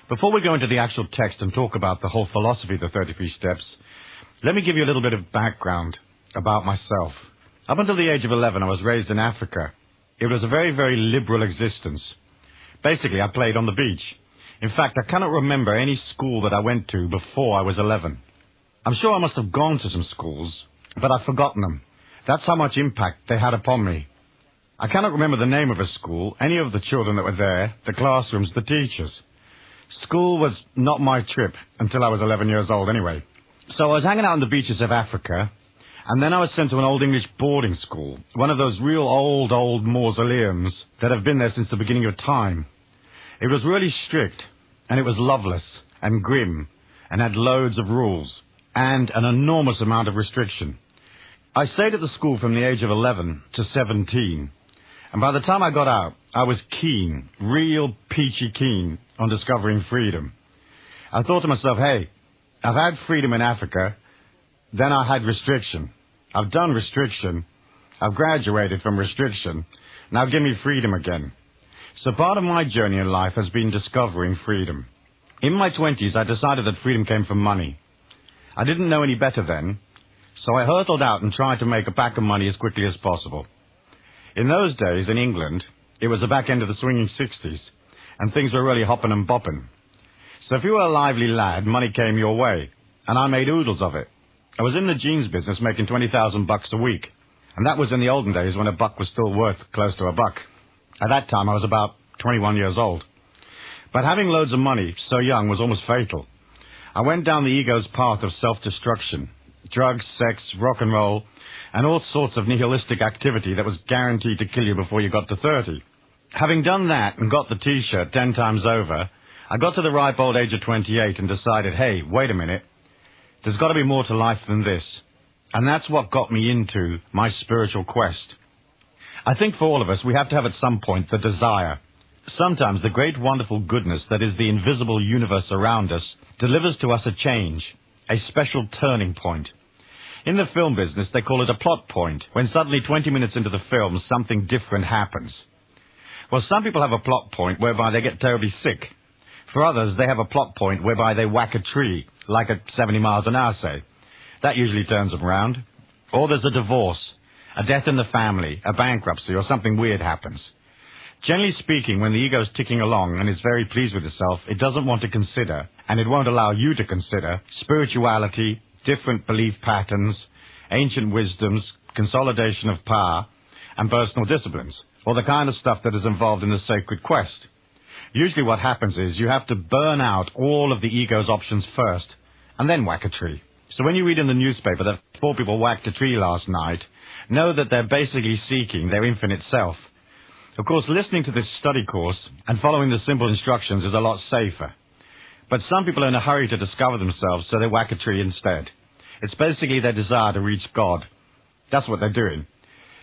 Before we go into the actual text and talk about the whole philosophy of the 33 steps, let me give you a little bit of background about myself. Up until the age of 11, I was raised in Africa. It was a very, very liberal existence. Basically, I played on the beach. In fact, I cannot remember any school that I went to before I was 11. I'm sure I must have gone to some schools, but I've forgotten them. That's how much impact they had upon me. I cannot remember the name of a school, any of the children that were there, the classrooms, the teachers. School was not my trip until I was 11 years old anyway. So I was hanging out on the beaches of Africa, and then I was sent to an old English boarding school, one of those real old mausoleums that have been there since the beginning of time. It was really strict, and it was loveless and grim, and had loads of rules, and an enormous amount of restriction. I stayed at the school from the age of 11 to 17, and by the time I got out, I was keen, real peachy keen, on discovering freedom. I thought to myself, hey, I've had freedom in Africa, then I had restriction. I've done restriction, I've graduated from restriction, now give me freedom again. So part of my journey in life has been discovering freedom. In my 20s, I decided that freedom came from money. I didn't know any better then, so I hurtled out and tried to make a pack of money as quickly as possible. In those days, in England, it was the back end of the swinging 60s, and things were really hopping and bopping. So if you were a lively lad, money came your way, and I made oodles of it. I was in the jeans business making $20,000 a week, and that was in the olden days when a buck was still worth close to a buck. At that time, I was about 21 years old. But having loads of money so young was almost fatal. I went down the ego's path of self-destruction, drugs, sex, rock and roll, and all sorts of nihilistic activity that was guaranteed to kill you before you got to 30. Having done that and got the T-shirt 10 times over, I got to the ripe old age of 28 and decided, hey, wait a minute, there's got to be more to life than this. And that's what got me into my spiritual quest. I think for all of us, we have to have at some point the desire. Sometimes the great wonderful goodness that is the invisible universe around us delivers to us a change, a special turning point. In the film business, they call it a plot point, when suddenly 20 minutes into the film, something different happens. Well, some people have a plot point whereby they get terribly sick. For others, they have a plot point whereby they whack a tree, like at 70 miles an hour, say. That usually turns them around. Or there's a divorce, a death in the family, a bankruptcy, or something weird happens. Generally speaking, when the ego's ticking along and is very pleased with itself, it doesn't want to consider, and it won't allow you to consider, spirituality, different belief patterns, ancient wisdoms, consolidation of power, and personal disciplines, or the kind of stuff that is involved in the sacred quest. Usually what happens is you have to burn out all of the ego's options first, and then whack a tree. So when you read in the newspaper that 4 people whacked a tree last night, know that they're basically seeking their infinite self. Of course, listening to this study course and following the simple instructions is a lot safer. But some people are in a hurry to discover themselves, so they whack a tree instead. It's basically their desire to reach God. That's what they're doing.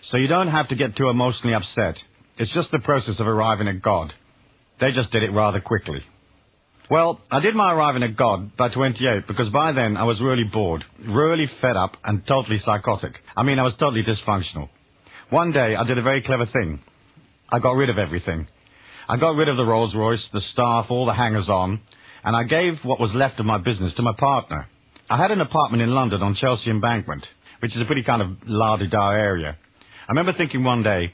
So you don't have to get too emotionally upset. It's just the process of arriving at God. They just did it rather quickly. Well, I did my arriving at God by 28 because by then I was really bored, really fed up and totally psychotic. I mean, I was totally dysfunctional. One day I did a very clever thing. I got rid of everything. I got rid of the Rolls Royce, the staff, all the hangers-on, and I gave what was left of my business to my partner. I had an apartment in London on Chelsea Embankment, which is a pretty kind of la-di-da area. I remember thinking one day,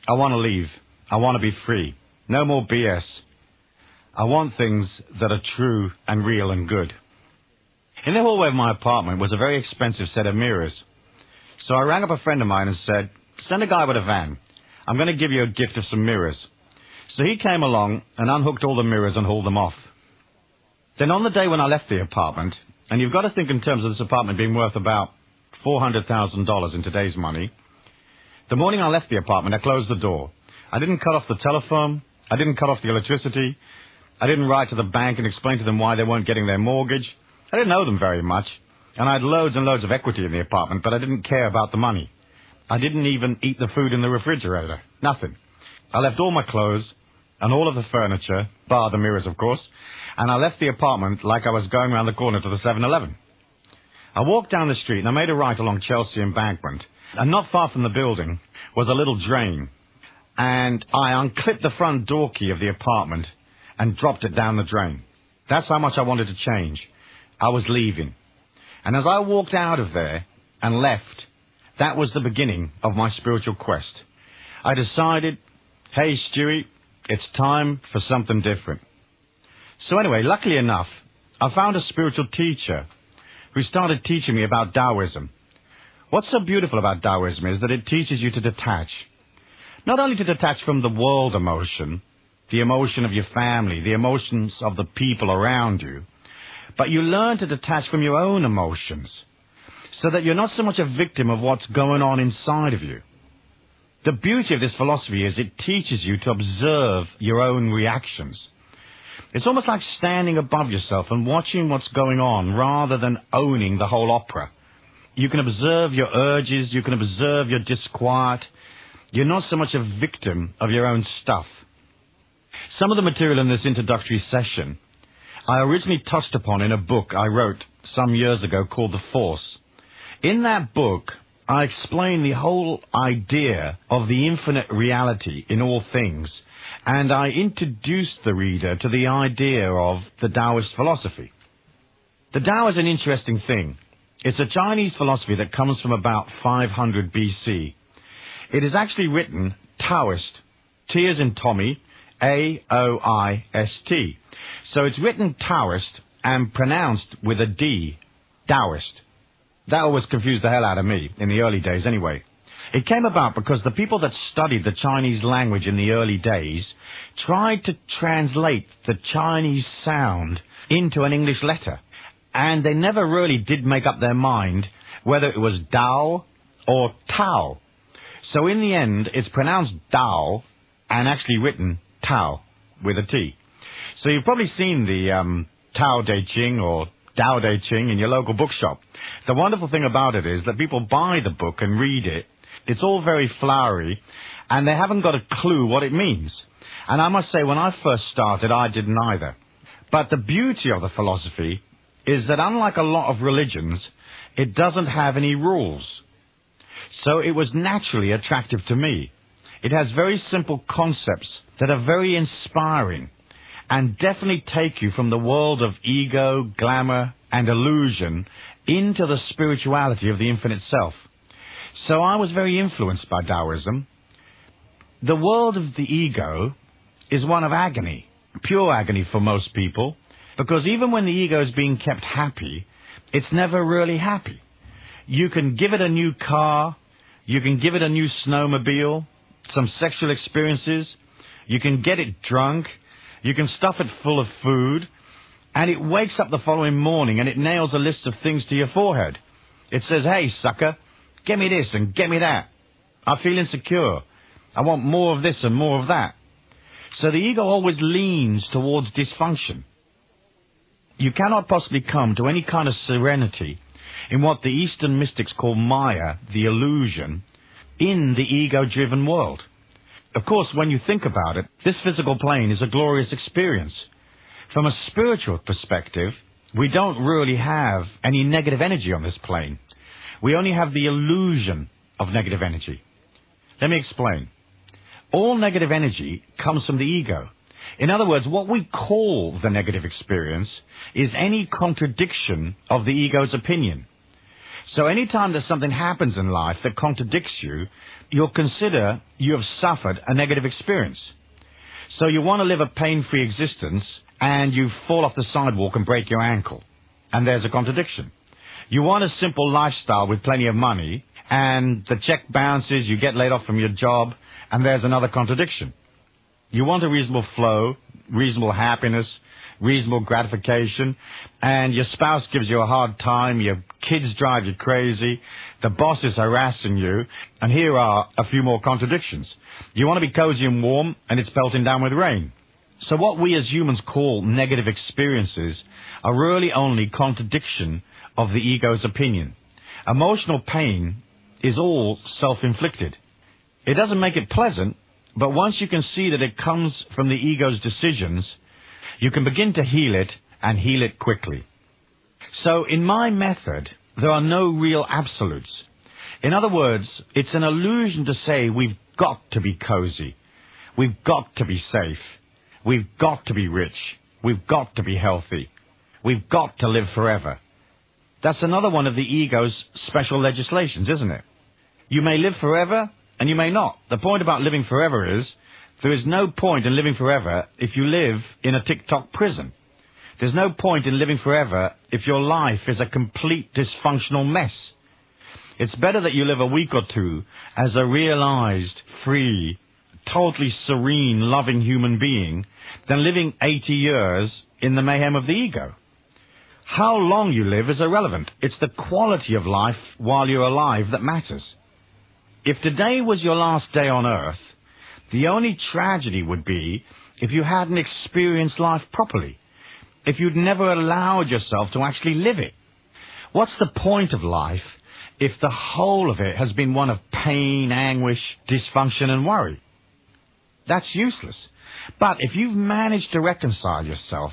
I want to leave. I want to be free. No more BS. I want things that are true and real and good. In the hallway of my apartment was a very expensive set of mirrors. So I rang up a friend of mine and said, send a guy with a van. I'm going to give you a gift of some mirrors. So he came along and unhooked all the mirrors and hauled them off. Then on the day when I left the apartment, and you've got to think in terms of this apartment being worth about $400,000 in today's money, the morning I left the apartment, I closed the door. I didn't cut off the telephone. I didn't cut off the electricity. I didn't write to the bank and explain to them why they weren't getting their mortgage. I didn't know them very much, and I had loads and loads of equity in the apartment, but I didn't care about the money. I didn't even eat the food in the refrigerator. Nothing. I left all my clothes and all of the furniture, bar the mirrors, of course, and I left the apartment like I was going round the corner to the 7-Eleven. I walked down the street and I made a right along Chelsea Embankment, and not far from the building was a little drain, and I unclipped the front door key of the apartment and dropped it down the drain. That's how much I wanted to change. I was leaving. And as I walked out of there and left, that was the beginning of my spiritual quest. I decided, hey, Stewie, it's time for something different. So anyway, luckily enough, I found a spiritual teacher who started teaching me about Taoism. What's so beautiful about Taoism is that it teaches you to detach. Not only to detach from the world emotion, the emotion of your family, the emotions of the people around you, but you learn to detach from your own emotions so that you're not so much a victim of what's going on inside of you. The beauty of this philosophy is it teaches you to observe your own reactions. It's almost like standing above yourself and watching what's going on rather than owning the whole opera. You can observe your urges, you can observe your disquiet. You're not so much a victim of your own stuff. Some of the material in this introductory session I originally touched upon in a book I wrote some years ago called The Force. In that book, I explain the whole idea of the infinite reality in all things, and I introduced the reader to the idea of the Taoist philosophy. The Tao is an interesting thing. It's a Chinese philosophy that comes from about 500 BC. It is actually written Taoist, T as in Tommy, A-O-I-S-T. So it's written Taoist and pronounced with a D, Taoist. That always confused the hell out of me, in the early days anyway. It came about because the people that studied the Chinese language in the early days tried to translate the Chinese sound into an English letter. And they never really did make up their mind whether it was Dao or Tao. So in the end, it's pronounced Dao and actually written Tao with a T. So you've probably seen the Tao Te Ching or Tao Te Ching in your local bookshop. The wonderful thing about it is that people buy the book and read it. It's all very flowery, and they haven't got a clue what it means. And I must say, when I first started, I didn't either. But the beauty of the philosophy is that unlike a lot of religions, it doesn't have any rules. So it was naturally attractive to me. It has very simple concepts that are very inspiring and definitely take you from the world of ego, glamour, and illusion into the spirituality of the infinite self. So I was very influenced by Taoism. The world of the ego is one of agony, pure agony for most people, because even when the ego is being kept happy, it's never really happy. You can give it a new car, you can give it a new snowmobile, some sexual experiences, you can get it drunk, you can stuff it full of food, and it wakes up the following morning and it nails a list of things to your forehead. It says, hey, sucker, get me this and get me that. I feel insecure. I want more of this and more of that. So the ego always leans towards dysfunction. You cannot possibly come to any kind of serenity in what the Eastern mystics call Maya, the illusion, in the ego-driven world. Of course, when you think about it, this physical plane is a glorious experience. From a spiritual perspective, we don't really have any negative energy on this plane. We only have the illusion of negative energy. Let me explain. All negative energy comes from the ego. In other words, what we call the negative experience is any contradiction of the ego's opinion. So anytime that something happens in life that contradicts you, you'll consider you have suffered a negative experience. So you want to live a pain-free existence, and you fall off the sidewalk and break your ankle. And there's a contradiction. You want a simple lifestyle with plenty of money, and the check bounces, you get laid off from your job, and there's another contradiction. You want a reasonable flow, reasonable happiness, reasonable gratification, and your spouse gives you a hard time, your kids drive you crazy, the boss is harassing you, and here are a few more contradictions. You want to be cozy and warm, and it's pelting down with rain. So what we as humans call negative experiences are really only contradiction of the ego's opinion. Emotional pain is all self-inflicted. It doesn't make it pleasant, but once you can see that it comes from the ego's decisions, you can begin to heal it, and heal it quickly. So in my method, there are no real absolutes. In other words, it's an illusion to say we've got to be cozy, we've got to be safe, we've got to be rich, We've got to be healthy. We've got to live forever. That's another one of the ego's special legislations, isn't it? You may live forever, and you may not. The point about living forever is, there is no point in living forever if you live in a tick-tock prison. There's no point in living forever if your life is a complete dysfunctional mess. It's better that you live a week or two as a realized, free, totally serene, loving human being than living 80 years in the mayhem of the ego. How long you live is irrelevant. It's the quality of life while you're alive that matters. If today was your last day on earth, the only tragedy would be if you hadn't experienced life properly, if you'd never allowed yourself to actually live it. What's the point of life if the whole of it has been one of pain, anguish, dysfunction and worry? That's useless. But if you've managed to reconcile yourself,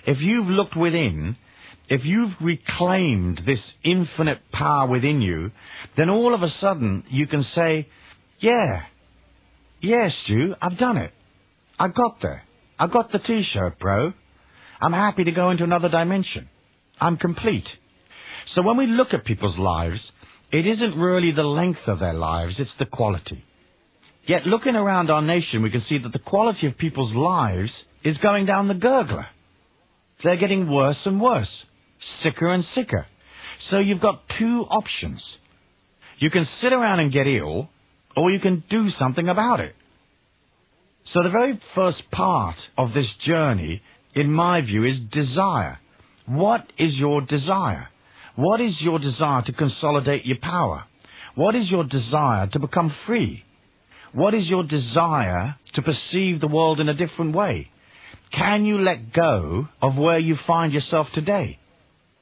if you've looked within, if you've reclaimed this infinite power within you, then all of a sudden you can say, yeah, Stu, I've done it. I got there. I got the t-shirt, bro. I'm happy to go into another dimension. I'm complete. So when we look at people's lives, it isn't really the length of their lives, it's the quality. Yet looking around our nation, we can see that the quality of people's lives is going down the gurgler. They're getting worse and worse, sicker and sicker. So you've got two options. You can sit around and get ill, or you can do something about it. So the very first part of this journey, in my view, is desire. What is your desire? What is your desire to consolidate your power? What is your desire to become free? What is your desire to perceive the world in a different way? Can you let go of where you find yourself today?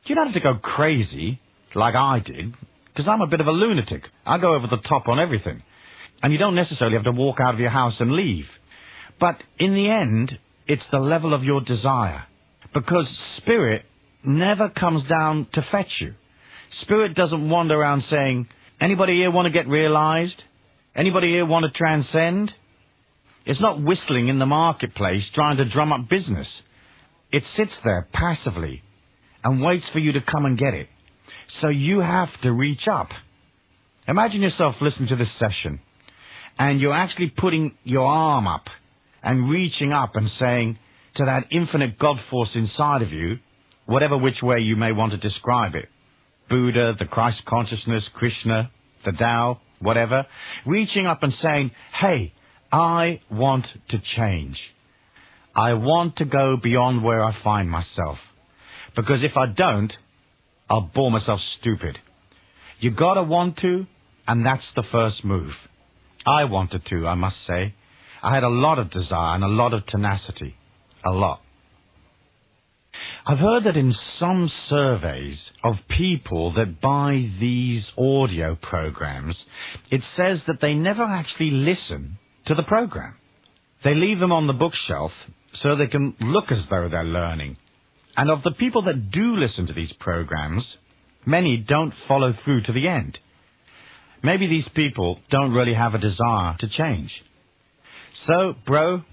You don't have to go crazy like I did, because I'm a bit of a lunatic. I go over the top on everything. And you don't necessarily have to walk out of your house and leave. But in the end, it's the level of your desire. Because spirit never comes down to fetch you. Spirit doesn't wander around saying, anybody here want to get realized? Anybody here want to transcend? It's not whistling in the marketplace trying to drum up business. It sits there passively and waits for you to come and get it. So you have to reach up. Imagine yourself listening to this session and you're actually putting your arm up and reaching up and saying to that infinite God force inside of you, whatever which way you may want to describe it, Buddha, the Christ consciousness, Krishna, the Tao, whatever, reaching up and saying, hey, I want to change. I want to go beyond where I find myself. Because if I don't, I'll bore myself stupid. You gotta want to, and that's the first move. I wanted to, I must say. I had a lot of desire and a lot of tenacity. A lot. I've heard that in some surveys of people that buy these audio programs, it says that they never actually listen to the program. They leave them on the bookshelf so they can look as though they're learning. And of the people that do listen to these programs, many don't follow through to the end. Maybe these people don't really have a desire to change. So, bro,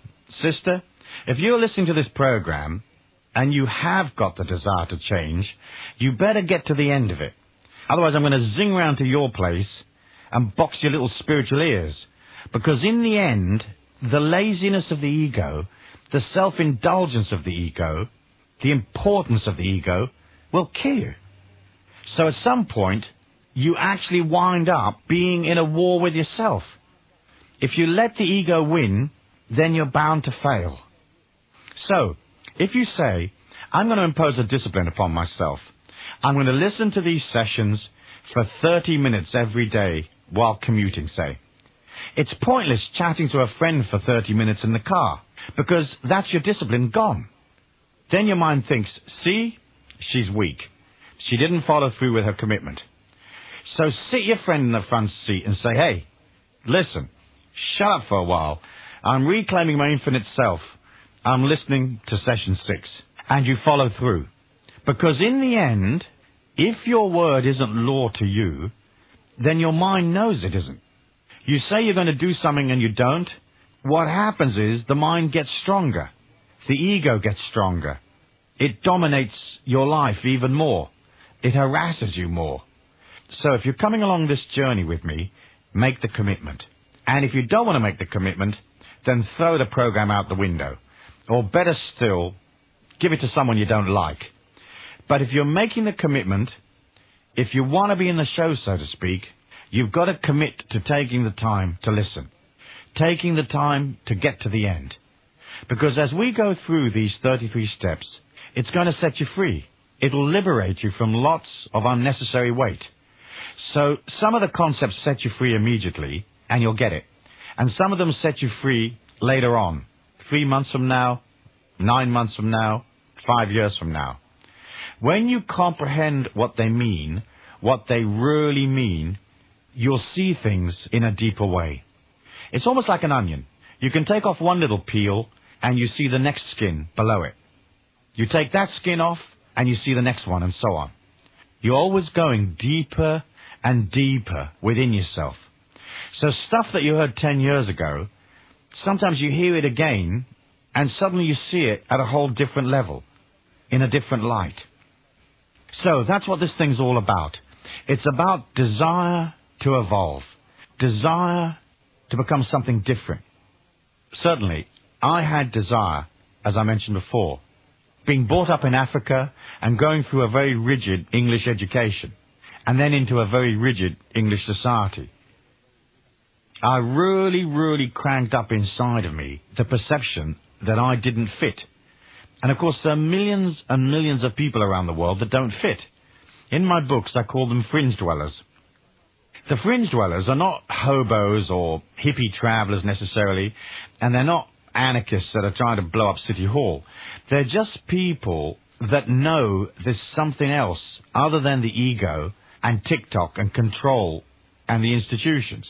sister, if you're listening to this program and you have got the desire to change, you better get to the end of it. Otherwise, I'm going to zing round to your place and box your little spiritual ears. Because in the end, the laziness of the ego, the self-indulgence of the ego, the importance of the ego will kill you. So at some point, you actually wind up being in a war with yourself. If you let the ego win, then you're bound to fail. So, if you say, I'm going to impose a discipline upon myself, I'm going to listen to these sessions for 30 minutes every day while commuting, say. It's pointless chatting to a friend for 30 minutes in the car, because that's your discipline gone. Then your mind thinks, see, she's weak. She didn't follow through with her commitment. So sit your friend in the front seat and say, hey, listen, shut up for a while. I'm reclaiming my infinite self. I'm listening to session 6. And you follow through. Because in the end, if your word isn't law to you, then your mind knows it isn't. You say you're going to do something and you don't. What happens is the mind gets stronger. The ego gets stronger. it dominates your life even more. It harasses you more. So if you're coming along this journey with me, make the commitment. And if you don't want to make the commitment, then throw the program out the window. Or better still, give it to someone you don't like. But if you're making the commitment, if you want to be in the show, so to speak, you've got to commit to taking the time to listen. Taking the time to get to the end. Because as we go through these 33 steps, it's going to set you free. It'll liberate you from lots of unnecessary weight. So some of the concepts set you free immediately, and you'll get it. And some of them set you free later on, 3 months from now, 9 months from now, 5 years from now. When you comprehend what they mean, what they really mean, you'll see things in a deeper way. It's almost like an onion. You can take off one little peel, and you see the next skin below it. You take that skin off, and you see the next one, and so on. You're always going deeper and deeper within yourself. So stuff that you heard 10 years ago, sometimes you hear it again, and suddenly you see it at a whole different level, in a different light. So that's what this thing's all about. It's about desire to evolve, desire to become something different. Certainly, I had desire, as I mentioned before, being brought up in Africa and going through a very rigid English education, and then into a very rigid English society. I really cranked up inside of me the perception that I didn't fit. And of course, there are millions and millions of people around the world that don't fit. In my books, I call them fringe dwellers. The fringe dwellers are not hobos or hippie travelers necessarily, and they're not anarchists that are trying to blow up City Hall. They're just people that know there's something else other than the ego and TikTok and control and the institutions.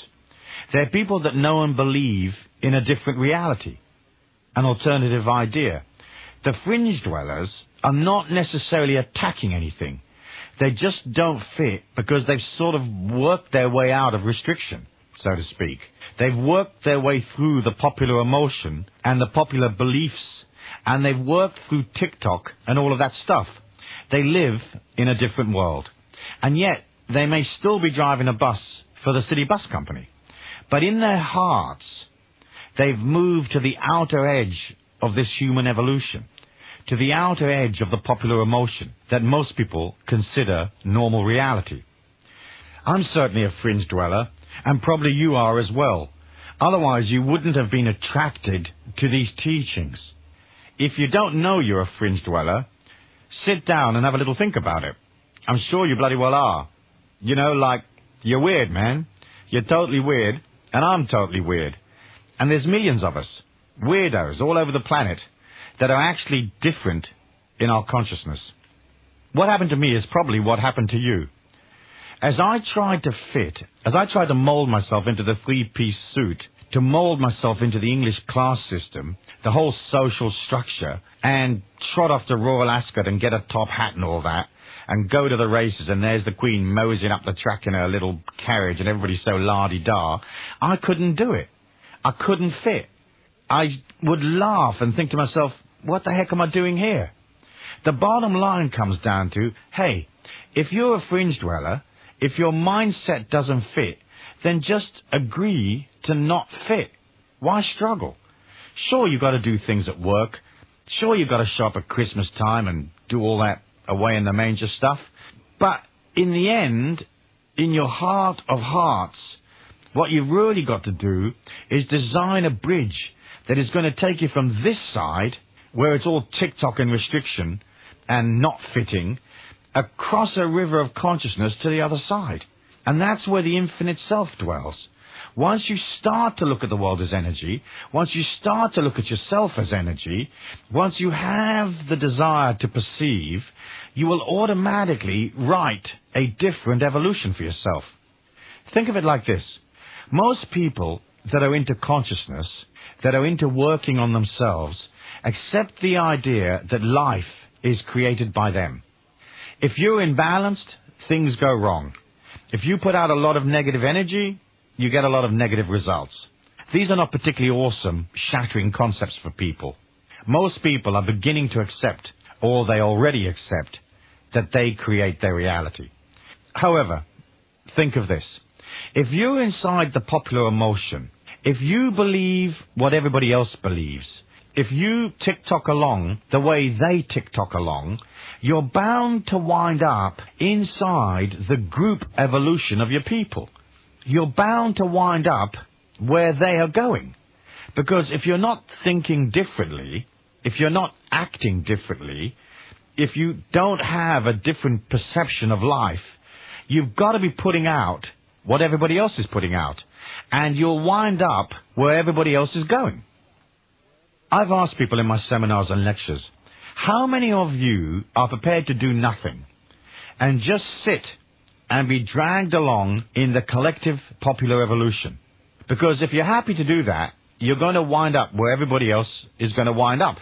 They're people that know and believe in a different reality, an alternative idea. The fringe dwellers are not necessarily attacking anything. They just don't fit because they've sort of worked their way out of restriction, so to speak. They've worked their way through the popular emotion and the popular beliefs, and they've worked through TikTok and all of that stuff. They live in a different world. And yet, they may still be driving a bus for the city bus company. But in their hearts, they've moved to the outer edge of this human evolution, to the outer edge of the popular emotion that most people consider normal reality. I'm certainly a fringe dweller, and probably you are as well. Otherwise, you wouldn't have been attracted to these teachings. If you don't know you're a fringe dweller, sit down and have a little think about it. I'm sure you bloody well are. You know, like, you're weird, man. You're totally weird, and I'm totally weird. And there's millions of us, weirdos all over the planet, that are actually different in our consciousness. What happened to me is probably what happened to you. As I tried to fit, as I tried to mold myself into the three-piece suit, to mold myself into the English class system, the whole social structure, and trot off to Royal Ascot and get a top hat and all that, and go to the races, and there's the Queen moseying up the track in her little carriage, and everybody's so la-di-da, I couldn't do it. I couldn't fit. I would laugh and think to myself, what the heck am I doing here? The bottom line comes down to, hey, if you're a fringe dweller, if your mindset doesn't fit, then just agree to not fit. Why struggle? Sure, you've got to do things at work. Sure, you've got to show up at Christmas time and do all that away in the manger stuff. But in the end, in your heart of hearts, what you've really got to do is design a bridge that is going to take you from this side, where it's all TikTok and restriction and not fitting, across a river of consciousness to the other side. And that's where the infinite self dwells. Once you start to look at the world as energy, once you start to look at yourself as energy, once you have the desire to perceive, you will automatically write a different evolution for yourself. Think of it like this. Most people that are into consciousness, that are into working on themselves, accept the idea that life is created by them. If you're imbalanced, things go wrong. If you put out a lot of negative energy, you get a lot of negative results. These are not particularly awesome, shattering concepts for people. Most people are beginning to accept or they already accept, that they create their reality. However, think of this. If you're inside the popular emotion, if you believe what everybody else believes, if you tick-tock along the way they tick-tock along, you're bound to wind up inside the group evolution of your people. You're bound to wind up where they are going. Because if you're not thinking differently, if you're not acting differently, if you don't have a different perception of life, you've got to be putting out what everybody else is putting out. And you'll wind up where everybody else is going. I've asked people in my seminars and lectures, how many of you are prepared to do nothing and just sit and be dragged along in the collective popular evolution? Because if you're happy to do that, you're going to wind up where everybody else is going to wind up.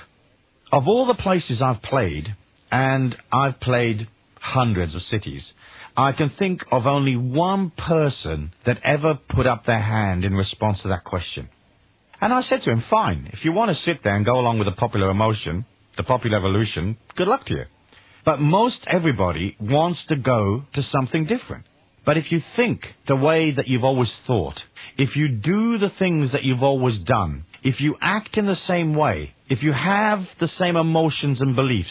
Of all the places I've played, and I've played hundreds of cities, I can think of only one person that ever put up their hand in response to that question. And I said to him, fine, if you want to sit there and go along with the popular emotion, the popular evolution, good luck to you. But most everybody wants to go to something different. But if you think the way that you've always thought, if you do the things that you've always done, if you act in the same way, if you have the same emotions and beliefs,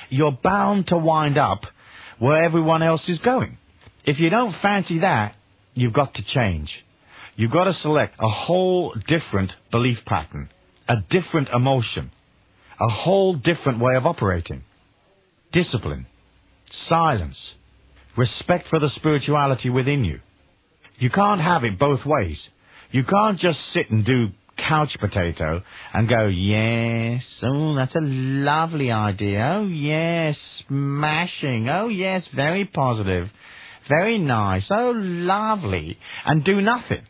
you're bound to wind up where everyone else is going. If you don't fancy that, you've got to change. You've got to select a whole different belief pattern, a different emotion, a whole different way of operating. Discipline, silence, respect for the spirituality within you. You can't have it both ways. You can't just sit and do couch potato and go, yes, oh, that's a lovely idea. Oh, yes, smashing. Oh, yes, very positive. Very nice. Oh, lovely. And do nothing.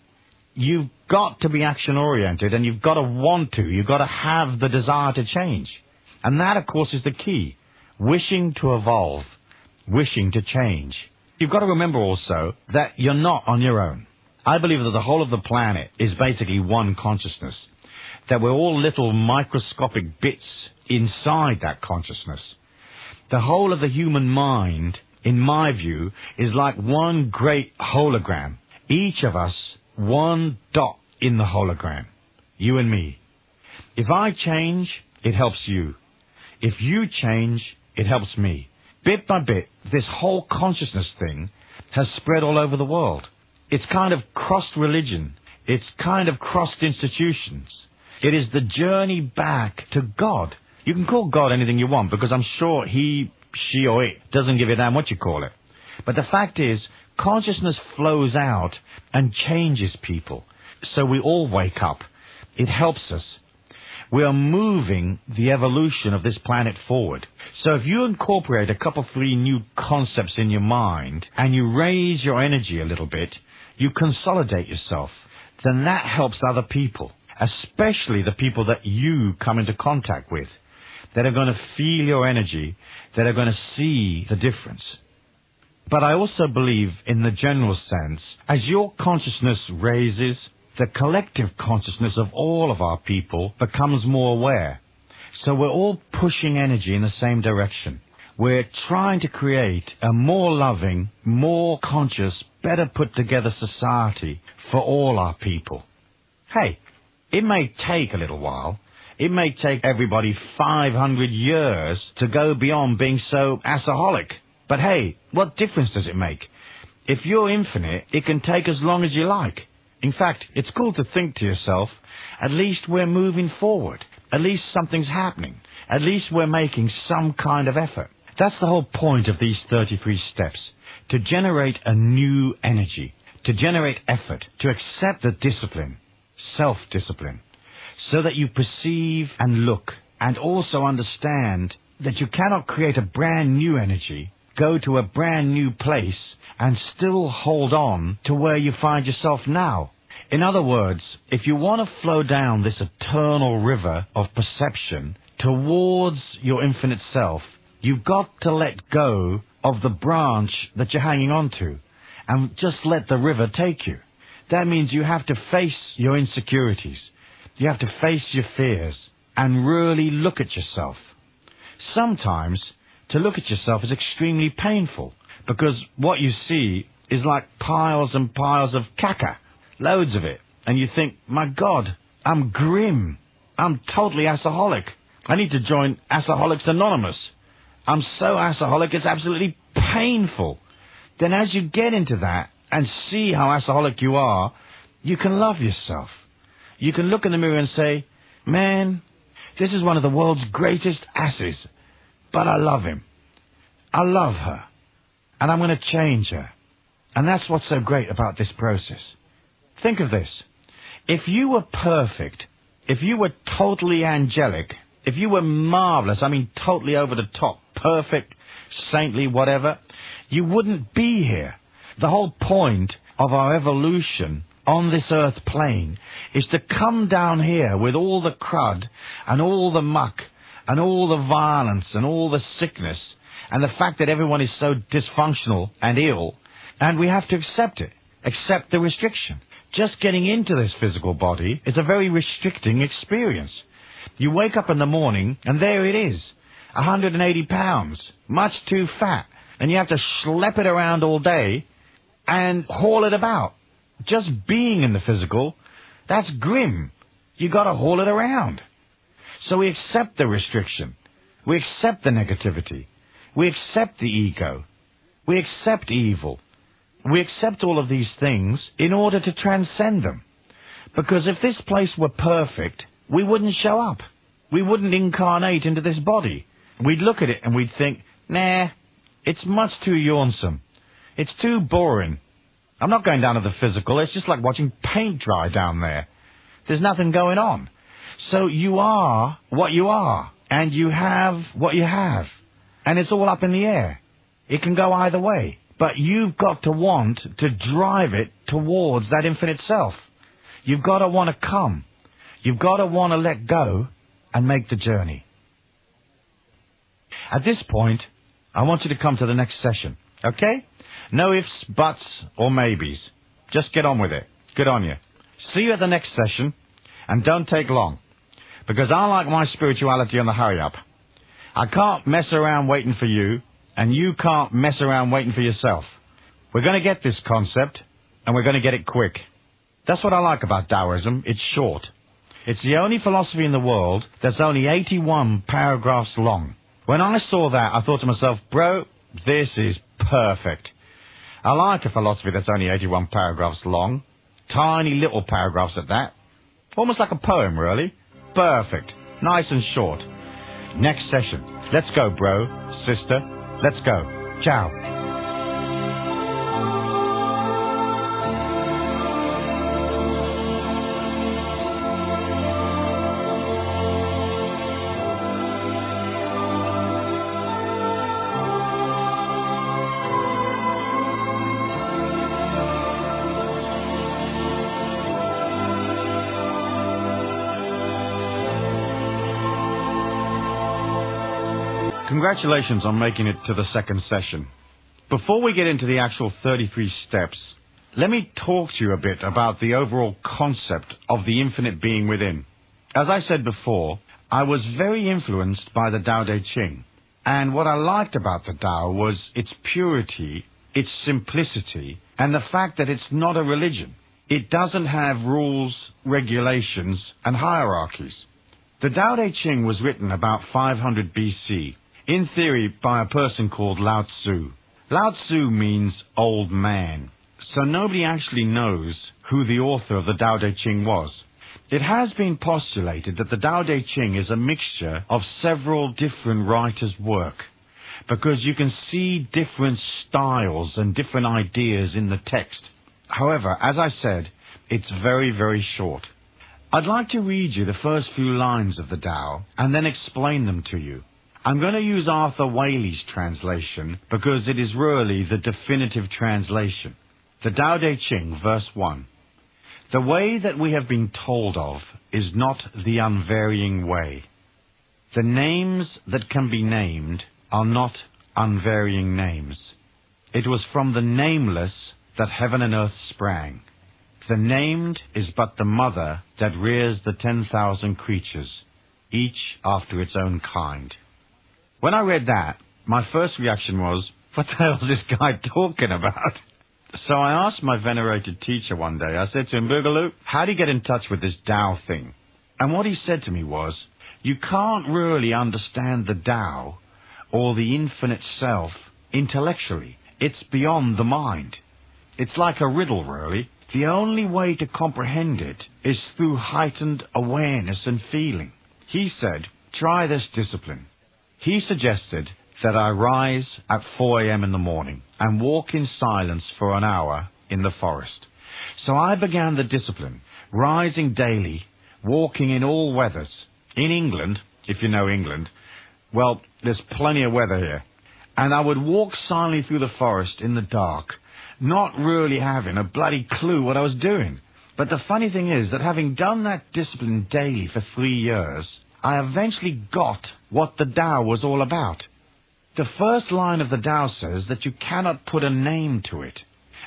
You've got to be action-oriented, and you've got to want to. You've got to have the desire to change. And that, of course, is the key. Wishing to evolve. Wishing to change. You've got to remember also that you're not on your own. I believe that the whole of the planet is basically one consciousness. That we're all little microscopic bits inside that consciousness. The whole of the human mind, in my view, is like one great hologram. Each of us, one dot in the hologram. You and me. If I change, it helps you. If you change, it helps me. Bit by bit, this whole consciousness thing has spread all over the world. It's kind of crossed religion. It's kind of crossed institutions. It is the journey back to God. You can call God anything you want, because I'm sure he, she, or it doesn't give a damn what you call it. But the fact is, consciousness flows out and changes people. So we all wake up. It helps us. We are moving the evolution of this planet forward. So if you incorporate a couple, 3 new concepts in your mind, and you raise your energy a little bit, you consolidate yourself, then that helps other people, especially the people that you come into contact with, that are going to feel your energy, that are going to see the difference. But I also believe, in the general sense, as your consciousness raises, the collective consciousness of all of our people becomes more aware. So we're all pushing energy in the same direction. We're trying to create a more loving, more conscious, better put together society for all our people. Hey, it may take a little while. It may take everybody 500 years to go beyond being so asaholic. But hey, what difference does it make? If you're infinite, it can take as long as you like. In fact, it's cool to think to yourself, at least we're moving forward. At least something's happening. At least we're making some kind of effort. That's the whole point of these 33 steps. To generate a new energy. To generate effort. To accept the discipline. Self-discipline. So that you perceive and look. And also understand that you cannot create a brand new energy, go to a brand new place, and still hold on to where you find yourself now. In other words, if you want to flow down this eternal river of perception towards your infinite self, you've got to let go of the branch that you're hanging on to and just let the river take you. That means you have to face your insecurities. You have to face your fears and really look at yourself. Sometimes to look at yourself is extremely painful because what you see is like piles and piles of caca, loads of it. And you think, my God, I'm grim. I'm totally asaholic. I need to join Asaholics Anonymous. I'm so asaholic, it's absolutely painful. Then as you get into that and see how asaholic you are, you can love yourself. You can look in the mirror and say, man, this is one of the world's greatest asses, but I love him. I love her, and I'm going to change her. And that's what's so great about this process. Think of this. If you were perfect, if you were totally angelic, if you were marvelous, I mean totally over the top, perfect, saintly, whatever, you wouldn't be here. The whole point of our evolution on this earth plane is to come down here with all the crud and all the muck and all the violence and all the sickness and the fact that everyone is so dysfunctional and ill, and we have to accept it, accept the restriction. Just getting into this physical body is a very restricting experience. You wake up in the morning and there it is, 180 pounds, much too fat, and you have to schlep it around all day and haul it about. Just being in the physical, that's grim. You got to haul it around. So we accept the restriction. We accept the negativity. We accept the ego. We accept evil. We accept all of these things in order to transcend them. Because if this place were perfect, we wouldn't show up. We wouldn't incarnate into this body. We'd look at it and we'd think, nah, it's much too yawnsome. It's too boring. I'm not going down to the physical. It's just like watching paint dry down there. There's nothing going on. So you are what you are, and you have what you have. And it's all up in the air. It can go either way. But you've got to want to drive it towards that infinite self. You've got to want to come. You've got to want to let go and make the journey. At this point, I want you to come to the next session, okay? No ifs, buts, or maybes. Just get on with it. Good on you. See you at the next session, and don't take long, because I like my spirituality on the hurry-up. I can't mess around waiting for you, and you can't mess around waiting for yourself. We're going to get this concept, and we're going to get it quick. That's what I like about Taoism. It's short. It's the only philosophy in the world that's only 81 paragraphs long. When I saw that, I thought to myself, bro, this is perfect. I like a philosophy that's only 81 paragraphs long. Tiny little paragraphs at that. Almost like a poem, really. Perfect. Nice and short. Next session. Let's go, bro, sister. Let's go. Ciao. Congratulations on making it to the second session. Before we get into the actual 33 steps, let me talk to you a bit about the overall concept of the infinite being within. As I said before, I was very influenced by the Tao Te Ching. And what I liked about the Tao was its purity, its simplicity, and the fact that it's not a religion. It doesn't have rules, regulations, and hierarchies. The Tao Te Ching was written about 500 BC. In theory, by a person called Lao Tzu. Lao Tzu means old man, so nobody actually knows who the author of the Tao Te Ching was. It has been postulated that the Tao Te Ching is a mixture of several different writers' work, because you can see different styles and different ideas in the text. However, as I said, it's very, very short. I'd like to read you the first few lines of the Tao and then explain them to you. I'm going to use Arthur Waley's translation because it is really the definitive translation. The Tao Te Ching, verse 1. The way that we have been told of is not the unvarying way. The names that can be named are not unvarying names. It was from the nameless that heaven and earth sprang. The named is but the mother that rears the 10,000 creatures, each after its own kind. When I read that, my first reaction was, what the hell is this guy talking about? So I asked my venerated teacher one day, I said to him, Boogaloo, how do you get in touch with this Tao thing? And what he said to me was, you can't really understand the Tao or the infinite self intellectually. It's beyond the mind. It's like a riddle, really. The only way to comprehend it is through heightened awareness and feeling. He said, try this discipline. He suggested that I rise at 4 a.m. in the morning and walk in silence for an hour in the forest. So I began the discipline, rising daily, walking in all weathers. In England, if you know England, well, there's plenty of weather here. And I would walk silently through the forest in the dark, not really having a bloody clue what I was doing. But the funny thing is that having done that discipline daily for 3 years, I eventually got what the Tao was all about. The first line of the Tao says that you cannot put a name to it.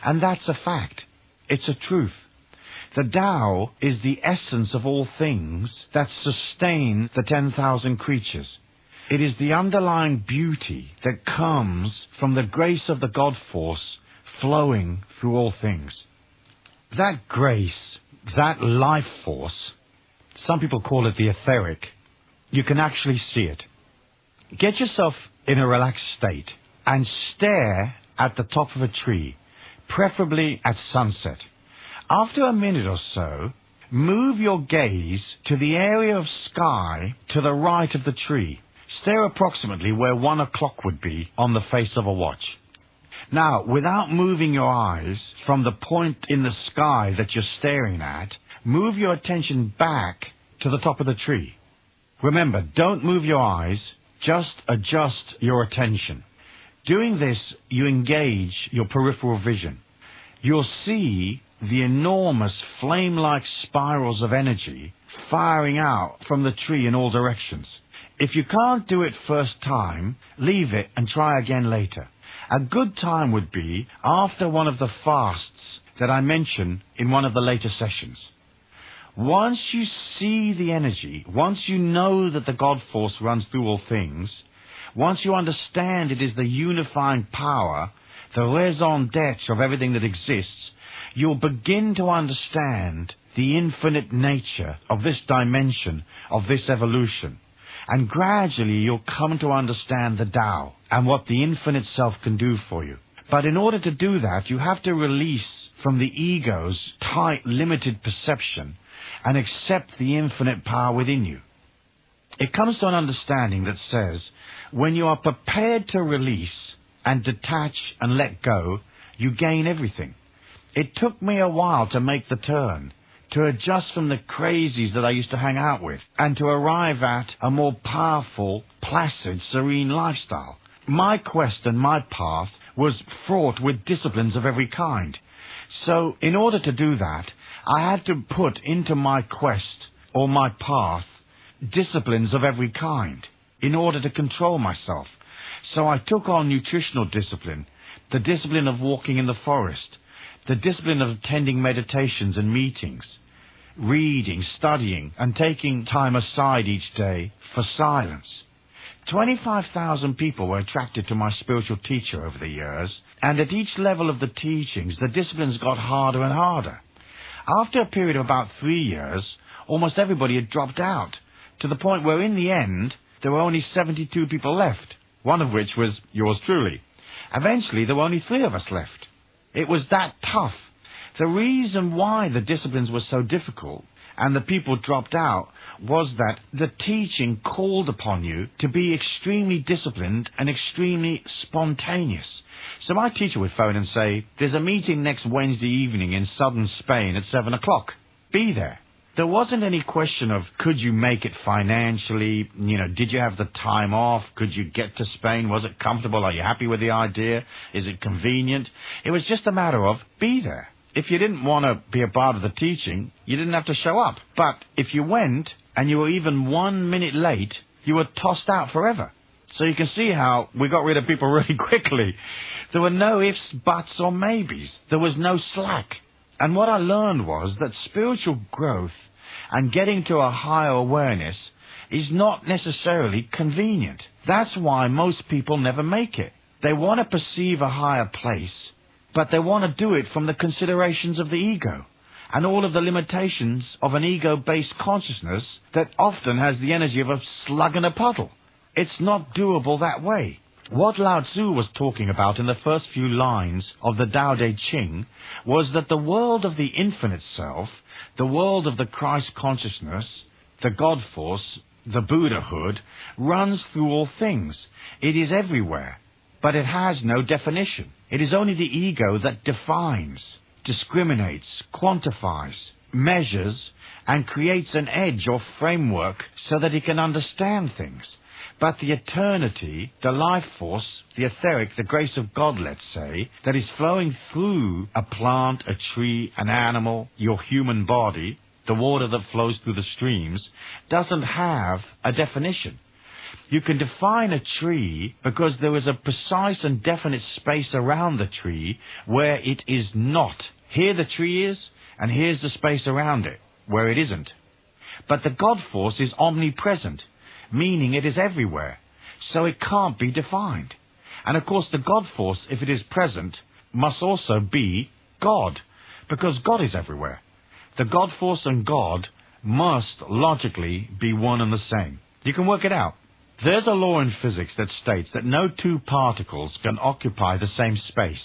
And that's a fact. It's a truth. The Tao is the essence of all things that sustain the 10,000 creatures. It is the underlying beauty that comes from the grace of the God force flowing through all things. That grace, that life force, some people call it the etheric, you can actually see it. Get yourself in a relaxed state and stare at the top of a tree, preferably at sunset. After a minute or so, move your gaze to the area of sky to the right of the tree. Stare approximately where 1 o'clock would be on the face of a watch. Now, without moving your eyes from the point in the sky that you're staring at, move your attention back to the top of the tree. Remember, don't move your eyes, just adjust your attention. Doing this, you engage your peripheral vision. You'll see the enormous flame-like spirals of energy firing out from the tree in all directions. If you can't do it first time, leave it and try again later. A good time would be after one of the fasts that I mentioned in one of the later sessions. Once you see the energy, once you know that the God force runs through all things, once you understand it is the unifying power, the raison d'etre of everything that exists, you'll begin to understand the infinite nature of this dimension, of this evolution. And gradually you'll come to understand the Tao and what the infinite self can do for you. But in order to do that, you have to release from the ego's tight, limited perception and accept the infinite power within you. It comes to an understanding that says, when you are prepared to release and detach and let go, you gain everything. It took me a while to make the turn, to adjust from the crazies that I used to hang out with, and to arrive at a more powerful, placid, serene lifestyle. My quest and my path was fraught with disciplines of every kind. So, in order to do that, I had to put into my quest, or my path, disciplines of every kind, in order to control myself. So I took on nutritional discipline, the discipline of walking in the forest, the discipline of attending meditations and meetings, reading, studying, and taking time aside each day for silence. 25,000 people were attracted to my spiritual teacher over the years, and at each level of the teachings, the disciplines got harder and harder. After a period of about 3 years, almost everybody had dropped out, to the point where in the end, there were only 72 people left, one of which was yours truly. Eventually, there were only 3 of us left. It was that tough. The reason why the disciplines were so difficult and the people dropped out was that the teaching called upon you to be extremely disciplined and extremely spontaneous. So my teacher would phone and say, there's a meeting next Wednesday evening in southern Spain at 7 o'clock. Be there. There wasn't any question of could you make it financially, did you have the time off, could you get to Spain, was it comfortable, are you happy with the idea, is it convenient? It was just a matter of be there. If you didn't want to be a part of the teaching, you didn't have to show up. But if you went and you were even 1 minute late, you were tossed out forever. So you can see how we got rid of people really quickly. There were no ifs, buts, or maybes. There was no slack. And what I learned was that spiritual growth and getting to a higher awareness is not necessarily convenient. That's why most people never make it. They want to perceive a higher place, but they want to do it from the considerations of the ego and all of the limitations of an ego-based consciousness that often has the energy of a slug in a puddle. It's not doable that way. What Lao Tzu was talking about in the first few lines of the Tao Te Ching was that the world of the infinite self, the world of the Christ consciousness, the God force, the Buddhahood, runs through all things. It is everywhere, but it has no definition. It is only the ego that defines, discriminates, quantifies, measures, and creates an edge or framework so that it can understand things. But the eternity, the life force, the etheric, the grace of God, let's say, that is flowing through a plant, a tree, an animal, your human body, the water that flows through the streams, doesn't have a definition. You can define a tree because there is a precise and definite space around the tree where it is not. Here the tree is, and here's the space around it, where it isn't. But the God force is omnipresent, meaning it is everywhere, so it can't be defined. And of course the God force, if it is present, must also be God, because God is everywhere. The God force and God must logically be one and the same. You can work it out. There's a law in physics that states that no two particles can occupy the same space.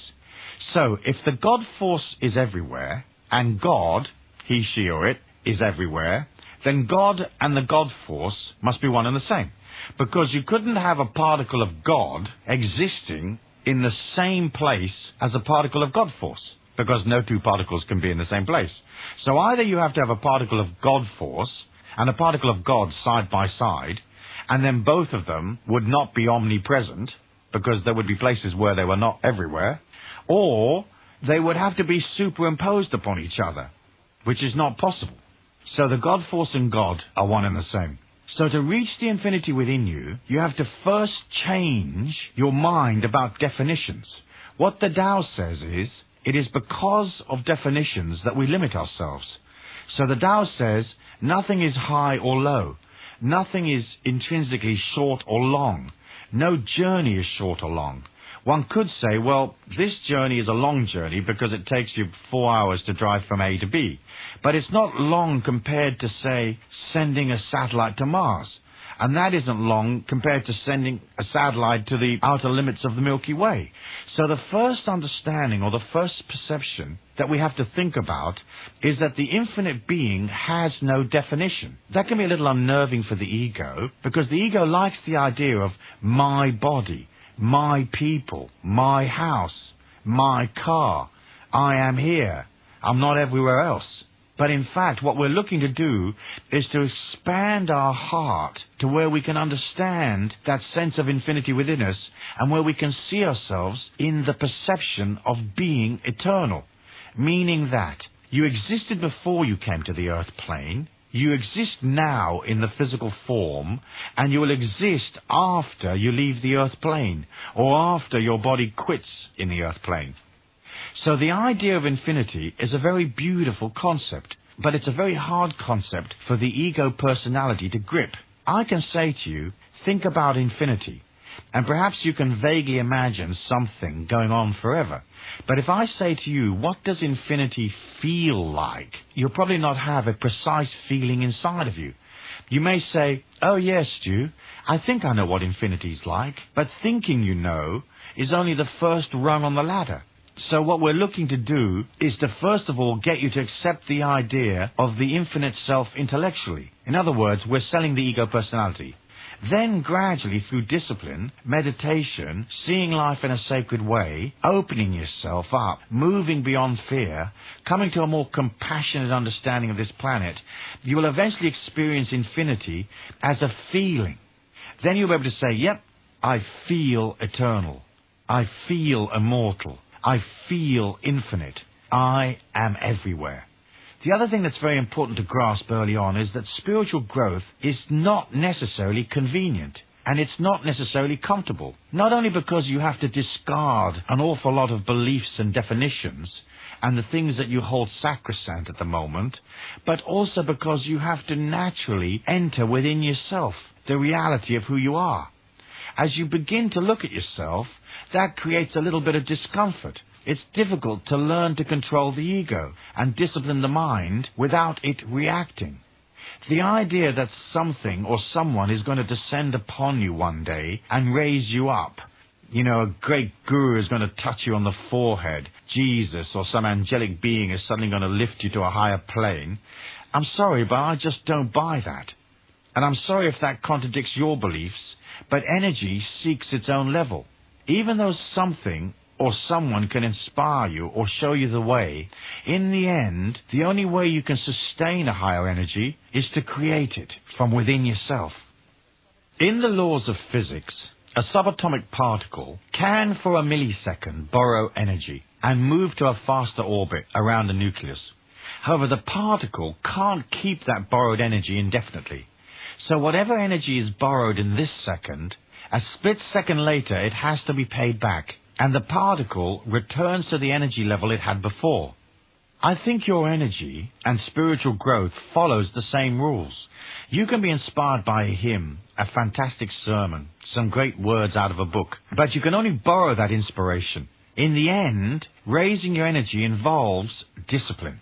So if the God force is everywhere, and God, he, she, or it, is everywhere, then God and the God force must be one and the same. Because you couldn't have a particle of God existing in the same place as a particle of God force, because no two particles can be in the same place. So either you have to have a particle of God force and a particle of God side by side, and then both of them would not be omnipresent, because there would be places where they were not everywhere, or they would have to be superimposed upon each other, which is not possible. So the God force and God are one and the same. So to reach the infinity within you, you have to first change your mind about definitions. What the Tao says is, it is because of definitions that we limit ourselves. So the Tao says, nothing is high or low. Nothing is intrinsically short or long. No journey is short or long. One could say, well, this journey is a long journey because it takes you 4 hours to drive from A to B. But it's not long compared to, say, sending a satellite to Mars. And that isn't long compared to sending a satellite to the outer limits of the Milky Way. So the first understanding or the first perception that we have to think about is that the infinite being has no definition. That can be a little unnerving for the ego, because the ego likes the idea of my body, my people, my house, my car, I am here, I'm not everywhere else. But in fact, what we're looking to do is to expand our heart to where we can understand that sense of infinity within us, and where we can see ourselves in the perception of being eternal. Meaning that you existed before you came to the earth plane, you exist now in the physical form, and you will exist after you leave the earth plane, or after your body quits in the earth plane. So the idea of infinity is a very beautiful concept, but it's a very hard concept for the ego personality to grip. I can say to you, think about infinity, and perhaps you can vaguely imagine something going on forever. But if I say to you, what does infinity feel like? You'll probably not have a precise feeling inside of you. You may say, oh yes, Stu, I think I know what infinity's like, but thinking you know is only the first rung on the ladder. So what we're looking to do is to first of all get you to accept the idea of the infinite self intellectually. In other words, we're selling the ego personality. Then gradually through discipline, meditation, seeing life in a sacred way, opening yourself up, moving beyond fear, coming to a more compassionate understanding of this planet, you will eventually experience infinity as a feeling. Then you'll be able to say, yep, I feel eternal. I feel immortal. I feel infinite. I am everywhere. The other thing that's very important to grasp early on is that spiritual growth is not necessarily convenient, and it's not necessarily comfortable. Not only because you have to discard an awful lot of beliefs and definitions and the things that you hold sacrosanct at the moment, but also because you have to naturally enter within yourself the reality of who you are. As you begin to look at yourself, that creates a little bit of discomfort. It's difficult to learn to control the ego and discipline the mind without it reacting. The idea that something or someone is going to descend upon you one day and raise you up. You know, a great guru is going to touch you on the forehead. Jesus or some angelic being is suddenly going to lift you to a higher plane. I'm sorry, but I just don't buy that. And I'm sorry if that contradicts your beliefs, but energy seeks its own level. Even though something or someone can inspire you or show you the way, in the end, the only way you can sustain a higher energy is to create it from within yourself. In the laws of physics, a subatomic particle can for a millisecond borrow energy and move to a faster orbit around the nucleus. However, the particle can't keep that borrowed energy indefinitely. So whatever energy is borrowed in this second, a split second later it has to be paid back, and the particle returns to the energy level it had before. I think your energy and spiritual growth follows the same rules. You can be inspired by a hymn, a fantastic sermon, some great words out of a book, but you can only borrow that inspiration. In the end, raising your energy involves discipline,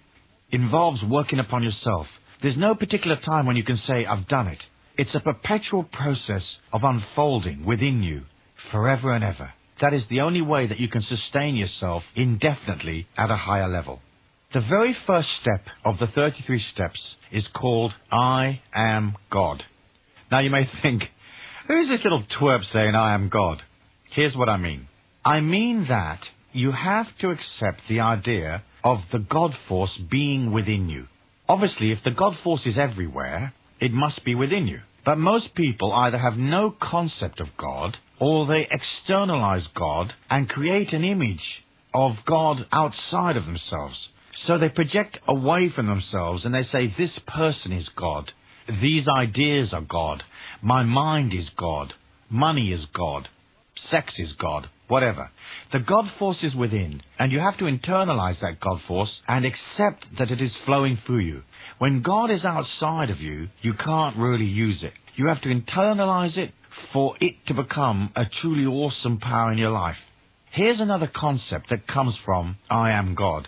involves working upon yourself. There's no particular time when you can say, I've done it. It's a perpetual process of unfolding within you, forever and ever. That is the only way that you can sustain yourself indefinitely at a higher level. The very first step of the 33 steps is called I am God. Now you may think, who's this little twerp saying I am God? Here's what I mean. I mean that you have to accept the idea of the God force being within you. Obviously, if the God force is everywhere, it must be within you. But most people either have no concept of God, or they externalize God and create an image of God outside of themselves. So they project away from themselves and they say, this person is God. These ideas are God. My mind is God. Money is God. Sex is God. Whatever. The God force is within, and you have to internalize that God force and accept that it is flowing through you. When God is outside of you, you can't really use it. You have to internalize it for it to become a truly awesome power in your life. Here's another concept that comes from I am God.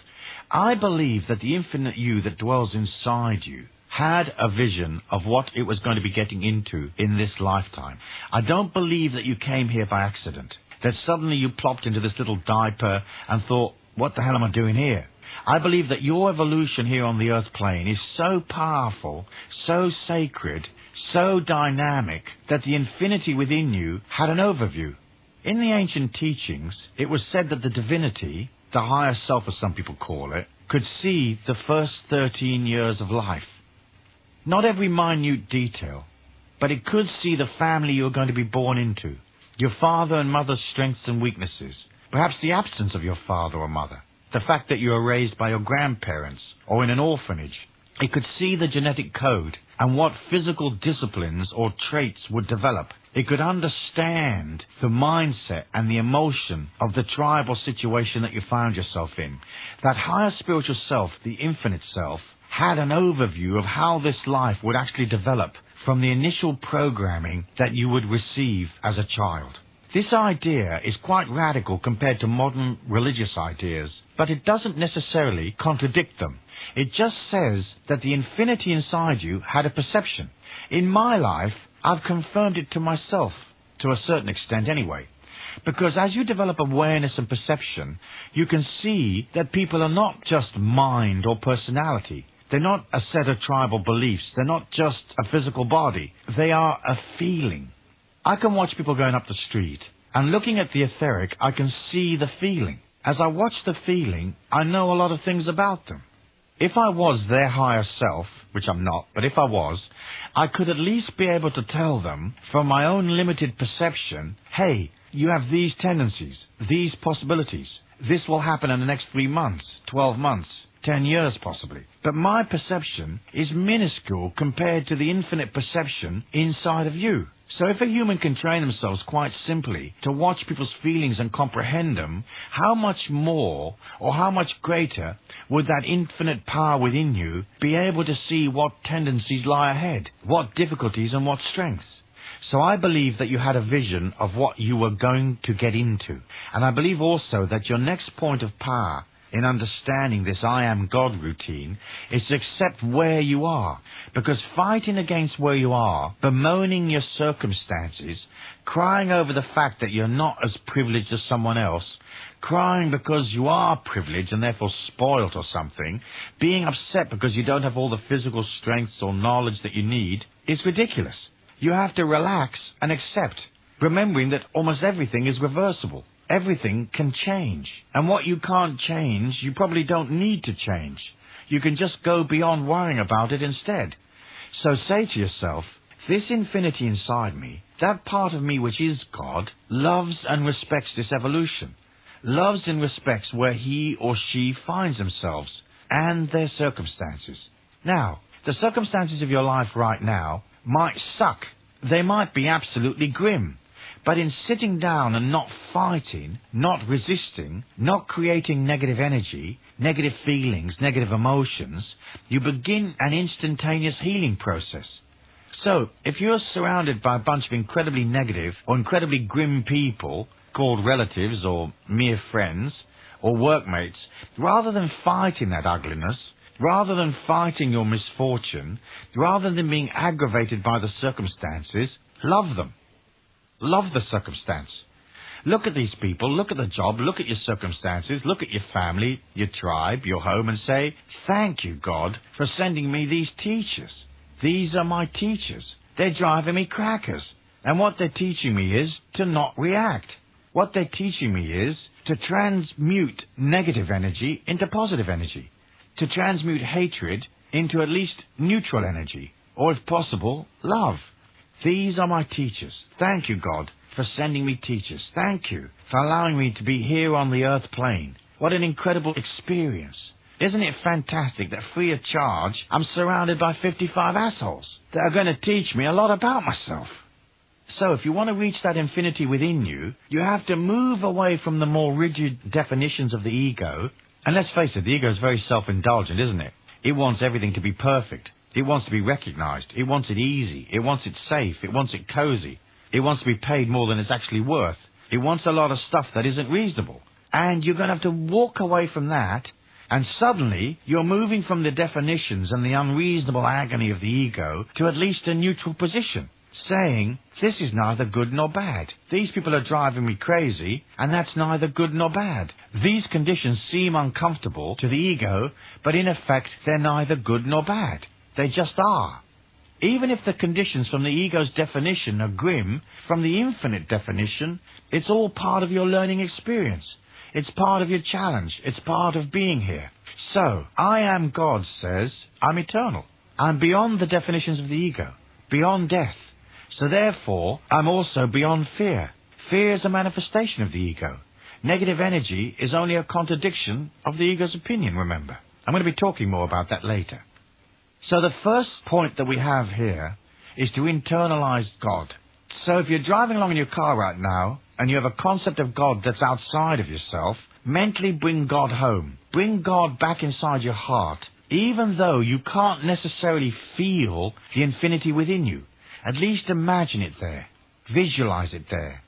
I believe that the infinite you that dwells inside you had a vision of what it was going to be getting into in this lifetime. I don't believe that you came here by accident, that suddenly you plopped into this little diaper and thought, what the hell am I doing here? I believe that your evolution here on the earth plane is so powerful, so sacred, so dynamic, that the infinity within you had an overview. In the ancient teachings, it was said that the divinity, the higher self as some people call it, could see the first 13 years of life. Not every minute detail, but it could see the family you are going to be born into, your father and mother's strengths and weaknesses, perhaps the absence of your father or mother, the fact that you are raised by your grandparents or in an orphanage. It could see the genetic code and what physical disciplines or traits would develop. It could understand the mindset and the emotion of the tribal situation that you found yourself in. That higher spiritual self, the infinite self, had an overview of how this life would actually develop from the initial programming that you would receive as a child. This idea is quite radical compared to modern religious ideas, but it doesn't necessarily contradict them. It just says that the infinity inside you had a perception. In my life, I've confirmed it to myself, to a certain extent anyway. Because as you develop awareness and perception, you can see that people are not just mind or personality. They're not a set of tribal beliefs. They're not just a physical body. They are a feeling. I can watch people going up the street, and looking at the etheric, I can see the feeling. As I watch the feeling, I know a lot of things about them. If I was their higher self, which I'm not, but if I was, I could at least be able to tell them, from my own limited perception, hey, you have these tendencies, these possibilities. This will happen in the next 3 months, 12 months, 10 years possibly. But my perception is minuscule compared to the infinite perception inside of you. So if a human can train themselves quite simply to watch people's feelings and comprehend them, how much more or how much greater would that infinite power within you be able to see what tendencies lie ahead, what difficulties and what strengths? So I believe that you had a vision of what you were going to get into. And I believe also that your next point of power in understanding this I am God routine is to accept where you are. Because fighting against where you are, bemoaning your circumstances, crying over the fact that you're not as privileged as someone else, crying because you are privileged and therefore spoilt or something, being upset because you don't have all the physical strengths or knowledge that you need, is ridiculous. You have to relax and accept, remembering that almost everything is reversible. Everything can change. And what you can't change, you probably don't need to change. You can just go beyond worrying about it instead. So say to yourself, this infinity inside me, that part of me which is God, loves and respects this evolution. Loves and respects where he or she finds themselves and their circumstances. Now, the circumstances of your life right now might suck. They might be absolutely grim. But in sitting down and not fighting, not resisting, not creating negative energy, negative feelings, negative emotions, you begin an instantaneous healing process. So, if you're surrounded by a bunch of incredibly negative or incredibly grim people, called relatives or mere friends or workmates, rather than fighting that ugliness, rather than fighting your misfortune, rather than being aggravated by the circumstances, love them. Love the circumstance. Look at these people, look at the job, look at your circumstances, look at your family, your tribe, your home, and say, thank you, God, for sending me these teachers. These are my teachers. They're driving me crackers. And what they're teaching me is to not react. What they're teaching me is to transmute negative energy into positive energy. To transmute hatred into at least neutral energy. Or if possible, love. These are my teachers. Thank you, God, for sending me teachers. Thank you for allowing me to be here on the earth plane. What an incredible experience. Isn't it fantastic that free of charge, I'm surrounded by 55 assholes that are going to teach me a lot about myself? So if you want to reach that infinity within you, you have to move away from the more rigid definitions of the ego. And let's face it, the ego is very self-indulgent, isn't it? It wants everything to be perfect. It wants to be recognized. It wants it easy. It wants it safe. It wants it cozy. It wants to be paid more than it's actually worth. It wants a lot of stuff that isn't reasonable. And you're going to have to walk away from that, and suddenly you're moving from the definitions and the unreasonable agony of the ego to at least a neutral position, saying, this is neither good nor bad. These people are driving me crazy, and that's neither good nor bad. These conditions seem uncomfortable to the ego, but in effect they're neither good nor bad. They just are. Even if the conditions from the ego's definition are grim, from the infinite definition, it's all part of your learning experience. It's part of your challenge. It's part of being here. So, I am God says, I'm eternal. I'm beyond the definitions of the ego, beyond death. So therefore, I'm also beyond fear. Fear is a manifestation of the ego. Negative energy is only a contradiction of the ego's opinion, remember. I'm going to be talking more about that later. So the first point that we have here is to internalize God. So if you're driving along in your car right now and you have a concept of God that's outside of yourself, mentally bring God home. Bring God back inside your heart, even though you can't necessarily feel the infinity within you. At least imagine it there. Visualize it there.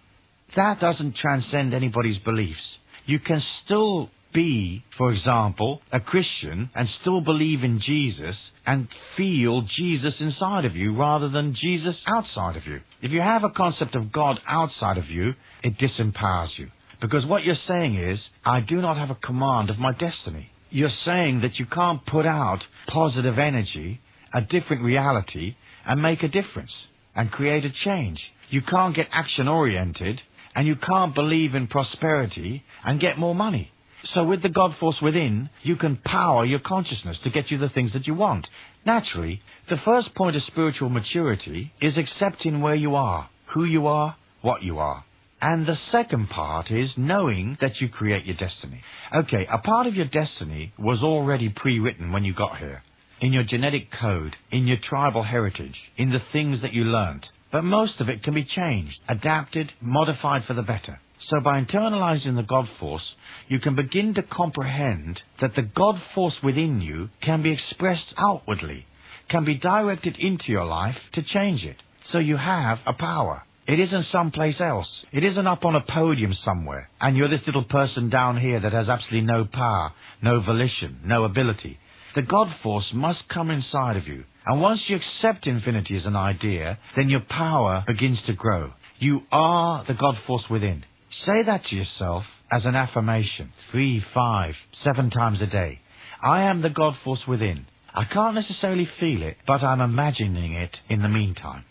That doesn't transcend anybody's beliefs. You can still be, for example, a Christian and still believe in Jesus and feel Jesus inside of you rather than Jesus outside of you. If you have a concept of God outside of you, it disempowers you. Because what you're saying is, I do not have a command of my destiny. You're saying that you can't put out positive energy, a different reality, and make a difference and create a change. You can't get action-oriented, and you can't believe in prosperity and get more money. So with the God force within, you can power your consciousness to get you the things that you want. Naturally, the first point of spiritual maturity is accepting where you are, who you are, what you are. And the second part is knowing that you create your destiny. Okay, a part of your destiny was already pre-written when you got here. In your genetic code, in your tribal heritage, in the things that you learned. But most of it can be changed, adapted, modified for the better. So by internalizing the God force, you can begin to comprehend that the God force within you can be expressed outwardly, can be directed into your life to change it, So you have a power. It isn't someplace else. It isn't up on a podium somewhere, and you're this little person down here that has absolutely no power, no volition, no ability. The God force must come inside of you, and once you accept infinity as an idea, then your power begins to grow. You are the God force within. Say that to yourself as an affirmation, 3, 5, 7 times a day. I am the God force within. I can't necessarily feel it, but I'm imagining it in the meantime.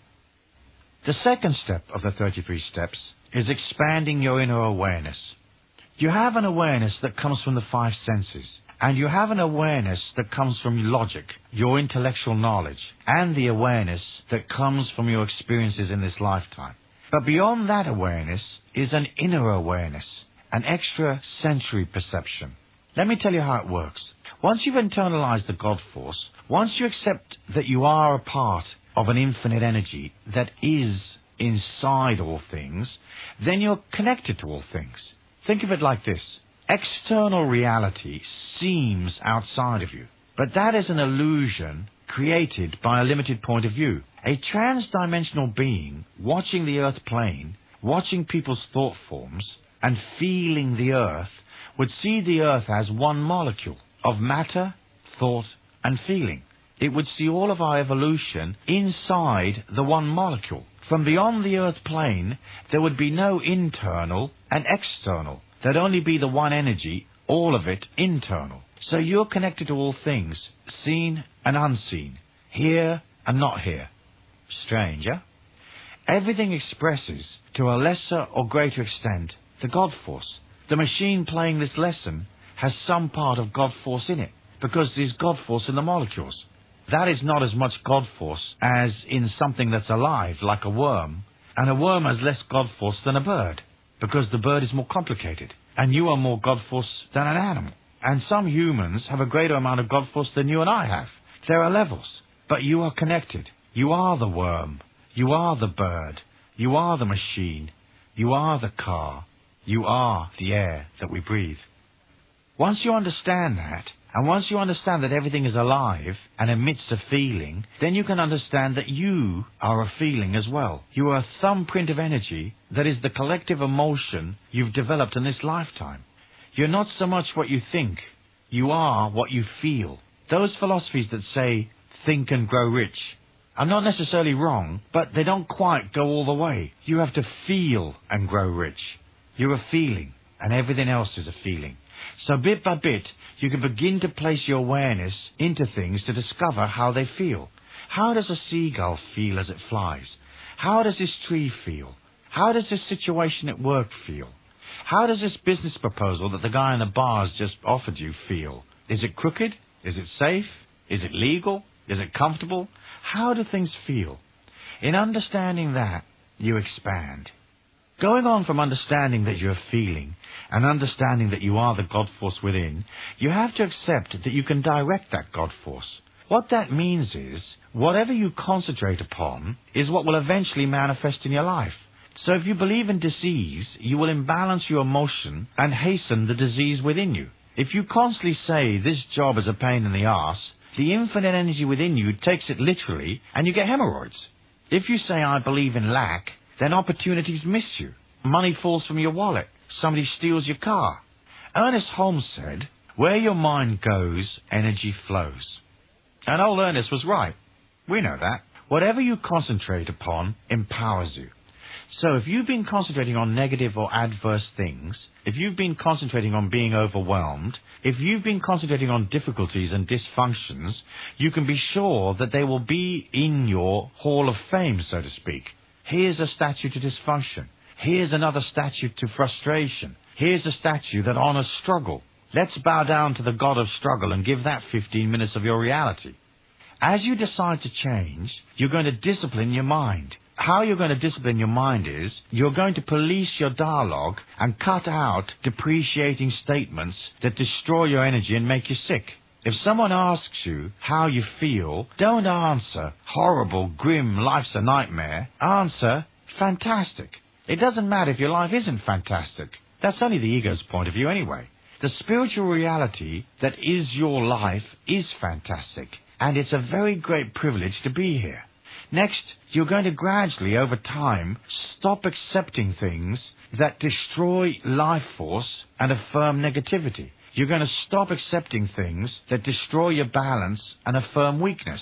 The second step of the 33 steps is expanding your inner awareness. You have an awareness that comes from the 5 senses, and you have an awareness that comes from logic, your intellectual knowledge, and the awareness that comes from your experiences in this lifetime. But beyond that awareness is an inner awareness, an extra sensory perception. Let me tell you how it works. Once you've internalized the God force, once you accept that you are a part of an infinite energy that is inside all things, then you're connected to all things. Think of it like this. External reality seems outside of you, but that is an illusion created by a limited point of view. A trans-dimensional being watching the earth plane, watching people's thought forms, and feeling the earth would see the earth as one molecule of matter, thought, and feeling. It would see all of our evolution inside the one molecule. From beyond the earth plane, there would be no internal and external. There'd only be the one energy, all of it internal. So you're connected to all things, seen and unseen, here and not here. Strange, eh? Everything expresses, to a lesser or greater extent, the God force. The machine playing this lesson has some part of God force in it, because there's God force in the molecules. That is not as much God force as in something that's alive, like a worm. And a worm has less God force than a bird, because the bird is more complicated. And you are more God force than an animal. And some humans have a greater amount of God force than you and I have. There are levels. But you are connected. You are the worm. You are the bird. You are the machine. You are the car. You are the air that we breathe. Once you understand that, and once you understand that everything is alive and emits a feeling, then you can understand that you are a feeling as well. You are a thumbprint of energy that is the collective emotion you've developed in this lifetime. You're not so much what you think. You are what you feel. Those philosophies that say, think and grow rich, are not necessarily wrong, but they don't quite go all the way. You have to feel and grow rich. You're a feeling, and everything else is a feeling. So bit by bit, you can begin to place your awareness into things to discover how they feel. How does a seagull feel as it flies? How does this tree feel? How does this situation at work feel? How does this business proposal that the guy in the bar's just offered you feel? Is it crooked? Is it safe? Is it legal? Is it comfortable? How do things feel? In understanding that, you expand. Going on from understanding that you're feeling and understanding that you are the God force within, you have to accept that you can direct that God force. What that means is, whatever you concentrate upon is what will eventually manifest in your life. So if you believe in disease, you will imbalance your emotion and hasten the disease within you. If you constantly say, this job is a pain in the arse, the infinite energy within you takes it literally and you get hemorrhoids. If you say, I believe in lack, then opportunities miss you. Money falls from your wallet. Somebody steals your car. Ernest Holmes said, where your mind goes, energy flows. And old Ernest was right. We know that. Whatever you concentrate upon empowers you. So if you've been concentrating on negative or adverse things, if you've been concentrating on being overwhelmed, if you've been concentrating on difficulties and dysfunctions, you can be sure that they will be in your hall of fame, so to speak. Here's a statue to dysfunction. Here's another statue to frustration. Here's a statue that honors struggle. Let's bow down to the god of struggle and give that 15 minutes of your reality. As you decide to change, you're going to discipline your mind. How you're going to discipline your mind is, you're going to police your dialogue and cut out depreciating statements that destroy your energy and make you sick. If someone asks you how you feel, don't answer, horrible, grim, life's a nightmare. Answer, fantastic. It doesn't matter if your life isn't fantastic. That's only the ego's point of view anyway. The spiritual reality that is your life is fantastic, and it's a very great privilege to be here. Next, you're going to gradually, over time, stop accepting things that destroy life force and affirm negativity. You're going to stop accepting things that destroy your balance and affirm weakness.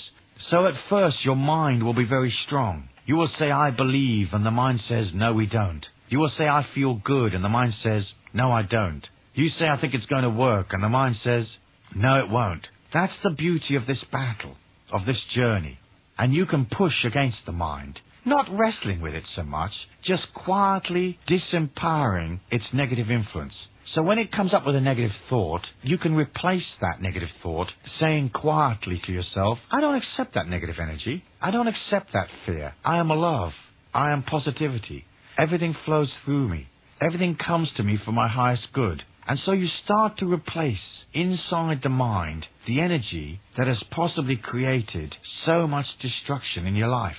So at first, your mind will be very strong. You will say, I believe, and the mind says, no, we don't. You will say, I feel good, and the mind says, no, I don't. You say, I think it's going to work, and the mind says, no, it won't. That's the beauty of this battle, of this journey. And you can push against the mind, not wrestling with it so much, just quietly disempowering its negative influence. So when it comes up with a negative thought, you can replace that negative thought, saying quietly to yourself, I don't accept that negative energy. I don't accept that fear. I am love. I am positivity. Everything flows through me. Everything comes to me for my highest good. And so you start to replace inside the mind the energy that has possibly created so much destruction in your life.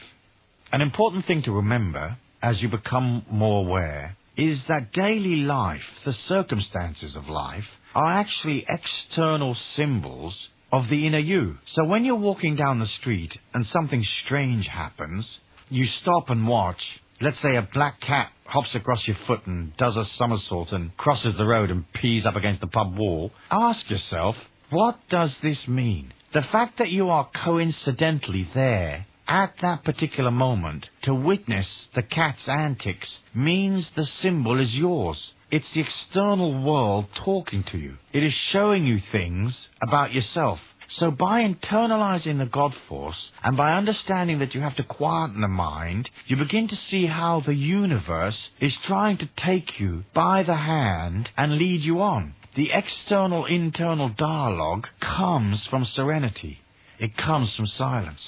An important thing to remember as you become more aware is that daily life, the circumstances of life, are actually external symbols of the inner you. So when you're walking down the street and something strange happens, you stop and watch. Let's say a black cat hops across your foot and does a somersault and crosses the road and pees up against the pub wall. Ask yourself, what does this mean? The fact that you are coincidentally there at that particular moment to witness the cat's antics means the symbol is yours. It's the external world talking to you. It is showing you things about yourself. So by internalizing the God force and by understanding that you have to quieten the mind, you begin to see how the universe is trying to take you by the hand and lead you on. The external-internal dialogue comes from serenity. It comes from silence.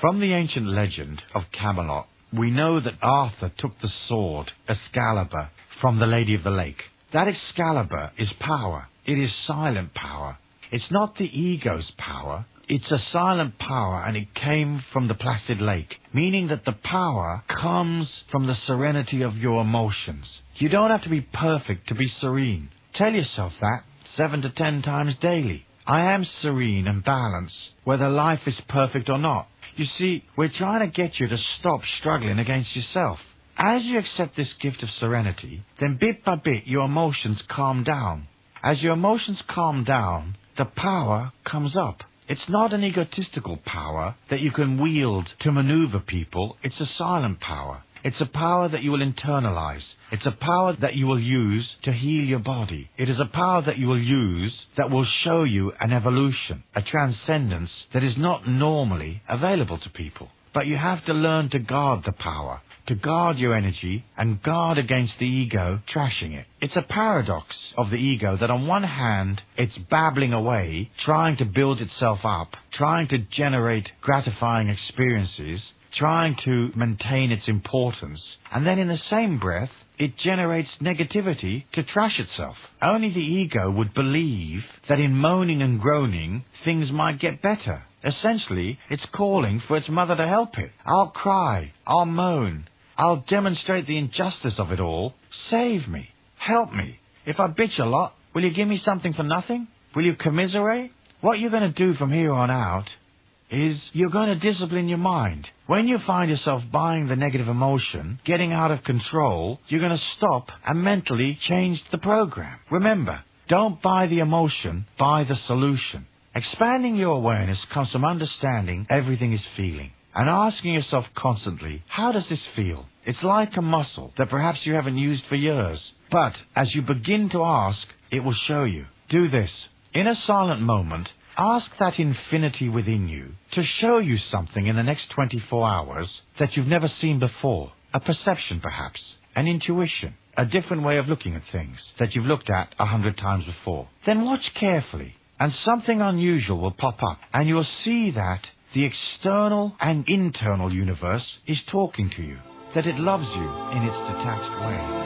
From the ancient legend of Camelot, we know that Arthur took the sword, Excalibur, from the Lady of the Lake. That Excalibur is power. It is silent power. It's not the ego's power. It's a silent power, and it came from the placid lake, meaning that the power comes from the serenity of your emotions. You don't have to be perfect to be serene. Tell yourself that 7 to 10 times daily. I am serene and balanced, whether life is perfect or not. You see, we're trying to get you to stop struggling against yourself. As you accept this gift of serenity, then bit by bit your emotions calm down. As your emotions calm down, the power comes up. It's not an egotistical power that you can wield to maneuver people. It's a silent power. It's a power that you will internalize. It's a power that you will use to heal your body. It is a power that you will use that will show you an evolution, a transcendence that is not normally available to people. But you have to learn to guard the power, to guard your energy and guard against the ego trashing it. It's a paradox of the ego that on one hand, it's babbling away, trying to build itself up, trying to generate gratifying experiences, trying to maintain its importance, and then in the same breath, it generates negativity to trash itself. Only the ego would believe that in moaning and groaning, things might get better. Essentially, it's calling for its mother to help it. I'll cry. I'll moan. I'll demonstrate the injustice of it all. Save me. Help me. If I bitch a lot, will you give me something for nothing? Will you commiserate? What you're going to do from here on out is you're going to discipline your mind. When you find yourself buying the negative emotion, getting out of control, you're going to stop and mentally change the program. Remember, don't buy the emotion, buy the solution. Expanding your awareness comes from understanding everything is feeling and asking yourself constantly, how does this feel? It's like a muscle that perhaps you haven't used for years. But as you begin to ask, it will show you. Do this. In a silent moment, ask that infinity within you to show you something in the next 24 hours that you've never seen before. A perception, perhaps. An intuition. A different way of looking at things that you've looked at 100 times before. Then watch carefully, and something unusual will pop up, and you'll see that the external and internal universe is talking to you, that it loves you in its detached way.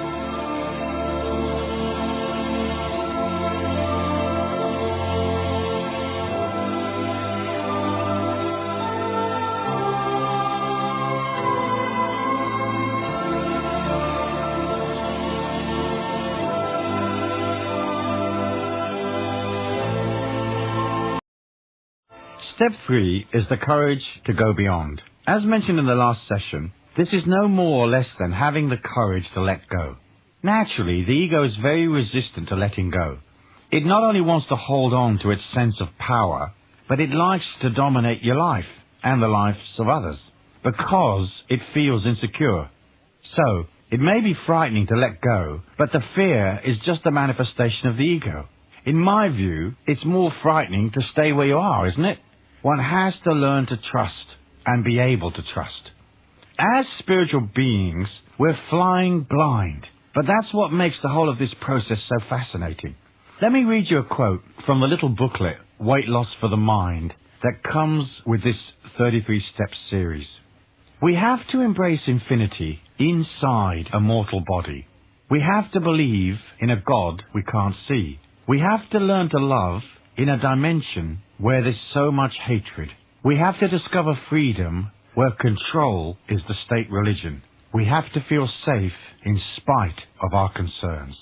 Step 3 is the courage to go beyond. As mentioned in the last session, this is no more or less than having the courage to let go. Naturally, the ego is very resistant to letting go. It not only wants to hold on to its sense of power, but it likes to dominate your life and the lives of others, because it feels insecure. So, it may be frightening to let go, but the fear is just a manifestation of the ego. In my view, it's more frightening to stay where you are, isn't it? One has to learn to trust and be able to trust. As spiritual beings, we're flying blind, but that's what makes the whole of this process so fascinating. Let me read you a quote from the little booklet, Weight Loss for the Mind, that comes with this 33-step series. We have to embrace infinity inside a mortal body. We have to believe in a God we can't see. We have to learn to love in a dimension where there's so much hatred. We have to discover freedom where control is the state religion. We have to feel safe in spite of our concerns.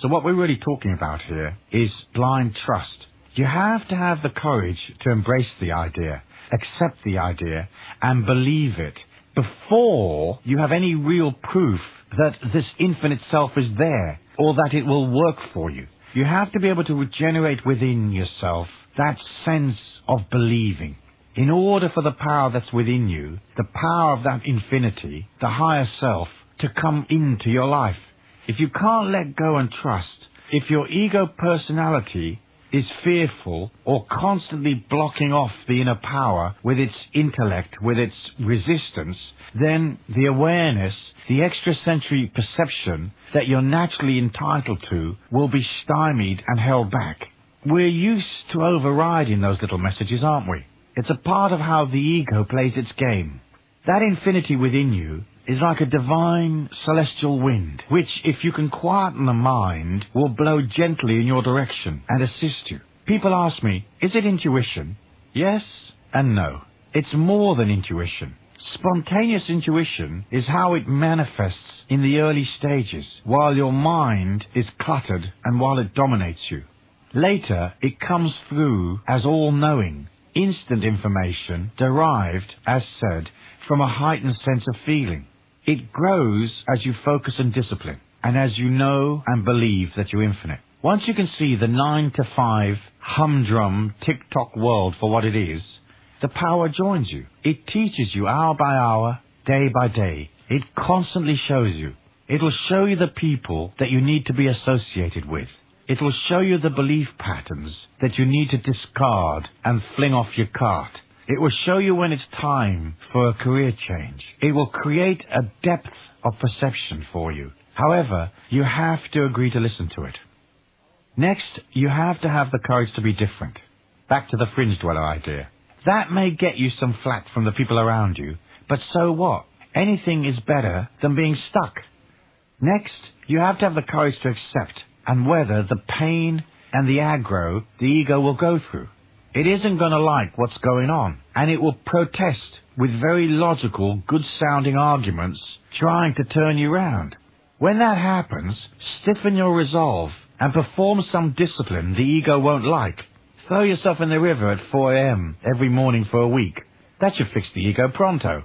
So what we're really talking about here is blind trust. You have to have the courage to embrace the idea, accept the idea, and believe it before you have any real proof that this infinite self is there or that it will work for you. You have to be able to regenerate within yourself that sense of believing. In order for the power that's within you, the power of that infinity, the higher self, to come into your life. If you can't let go and trust, if your ego personality is fearful or constantly blocking off the inner power with its intellect, with its resistance, then the awareness, the extrasensory perception that you're naturally entitled to will be stymied and held back. We're used to overriding those little messages, aren't we? It's a part of how the ego plays its game. That infinity within you is like a divine celestial wind, which, if you can quieten the mind, will blow gently in your direction and assist you. People ask me, is it intuition? Yes and no. It's more than intuition. Spontaneous intuition is how it manifests in the early stages, while your mind is cluttered and while it dominates you. Later, it comes through as all-knowing, instant information derived, as said, from a heightened sense of feeling. It grows as you focus and discipline, and as you know and believe that you're infinite. Once you can see the 9 to 5 humdrum tick-tock world for what it is, the power joins you. It teaches you hour by hour, day by day. It constantly shows you. It will show you the people that you need to be associated with. It will show you the belief patterns that you need to discard and fling off your cart. It will show you when it's time for a career change. It will create a depth of perception for you. However, you have to agree to listen to it. Next, you have to have the courage to be different. Back to the fringe dweller idea. That may get you some flack from the people around you, but so what? Anything is better than being stuck. Next, you have to have the courage to accept and weather the pain and the aggro the ego will go through. It isn't going to like what's going on, and it will protest with very logical, good-sounding arguments trying to turn you round. When that happens, stiffen your resolve and perform some discipline the ego won't like. Throw yourself in the river at 4 a.m. every morning for a week. That should fix the ego pronto.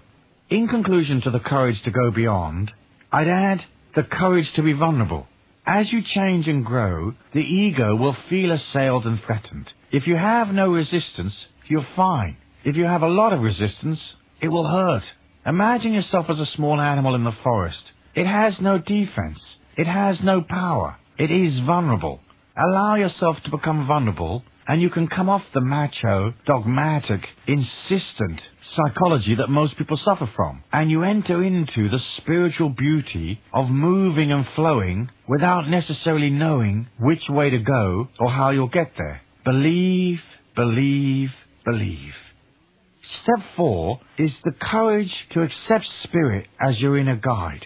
In conclusion to the courage to go beyond, I'd add the courage to be vulnerable. As you change and grow, the ego will feel assailed and threatened. If you have no resistance, you're fine. If you have a lot of resistance, it will hurt. Imagine yourself as a small animal in the forest. It has no defense. It has no power. It is vulnerable. Allow yourself to become vulnerable, and you can come off the macho, dogmatic, insistent psychology that most people suffer from. And you enter into the spiritual beauty of moving and flowing without necessarily knowing which way to go or how you'll get there. Believe, believe, believe. Step 4 is the courage to accept spirit as your inner guide.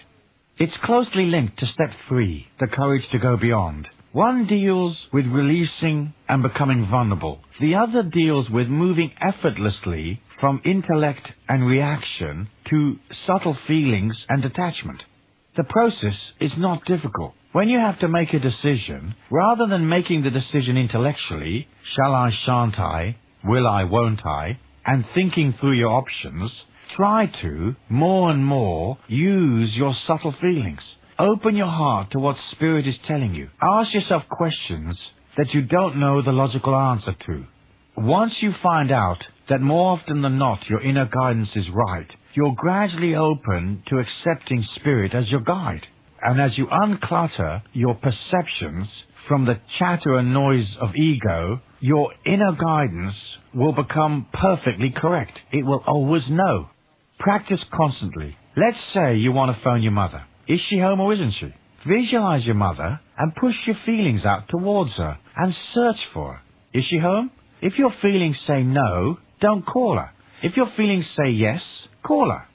It's closely linked to step 3, the courage to go beyond. One deals with releasing and becoming vulnerable. The other deals with moving effortlessly from intellect and reaction to subtle feelings and detachment. The process is not difficult. When you have to make a decision, rather than making the decision intellectually, shall I, shan't I, will I, won't I, and thinking through your options, Try to, more and more, use your subtle feelings. Open your heart to what Spirit is telling you. Ask yourself questions that you don't know the logical answer to. Once you find out that more often than not your inner guidance is right, you're gradually open to accepting Spirit as your guide. And as you unclutter your perceptions from the chatter and noise of ego, your inner guidance will become perfectly correct. It will always know. Practice constantly. Let's say you want to phone your mother. Is she home or isn't she? Visualize your mother and push your feelings out towards her and search for her. Is she home? If your feelings say no, don't call her. If your feelings say yes, call her.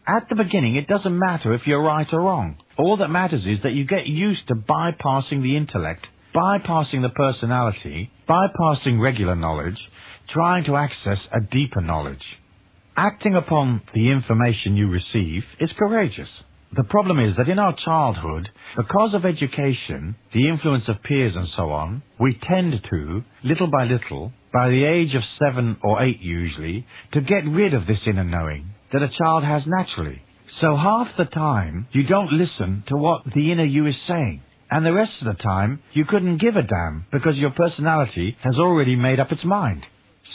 At the beginning, it doesn't matter if you're right or wrong. All that matters is that you get used to bypassing the intellect, bypassing the personality, bypassing regular knowledge, trying to access a deeper knowledge. Acting upon the information you receive is courageous. The problem is that in our childhood, because of education, the influence of peers and so on, we tend to, little by little, by the age of 7 or 8 usually, to get rid of this inner knowing that a child has naturally. So half the time, you don't listen to what the inner you is saying. And the rest of the time, you couldn't give a damn because your personality has already made up its mind.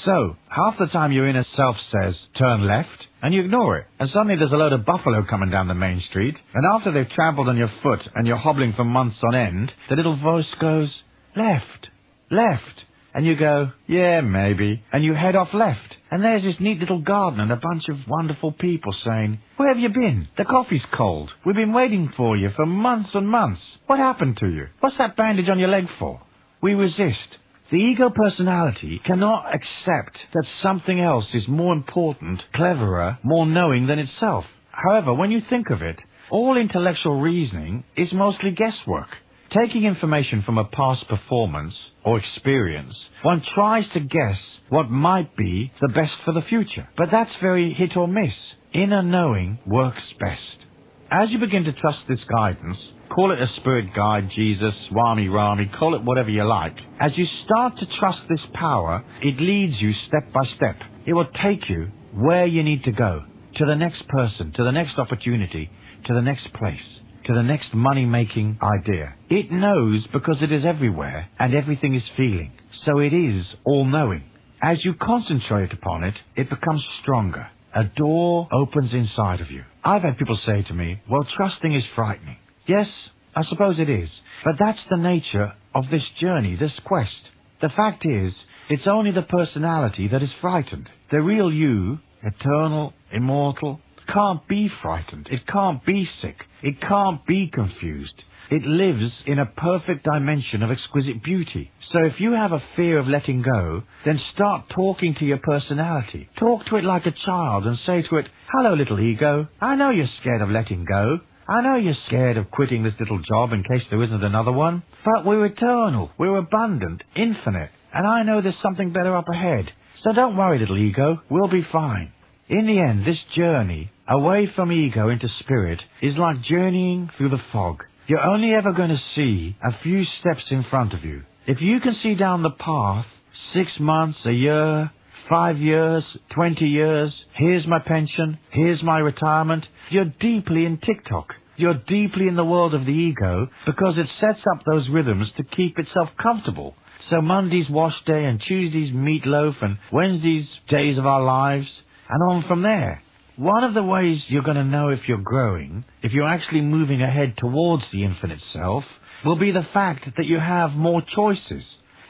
So, half the time your inner self says, turn left, and you ignore it. And suddenly there's a load of buffalo coming down the main street, and after they've trampled on your foot and you're hobbling for months on end, the little voice goes, left, left. And you go, yeah, maybe. And you head off left. And there's this neat little garden and a bunch of wonderful people saying, where have you been? The coffee's cold. We've been waiting for you for months and months. What happened to you? What's that bandage on your leg for? We resist. The ego personality cannot accept that something else is more important, cleverer, more knowing than itself. However, when you think of it, all intellectual reasoning is mostly guesswork. Taking information from a past performance or experience, one tries to guess what might be the best for the future. But that's very hit or miss. Inner knowing works best. As you begin to trust this guidance, call it a spirit guide, Jesus, Swami Rami, call it whatever you like. As you start to trust this power, it leads you step by step. It will take you where you need to go, to the next person, to the next opportunity, to the next place, to the next money-making idea. It knows because it is everywhere and everything is feeling. So it is all-knowing. As you concentrate upon it, it becomes stronger. A door opens inside of you. I've had people say to me, well, trusting is frightening. Yes, I suppose it is. But that's the nature of this journey, this quest. The fact is, it's only the personality that is frightened. The real you, eternal, immortal, can't be frightened. It can't be sick. It can't be confused. It lives in a perfect dimension of exquisite beauty. So if you have a fear of letting go, then start talking to your personality. Talk to it like a child and say to it, hello, little ego. I know you're scared of letting go. I know you're scared of quitting this little job in case there isn't another one. But we're eternal. We're abundant, infinite. And I know there's something better up ahead. So don't worry, little ego. We'll be fine. In the end, this journey away from ego into spirit is like journeying through the fog. You're only ever going to see a few steps in front of you. If you can see down the path, 6 months, a year, 5 years, 20 years, here's my pension, here's my retirement, you're deeply in TikTok. You're deeply in the world of the ego because it sets up those rhythms to keep itself comfortable. So Monday's wash day and Tuesday's meatloaf and Wednesday's days of our lives and on from there. One of the ways you're going to know if you're growing, if you're actually moving ahead towards the infinite self, will be the fact that you have more choices.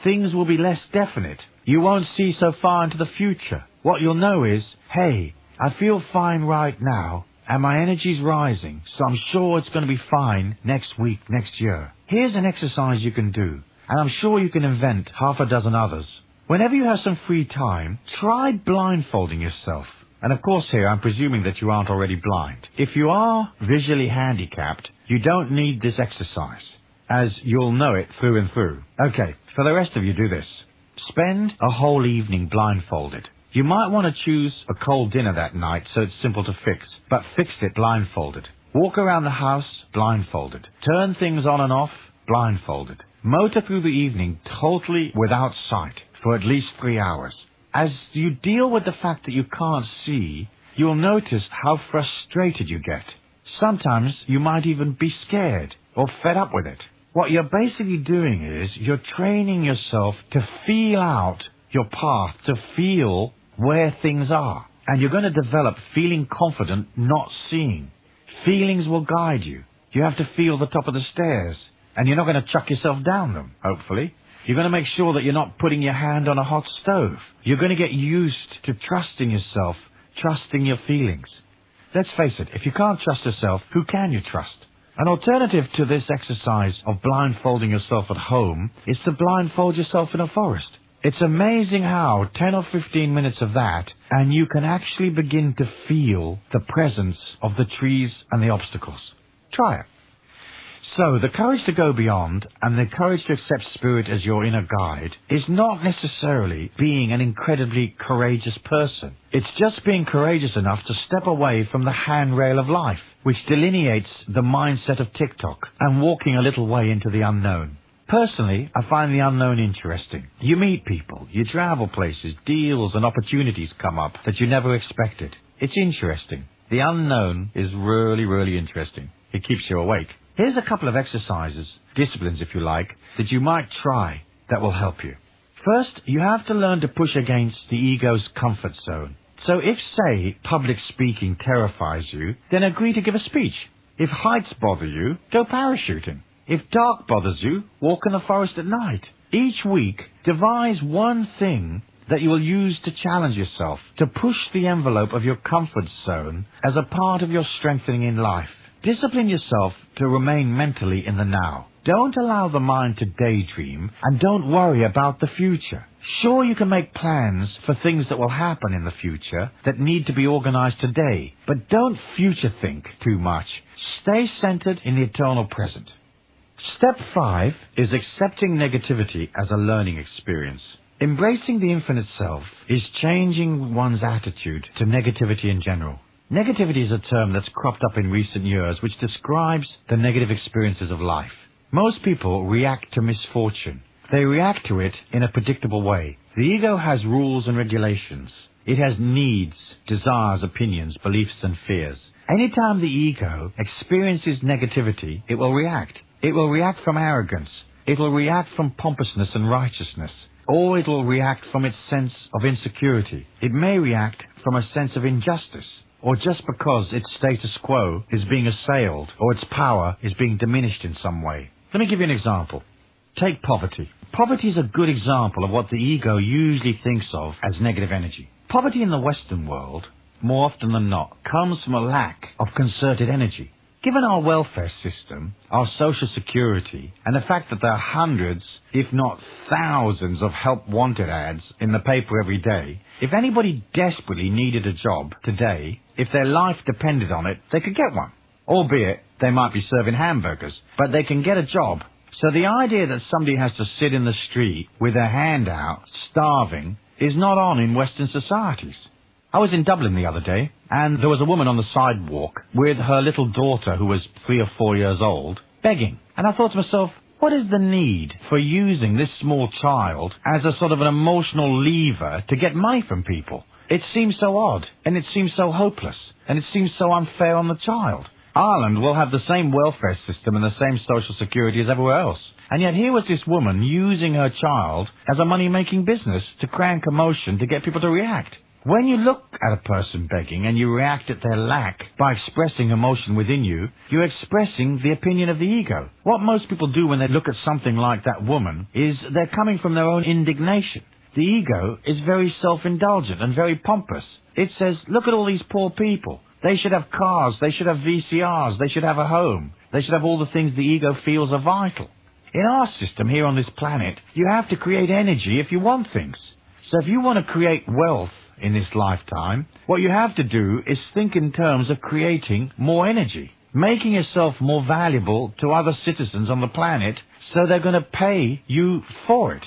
Things will be less definite. You won't see so far into the future. What you'll know is, hey, I feel fine right now, and my energy's rising, so I'm sure it's going to be fine next week, next year. Here's an exercise you can do, and I'm sure you can invent half a dozen others. Whenever you have some free time, try blindfolding yourself. And of course here, I'm presuming that you aren't already blind. If you are visually handicapped, you don't need this exercise, as you'll know it through and through. Okay, for the rest of you, do this. Spend a whole evening blindfolded. You might want to choose a cold dinner that night so it's simple to fix, but fix it blindfolded. Walk around the house blindfolded. Turn things on and off blindfolded. Motor through the evening totally without sight for at least 3 hours. As you deal with the fact that you can't see, you'll notice how frustrated you get. Sometimes you might even be scared or fed up with it. What you're basically doing is you're training yourself to feel out your path, to feel where things are. And you're going to develop feeling confident, not seeing. Feelings will guide you. You have to feel the top of the stairs. And you're not going to chuck yourself down them, hopefully. You're going to make sure that you're not putting your hand on a hot stove. You're going to get used to trusting yourself, trusting your feelings. Let's face it, if you can't trust yourself, who can you trust? An alternative to this exercise of blindfolding yourself at home is to blindfold yourself in a forest. It's amazing how 10 or 15 minutes of that, and you can actually begin to feel the presence of the trees and the obstacles. Try it. So, the courage to go beyond and the courage to accept spirit as your inner guide is not necessarily being an incredibly courageous person. It's just being courageous enough to step away from the handrail of life, which delineates the mindset of TikTok, and walking a little way into the unknown. Personally, I find the unknown interesting. You meet people, you travel places, deals and opportunities come up that you never expected. It's interesting. The unknown is really, really interesting. It keeps you awake. Here's a couple of exercises, disciplines if you like, that you might try that will help you. First, you have to learn to push against the ego's comfort zone. So if, say, public speaking terrifies you, then agree to give a speech. If heights bother you, go parachuting. If dark bothers you, walk in the forest at night. Each week, devise one thing that you will use to challenge yourself, to push the envelope of your comfort zone as a part of your strengthening in life. Discipline yourself to remain mentally in the now. Don't allow the mind to daydream, and don't worry about the future. Sure, you can make plans for things that will happen in the future that need to be organized today, but don't future think too much. Stay centered in the eternal present. Step 5 is accepting negativity as a learning experience. Embracing the infinite self is changing one's attitude to negativity in general. Negativity is a term that's cropped up in recent years which describes the negative experiences of life. Most people react to misfortune. They react to it in a predictable way. The ego has rules and regulations. It has needs, desires, opinions, beliefs and fears. Anytime the ego experiences negativity, it will react. It will react from arrogance. It will react from pompousness and righteousness. Or it will react from its sense of insecurity. It may react from a sense of injustice, or just because its status quo is being assailed, or its power is being diminished in some way. Let me give you an example. Take poverty. Poverty is a good example of what the ego usually thinks of as negative energy. Poverty in the Western world, more often than not, comes from a lack of concerted energy. Given our welfare system, our social security, and the fact that there are hundreds, if not thousands, of help wanted ads in the paper every day, if anybody desperately needed a job today, if their life depended on it, they could get one. Albeit, they might be serving hamburgers, but they can get a job. So the idea that somebody has to sit in the street with their hand out, starving, is not on in Western societies. I was in Dublin the other day, and there was a woman on the sidewalk with her little daughter, who was 3 or 4 years old, begging. And I thought to myself, what is the need for using this small child as a sort of an emotional lever to get money from people? It seems so odd, and it seems so hopeless, and it seems so unfair on the child. Ireland will have the same welfare system and the same social security as everywhere else. And yet here was this woman using her child as a money-making business to crank emotion to get people to react. When you look at a person begging and you react at their lack by expressing emotion within you, you're expressing the opinion of the ego. What most people do when they look at something like that woman is they're coming from their own indignation. The ego is very self-indulgent and very pompous. It says, look at all these poor people. They should have cars, they should have VCRs, they should have a home. They should have all the things the ego feels are vital. In our system here on this planet, you have to create energy if you want things. So if you want to create wealth in this lifetime, what you have to do is think in terms of creating more energy, making yourself more valuable to other citizens on the planet so they're going to pay you for it.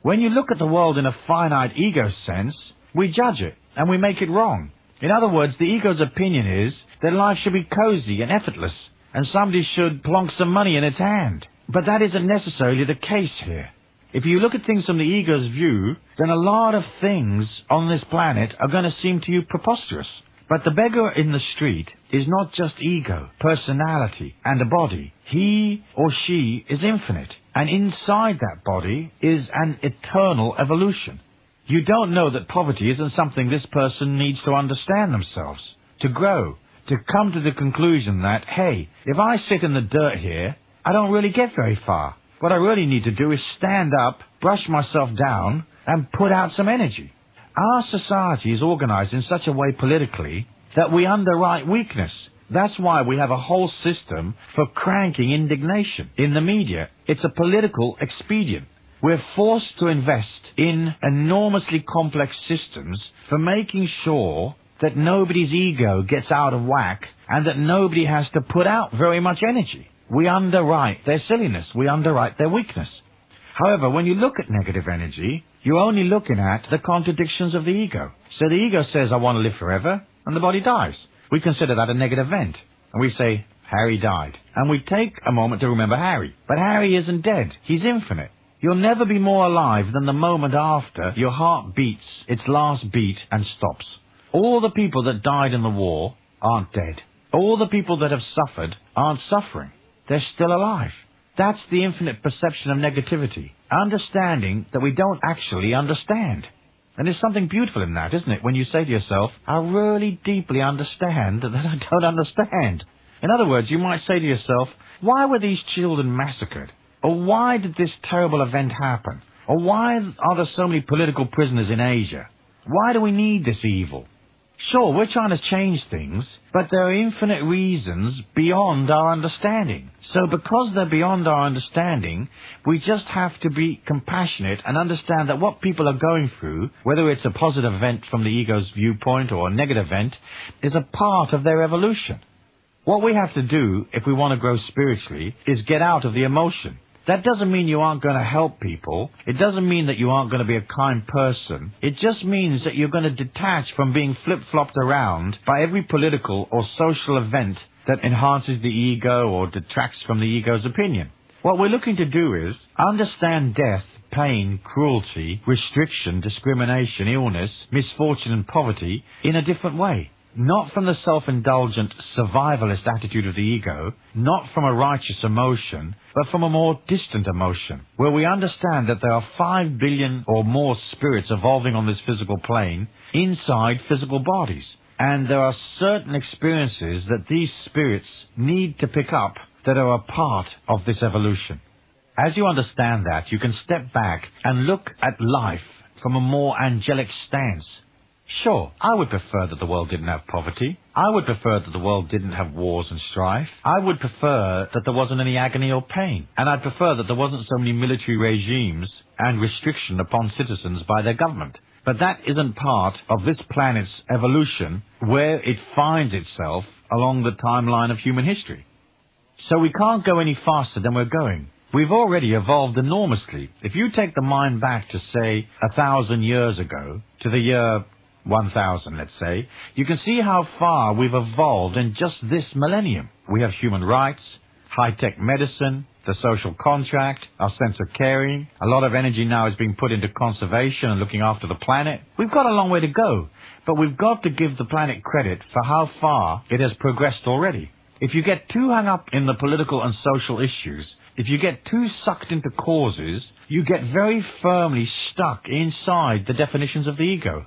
When you look at the world in a finite ego sense, we judge it and we make it wrong. In other words, the ego's opinion is that life should be cozy and effortless and somebody should plonk some money in its hand. But that isn't necessarily the case here. If you look at things from the ego's view, then a lot of things on this planet are going to seem to you preposterous. But the beggar in the street is not just ego, personality, and a body. He or she is infinite, and inside that body is an eternal evolution. You don't know that poverty isn't something this person needs to understand themselves, to grow, to come to the conclusion that, hey, if I sit in the dirt here, I don't really get very far. What I really need to do is stand up, brush myself down, and put out some energy. Our society is organized in such a way politically that we underwrite weakness. That's why we have a whole system for cranking indignation. In the media, it's a political expedient. We're forced to invest in enormously complex systems for making sure that nobody's ego gets out of whack and that nobody has to put out very much energy. We underwrite their silliness. We underwrite their weakness. However, when you look at negative energy, you're only looking at the contradictions of the ego. So the ego says, I want to live forever, and the body dies. We consider that a negative event. And we say, Harry died. And we take a moment to remember Harry. But Harry isn't dead. He's infinite. You'll never be more alive than the moment after your heart beats its last beat and stops. All the people that died in the war aren't dead. All the people that have suffered aren't suffering. They're still alive. That's the infinite perception of negativity. Understanding that we don't actually understand. And there's something beautiful in that, isn't it? When you say to yourself, I really deeply understand that I don't understand. In other words, you might say to yourself, why were these children massacred? Or why did this terrible event happen? Or why are there so many political prisoners in Asia? Why do we need this evil? Sure, we're trying to change things, but there are infinite reasons beyond our understanding. So because they're beyond our understanding, we just have to be compassionate and understand that what people are going through, whether it's a positive event from the ego's viewpoint or a negative event, is a part of their evolution. What we have to do, if we want to grow spiritually, is get out of the emotion. That doesn't mean you aren't going to help people. It doesn't mean that you aren't going to be a kind person. It just means that you're going to detach from being flip-flopped around by every political or social event that enhances the ego or detracts from the ego's opinion. What we're looking to do is understand death, pain, cruelty, restriction, discrimination, illness, misfortune and poverty in a different way. Not from the self-indulgent survivalist attitude of the ego, not from a righteous emotion, but from a more distant emotion, where we understand that there are 5 billion or more spirits evolving on this physical plane inside physical bodies. And there are certain experiences that these spirits need to pick up that are a part of this evolution. As you understand that, you can step back and look at life from a more angelic stance. Sure, I would prefer that the world didn't have poverty. I would prefer that the world didn't have wars and strife. I would prefer that there wasn't any agony or pain. And I'd prefer that there wasn't so many military regimes and restriction upon citizens by their government. But that isn't part of this planet's evolution where it finds itself along the timeline of human history. So we can't go any faster than we're going. We've already evolved enormously. If you take the mind back to, say, 1,000 years ago, to the year 1000, let's say, you can see how far we've evolved in just this millennium. We have human rights, high-tech medicine, the social contract, our sense of caring. A lot of energy now is being put into conservation and looking after the planet. We've got a long way to go, but we've got to give the planet credit for how far it has progressed already. If you get too hung up in the political and social issues, if you get too sucked into causes, you get very firmly stuck inside the definitions of the ego.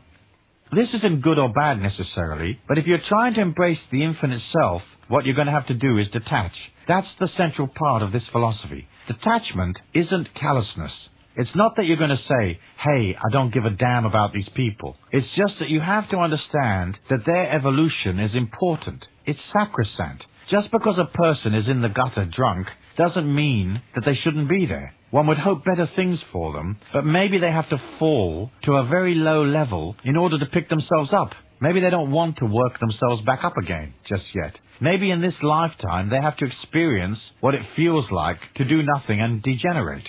This isn't good or bad necessarily, but if you're trying to embrace the infinite self, what you're going to have to do is detach. That's the central part of this philosophy. Detachment isn't callousness. It's not that you're going to say, hey, I don't give a damn about these people. It's just that you have to understand that their evolution is important. It's sacrosanct. Just because a person is in the gutter drunk doesn't mean that they shouldn't be there. One would hope better things for them, but maybe they have to fall to a very low level in order to pick themselves up. Maybe they don't want to work themselves back up again just yet. Maybe in this lifetime they have to experience what it feels like to do nothing and degenerate.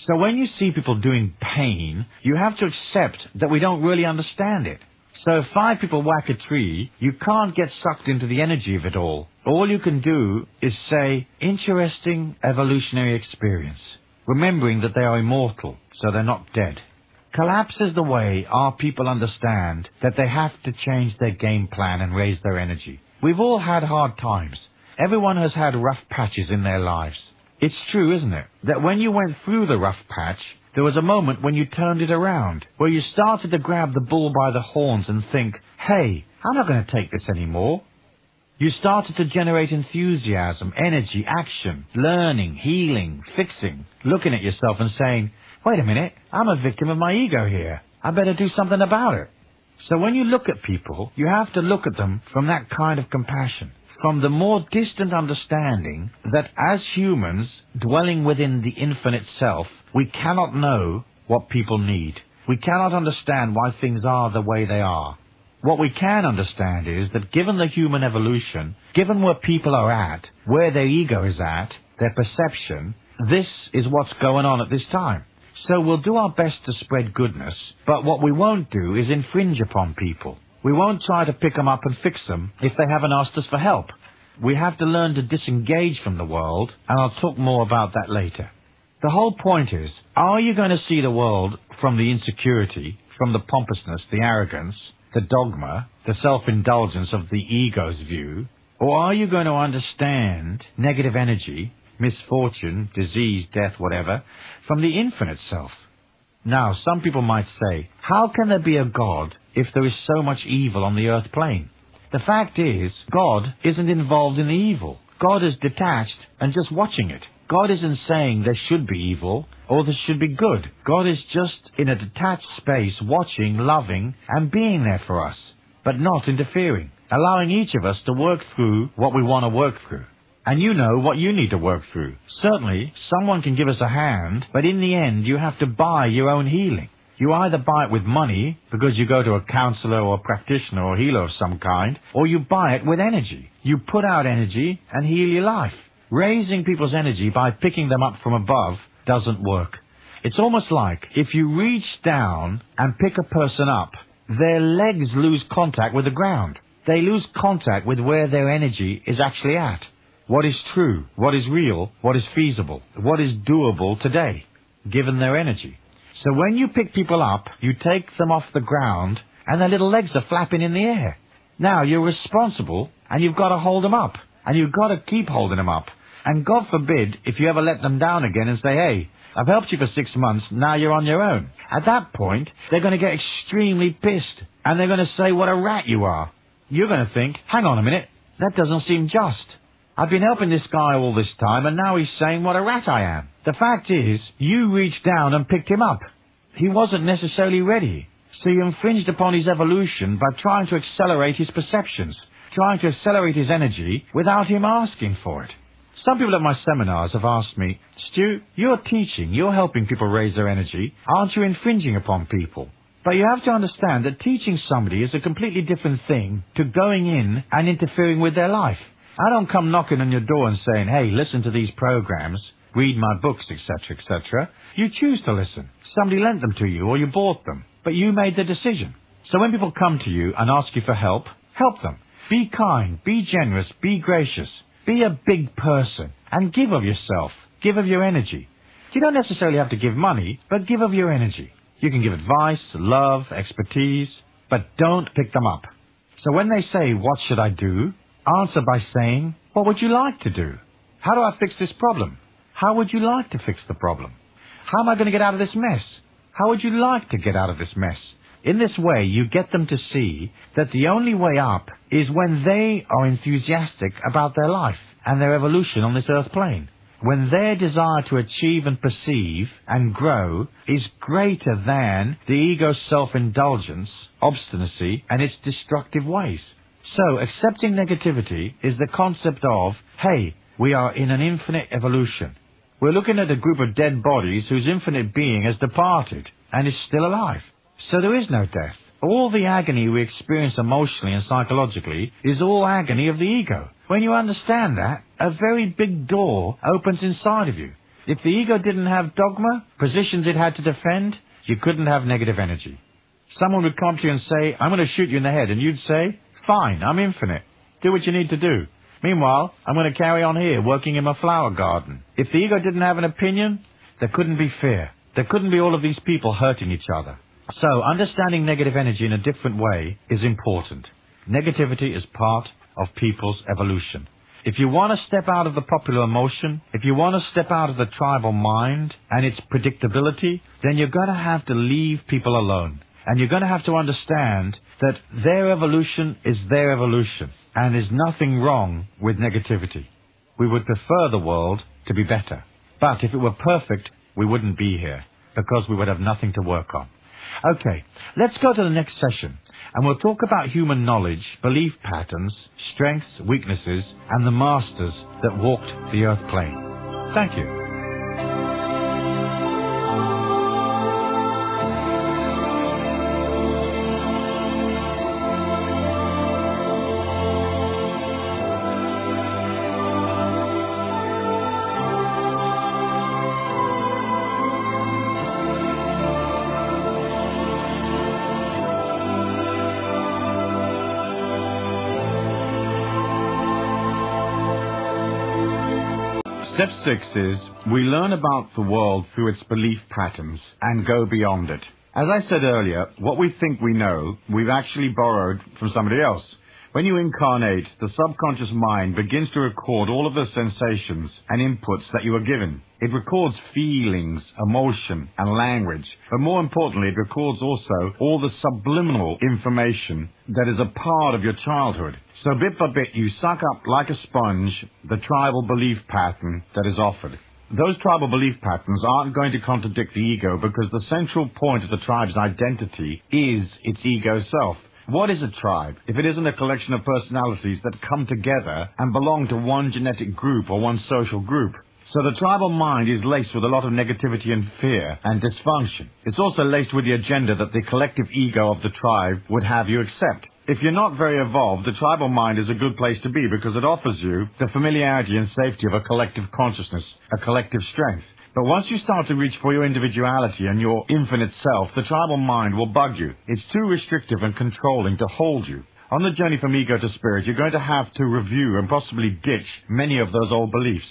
So when you see people doing pain, you have to accept that we don't really understand it. So if 5 people whack a tree, you can't get sucked into the energy of it all. All you can do is say, interesting evolutionary experience, remembering that they are immortal, so they're not dead. Collapse is the way our people understand that they have to change their game plan and raise their energy. We've all had hard times. Everyone has had rough patches in their lives. It's true, isn't it, that when you went through the rough patch, there was a moment when you turned it around, where you started to grab the bull by the horns and think, hey, I'm not going to take this anymore. You started to generate enthusiasm, energy, action, learning, healing, fixing, looking at yourself and saying, wait a minute, I'm a victim of my ego here. I better do something about it. So when you look at people, you have to look at them from that kind of compassion, from the more distant understanding that as humans dwelling within the infinite self, we cannot know what people need. We cannot understand why things are the way they are. What we can understand is that given the human evolution, given where people are at, where their ego is at, their perception, this is what's going on at this time. So we'll do our best to spread goodness, but what we won't do is infringe upon people. We won't try to pick them up and fix them if they haven't asked us for help. We have to learn to disengage from the world, and I'll talk more about that later. The whole point is, are you going to see the world from the insecurity, from the pompousness, the arrogance, the dogma, the self-indulgence of the ego's view, or are you going to understand negative energy, misfortune, disease, death, whatever, from the infinite self? Now, some people might say, how can there be a God if there is so much evil on the earth plane? The fact is, God isn't involved in the evil. God is detached and just watching it. God isn't saying there should be evil or there should be good. God is just in a detached space watching, loving, and being there for us, but not interfering, allowing each of us to work through what we want to work through. And you know what you need to work through. Certainly, someone can give us a hand, but in the end, you have to buy your own healing. You either buy it with money, because you go to a counselor or a practitioner or healer of some kind, or you buy it with energy. You put out energy and heal your life. Raising people's energy by picking them up from above doesn't work. It's almost like if you reach down and pick a person up, their legs lose contact with the ground. They lose contact with where their energy is actually at. What is true, what is real, what is feasible, what is doable today, given their energy. So when you pick people up, you take them off the ground and their little legs are flapping in the air. Now you're responsible and you've got to hold them up, and you've got to keep holding them up. And God forbid if you ever let them down again and say, hey, I've helped you for 6 months, now you're on your own. At that point, they're going to get extremely pissed, and they're going to say what a rat you are. You're going to think, hang on a minute, that doesn't seem just. I've been helping this guy all this time, and now he's saying what a rat I am. The fact is, you reached down and picked him up. He wasn't necessarily ready, so you infringed upon his evolution by trying to accelerate his perceptions, trying to accelerate his energy without him asking for it. Some people at my seminars have asked me, Stu, you're teaching, you're helping people raise their energy. Aren't you infringing upon people? But you have to understand that teaching somebody is a completely different thing to going in and interfering with their life. I don't come knocking on your door and saying, hey, listen to these programs, read my books, etc., etc. You choose to listen. Somebody lent them to you or you bought them, but you made the decision. So when people come to you and ask you for help, help them. Be kind, be generous, be gracious. Be a big person and give of yourself. Give of your energy. You don't necessarily have to give money, but give of your energy. You can give advice, love, expertise, but don't pick them up. So when they say, what should I do? Answer by saying, what would you like to do? How do I fix this problem? How would you like to fix the problem? How am I going to get out of this mess? How would you like to get out of this mess? In this way, you get them to see that the only way up is when they are enthusiastic about their life and their evolution on this earth plane. When their desire to achieve and perceive and grow is greater than the ego's self-indulgence, obstinacy, and its destructive ways. So, accepting negativity is the concept of, hey, we are in an infinite evolution. We're looking at a group of dead bodies whose infinite being has departed and is still alive. So there is no death. All the agony we experience emotionally and psychologically is all agony of the ego. When you understand that, a very big door opens inside of you. If the ego didn't have dogma, positions it had to defend, you couldn't have negative energy. Someone would come to you and say, I'm going to shoot you in the head, and you'd say, fine, I'm infinite. Do what you need to do. Meanwhile, I'm going to carry on here, working in my flower garden. If the ego didn't have an opinion, there couldn't be fear. there couldn't be all of these people hurting each other. So, understanding negative energy in a different way is important. Negativity is part of people's evolution. If you want to step out of the popular emotion, if you want to step out of the tribal mind and its predictability, then you're going to have to leave people alone. And you're going to have to understand that their evolution is their evolution, and there's nothing wrong with negativity. We would prefer the world to be better. But if it were perfect, we wouldn't be here, because we would have nothing to work on. Okay, let's go to the next session, and we'll talk about human knowledge, belief patterns, strengths, weaknesses, and the masters that walked the earth plane. Thank you. Step 6 is, we learn about the world through its belief patterns and go beyond it. As I said earlier, what we think we know, we've actually borrowed from somebody else. When you incarnate, the subconscious mind begins to record all of the sensations and inputs that you were given. It records feelings, emotion, and language. But more importantly, it records also all the subliminal information that is a part of your childhood. So bit by bit, you suck up like a sponge the tribal belief pattern that is offered. Those tribal belief patterns aren't going to contradict the ego because the central point of the tribe's identity is its ego self. What is a tribe if it isn't a collection of personalities that come together and belong to one genetic group or one social group? So the tribal mind is laced with a lot of negativity and fear and dysfunction. It's also laced with the agenda that the collective ego of the tribe would have you accept. If you're not very evolved, the tribal mind is a good place to be because it offers you the familiarity and safety of a collective consciousness, a collective strength. But once you start to reach for your individuality and your infinite self, the tribal mind will bug you. It's too restrictive and controlling to hold you. On the journey from ego to spirit, you're going to have to review and possibly ditch many of those old beliefs.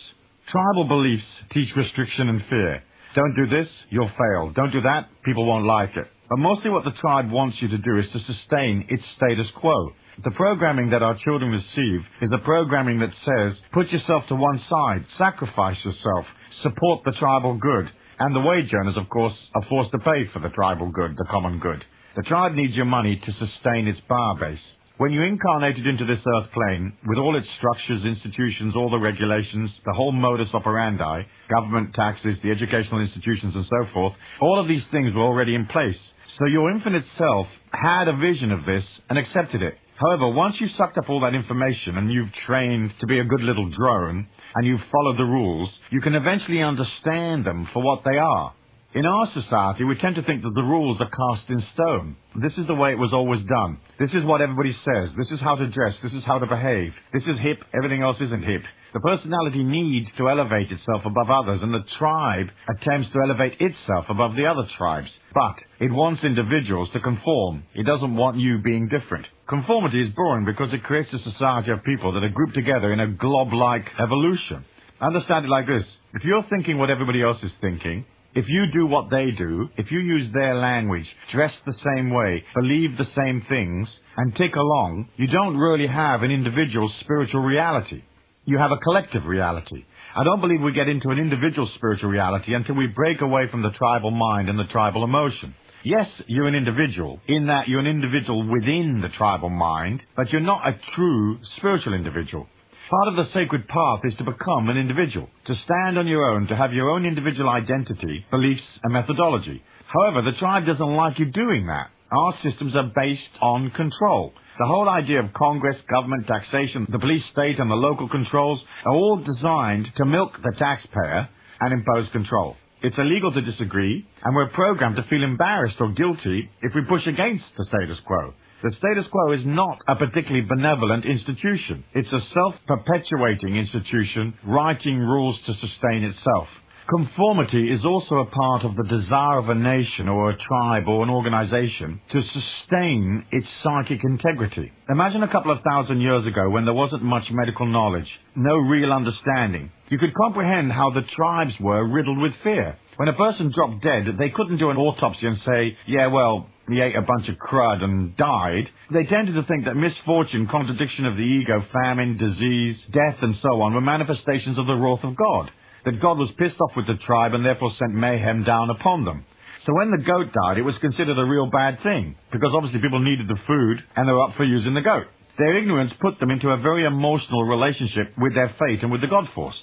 Tribal beliefs teach restriction and fear. Don't do this, you'll fail. Don't do that, people won't like it. But mostly what the tribe wants you to do is to sustain its status quo. The programming that our children receive is the programming that says, put yourself to one side, sacrifice yourself, support the tribal good. And the wage earners, of course, are forced to pay for the tribal good, the common good. The tribe needs your money to sustain its power base. When you incarnated into this earth plane, with all its structures, institutions, all the regulations, the whole modus operandi, government, taxes, the educational institutions and so forth, all of these things were already in place. So your infinite self had a vision of this and accepted it. However, once you've sucked up all that information and you've trained to be a good little drone and you've followed the rules, you can eventually understand them for what they are. In our society, we tend to think that the rules are cast in stone. This is the way it was always done. This is what everybody says. This is how to dress. This is how to behave. This is hip. Everything else isn't hip. The personality needs to elevate itself above others, and the tribe attempts to elevate itself above the other tribes. But it wants individuals to conform. It doesn't want you being different. Conformity is boring because it creates a society of people that are grouped together in a glob-like evolution. Understand it like this. If you're thinking what everybody else is thinking, if you do what they do, if you use their language, dress the same way, believe the same things, and tick along, you don't really have an individual spiritual reality. You have a collective reality. I don't believe we get into an individual spiritual reality until we break away from the tribal mind and the tribal emotion. Yes, you're an individual, in that you're an individual within the tribal mind, but you're not a true spiritual individual. Part of the sacred path is to become an individual, to stand on your own, to have your own individual identity, beliefs, and methodology. However, the tribe doesn't like you doing that. Our systems are based on control. The whole idea of Congress, government, taxation, the police state, and the local controls are all designed to milk the taxpayer and impose control. It's illegal to disagree, and we're programmed to feel embarrassed or guilty if we push against the status quo. The status quo is not a particularly benevolent institution. It's a self-perpetuating institution, writing rules to sustain itself. Conformity is also a part of the desire of a nation or a tribe or an organization to sustain its psychic integrity. Imagine a couple of thousand years ago when there wasn't much medical knowledge, no real understanding. You could comprehend how the tribes were riddled with fear. When a person dropped dead, they couldn't do an autopsy and say, yeah, well, he ate a bunch of crud and died. They tended to think that misfortune, contradiction of the ego, famine, disease, death, and so on were manifestations of the wrath of God. That God was pissed off with the tribe and therefore sent mayhem down upon them. So when the goat died, it was considered a real bad thing, because obviously people needed the food and they were up for using the goat. Their ignorance put them into a very emotional relationship with their fate and with the God force.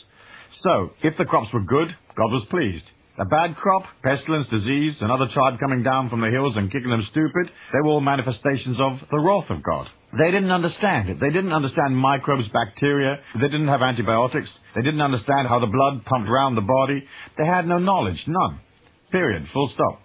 So, if the crops were good, God was pleased. A bad crop, pestilence, disease, another tribe coming down from the hills and kicking them stupid, they were all manifestations of the wrath of God. They didn't understand it. They didn't understand microbes, bacteria. They didn't have antibiotics. They didn't understand how the blood pumped around the body. They had no knowledge, none. Period. Full stop.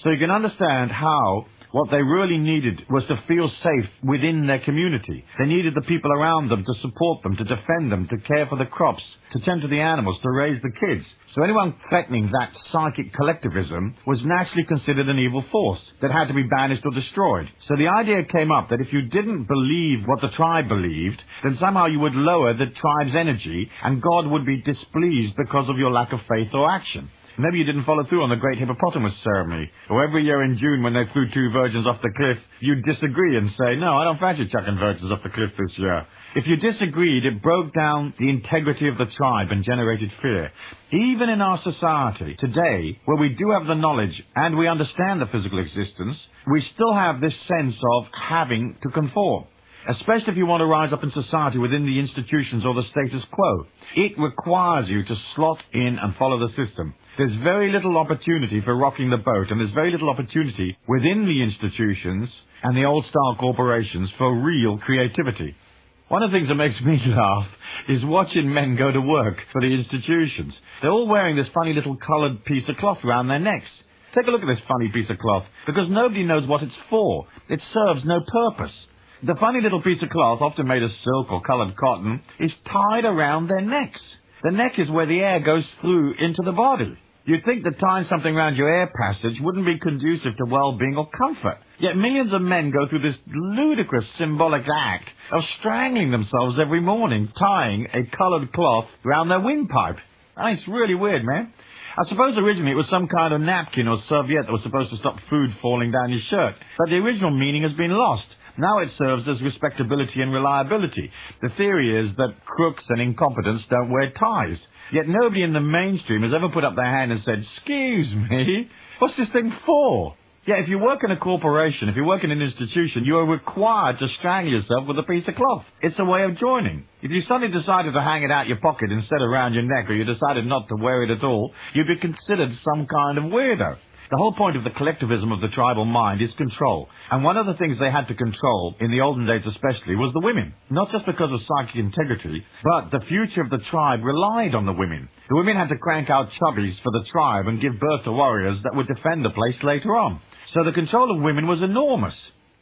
So you can understand how what they really needed was to feel safe within their community. They needed the people around them to support them, to defend them, to care for the crops, to tend to the animals, to raise the kids. So anyone threatening that psychic collectivism was naturally considered an evil force that had to be banished or destroyed. So the idea came up that if you didn't believe what the tribe believed, then somehow you would lower the tribe's energy and God would be displeased because of your lack of faith or action. Maybe you didn't follow through on the great hippopotamus ceremony. Or every year in June when they flew 2 virgins off the cliff, you'd disagree and say, no, I don't fancy chucking virgins off the cliff this year. If you disagreed, it broke down the integrity of the tribe and generated fear. Even in our society today, where we do have the knowledge and we understand the physical existence, we still have this sense of having to conform. Especially if you want to rise up in society within the institutions or the status quo. It requires you to slot in and follow the system. There's very little opportunity for rocking the boat, and there's very little opportunity within the institutions and the old-style corporations for real creativity. One of the things that makes me laugh is watching men go to work for the institutions. They're all wearing this funny little coloured piece of cloth around their necks. Take a look at this funny piece of cloth, because nobody knows what it's for. It serves no purpose. The funny little piece of cloth, often made of silk or coloured cotton, is tied around their necks. The neck is where the air goes through into the body. You'd think that tying something around your air passage wouldn't be conducive to well-being or comfort. Yet millions of men go through this ludicrous symbolic act of strangling themselves every morning, tying a coloured cloth around their windpipe. It's really weird, man. I suppose originally it was some kind of napkin or serviette that was supposed to stop food falling down your shirt. But the original meaning has been lost. Now it serves as respectability and reliability. The theory is that crooks and incompetents don't wear ties. Yet nobody in the mainstream has ever put up their hand and said, excuse me, what's this thing for? Yeah, if you work in a corporation, if you work in an institution, you are required to strangle yourself with a piece of cloth. It's a way of joining. If you suddenly decided to hang it out your pocket instead of around your neck, or you decided not to wear it at all, you'd be considered some kind of weirdo. The whole point of the collectivism of the tribal mind is control. And one of the things they had to control, in the olden days especially, was the women. Not just because of psychic integrity, but the future of the tribe relied on the women. The women had to crank out chubbies for the tribe and give birth to warriors that would defend the place later on. So the control of women was enormous.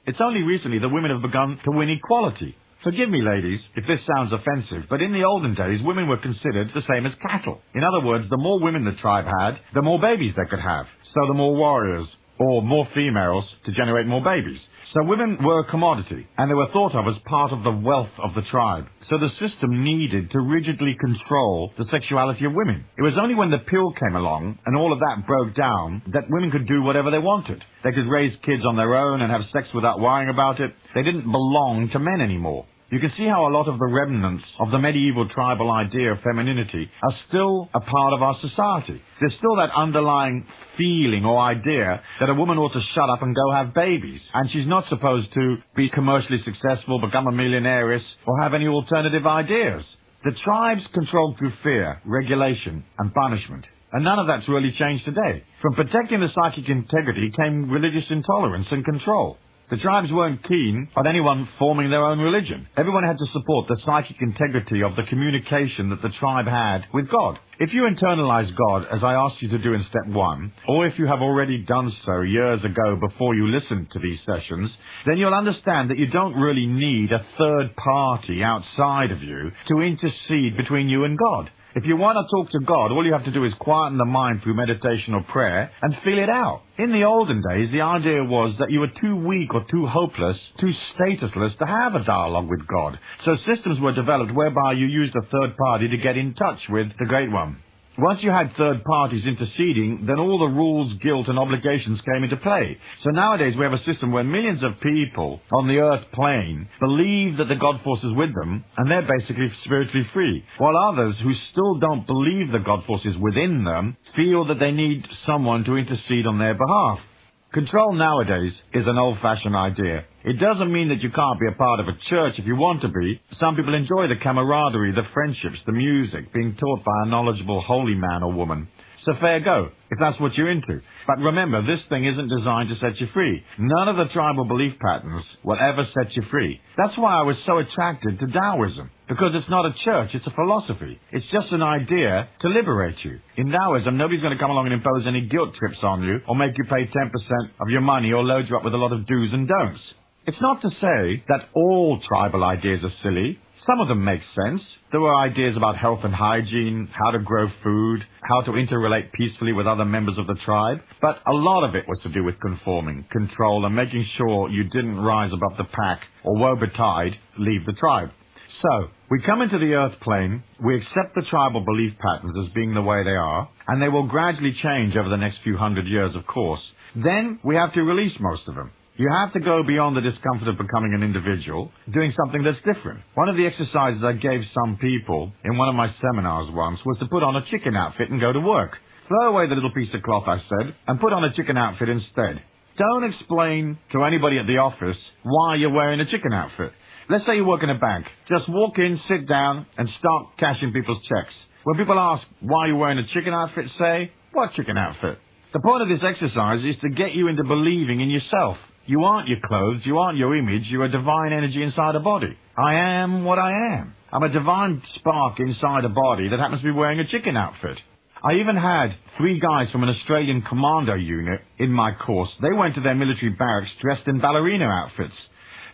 It's only recently that women have begun to win equality. Forgive me, ladies, if this sounds offensive, but in the olden days, women were considered the same as cattle. In other words, the more women the tribe had, the more babies they could have. So the more warriors, or more females, to generate more babies. So women were a commodity, and they were thought of as part of the wealth of the tribe. So the system needed to rigidly control the sexuality of women. It was only when the pill came along, and all of that broke down, that women could do whatever they wanted. They could raise kids on their own and have sex without worrying about it. They didn't belong to men anymore. You can see how a lot of the remnants of the medieval tribal idea of femininity are still a part of our society. There's still that underlying feeling or idea that a woman ought to shut up and go have babies, and she's not supposed to be commercially successful, become a millionairess, or have any alternative ideas. The tribes controlled through fear, regulation, and punishment. And none of that's really changed today. From protecting the psychic integrity came religious intolerance and control. The tribes weren't keen on anyone forming their own religion. Everyone had to support the psychic integrity of the communication that the tribe had with God. If you internalize God, as I asked you to do in step 1, or if you have already done so years ago before you listened to these sessions, then you'll understand that you don't really need a third party outside of you to intercede between you and God. If you want to talk to God, all you have to do is quieten the mind through meditation or prayer and feel it out. In the olden days, the idea was that you were too weak or too hopeless, too statusless to have a dialogue with God. So systems were developed whereby you used a third party to get in touch with the Great One. Once you had third parties interceding, then all the rules, guilt and obligations came into play. So nowadays we have a system where millions of people on the earth plane believe that the God force is with them and they're basically spiritually free, while others who still don't believe the God force is within them feel that they need someone to intercede on their behalf. Control nowadays is an old-fashioned idea. It doesn't mean that you can't be a part of a church if you want to be. Some people enjoy the camaraderie, the friendships, the music, being taught by a knowledgeable holy man or woman. So fair go, if that's what you're into. But remember, this thing isn't designed to set you free. None of the tribal belief patterns will ever set you free. That's why I was so attracted to Taoism. Because it's not a church, it's a philosophy. It's just an idea to liberate you. In Taoism, nobody's going to come along and impose any guilt trips on you, or make you pay 10% of your money, or load you up with a lot of do's and don'ts. It's not to say that all tribal ideas are silly. Some of them make sense. There were ideas about health and hygiene, how to grow food, how to interrelate peacefully with other members of the tribe. But a lot of it was to do with conforming, control, and making sure you didn't rise above the pack, or woe betide, leave the tribe. So, we come into the earth plane, we accept the tribal belief patterns as being the way they are, and they will gradually change over the next few hundred years, of course. Then, we have to release most of them. You have to go beyond the discomfort of becoming an individual, doing something that's different. One of the exercises I gave some people in one of my seminars once was to put on a chicken outfit and go to work. Throw away the little piece of cloth, I said, and put on a chicken outfit instead. Don't explain to anybody at the office why you're wearing a chicken outfit. Let's say you work in a bank. Just walk in, sit down, and start cashing people's checks. When people ask why you're wearing a chicken outfit, say, what chicken outfit? The point of this exercise is to get you into believing in yourself. You aren't your clothes, you aren't your image, you're a divine energy inside a body. I am what I am. I'm a divine spark inside a body that happens to be wearing a chicken outfit. I even had 3 guys from an Australian commando unit in my course. They went to their military barracks dressed in ballerina outfits.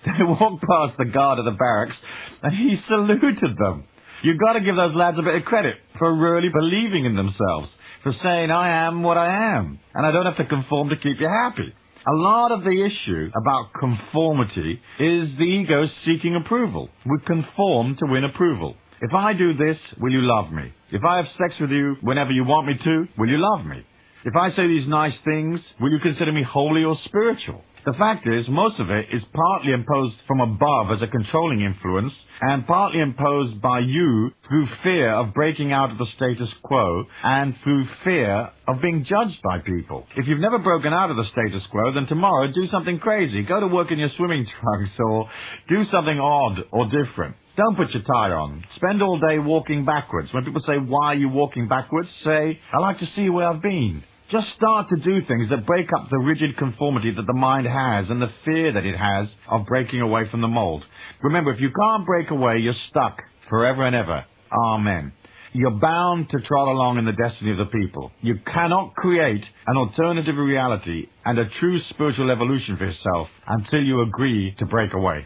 They walked past the guard at the barracks and he saluted them. You've got to give those lads a bit of credit for really believing in themselves, for saying, I am what I am, and I don't have to conform to keep you happy. A lot of the issue about conformity is the ego seeking approval. We conform to win approval. If I do this, will you love me? If I have sex with you whenever you want me to, will you love me? If I say these nice things, will you consider me holy or spiritual? The fact is, most of it is partly imposed from above as a controlling influence, and partly imposed by you through fear of breaking out of the status quo, and through fear of being judged by people. If you've never broken out of the status quo, then tomorrow do something crazy. Go to work in your swimming trunks, or do something odd or different. Don't put your tie on. Spend all day walking backwards. When people say, why are you walking backwards? Say, I like to see where I've been. Just start to do things that break up the rigid conformity that the mind has and the fear that it has of breaking away from the mold. Remember, if you can't break away, you're stuck forever and ever. Amen. You're bound to trot along in the destiny of the people. You cannot create an alternative reality and a true spiritual evolution for yourself until you agree to break away.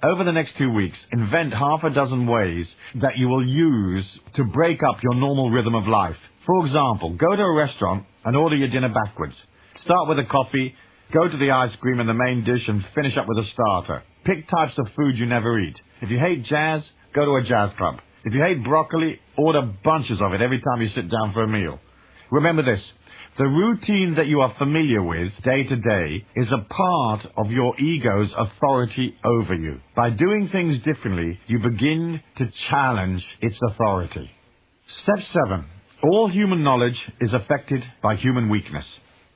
Over the next 2 weeks, invent half a dozen ways that you will use to break up your normal rhythm of life. For example, go to a restaurant and order your dinner backwards. Start with a coffee, go to the ice cream and the main dish, and finish up with a starter. Pick types of food you never eat. If you hate jazz, go to a jazz club. If you hate broccoli, order bunches of it every time you sit down for a meal. Remember this, the routine that you are familiar with day to day is a part of your ego's authority over you. By doing things differently, you begin to challenge its authority. Step 7. All human knowledge is affected by human weakness.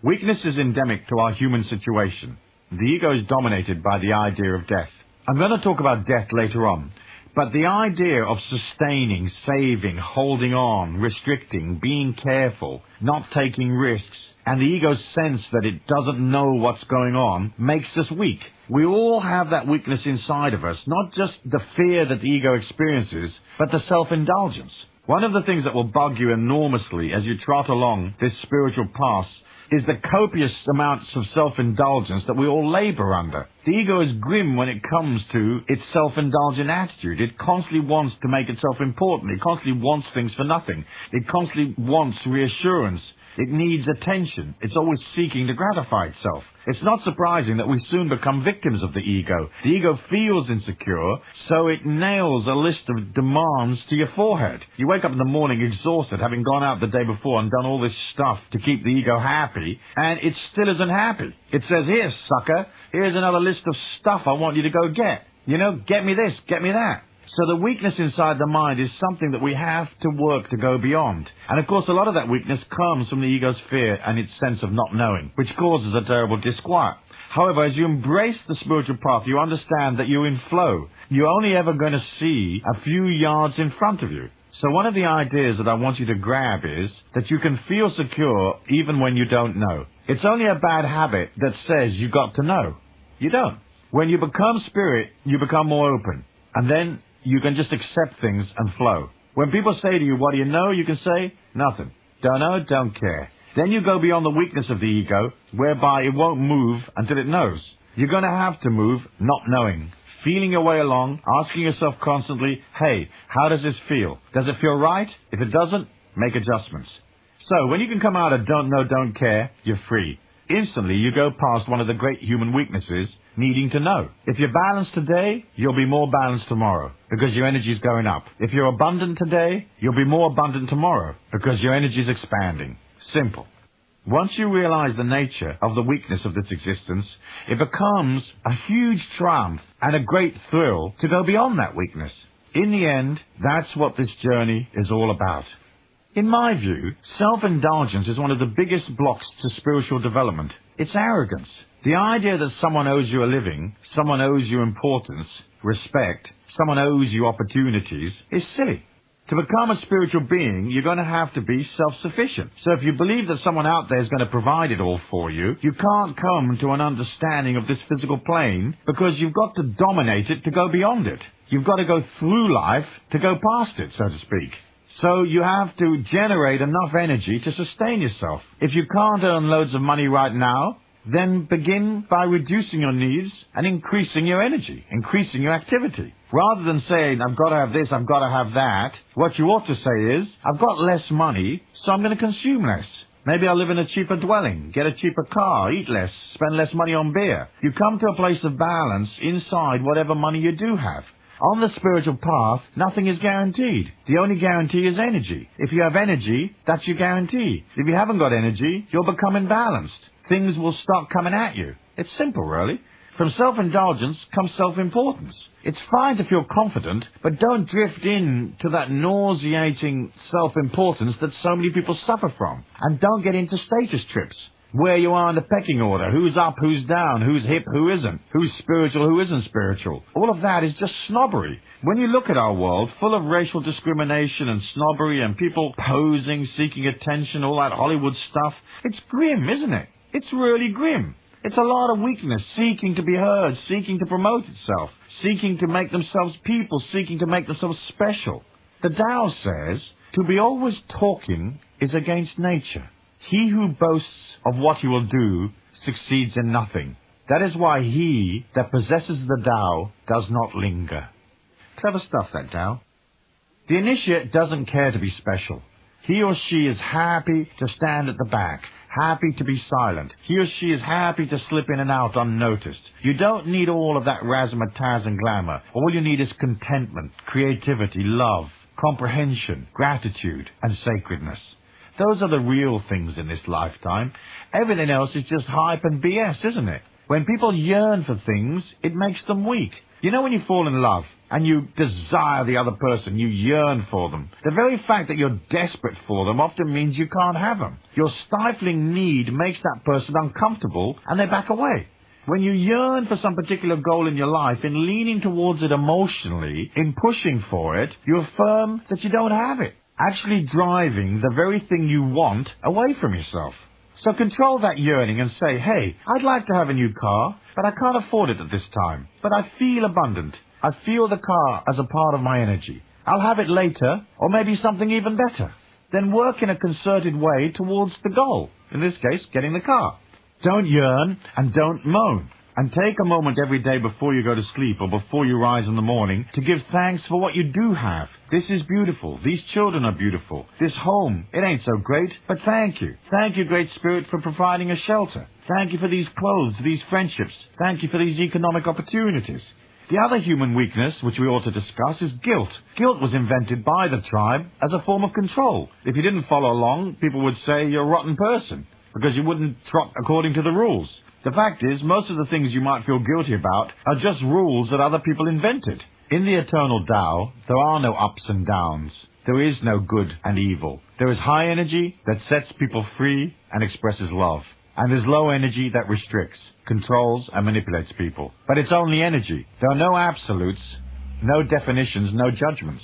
Weakness is endemic to our human situation. The ego is dominated by the idea of death. I'm going to talk about death later on, but the idea of sustaining, saving, holding on, restricting, being careful, not taking risks, and the ego's sense that it doesn't know what's going on makes us weak. We all have that weakness inside of us, not just the fear that the ego experiences, but the self-indulgence. One of the things that will bug you enormously as you trot along this spiritual path is the copious amounts of self-indulgence that we all labor under. The ego is grim when it comes to its self-indulgent attitude. It constantly wants to make itself important. It constantly wants things for nothing. It constantly wants reassurance. It needs attention. It's always seeking to gratify itself. It's not surprising that we soon become victims of the ego. The ego feels insecure, so it nails a list of demands to your forehead. You wake up in the morning exhausted, having gone out the day before and done all this stuff to keep the ego happy, and it still isn't happy. It says, here, sucker, here's another list of stuff I want you to go get. You know, get me this, get me that. So the weakness inside the mind is something that we have to work to go beyond. And of course, a lot of that weakness comes from the ego's fear and its sense of not knowing, which causes a terrible disquiet. However, as you embrace the spiritual path, you understand that you're in flow. You're only ever going to see a few yards in front of you. So one of the ideas that I want you to grab is that you can feel secure even when you don't know. It's only a bad habit that says you got to know. You don't. When you become spirit, you become more open. And then you can just accept things and flow. When people say to you, what do you know? You can say, nothing. Don't know, don't care. Then you go beyond the weakness of the ego, whereby it won't move until it knows. You're going to have to move not knowing. Feeling your way along, asking yourself constantly, hey, how does this feel? Does it feel right? If it doesn't, make adjustments. So when you can come out of don't know, don't care, you're free. Instantly, you go past one of the great human weaknesses, needing to know. If you're balanced today, you'll be more balanced tomorrow because your energy is going up. If you're abundant today, you'll be more abundant tomorrow because your energy is expanding. Simple. Once you realize the nature of the weakness of this existence, it becomes a huge triumph and a great thrill to go beyond that weakness. In the end, that's what this journey is all about. In my view, self-indulgence is one of the biggest blocks to spiritual development. It's arrogance. The idea that someone owes you a living, someone owes you importance, respect, someone owes you opportunities is silly. To become a spiritual being, you're going to have to be self-sufficient. So if you believe that someone out there is going to provide it all for you, you can't come to an understanding of this physical plane because you've got to dominate it to go beyond it. You've got to go through life to go past it, so to speak. So you have to generate enough energy to sustain yourself. If you can't earn loads of money right now, then begin by reducing your needs and increasing your energy, increasing your activity. Rather than saying, I've got to have this, I've got to have that, what you ought to say is, I've got less money, so I'm going to consume less. Maybe I'll live in a cheaper dwelling, get a cheaper car, eat less, spend less money on beer. You come to a place of balance inside whatever money you do have. On the spiritual path, nothing is guaranteed. The only guarantee is energy. If you have energy, that's your guarantee. If you haven't got energy, you'll become imbalanced. Things will start coming at you. It's simple, really. From self-indulgence comes self-importance. It's fine to feel confident, but don't drift into that nauseating self-importance that so many people suffer from. And don't get into status trips, where you are in the pecking order, who's up, who's down, who's hip, who isn't, who's spiritual, who isn't spiritual. All of that is just snobbery. When you look at our world, full of racial discrimination and snobbery and people posing, seeking attention, all that Hollywood stuff, it's grim, isn't it? It's really grim. It's a lot of weakness, seeking to be heard, seeking to promote itself, seeking to make themselves people, seeking to make themselves special. The Tao says, to be always talking is against nature. He who boasts of what he will do succeeds in nothing. That is why he that possesses the Tao does not linger. Clever stuff, that Tao. The initiate doesn't care to be special. He or she is happy to stand at the back, happy to be silent. He or she is happy to slip in and out unnoticed. You don't need all of that razzmatazz and glamour. All you need is contentment, creativity, love, comprehension, gratitude, and sacredness. Those are the real things in this lifetime. Everything else is just hype and BS, isn't it? When people yearn for things, it makes them weak. You know when you fall in love and you desire the other person, you yearn for them. The very fact that you're desperate for them often means you can't have them. Your stifling need makes that person uncomfortable and they back away. When you yearn for some particular goal in your life, in leaning towards it emotionally, in pushing for it, you affirm that you don't have it, actually driving the very thing you want away from yourself. So control that yearning and say, hey, I'd like to have a new car, but I can't afford it at this time. But I feel abundant. I feel the car as a part of my energy. I'll have it later, or maybe something even better. Then work in a concerted way towards the goal. in this case, getting the car. Don't yearn and don't moan. And take a moment every day before you go to sleep or before you rise in the morning to give thanks for what you do have. This is beautiful. These children are beautiful. This home, it ain't so great, but thank you. Thank you, Great Spirit, for providing a shelter. Thank you for these clothes, these friendships. Thank you for these economic opportunities. The other human weakness, which we ought to discuss, is guilt. Guilt was invented by the tribe as a form of control. If you didn't follow along, people would say you're a rotten person because you wouldn't trot according to the rules. The fact is, most of the things you might feel guilty about are just rules that other people invented. In the eternal Tao, there are no ups and downs. There is no good and evil. There is high energy that sets people free and expresses love. And there's low energy that restricts, controls, and manipulates people. But it's only energy. There are no absolutes, no definitions, no judgments.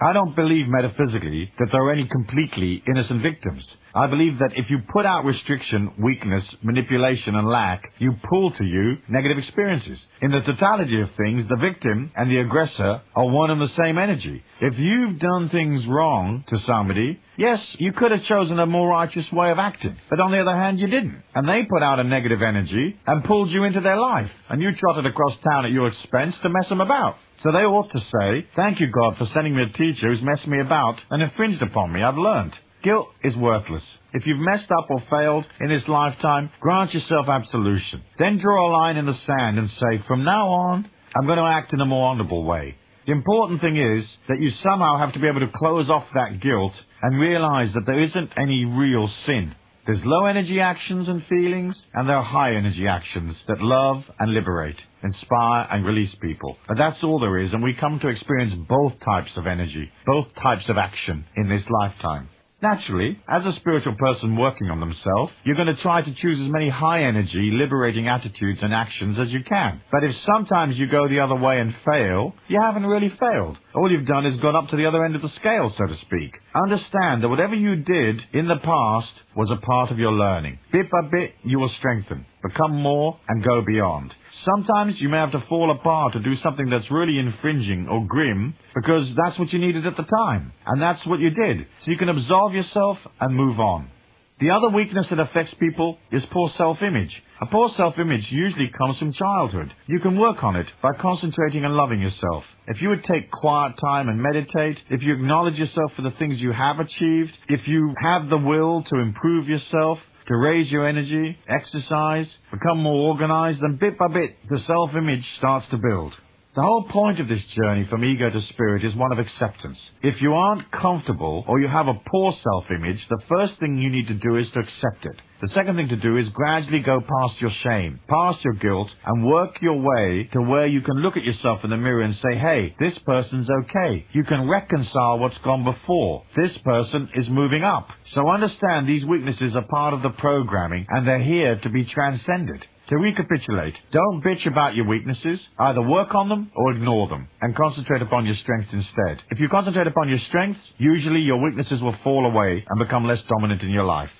I don't believe metaphysically that there are any completely innocent victims. I believe that if you put out restriction, weakness, manipulation, and lack, you pull to you negative experiences. In the totality of things, the victim and the aggressor are one and the same energy. If you've done things wrong to somebody, yes, you could have chosen a more righteous way of acting. But on the other hand, you didn't. And they put out a negative energy and pulled you into their life. And you trotted across town at your expense to mess them about. So they ought to say, thank you, God, for sending me a teacher who's messed me about and infringed upon me. I've learned. Guilt is worthless. If you've messed up or failed in this lifetime, grant yourself absolution. Then draw a line in the sand and say, from now on, I'm going to act in a more honorable way. The important thing is that you somehow have to be able to close off that guilt and realize that there isn't any real sin. There's low energy actions and feelings, and there are high energy actions that love and liberate, inspire and release people. But that's all there is, and we come to experience both types of energy, both types of action in this lifetime. Naturally, as a spiritual person working on themselves, you're going to try to choose as many high-energy, liberating attitudes and actions as you can. But if sometimes you go the other way and fail, you haven't really failed. All you've done is gone up to the other end of the scale, so to speak. Understand that whatever you did in the past was a part of your learning. Bit by bit, you will strengthen, become more, and go beyond. Sometimes you may have to fall apart to do something that's really infringing or grim because that's what you needed at the time. And that's what you did. So you can absolve yourself and move on. The other weakness that affects people is poor self-image. A poor self-image usually comes from childhood. You can work on it by concentrating and loving yourself. If you would take quiet time and meditate, if you acknowledge yourself for the things you have achieved, if you have the will to improve yourself, to raise your energy, exercise, become more organized, then bit by bit, the self-image starts to build. The whole point of this journey from ego to spirit is one of acceptance. If you aren't comfortable or you have a poor self-image, the first thing you need to do is to accept it. The second thing to do is gradually go past your shame, past your guilt, and work your way to where you can look at yourself in the mirror and say, hey, this person's okay. You can reconcile what's gone before. This person is moving up. So understand these weaknesses are part of the programming and they're here to be transcended. To recapitulate, don't bitch about your weaknesses. Either work on them or ignore them and concentrate upon your strengths instead. If you concentrate upon your strengths, usually your weaknesses will fall away and become less dominant in your life.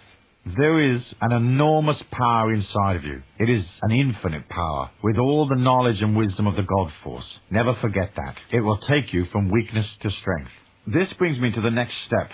There is an enormous power inside of you. It is an infinite power with all the knowledge and wisdom of the God Force. Never forget that. It will take you from weakness to strength. This brings me to the next step.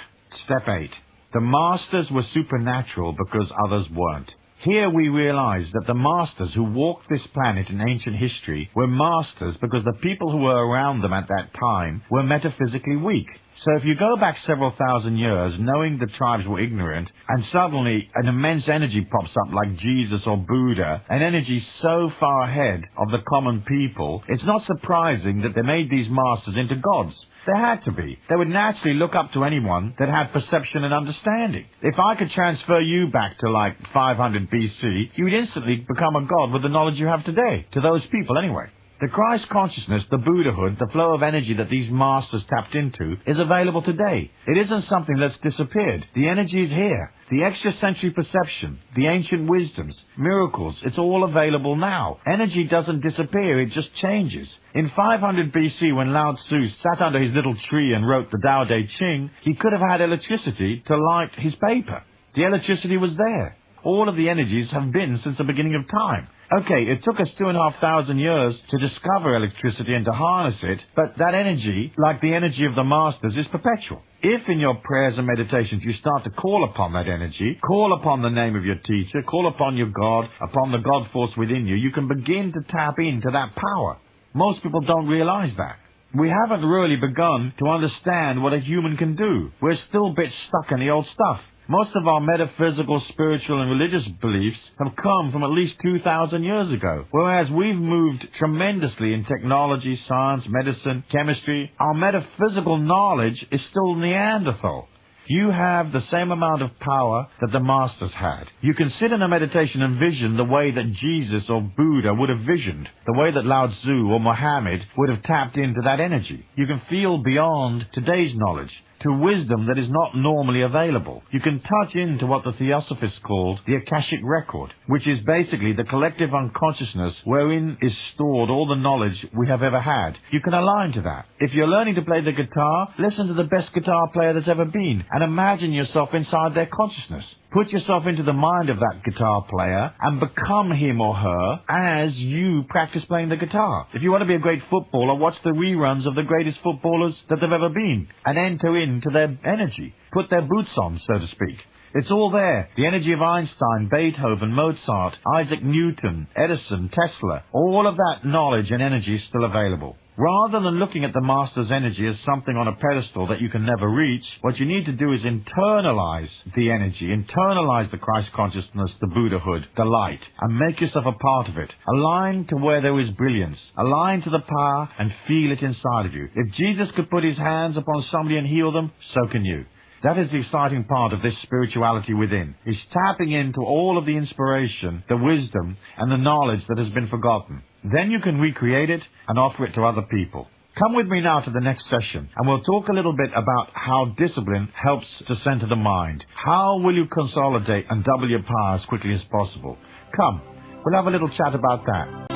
Step 8. The masters were supernatural because others weren't. Here we realize that the masters who walked this planet in ancient history were masters because the people who were around them at that time were metaphysically weak. So if you go back several thousand years knowing the tribes were ignorant and suddenly an immense energy pops up like Jesus or Buddha, an energy so far ahead of the common people, it's not surprising that they made these masters into gods. There had to be. They would naturally look up to anyone that had perception and understanding. If I could transfer you back to like 500 BC, you would instantly become a god with the knowledge you have today. To those people anyway. The Christ consciousness, the Buddhahood, the flow of energy that these masters tapped into is available today. It isn't something that's disappeared. The energy is here. The extrasensory perception, the ancient wisdoms, miracles, it's all available now. Energy doesn't disappear, it just changes. In 500 BC, when Lao Tzu sat under his little tree and wrote the Tao Te Ching, he could have had electricity to light his paper. The electricity was there. All of the energies have been since the beginning of time. Okay, it took us 2,500 years to discover electricity and to harness it, but that energy, like the energy of the masters, is perpetual. If in your prayers and meditations you start to call upon that energy, call upon the name of your teacher, call upon your God, upon the God force within you, you can begin to tap into that power. Most people don't realize that. We haven't really begun to understand what a human can do. We're still a bit stuck in the old stuff. Most of our metaphysical, spiritual, and religious beliefs have come from at least 2,000 years ago, whereas we've moved tremendously in technology, science, medicine, chemistry. Our metaphysical knowledge is still Neanderthal. You have the same amount of power that the masters had. You can sit in a meditation and vision the way that Jesus or Buddha would have visioned, the way that Lao Tzu or Mohammed would have tapped into that energy. You can feel beyond today's knowledge, to wisdom that is not normally available. You can touch into what the Theosophists called the Akashic Record, which is basically the collective unconsciousness wherein is stored all the knowledge we have ever had. You can align to that. If you're learning to play the guitar, listen to the best guitar player that's ever been and imagine yourself inside their consciousness. Put yourself into the mind of that guitar player and become him or her as you practice playing the guitar. If you want to be a great footballer, watch the reruns of the greatest footballers that they've ever been and enter into their energy. Put their boots on, so to speak. It's all there. The energy of Einstein, Beethoven, Mozart, Isaac Newton, Edison, Tesla. All of that knowledge and energy is still available. Rather than looking at the master's energy as something on a pedestal that you can never reach, what you need to do is internalize the energy, internalize the Christ consciousness, the Buddhahood, the light, and make yourself a part of it. Align to where there is brilliance. Align to the power and feel it inside of you. If Jesus could put his hands upon somebody and heal them, so can you. That is the exciting part of this spirituality within, is tapping into all of the inspiration, the wisdom, and the knowledge that has been forgotten. Then you can recreate it and offer it to other people. Come with me now to the next session, and we'll talk a little bit about how discipline helps to center the mind. How will you consolidate and double your power as quickly as possible? Come, we'll have a little chat about that.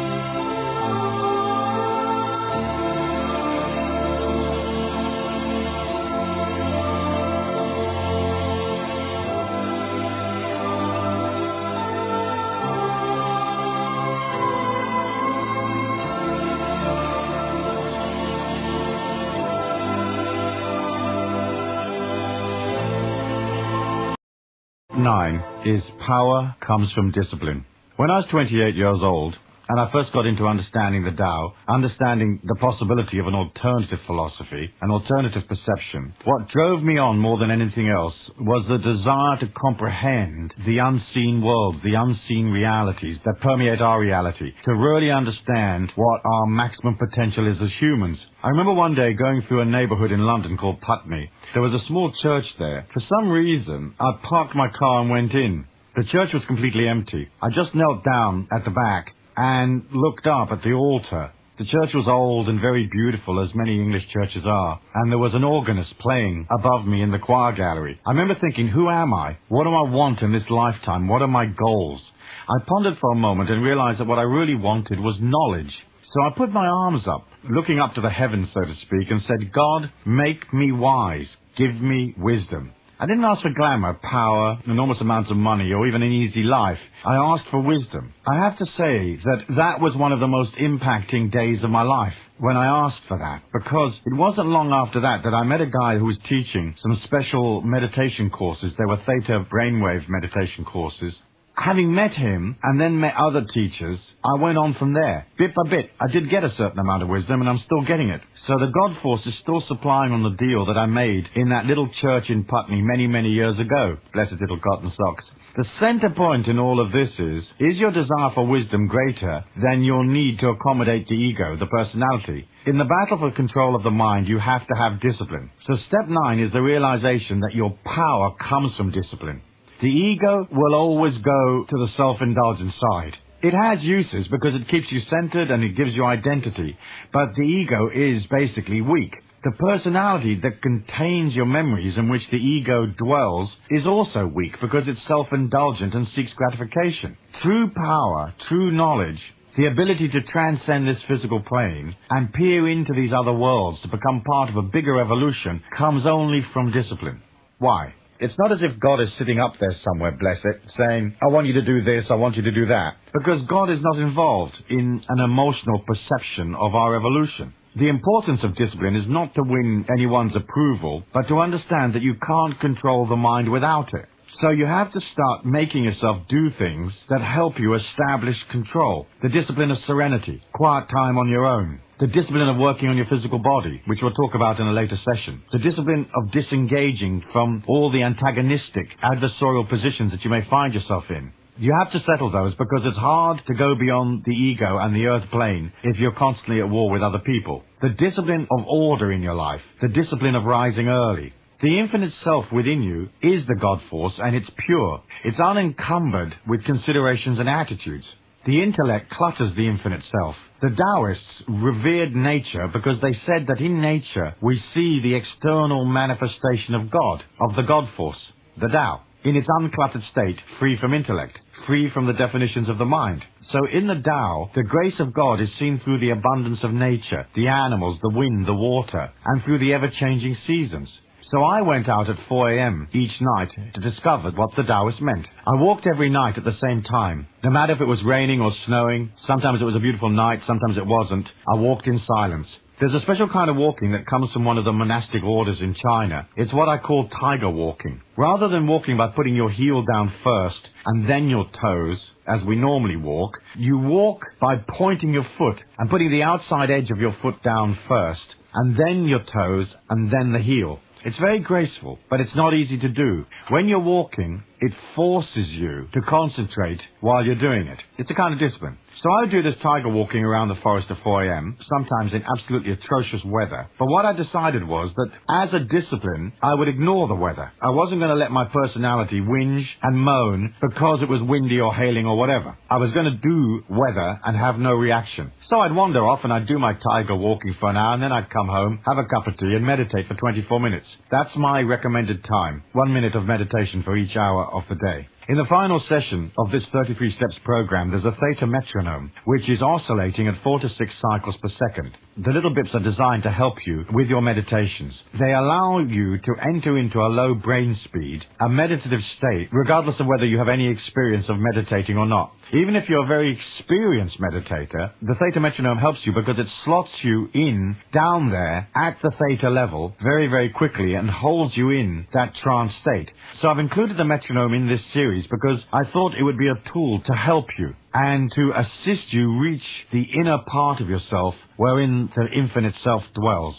Nine is power comes from discipline. When I was 28 years old, and I first got into understanding the Tao, understanding the possibility of an alternative philosophy, an alternative perception, what drove me on more than anything else was the desire to comprehend the unseen world, the unseen realities that permeate our reality, to really understand what our maximum potential is as humans. I remember one day going through a neighborhood in London called Putney. There was a small church there. For some reason, I parked my car and went in. The church was completely empty. I just knelt down at the back and looked up at the altar. The church was old and very beautiful, as many English churches are, and there was an organist playing above me in the choir gallery. I remember thinking, who am I? What do I want in this lifetime? What are my goals? I pondered for a moment and realized that what I really wanted was knowledge. So I put my arms up, looking up to the heavens, so to speak, and said, God, make me wise. Give me wisdom. I didn't ask for glamour, power, enormous amounts of money, or even an easy life. I asked for wisdom. I have to say that was one of the most impacting days of my life when I asked for that, because it wasn't long after that I met a guy who was teaching some special meditation courses. They were theta brainwave meditation courses. Having met him and then met other teachers, I went on from there. Bit by bit, I did get a certain amount of wisdom, and I'm still getting it. So the God force is still supplying on the deal that I made in that little church in Putney many, many years ago. Blessed little cotton socks. The center point in all of this is your desire for wisdom greater than your need to accommodate the ego, the personality? In the battle for control of the mind, you have to have discipline. So step 9 is the realization that your power comes from discipline. The ego will always go to the self-indulgent side. It has uses because it keeps you centered and it gives you identity, but the ego is basically weak. The personality that contains your memories in which the ego dwells is also weak because it's self-indulgent and seeks gratification. True power, true knowledge, the ability to transcend this physical plane and peer into these other worlds to become part of a bigger evolution comes only from discipline. Why? It's not as if God is sitting up there somewhere, bless it, saying, I want you to do this, I want you to do that. Because God is not involved in an emotional perception of our evolution. The importance of discipline is not to win anyone's approval, but to understand that you can't control the mind without it. So you have to start making yourself do things that help you establish control. The discipline of serenity, quiet time on your own. The discipline of working on your physical body, which we'll talk about in a later session. The discipline of disengaging from all the antagonistic, adversarial positions that you may find yourself in. You have to settle those because it's hard to go beyond the ego and the earth plane if you're constantly at war with other people. The discipline of order in your life. The discipline of rising early. The infinite self within you is the God force, and it's pure. It's unencumbered with considerations and attitudes. The intellect clutters the infinite self. The Taoists revered nature because they said that in nature we see the external manifestation of God, of the God force, the Tao, in its uncluttered state, free from intellect, free from the definitions of the mind. So in the Tao, the grace of God is seen through the abundance of nature, the animals, the wind, the water, and through the ever-changing seasons. So I went out at 4 a.m. each night to discover what the Taoist meant. I walked every night at the same time. No matter if it was raining or snowing, sometimes it was a beautiful night, sometimes it wasn't, I walked in silence. There's a special kind of walking that comes from one of the monastic orders in China. It's what I call tiger walking. Rather than walking by putting your heel down first and then your toes, as we normally walk, you walk by pointing your foot and putting the outside edge of your foot down first, and then your toes, and then the heel. It's very graceful, but it's not easy to do. When you're walking, it forces you to concentrate while you're doing it. It's a kind of discipline. So I would do this tiger walking around the forest at 4 a.m., sometimes in absolutely atrocious weather. But what I decided was that as a discipline, I would ignore the weather. I wasn't going to let my personality whinge and moan because it was windy or hailing or whatever. I was going to do weather and have no reaction. So I'd wander off and I'd do my tiger walking for an hour, and then I'd come home, have a cup of tea and meditate for 24 minutes. That's my recommended time, 1 minute of meditation for each hour of the day. In the final session of this 33 Steps program, there's a theta metronome, which is oscillating at 4 to 6 cycles per second. The little bips are designed to help you with your meditations. They allow you to enter into a low brain speed, a meditative state, regardless of whether you have any experience of meditating or not. Even if you're a very experienced meditator, the theta metronome helps you because it slots you in down there at the theta level very, very quickly and holds you in that trance state. So I've included the metronome in this series because I thought it would be a tool to help you and to assist you reach the inner part of yourself wherein the infinite self dwells.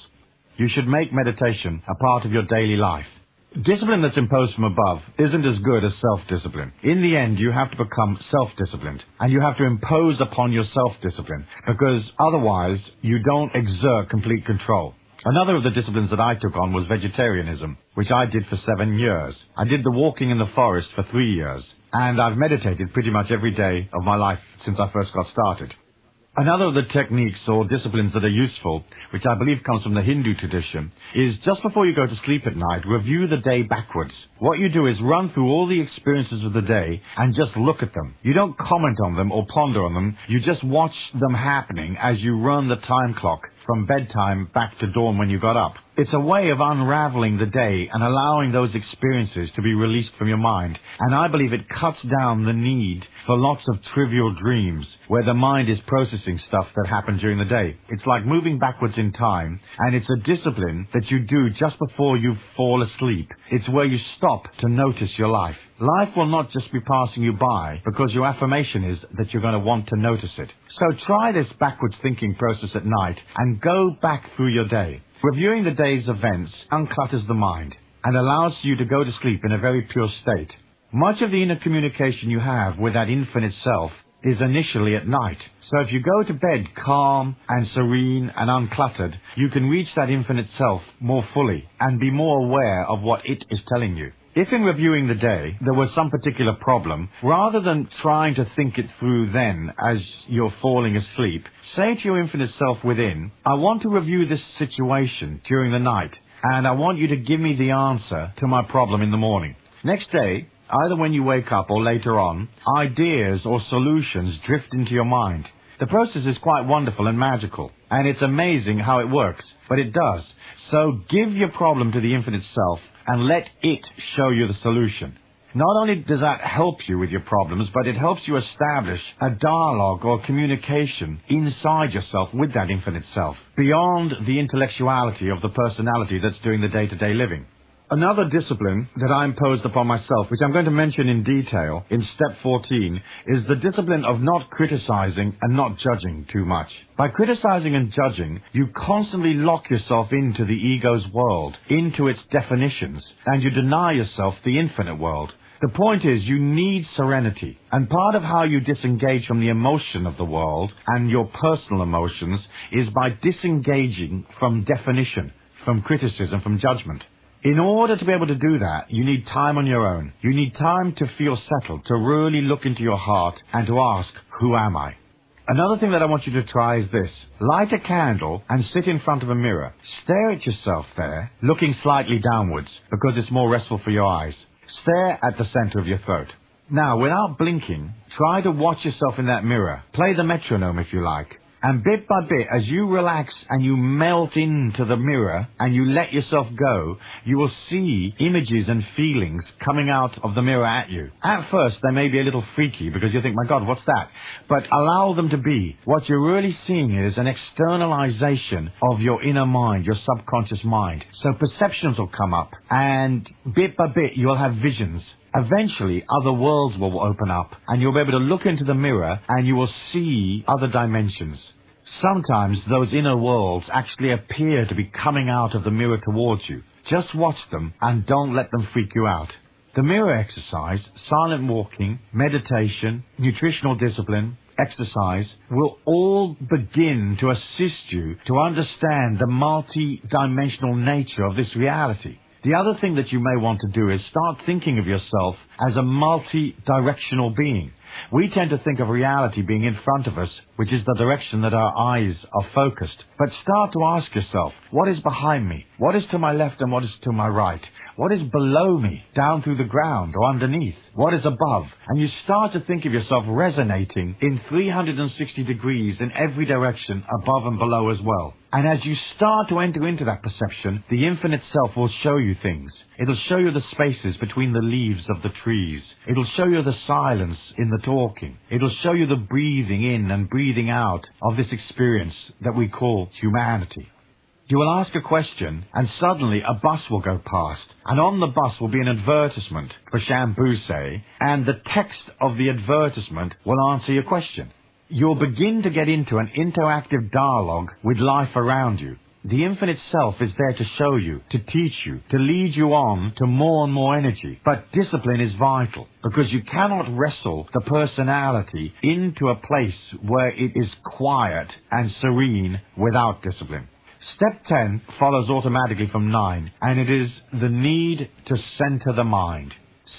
You should make meditation a part of your daily life. Discipline that's imposed from above isn't as good as self-discipline. In the end, you have to become self-disciplined, and you have to impose upon your self-discipline, because otherwise you don't exert complete control. Another of the disciplines that I took on was vegetarianism, which I did for 7 years. I did the walking in the forest for 3 years, and I've meditated pretty much every day of my life since I first got started. Another of the techniques or disciplines that are useful, which I believe comes from the Hindu tradition, is just before you go to sleep at night, review the day backwards. What you do is run through all the experiences of the day and just look at them. You don't comment on them or ponder on them. You just watch them happening as you run the time clock from bedtime back to dawn when you got up. It's a way of unraveling the day and allowing those experiences to be released from your mind. And I believe it cuts down the need for lots of trivial dreams where the mind is processing stuff that happened during the day. It's like moving backwards in time, and it's a discipline that you do just before you fall asleep. It's where you stop to notice your life. Life will not just be passing you by because your affirmation is that you're going to want to notice it. So try this backwards thinking process at night and go back through your day. Reviewing the day's events unclutters the mind and allows you to go to sleep in a very pure state. Much of the inner communication you have with that infinite self is initially at night. So if you go to bed calm and serene and uncluttered, you can reach that infinite self more fully and be more aware of what it is telling you. If in reviewing the day there was some particular problem, rather than trying to think it through then as you're falling asleep, say to your infinite self within, I want to review this situation during the night, and I want you to give me the answer to my problem in the morning. Next day, either when you wake up or later on, ideas or solutions drift into your mind. The process is quite wonderful and magical, and it's amazing how it works, but it does. So give your problem to the infinite self and let it show you the solution. Not only does that help you with your problems, but it helps you establish a dialogue or communication inside yourself with that infinite self, beyond the intellectuality of the personality that's doing the day-to-day living. Another discipline that I imposed upon myself, which I'm going to mention in detail in step 14, is the discipline of not criticizing and not judging too much. By criticizing and judging, you constantly lock yourself into the ego's world, into its definitions, and you deny yourself the infinite world. The point is, you need serenity, and part of how you disengage from the emotion of the world and your personal emotions is by disengaging from definition, from criticism, from judgment. In order to be able to do that, you need time on your own. You need time to feel settled, to really look into your heart and to ask, who am I? Another thing that I want you to try is this. Light a candle and sit in front of a mirror. Stare at yourself there, looking slightly downwards, because it's more restful for your eyes. Stare at the center of your throat. Now, without blinking, try to watch yourself in that mirror. Play the metronome if you like. And bit by bit, as you relax and you melt into the mirror and you let yourself go, you will see images and feelings coming out of the mirror at you. At first, they may be a little freaky because you think, my God, what's that? But allow them to be. What you're really seeing is an externalization of your inner mind, your subconscious mind. So perceptions will come up, and bit by bit, you'll have visions. Eventually, other worlds will open up, and you'll be able to look into the mirror, and you will see other dimensions. Sometimes those inner worlds actually appear to be coming out of the mirror towards you. Just watch them, and don't let them freak you out. The mirror exercise, silent walking, meditation, nutritional discipline, exercise will all begin to assist you to understand the multi-dimensional nature of this reality. The other thing that you may want to do is start thinking of yourself as a multi-directional being. We tend to think of reality being in front of us, which is the direction that our eyes are focused. But start to ask yourself, what is behind me? What is to my left and what is to my right? What is below me, down through the ground or underneath? What is above? And you start to think of yourself resonating in 360 degrees in every direction, above and below as well. And as you start to enter into that perception, the infinite self will show you things. It'll show you the spaces between the leaves of the trees. It'll show you the silence in the talking. It'll show you the breathing in and breathing out of this experience that we call humanity. You will ask a question, and suddenly a bus will go past, and on the bus will be an advertisement for shampoo, say, and the text of the advertisement will answer your question. You'll begin to get into an interactive dialogue with life around you. The infinite self is there to show you, to teach you, to lead you on to more and more energy. But discipline is vital, because you cannot wrestle the personality into a place where it is quiet and serene without discipline. Step 10 follows automatically from 9, and it is the need to center the mind.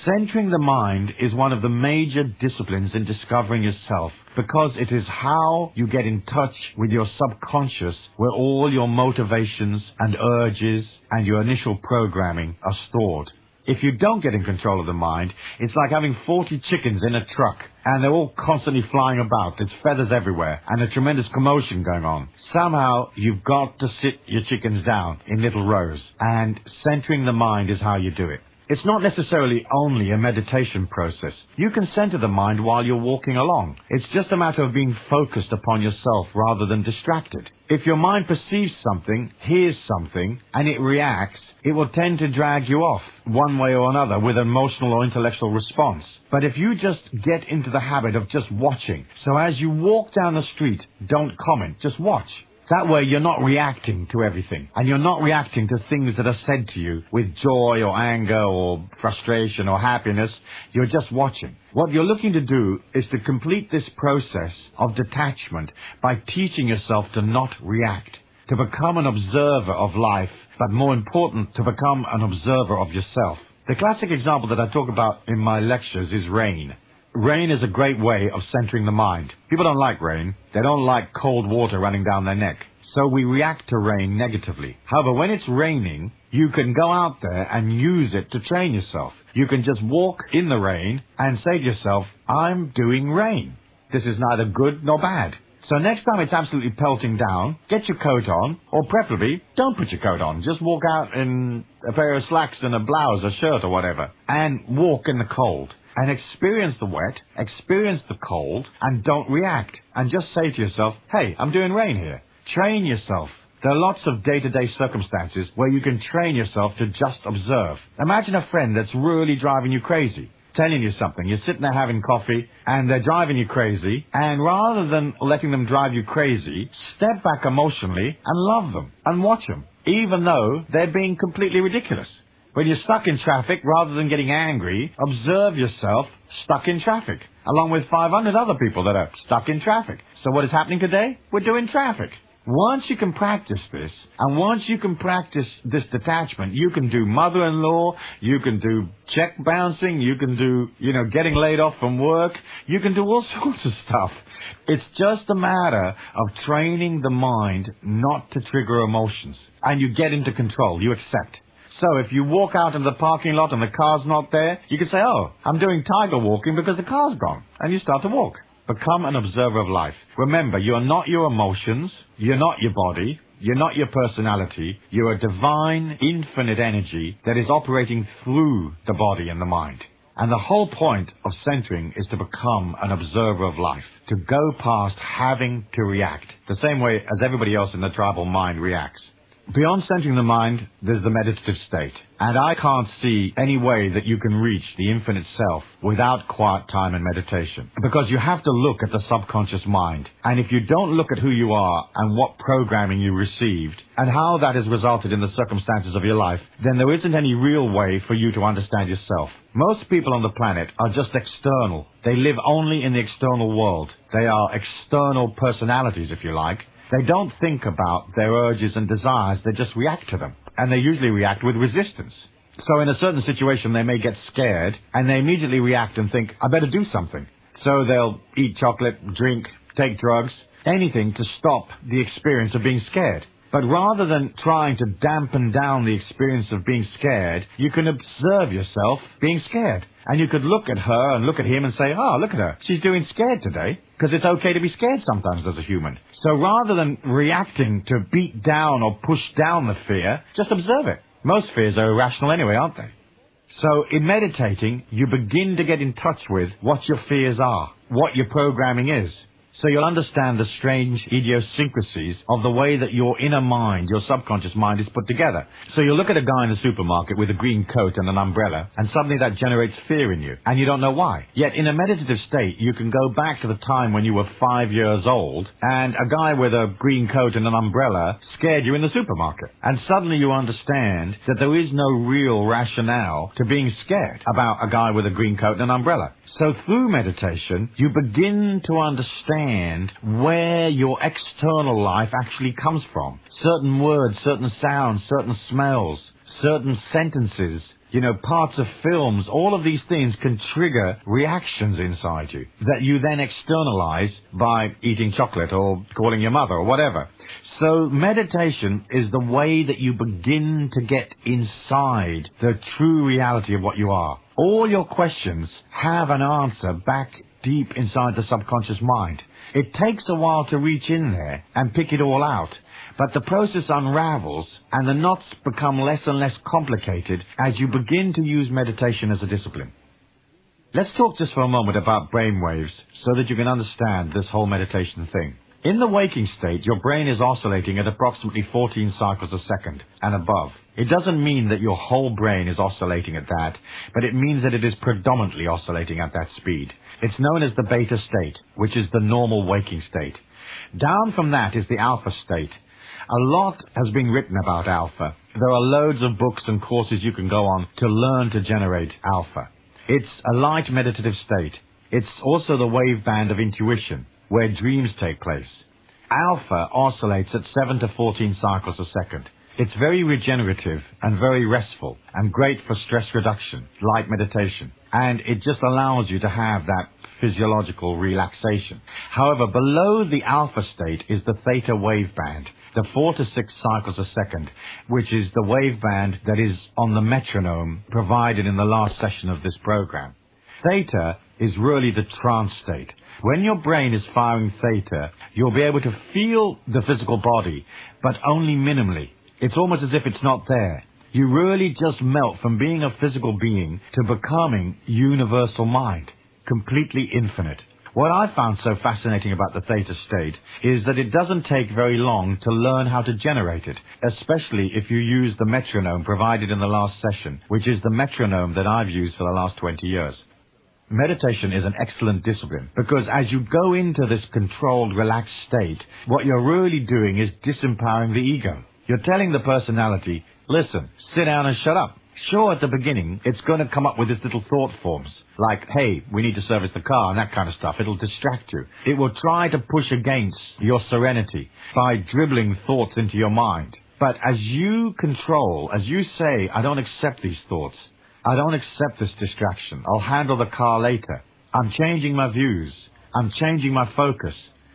Centering the mind is one of the major disciplines in discovering yourself, because it is how you get in touch with your subconscious, where all your motivations and urges and your initial programming are stored. If you don't get in control of the mind, it's like having 40 chickens in a truck, and they're all constantly flying about. There's feathers everywhere, and a tremendous commotion going on. Somehow, you've got to sit your chickens down in little rows, and centering the mind is how you do it. It's not necessarily only a meditation process. You can center the mind while you're walking along. It's just a matter of being focused upon yourself rather than distracted. If your mind perceives something, hears something, and it reacts, it will tend to drag you off one way or another with an emotional or intellectual response. But if you just get into the habit of just watching, so as you walk down the street, don't comment, just watch. That way you're not reacting to everything, and you're not reacting to things that are said to you with joy or anger or frustration or happiness. You're just watching. What you're looking to do is to complete this process of detachment by teaching yourself to not react, to become an observer of life, but more important, to become an observer of yourself. The classic example that I talk about in my lectures is rain. Rain is a great way of centering the mind. People don't like rain. They don't like cold water running down their neck. So we react to rain negatively. However, when it's raining, you can go out there and use it to train yourself. You can just walk in the rain and say to yourself, I'm doing rain. This is neither good nor bad. So next time it's absolutely pelting down, get your coat on, or preferably, don't put your coat on. Just walk out in a pair of slacks and a blouse, a shirt or whatever, and walk in the cold. And experience the wet, experience the cold, and don't react. And just say to yourself, hey, I'm doing rain here. Train yourself. There are lots of day-to-day circumstances where you can train yourself to just observe. Imagine a friend that's really driving you crazy, telling you something. You're sitting there having coffee, and they're driving you crazy, and rather than letting them drive you crazy, step back emotionally and love them, and watch them, even though they're being completely ridiculous. When you're stuck in traffic, rather than getting angry, observe yourself stuck in traffic, along with 500 other people that are stuck in traffic. So what is happening today? We're doing traffic. Once you can practice this, and once you can practice this detachment, you can do mother-in-law, you can do check bouncing, you can do, getting laid off from work, you can do all sorts of stuff. It's just a matter of training the mind not to trigger emotions. And you get into control, you accept. So if you walk out into the parking lot and the car's not there, you can say, oh, I'm doing tiger walking because the car's gone. And you start to walk. Become an observer of life. Remember, you are not your emotions, you're not your body, you're not your personality, you're a divine, infinite energy that is operating through the body and the mind. And the whole point of centering is to become an observer of life, to go past having to react, the same way as everybody else in the tribal mind reacts. Beyond centering the mind, there's the meditative state. And I can't see any way that you can reach the infinite self without quiet time and meditation. Because you have to look at the subconscious mind. And if you don't look at who you are and what programming you received and how that has resulted in the circumstances of your life, then there isn't any real way for you to understand yourself. Most people on the planet are just external. They live only in the external world. They are external personalities, if you like. They don't think about their urges and desires, they just react to them. And they usually react with resistance. So in a certain situation they may get scared, and they immediately react and think, I better do something. So they'll eat chocolate, drink, take drugs, anything to stop the experience of being scared. But rather than trying to dampen down the experience of being scared, you can observe yourself being scared. And you could look at her and look at him and say, oh, look at her. She's doing scared today. Because it's okay to be scared sometimes as a human. So rather than reacting to beat down or push down the fear, just observe it. Most fears are irrational anyway, aren't they? So in meditating, you begin to get in touch with what your fears are, what your programming is. So you'll understand the strange idiosyncrasies of the way that your inner mind, your subconscious mind, is put together. So you'll look at a guy in the supermarket with a green coat and an umbrella, and suddenly that generates fear in you, and you don't know why. Yet in a meditative state, you can go back to the time when you were 5 years old, and a guy with a green coat and an umbrella scared you in the supermarket. And suddenly you understand that there is no real rationale to being scared about a guy with a green coat and an umbrella. So through meditation, you begin to understand where your external life actually comes from. Certain words, certain sounds, certain smells, certain sentences, parts of films, all of these things can trigger reactions inside you that you then externalize by eating chocolate or calling your mother or whatever. So meditation is the way that you begin to get inside the true reality of what you are. All your questions have an answer back deep inside the subconscious mind. It takes a while to reach in there and pick it all out, but the process unravels and the knots become less and less complicated as you begin to use meditation as a discipline. Let's talk just for a moment about brainwaves so that you can understand this whole meditation thing. In the waking state, your brain is oscillating at approximately 14 cycles a second and above. It doesn't mean that your whole brain is oscillating at that, but it means that it is predominantly oscillating at that speed. It's known as the beta state, which is the normal waking state. Down from that is the alpha state. A lot has been written about alpha. There are loads of books and courses you can go on to learn to generate alpha. It's a light meditative state. It's also the wave band of intuition, where dreams take place. Alpha oscillates at 7 to 14 cycles a second. It's very regenerative and very restful and great for stress reduction, light meditation. And it just allows you to have that physiological relaxation. However, below the alpha state is the theta wave band, the 4 to 6 cycles a second, which is the wave band that is on the metronome provided in the last session of this program. Theta is really the trance state. When your brain is firing theta, you'll be able to feel the physical body, but only minimally. It's almost as if it's not there. You really just melt from being a physical being to becoming universal mind, completely infinite. What I found so fascinating about the theta state is that it doesn't take very long to learn how to generate it, especially if you use the metronome provided in the last session, which is the metronome that I've used for the last 20 years. Meditation is an excellent discipline because as you go into this controlled, relaxed state, what you're really doing is disempowering the ego. You're telling the personality, listen, sit down and shut up. Sure, at the beginning, it's going to come up with these little thought forms, like, hey, we need to service the car and that kind of stuff. It'll distract you. It will try to push against your serenity by dribbling thoughts into your mind. But as you control, as you say, I don't accept these thoughts. I don't accept this distraction. I'll handle the car later. I'm changing my views. I'm changing my focus.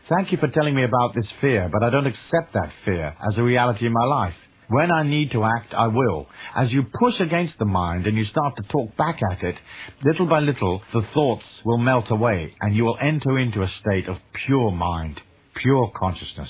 Thank you for telling me about this fear, but I don't accept that fear as a reality in my life. When I need to act, I will. As you push against the mind and you start to talk back at it, little by little, the thoughts will melt away and you will enter into a state of pure mind, pure consciousness.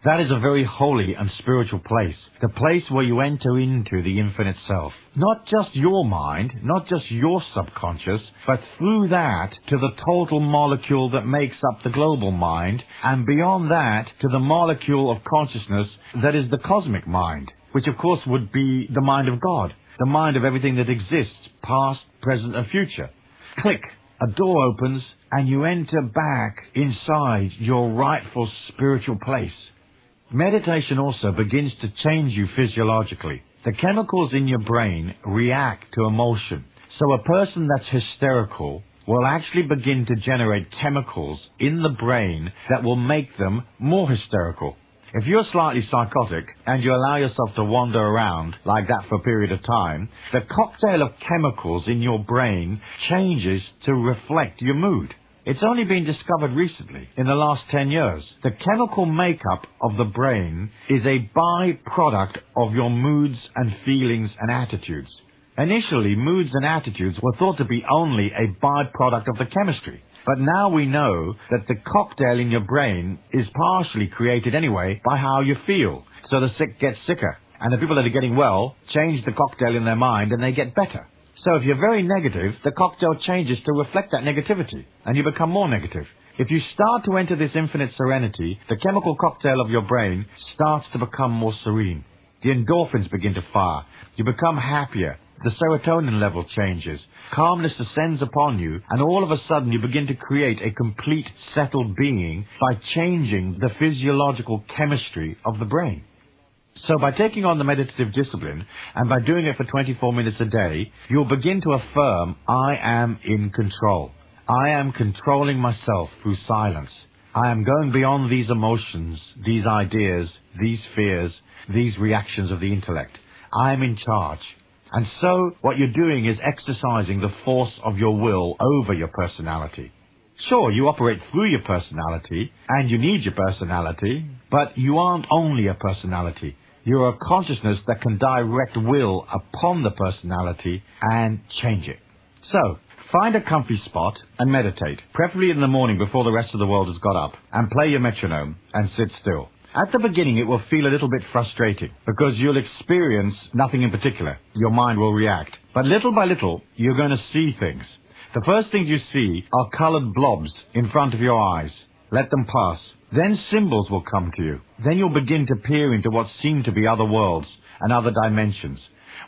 That is a very holy and spiritual place, the place where you enter into the infinite self. Not just your mind, not just your subconscious, but through that to the total molecule that makes up the global mind, and beyond that to the molecule of consciousness that is the cosmic mind, which of course would be the mind of God, the mind of everything that exists, past, present and future. Click, a door opens and you enter back inside your rightful spiritual place. Meditation also begins to change you physiologically. The chemicals in your brain react to emotion. So a person that's hysterical will actually begin to generate chemicals in the brain that will make them more hysterical. If you're slightly psychotic and you allow yourself to wander around like that for a period of time, the cocktail of chemicals in your brain changes to reflect your mood. It's only been discovered recently, in the last 10 years. The chemical makeup of the brain is a byproduct of your moods and feelings and attitudes. Initially, moods and attitudes were thought to be only a byproduct of the chemistry. But now we know that the cocktail in your brain is partially created anyway by how you feel. So the sick get sicker, and the people that are getting well change the cocktail in their mind and they get better. So if you're very negative, the cocktail changes to reflect that negativity, and you become more negative. If you start to enter this infinite serenity, the chemical cocktail of your brain starts to become more serene. The endorphins begin to fire. You become happier. The serotonin level changes. Calmness descends upon you, and all of a sudden you begin to create a complete, settled being by changing the physiological chemistry of the brain. So by taking on the meditative discipline, and by doing it for 24 minutes a day, you'll begin to affirm, I am in control. I am controlling myself through silence. I am going beyond these emotions, these ideas, these fears, these reactions of the intellect. I am in charge. And so what you're doing is exercising the force of your will over your personality. Sure, you operate through your personality, and you need your personality, but you aren't only a personality. You're a consciousness that can direct will upon the personality and change it. So, find a comfy spot and meditate, preferably in the morning before the rest of the world has got up, and play your metronome and sit still. At the beginning, it will feel a little bit frustrating because you'll experience nothing in particular. Your mind will react. But little by little, you're going to see things. The first things you see are colored blobs in front of your eyes. Let them pass. Then symbols will come to you. Then you'll begin to peer into what seem to be other worlds and other dimensions.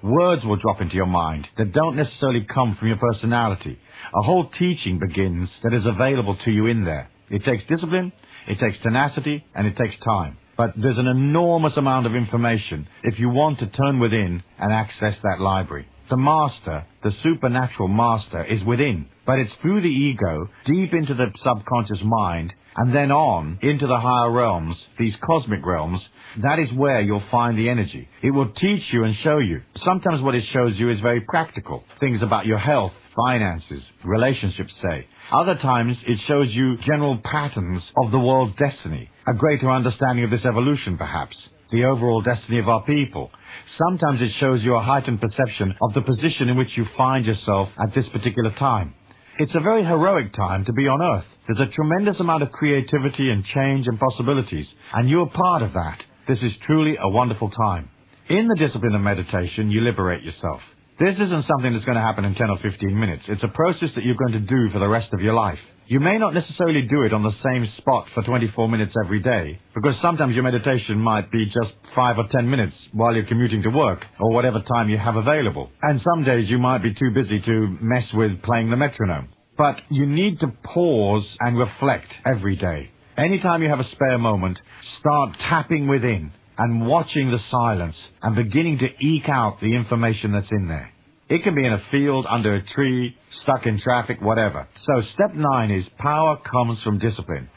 Words will drop into your mind that don't necessarily come from your personality. A whole teaching begins that is available to you in there. It takes discipline, it takes tenacity, and it takes time. But there's an enormous amount of information if you want to turn within and access that library. The master, the supernatural master, is within. But it's through the ego, deep into the subconscious mind, and then on into the higher realms, these cosmic realms. That is where you'll find the energy. It will teach you and show you. Sometimes what it shows you is very practical. Things about your health, finances, relationships, say. Other times it shows you general patterns of the world's destiny. A greater understanding of this evolution, perhaps. The overall destiny of our people. Sometimes it shows you a heightened perception of the position in which you find yourself at this particular time. It's a very heroic time to be on Earth. There's a tremendous amount of creativity and change and possibilities, and you're part of that. This is truly a wonderful time. In the discipline of meditation, you liberate yourself. This isn't something that's going to happen in 10 or 15 minutes. It's a process that you're going to do for the rest of your life. You may not necessarily do it on the same spot for 24 minutes every day, because sometimes your meditation might be just 5 or 10 minutes while you're commuting to work, or whatever time you have available. And some days you might be too busy to mess with playing the metronome. But you need to pause and reflect every day. Anytime you have a spare moment, start tapping within and watching the silence and beginning to eke out the information that's in there. It can be in a field, under a tree, stuck in traffic, whatever. So step 9 is power comes from discipline.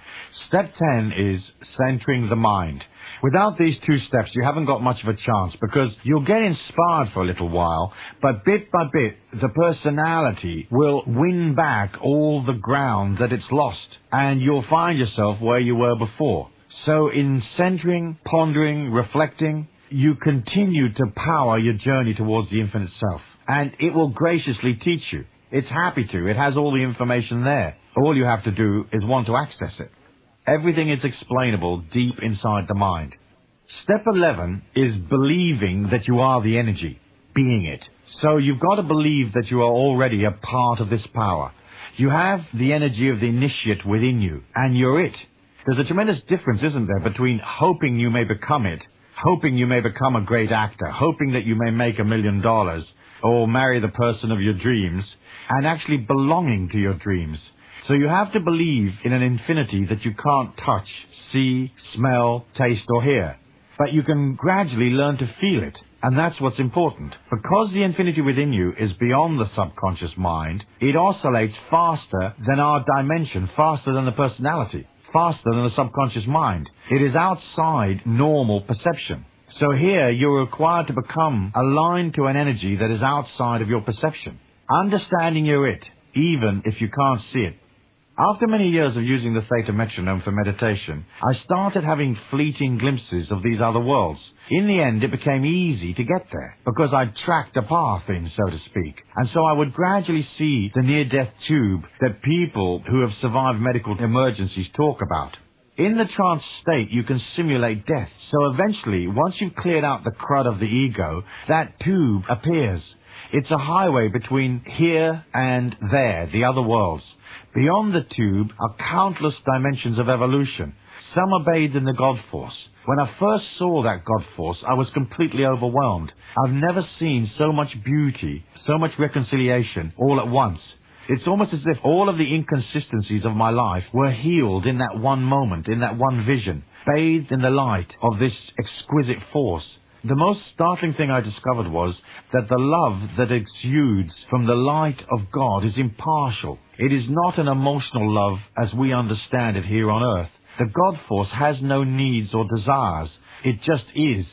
Step 10 is centering the mind. Without these 2 steps, you haven't got much of a chance, because you'll get inspired for a little while, but bit by bit, the personality will win back all the ground that it's lost, and you'll find yourself where you were before. So in centering, pondering, reflecting, you continue to power your journey towards the infinite self, and it will graciously teach you. It's happy to. It has all the information there. All you have to do is want to access it. Everything is explainable deep inside the mind. Step 11 is believing that you are the energy, being it. So you've got to believe that you are already a part of this power. You have the energy of the initiate within you, and you're it. There's a tremendous difference, isn't there, between hoping you may become it, hoping you may become a great actor, hoping that you may make $1 million, or marry the person of your dreams, and actually belonging to your dreams. So you have to believe in an infinity that you can't touch, see, smell, taste, or hear. But you can gradually learn to feel it, and that's what's important. Because the infinity within you is beyond the subconscious mind, it oscillates faster than our dimension, faster than the personality, faster than the subconscious mind. It is outside normal perception. So here you're required to become aligned to an energy that is outside of your perception. Understanding you're it, even if you can't see it. After many years of using the theta metronome for meditation, I started having fleeting glimpses of these other worlds. In the end, it became easy to get there, because I'd tracked a path in, so to speak. And so I would gradually see the near-death tube that people who have survived medical emergencies talk about. In the trance state, you can simulate death. So eventually, once you've cleared out the crud of the ego, that tube appears. It's a highway between here and there, the other worlds. Beyond the tube are countless dimensions of evolution. Some are bathed in the God Force. When I first saw that God Force, I was completely overwhelmed. I've never seen so much beauty, so much reconciliation, all at once. It's almost as if all of the inconsistencies of my life were healed in that one moment, in that one vision, bathed in the light of this exquisite force. The most startling thing I discovered was that the love that exudes from the light of God is impartial. It is not an emotional love as we understand it here on earth. The God Force has no needs or desires. It just is.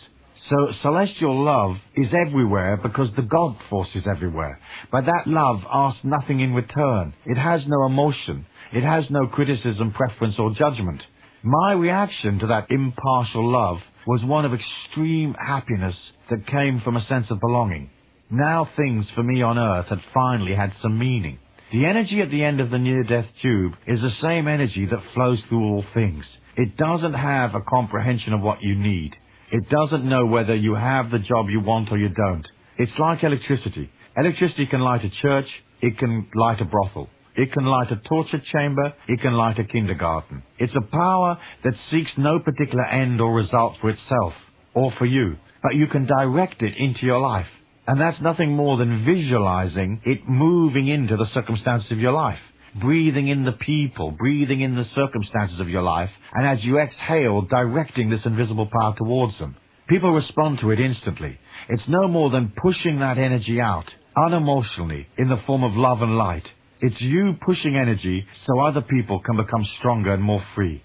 So celestial love is everywhere because the God Force is everywhere. But that love asks nothing in return. It has no emotion. It has no criticism, preference, or judgment. My reaction to that impartial love was one of extreme happiness that came from a sense of belonging. Now things for me on earth had finally had some meaning. The energy at the end of the near-death tube is the same energy that flows through all things. It doesn't have a comprehension of what you need. It doesn't know whether you have the job you want or you don't. It's like electricity. Electricity can light a church, it can light a brothel. It can light a torture chamber, it can light a kindergarten. It's a power that seeks no particular end or result for itself, or for you, but you can direct it into your life. And that's nothing more than visualizing it moving into the circumstances of your life. Breathing in the people, breathing in the circumstances of your life, and as you exhale, directing this invisible power towards them. People respond to it instantly. It's no more than pushing that energy out, unemotionally, in the form of love and light. It's you pushing energy so other people can become stronger and more free.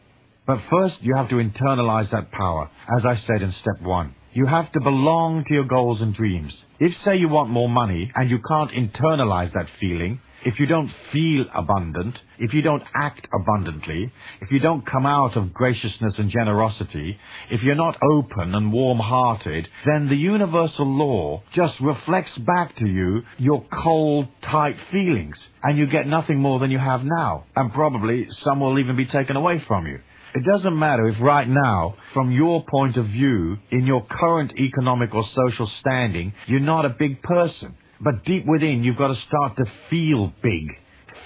But first, you have to internalize that power, as I said in step 1. You have to belong to your goals and dreams. If, say, you want more money and you can't internalize that feeling, if you don't feel abundant, if you don't act abundantly, if you don't come out of graciousness and generosity, if you're not open and warm-hearted, then the universal law just reflects back to you your cold, tight feelings, and you get nothing more than you have now, and probably some will even be taken away from you. It doesn't matter if right now, from your point of view, in your current economic or social standing, you're not a big person. But deep within, you've got to start to feel big.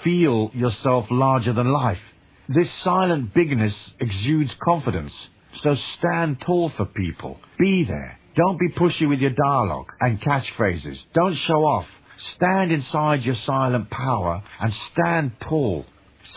Feel yourself larger than life. This silent bigness exudes confidence. So stand tall for people. Be there. Don't be pushy with your dialogue and catchphrases. Don't show off. Stand inside your silent power and stand tall.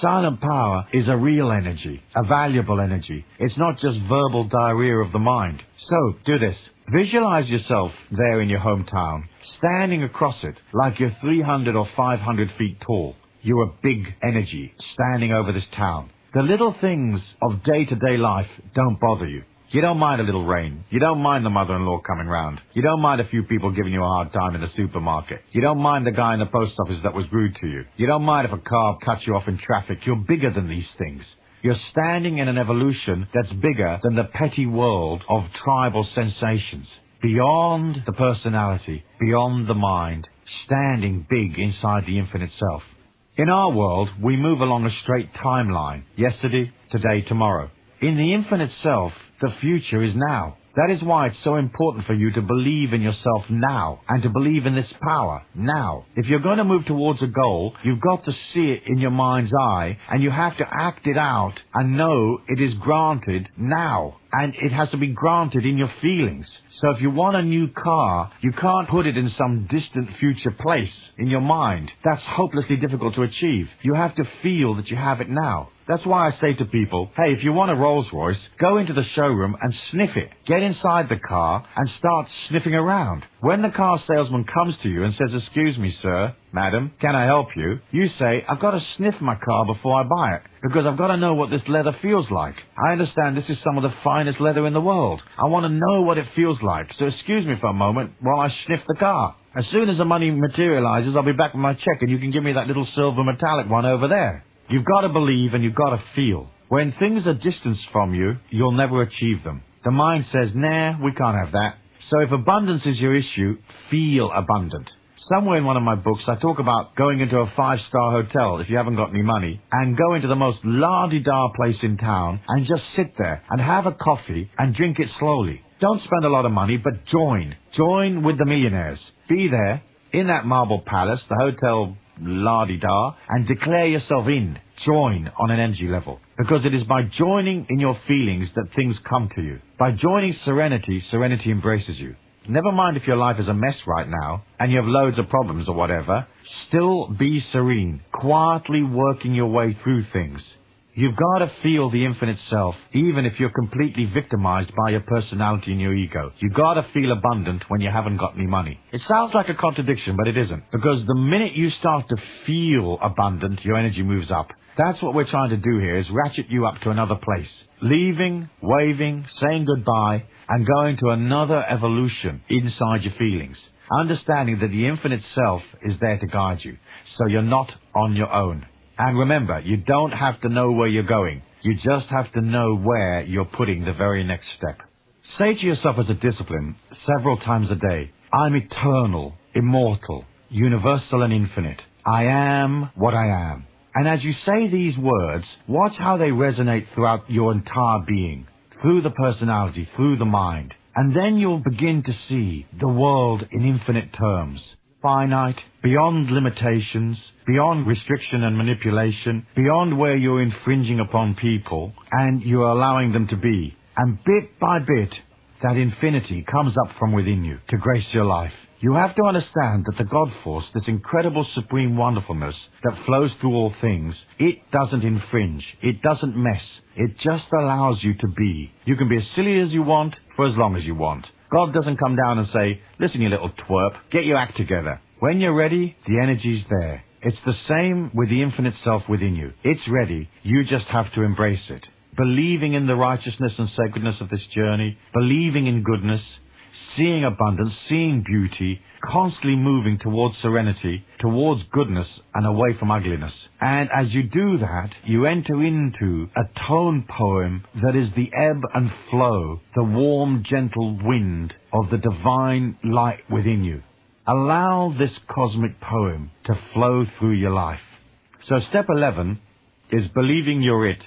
Silent power is a real energy, a valuable energy. It's not just verbal diarrhea of the mind. So, do this. Visualize yourself there in your hometown, standing across it like you're 300 or 500 feet tall. You're a big energy standing over this town. The little things of day-to-day life don't bother you. You don't mind a little rain. You don't mind the mother-in-law coming round. You don't mind a few people giving you a hard time in the supermarket. You don't mind the guy in the post office that was rude to you. You don't mind if a car cuts you off in traffic. You're bigger than these things. You're standing in an evolution that's bigger than the petty world of tribal sensations. Beyond the personality, beyond the mind, standing big inside the infinite self. In our world, we move along a straight timeline. Yesterday, today, tomorrow. In the infinite self, the future is now. That is why it's so important for you to believe in yourself now and to believe in this power now. If you're going to move towards a goal, you've got to see it in your mind's eye and you have to act it out and know it is granted now, and it has to be granted in your feelings. So if you want a new car, you can't put it in some distant future place in your mind. That's hopelessly difficult to achieve. You have to feel that you have it now. That's why I say to people, hey, if you want a Rolls Royce, go into the showroom and sniff it. Get inside the car and start sniffing around. When the car salesman comes to you and says, excuse me, sir, madam, can I help you? You say, I've got to sniff my car before I buy it, because I've got to know what this leather feels like. I understand this is some of the finest leather in the world. I want to know what it feels like, so excuse me for a moment while I sniff the car. As soon as the money materializes, I'll be back with my check and you can give me that little silver metallic one over there. You've got to believe and you've got to feel. When things are distanced from you, you'll never achieve them. The mind says, nah, we can't have that. So if abundance is your issue, feel abundant. Somewhere in one of my books, I talk about going into a 5-star hotel if you haven't got any money and go into the most la-di-da place in town and just sit there and have a coffee and drink it slowly. Don't spend a lot of money, but join. Join with the millionaires. Be there in that marble palace, the hotel la-di-da, and declare yourself in. Join on an energy level. Because it is by joining in your feelings that things come to you. By joining serenity, serenity embraces you. Never mind if your life is a mess right now, and you have loads of problems or whatever, still be serene, quietly working your way through things. You've got to feel the infinite self, even if you're completely victimized by your personality and your ego. You've got to feel abundant when you haven't got any money. It sounds like a contradiction, but it isn't. Because the minute you start to feel abundant, your energy moves up. That's what we're trying to do here, is ratchet you up to another place. Leaving, waving, saying goodbye, and going to another evolution inside your feelings. Understanding that the infinite self is there to guide you, so you're not on your own. And remember, you don't have to know where you're going. You just have to know where you're putting the very next step. Say to yourself as a discipline, several times a day, I'm eternal, immortal, universal and infinite. I am what I am. And as you say these words, watch how they resonate throughout your entire being, through the personality, through the mind. And then you'll begin to see the world in infinite terms. Finite, beyond limitations, beyond restriction and manipulation, beyond where you're infringing upon people, and you're allowing them to be. And bit by bit, that infinity comes up from within you to grace your life. You have to understand that the God force, this incredible supreme wonderfulness that flows through all things, it doesn't infringe, it doesn't mess, it just allows you to be. You can be as silly as you want for as long as you want. God doesn't come down and say, listen, you little twerp, get your act together. When you're ready, the energy's there. It's the same with the infinite self within you. It's ready. You just have to embrace it. Believing in the righteousness and sacredness of this journey, believing in goodness, seeing abundance, seeing beauty, constantly moving towards serenity, towards goodness, and away from ugliness. And as you do that, you enter into a tone poem that is the ebb and flow, the warm, gentle wind of the divine light within you. Allow this cosmic poem to flow through your life. So step 11 is believing you're it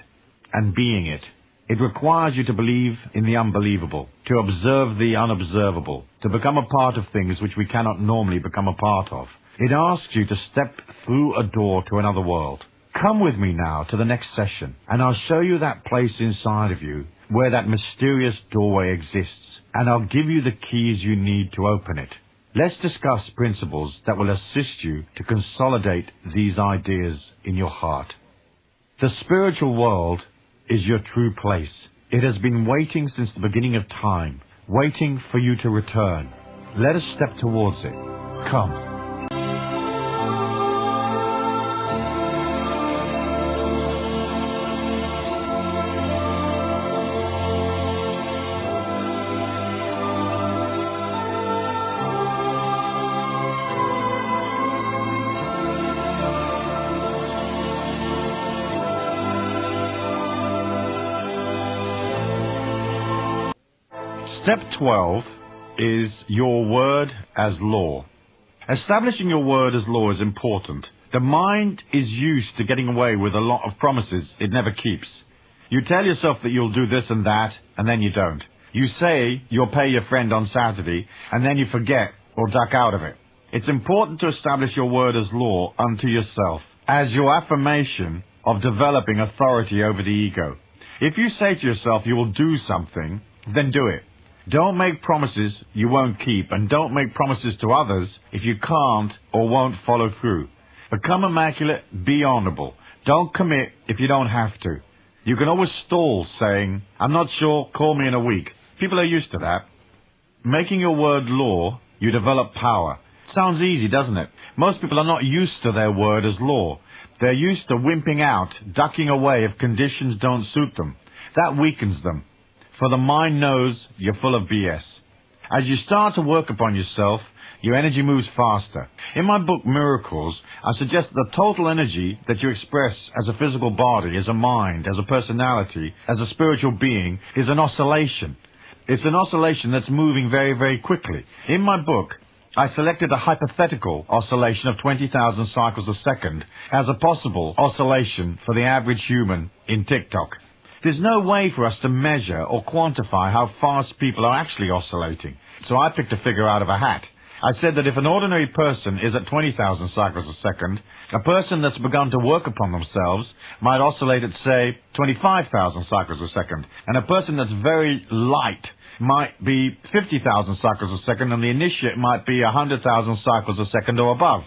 and being it. It requires you to believe in the unbelievable, to observe the unobservable, to become a part of things which we cannot normally become a part of. It asks you to step through a door to another world. Come with me now to the next session, and I'll show you that place inside of you where that mysterious doorway exists, and I'll give you the keys you need to open it. Let's discuss principles that will assist you to consolidate these ideas in your heart. The spiritual world is your true place. It has been waiting since the beginning of time, waiting for you to return. Let us step towards it. Come. Step 12 is your word as law. Establishing your word as law is important. The mind is used to getting away with a lot of promises it never keeps. You tell yourself that you'll do this and that, and then you don't. You say you'll pay your friend on Saturday, and then you forget or duck out of it. It's important to establish your word as law unto yourself, as your affirmation of developing authority over the ego. If you say to yourself you will do something, then do it. Don't make promises you won't keep, and don't make promises to others if you can't or won't follow through. Become immaculate, be honorable. Don't commit if you don't have to. You can always stall saying, I'm not sure, call me in a week. People are used to that. Making your word law, you develop power. Sounds easy, doesn't it? Most people are not used to their word as law. They're used to wimping out, ducking away if conditions don't suit them. That weakens them. For the mind knows you're full of BS. As you start to work upon yourself, your energy moves faster. In my book, Miracles, I suggest that the total energy that you express as a physical body, as a mind, as a personality, as a spiritual being, is an oscillation. It's an oscillation that's moving very, very quickly. In my book, I selected a hypothetical oscillation of 20,000 cycles a second as a possible oscillation for the average human in TikTok. There's no way for us to measure or quantify how fast people are actually oscillating. So I picked a figure out of a hat. I said that if an ordinary person is at 20,000 cycles a second, a person that's begun to work upon themselves might oscillate at, say, 25,000 cycles a second. And a person that's very light might be 50,000 cycles a second, and the initiate might be 100,000 cycles a second or above.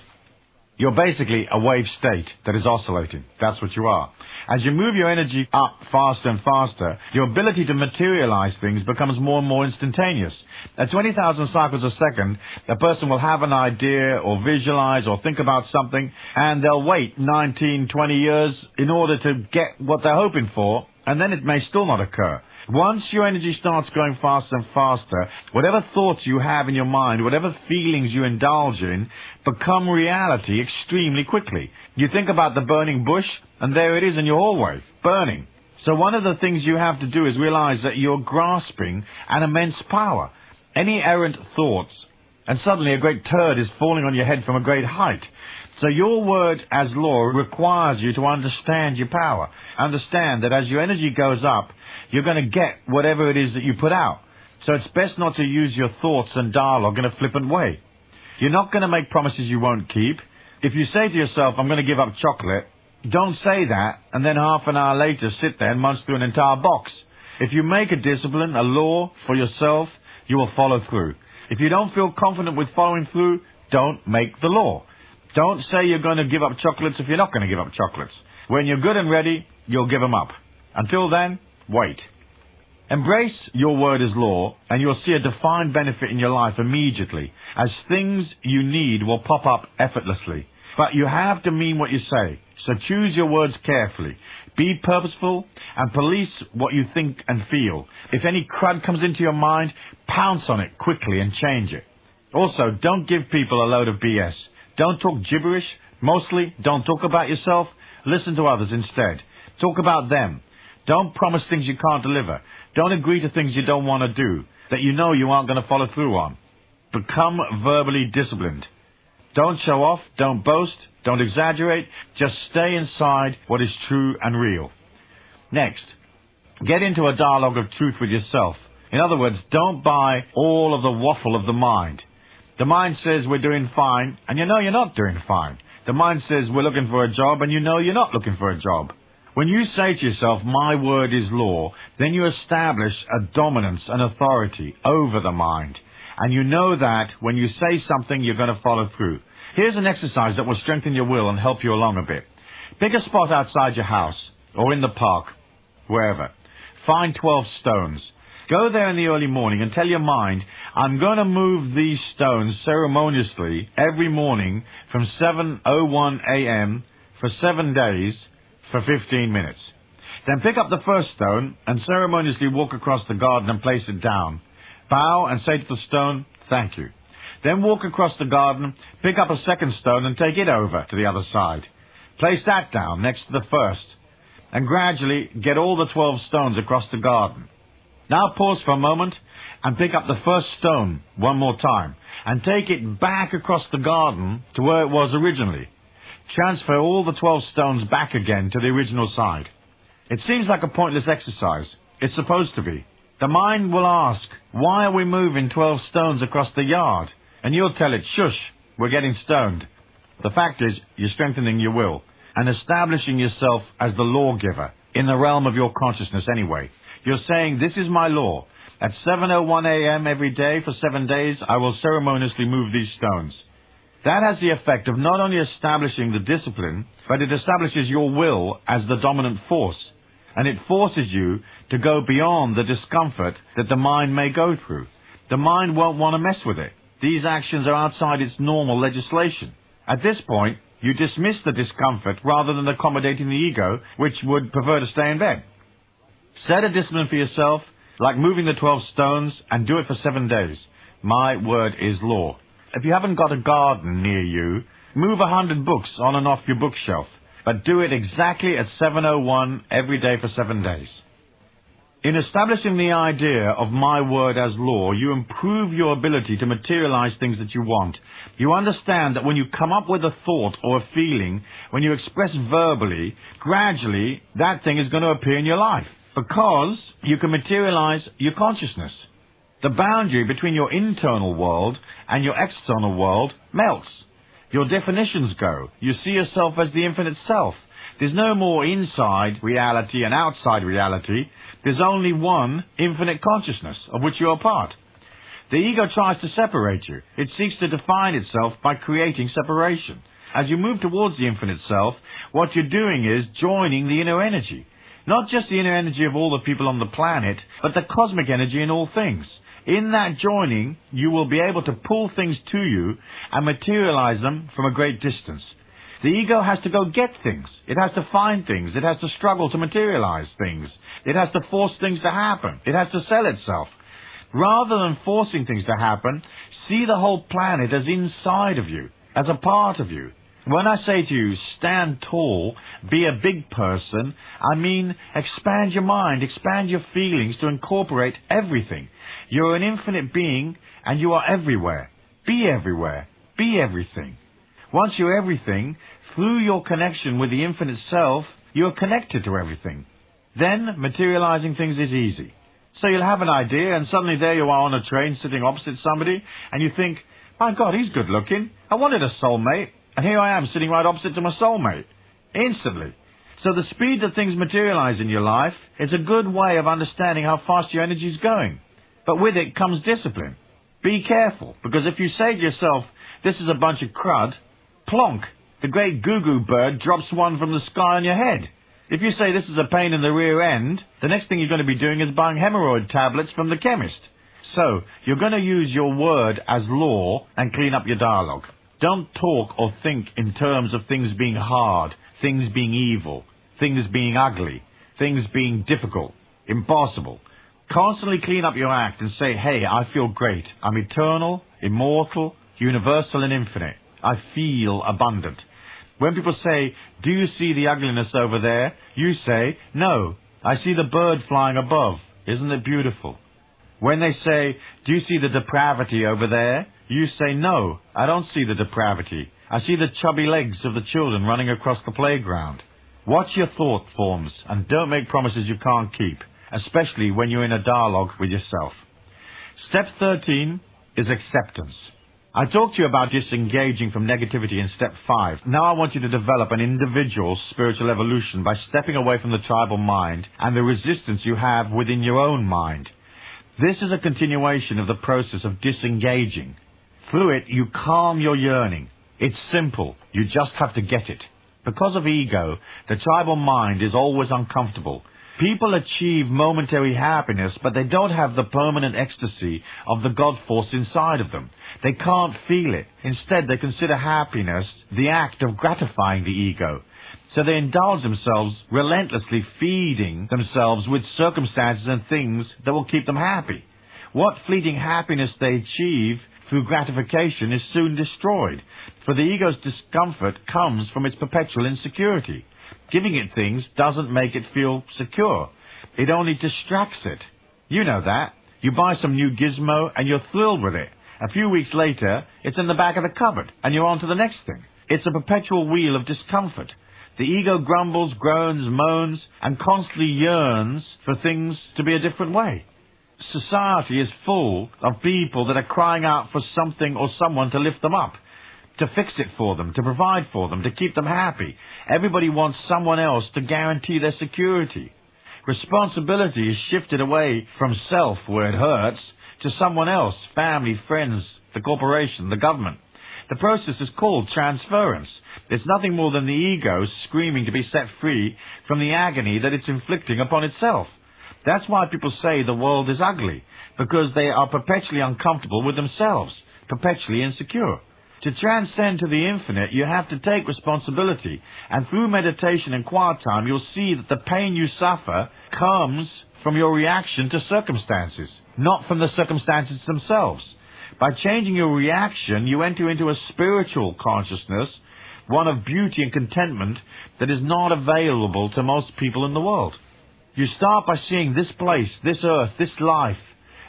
You're basically a wave state that is oscillating. That's what you are. As you move your energy up faster and faster, your ability to materialize things becomes more and more instantaneous. At 20,000 cycles a second, a person will have an idea or visualize or think about something, and they'll wait 19, 20 years in order to get what they're hoping for, and then it may still not occur. Once your energy starts going faster and faster, whatever thoughts you have in your mind, whatever feelings you indulge in, become reality extremely quickly. You think about the burning bush, and there it is in your hallway, burning. So one of the things you have to do is realize that you're grasping an immense power. Any errant thoughts, and suddenly a great turd is falling on your head from a great height. So your word as law requires you to understand your power. Understand that as your energy goes up, you're going to get whatever it is that you put out. So it's best not to use your thoughts and dialogue in a flippant way. You're not going to make promises you won't keep. If you say to yourself, I'm going to give up chocolate, don't say that and then half an hour later sit there and munch through an entire box. If you make a discipline, a law for yourself, you will follow through. If you don't feel confident with following through, don't make the law. Don't say you're going to give up chocolates if you're not going to give up chocolates. When you're good and ready, you'll give them up. Until then, wait. Embrace your word as law, and you'll see a defined benefit in your life immediately, as things you need will pop up effortlessly. But you have to mean what you say, so choose your words carefully. Be purposeful and police what you think and feel. If any crud comes into your mind, pounce on it quickly and change it. Also, don't give people a load of BS. Don't talk gibberish. Mostly, don't talk about yourself. Listen to others instead. Talk about them. Don't promise things you can't deliver. Don't agree to things you don't want to do, that you know you aren't going to follow through on. Become verbally disciplined. Don't show off. Don't boast. Don't exaggerate. Just stay inside what is true and real. Next, get into a dialogue of truth with yourself. In other words, don't buy all of the waffle of the mind. The mind says we're doing fine, and you know you're not doing fine. The mind says we're looking for a job, and you know you're not looking for a job. When you say to yourself, my word is law, then you establish a dominance, an authority over the mind. And you know that when you say something, you're going to follow through. Here's an exercise that will strengthen your will and help you along a bit. Pick a spot outside your house, or in the park, wherever. Find 12 stones. Go there in the early morning and tell your mind, I'm going to move these stones ceremoniously every morning from 7:01 a.m. for 7 days for 15 minutes. Then pick up the first stone and ceremoniously walk across the garden and place it down. Bow and say to the stone, thank you. Then walk across the garden, pick up a second stone and take it over to the other side. Place that down next to the first, and gradually get all the 12 stones across the garden. Now pause for a moment and pick up the first stone one more time and take it back across the garden to where it was originally. Transfer all the 12 stones back again to the original side. It seems like a pointless exercise. It's supposed to be. The mind will ask, why are we moving 12 stones across the yard? And you'll tell it, shush, we're getting stoned. The fact is, you're strengthening your will and establishing yourself as the lawgiver in the realm of your consciousness anyway. You're saying, this is my law. At 7:01 a.m. every day for 7 days, I will ceremoniously move these stones. That has the effect of not only establishing the discipline, but it establishes your will as the dominant force. And it forces you to go beyond the discomfort that the mind may go through. The mind won't want to mess with it. These actions are outside its normal legislation. At this point, you dismiss the discomfort rather than accommodating the ego, which would prefer to stay in bed. Set a discipline for yourself, like moving the 12 stones, and do it for 7 days. My word is law. If you haven't got a garden near you, move 100 books on and off your bookshelf, but do it exactly at 7:01 every day for 7 days. In establishing the idea of my word as law, you improve your ability to materialize things that you want. You understand that when you come up with a thought or a feeling, when you express verbally, gradually that thing is going to appear in your life, because you can materialize your consciousness. The boundary between your internal world and your external world melts. Your definitions go. You see yourself as the infinite self. There's no more inside reality and outside reality. There's only one infinite consciousness of which you're a part. The ego tries to separate you. It seeks to define itself by creating separation. As you move towards the infinite self, what you're doing is joining the inner energy. Not just the inner energy of all the people on the planet, but the cosmic energy in all things. In that joining, you will be able to pull things to you and materialize them from a great distance. The ego has to go get things. It has to find things. It has to struggle to materialize things. It has to force things to happen. It has to sell itself. Rather than forcing things to happen, see the whole planet as inside of you, as a part of you. When I say to you, stand tall, be a big person, I mean expand your mind, expand your feelings to incorporate everything. You're an infinite being, and you are everywhere. Be everywhere. Be everything. Once you're everything, through your connection with the infinite self, you're connected to everything. Then, materializing things is easy. So you'll have an idea, and suddenly there you are on a train sitting opposite somebody, and you think, my God, he's good looking. I wanted a soulmate, and here I am sitting right opposite to my soulmate. Instantly. So the speed that things materialize in your life is a good way of understanding how fast your energy is going. But with it comes discipline. Be careful, because if you say to yourself, this is a bunch of crud, plonk, the great goo-goo bird drops one from the sky on your head. If you say this is a pain in the rear end, the next thing you're going to be doing is buying hemorrhoid tablets from the chemist. So, you're going to use your word as law and clean up your dialogue. Don't talk or think in terms of things being hard, things being evil, things being ugly, things being difficult, impossible. Constantly clean up your act and say, hey, I feel great. I'm eternal, immortal, universal and infinite. I feel abundant. When people say, do you see the ugliness over there? You say, no, I see the bird flying above. Isn't it beautiful? When they say, do you see the depravity over there? You say, no, I don't see the depravity. I see the chubby legs of the children running across the playground. Watch your thought forms and don't make promises you can't keep, especially when you're in a dialogue with yourself. Step 13 is acceptance. I talked to you about disengaging from negativity in step 5. Now I want you to develop an individual spiritual evolution by stepping away from the tribal mind and the resistance you have within your own mind. This is a continuation of the process of disengaging. Through it, you calm your yearning. It's simple. You just have to get it. Because of ego, the tribal mind is always uncomfortable. People achieve momentary happiness, but they don't have the permanent ecstasy of the God force inside of them. They can't feel it. Instead, they consider happiness the act of gratifying the ego. So they indulge themselves, relentlessly feeding themselves with circumstances and things that will keep them happy. What fleeting happiness they achieve through gratification is soon destroyed, for the ego's discomfort comes from its perpetual insecurity. Giving it things doesn't make it feel secure. It only distracts it. You know that. You buy some new gizmo and you're thrilled with it. A few weeks later, it's in the back of the cupboard and you're on to the next thing. It's a perpetual wheel of discomfort. The ego grumbles, groans, moans, and constantly yearns for things to be a different way. Society is full of people that are crying out for something or someone to lift them up, to fix it for them, to provide for them, to keep them happy. Everybody wants someone else to guarantee their security. Responsibility is shifted away from self, where it hurts, to someone else, family, friends, the corporation, the government. The process is called transference. It's nothing more than the ego screaming to be set free from the agony that it's inflicting upon itself. That's why people say the world is ugly, because they are perpetually uncomfortable with themselves, perpetually insecure. To transcend to the infinite, you have to take responsibility, and through meditation and quiet time, you'll see that the pain you suffer comes from your reaction to circumstances, not from the circumstances themselves. By changing your reaction, you enter into a spiritual consciousness, one of beauty and contentment that is not available to most people in the world. You start by seeing this place, this earth, this life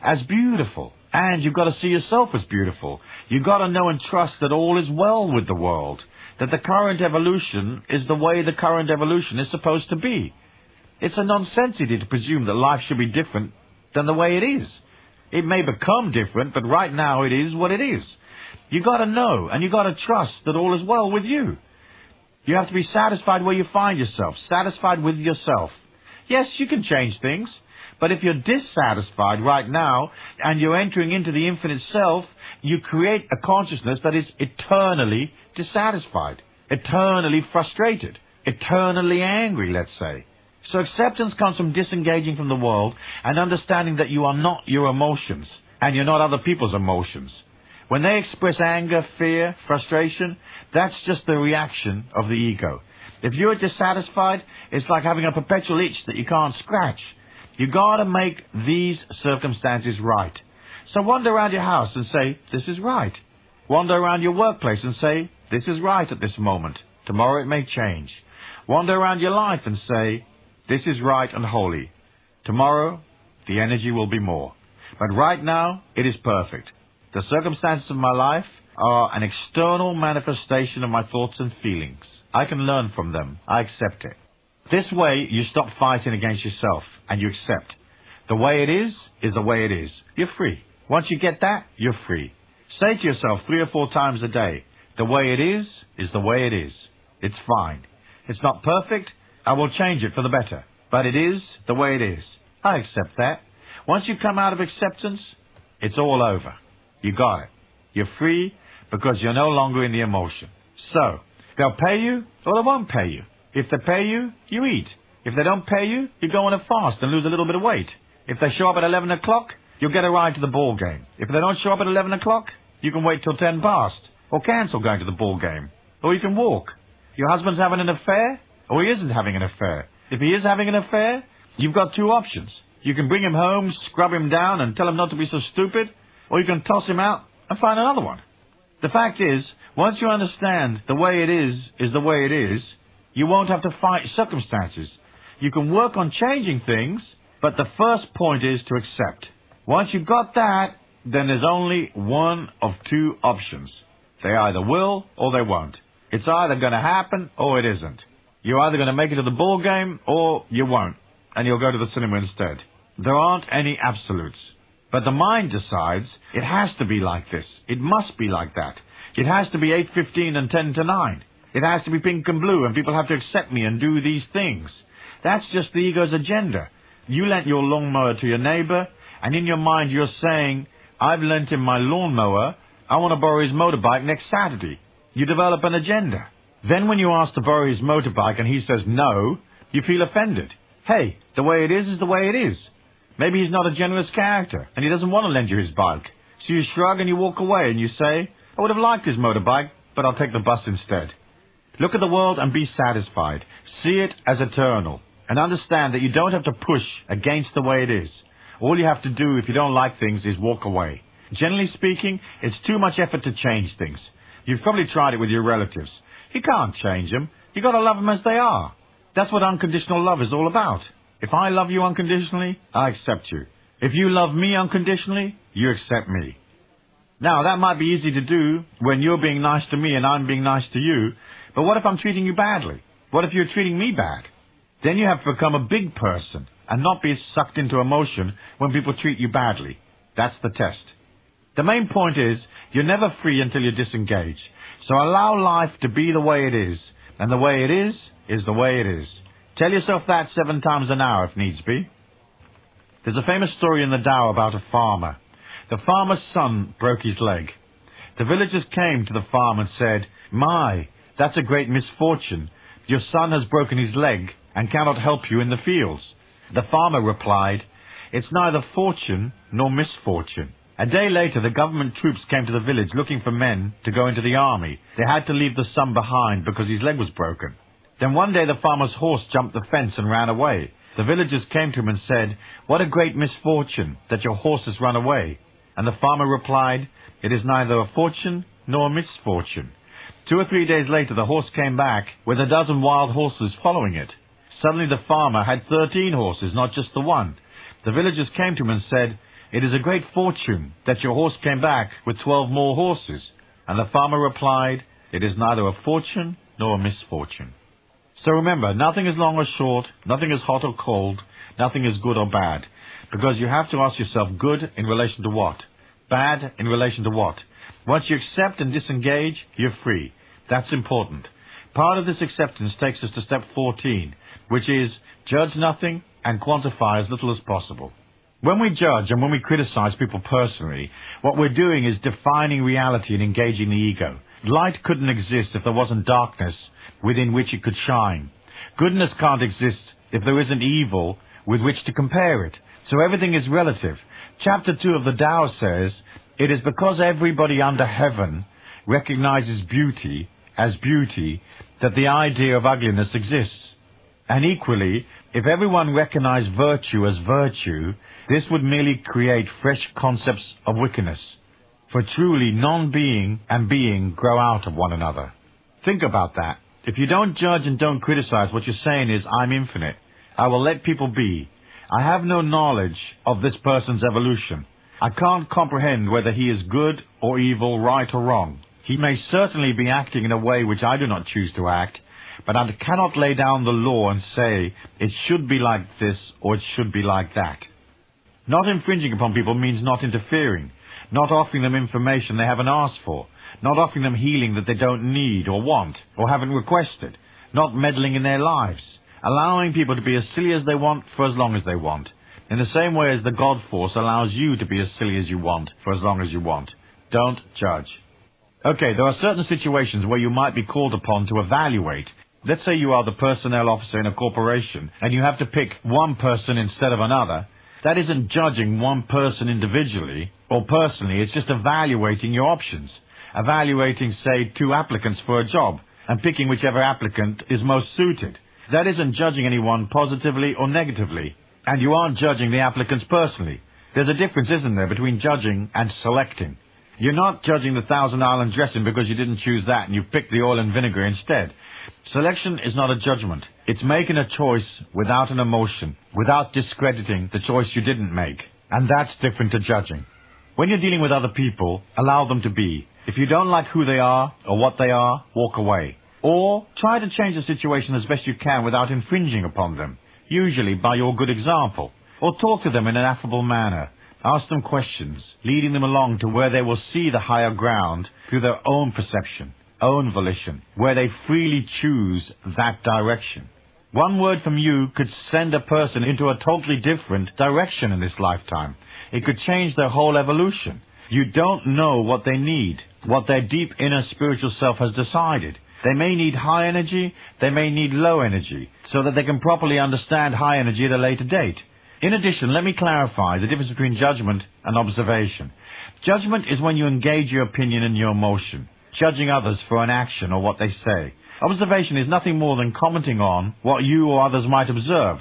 as beautiful. And you've got to see yourself as beautiful. You've got to know and trust that all is well with the world, that the current evolution is the way the current evolution is supposed to be. It's a nonsensity to presume that life should be different than the way it is. It may become different, but right now it is what it is. You've got to know and you've got to trust that all is well with you. You have to be satisfied where you find yourself, satisfied with yourself. Yes, you can change things. But if you're dissatisfied right now and you're entering into the infinite self, you create a consciousness that is eternally dissatisfied, eternally frustrated, eternally angry, let's say. So acceptance comes from disengaging from the world and understanding that you are not your emotions and you're not other people's emotions. When they express anger, fear, frustration, that's just the reaction of the ego. If you're dissatisfied, it's like having a perpetual itch that you can't scratch. You got to make these circumstances right. So wander around your house and say, this is right. Wander around your workplace and say, this is right at this moment. Tomorrow it may change. Wander around your life and say, this is right and holy. Tomorrow, the energy will be more. But right now, it is perfect. The circumstances of my life are an external manifestation of my thoughts and feelings. I can learn from them. I accept it. This way, you stop fighting against yourself and you accept. The way it is the way it is. You're free. Once you get that, you're free. Say to yourself 3 or 4 times a day, the way it is the way it is. It's fine. It's not perfect. I will change it for the better. But it is the way it is. I accept that. Once you come out of acceptance, it's all over. You got it. You're free because you're no longer in the emotion. So, they'll pay you or they won't pay you. If they pay you, you eat. If they don't pay you, you go on a fast and lose a little bit of weight. If they show up at 11 o'clock, you'll get a ride to the ball game. If they don't show up at 11 o'clock, you can wait till 10 past. Or cancel going to the ball game. Or you can walk. Your husband's having an affair? or he isn't having an affair. If he is having an affair, you've got two options. You can bring him home, scrub him down, and tell him not to be so stupid, or you can toss him out and find another one. The fact is, once you understand the way it is the way it is, you won't have to fight circumstances. You can work on changing things, but the first point is to accept. Once you've got that, then there's only one of two options. They either will or they won't. It's either going to happen or it isn't. You're either going to make it to the ball game or you won't, and you'll go to the cinema instead. There aren't any absolutes. But the mind decides it has to be like this. It must be like that. It has to be 8:15 and 10 to 9. It has to be pink and blue, and people have to accept me and do these things. That's just the ego's agenda. You lent your lawnmower to your neighbor, and in your mind you're saying, I've lent him my lawnmower, I want to borrow his motorbike next Saturday. You develop an agenda. Then when you ask to borrow his motorbike and he says no, you feel offended. Hey, the way it is the way it is. Maybe he's not a generous character, and he doesn't want to lend you his bike. So you shrug and you walk away and you say, I would have liked his motorbike, but I'll take the bus instead. Look at the world and be satisfied. See it as eternal, and understand that you don't have to push against the way it is. All you have to do if you don't like things is walk away. Generally speaking, it's too much effort to change things. You've probably tried it with your relatives. You can't change them. You've got to love them as they are. That's what unconditional love is all about. If I love you unconditionally, I accept you. If you love me unconditionally, you accept me. Now, that might be easy to do when you're being nice to me and I'm being nice to you, but what if I'm treating you badly? What if you're treating me bad? Then you have to become a big person and not be sucked into emotion when people treat you badly. That's the test. The main point is, you're never free until you disengage. So allow life to be the way it is, and the way it is the way it is. Tell yourself that 7 times an hour if needs be. There's a famous story in the Tao about a farmer. The farmer's son broke his leg. The villagers came to the farm and said, My, that's a great misfortune. Your son has broken his leg and cannot help you in the fields. The farmer replied, It's neither fortune nor misfortune. A day later, the government troops came to the village looking for men to go into the army. They had to leave the son behind because his leg was broken. Then one day the farmer's horse jumped the fence and ran away. The villagers came to him and said, What a great misfortune that your horse has run away. And the farmer replied, It is neither a fortune nor a misfortune. 2 or 3 days later, the horse came back with a dozen wild horses following it. Suddenly the farmer had 13 horses, not just the one. The villagers came to him and said, It is a great fortune that your horse came back with 12 more horses. And the farmer replied, It is neither a fortune nor a misfortune. So remember, nothing is long or short, nothing is hot or cold, nothing is good or bad. Because you have to ask yourself, good in relation to what? Bad in relation to what? Once you accept and disengage, you're free. That's important. Part of this acceptance takes us to step 14, which is judge nothing and quantify as little as possible. When we judge and when we criticize people personally, what we're doing is defining reality and engaging the ego. Light couldn't exist if there wasn't darkness within which it could shine. Goodness can't exist if there isn't evil with which to compare it. So everything is relative. Chapter 2 of the Tao says, It is because everybody under heaven recognizes beauty as beauty that the idea of ugliness exists. And equally, if everyone recognized virtue as virtue, this would merely create fresh concepts of wickedness. For truly, non-being and being grow out of one another. Think about that. If you don't judge and don't criticize, what you're saying is, I'm infinite. I will let people be. I have no knowledge of this person's evolution. I can't comprehend whether he is good or evil, right or wrong. He may certainly be acting in a way which I do not choose to act, but I cannot lay down the law and say it should be like this or it should be like that. Not infringing upon people means not interfering, not offering them information they haven't asked for, not offering them healing that they don't need or want or haven't requested, not meddling in their lives, allowing people to be as silly as they want for as long as they want, in the same way as the God force allows you to be as silly as you want for as long as you want. Don't judge. Okay, there are certain situations where you might be called upon to evaluate. Let's say you are the personnel officer in a corporation and you have to pick one person instead of another. That isn't judging one person individually or personally, it's just evaluating your options. Evaluating, say, 2 applicants for a job and picking whichever applicant is most suited. That isn't judging anyone positively or negatively, and you aren't judging the applicants personally. There's a difference, isn't there, between judging and selecting. You're not judging the Thousand Island dressing because you didn't choose that and you picked the oil and vinegar instead. Selection is not a judgment. It's making a choice without an emotion, without discrediting the choice you didn't make. And that's different to judging. When you're dealing with other people, allow them to be. If you don't like who they are or what they are, walk away. Or try to change the situation as best you can without infringing upon them, usually by your good example. Or talk to them in an affable manner. Ask them questions, leading them along to where they will see the higher ground through their own perception, own volition, where they freely choose that direction. One word from you could send a person into a totally different direction in this lifetime. It could change their whole evolution. You don't know what they need, what their deep inner spiritual self has decided. They may need high energy, they may need low energy, so that they can properly understand high energy at a later date. In addition, let me clarify the difference between judgment and observation. Judgment is when you engage your opinion and your emotion, judging others for an action or what they say. Observation is nothing more than commenting on what you or others might observe.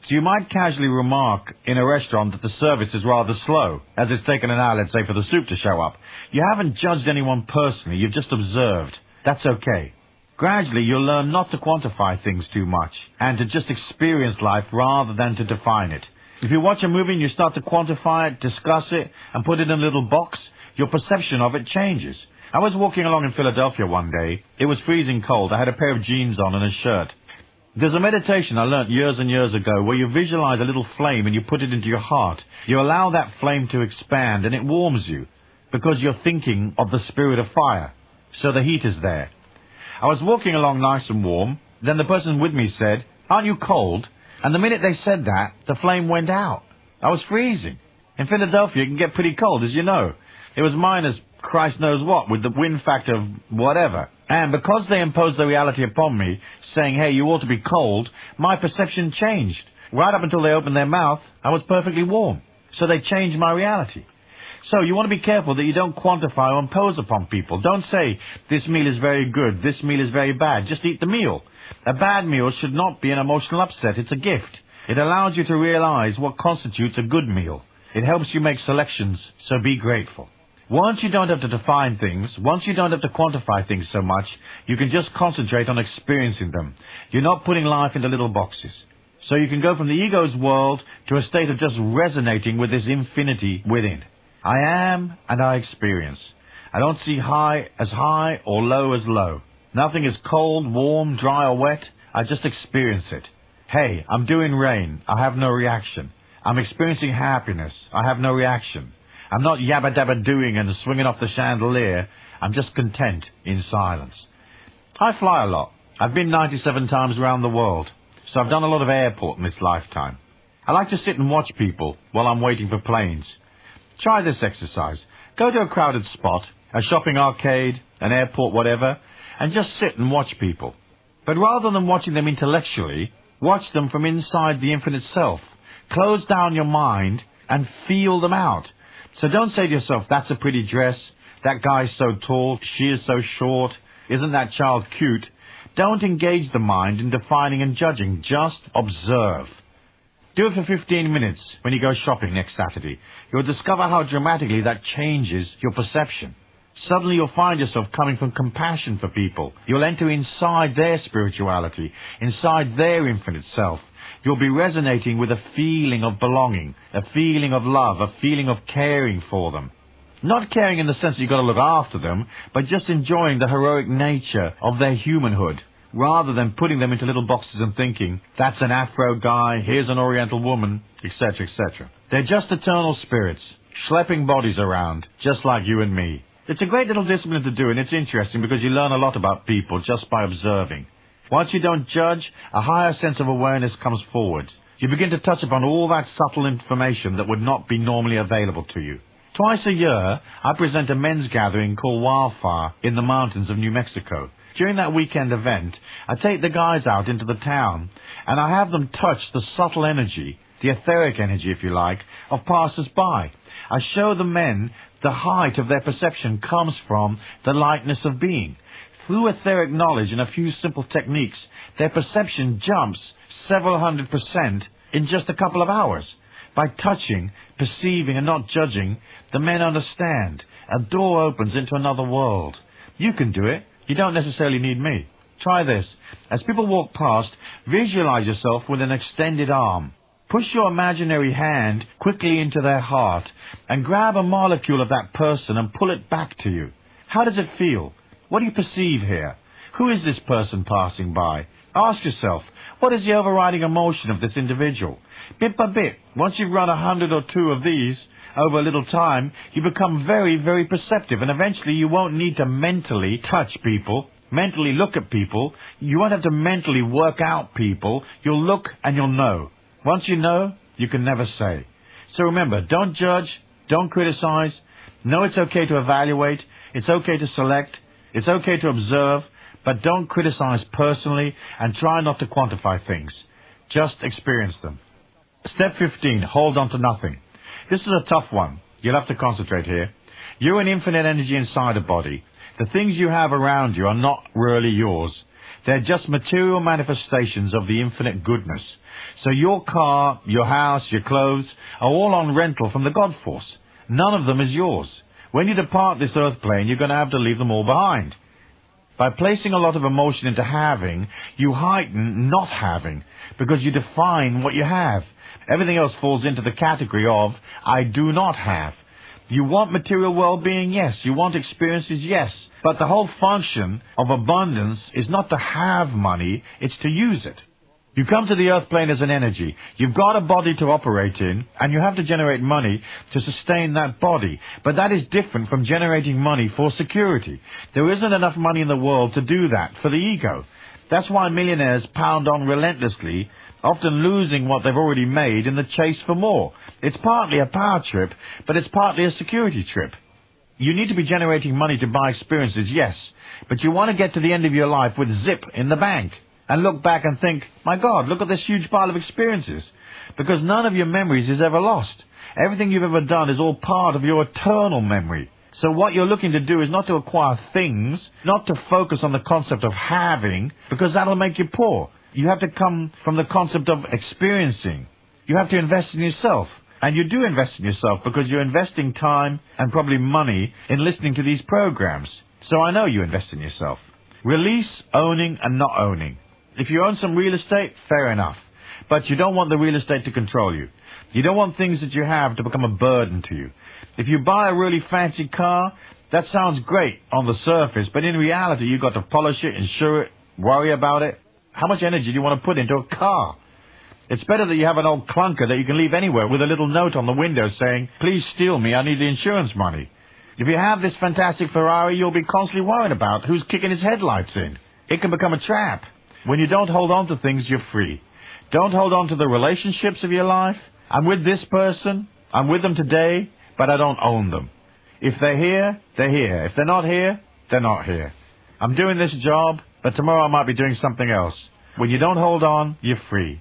So you might casually remark in a restaurant that the service is rather slow, as it's taken an hour, let's say, for the soup to show up. You haven't judged anyone personally, you've just observed. That's okay. Gradually, you'll learn not to quantify things too much, and to just experience life rather than to define it. If you watch a movie and you start to quantify it, discuss it, and put it in a little box, your perception of it changes. I was walking along in Philadelphia one day. It was freezing cold. I had a pair of jeans on and a shirt. There's a meditation I learnt years and years ago where you visualize a little flame and you put it into your heart. You allow that flame to expand and it warms you because you're thinking of the spirit of fire. So the heat is there. I was walking along nice and warm. Then the person with me said, "Aren't you cold?" And the minute they said that, the flame went out. I was freezing. In Philadelphia, it can get pretty cold, as you know. It was minus Christ knows what, with the wind factor of whatever. And because they imposed the reality upon me, saying, "Hey, you ought to be cold," my perception changed. Right up until they opened their mouth, I was perfectly warm. So they changed my reality. So you want to be careful that you don't quantify or impose upon people. Don't say, "This meal is very good, this meal is very bad." Just eat the meal. A bad meal should not be an emotional upset. It's a gift. It allows you to realize what constitutes a good meal. It helps you make selections, so be grateful. Once you don't have to define things, once you don't have to quantify things so much, you can just concentrate on experiencing them. You're not putting life into little boxes. So you can go from the ego's world to a state of just resonating with this infinity within. I am and I experience. I don't see high or low as low. Nothing is cold, warm, dry or wet. I just experience it. Hey, I'm doing rain. I have no reaction. I'm experiencing happiness. I have no reaction. I'm not yabba-dabba doing and swinging off the chandelier. I'm just content in silence. I fly a lot. I've been 97 times around the world, so I've done a lot of airport in this lifetime. I like to sit and watch people while I'm waiting for planes. Try this exercise. Go to a crowded spot, a shopping arcade, an airport, whatever, and just sit and watch people. But rather than watching them intellectually, watch them from inside the infinite self. Close down your mind and feel them out. So don't say to yourself, "That's a pretty dress, that guy's so tall, she is so short, isn't that child cute?" Don't engage the mind in defining and judging, just observe. Do it for 15 minutes when you go shopping next Saturday. You'll discover how dramatically that changes your perception. Suddenly you'll find yourself coming from compassion for people. You'll enter inside their spirituality, inside their infinite self. You'll be resonating with a feeling of belonging, a feeling of love, a feeling of caring for them. Not caring in the sense that you've got to look after them, but just enjoying the heroic nature of their humanhood, rather than putting them into little boxes and thinking, "That's an Afro guy, here's an Oriental woman," etc., etc. They're just eternal spirits, schlepping bodies around, just like you and me. It's a great little discipline to do, and it's interesting because you learn a lot about people just by observing. Once you don't judge, a higher sense of awareness comes forward. You begin to touch upon all that subtle information that would not be normally available to you. Twice a year, I present a men's gathering called Wildfire in the mountains of New Mexico. During that weekend event, I take the guys out into the town, and I have them touch the subtle energy, the etheric energy, if you like, of passers-by. I show the men the height of their perception comes from the lightness of being. Through etheric knowledge and a few simple techniques, their perception jumps several 100% in just a couple of hours. By touching, perceiving, and not judging, the men understand. A door opens into another world. You can do it. You don't necessarily need me. Try this. As people walk past, visualize yourself with an extended arm. Push your imaginary hand quickly into their heart and grab a molecule of that person and pull it back to you. How does it feel? What do you perceive here? Who is this person passing by? Ask yourself, what is the overriding emotion of this individual? Bit by bit, once you've run 100 or 2 of these over a little time, you become very, very perceptive, and eventually you won't need to mentally touch people, mentally look at people. You won't have to mentally work out people. You'll look and you'll know. Once you know, you can never say. So remember, don't judge, don't criticize. Know it's okay to evaluate, it's okay to select, it's okay to observe, but don't criticize personally and try not to quantify things. Just experience them. Step 15, hold on to nothing. This is a tough one. You'll have to concentrate here. You're an infinite energy inside a body. The things you have around you are not really yours. They're just material manifestations of the infinite goodness. So your car, your house, your clothes are all on rental from the God force. None of them is yours. When you depart this earth plane, you're going to have to leave them all behind. By placing a lot of emotion into having, you heighten not having, because you define what you have. Everything else falls into the category of, I do not have. You want material well-being? Yes. You want experiences? Yes. But the whole function of abundance is not to have money, it's to use it. You come to the earth plane as an energy. You've got a body to operate in, and you have to generate money to sustain that body. But that is different from generating money for security. There isn't enough money in the world to do that for the ego. That's why millionaires pound on relentlessly, often losing what they've already made in the chase for more. It's partly a power trip, but it's partly a security trip. You need to be generating money to buy experiences, yes, but you want to get to the end of your life with zip in the bank and look back and think, my God, look at this huge pile of experiences, because none of your memories is ever lost. Everything you've ever done is all part of your eternal memory. So what you're looking to do is not to acquire things, not to focus on the concept of having, because that'll make you poor. You have to come from the concept of experiencing. You have to invest in yourself. And you do invest in yourself because you're investing time and probably money in listening to these programs. So I know you invest in yourself. Release owning and not owning. If you own some real estate, fair enough. But you don't want the real estate to control you. You don't want things that you have to become a burden to you. If you buy a really fancy car, that sounds great on the surface, but in reality you've got to polish it, insure it, worry about it. How much energy do you want to put into a car? It's better that you have an old clunker that you can leave anywhere with a little note on the window saying, please steal me, I need the insurance money. If you have this fantastic Ferrari, you'll be constantly worried about who's kicking his headlights in. It can become a trap. When you don't hold on to things, you're free. Don't hold on to the relationships of your life. I'm with this person, I'm with them today, but I don't own them. If they're here, they're here. If they're not here, they're not here. I'm doing this job, but tomorrow I might be doing something else. When you don't hold on, you're free.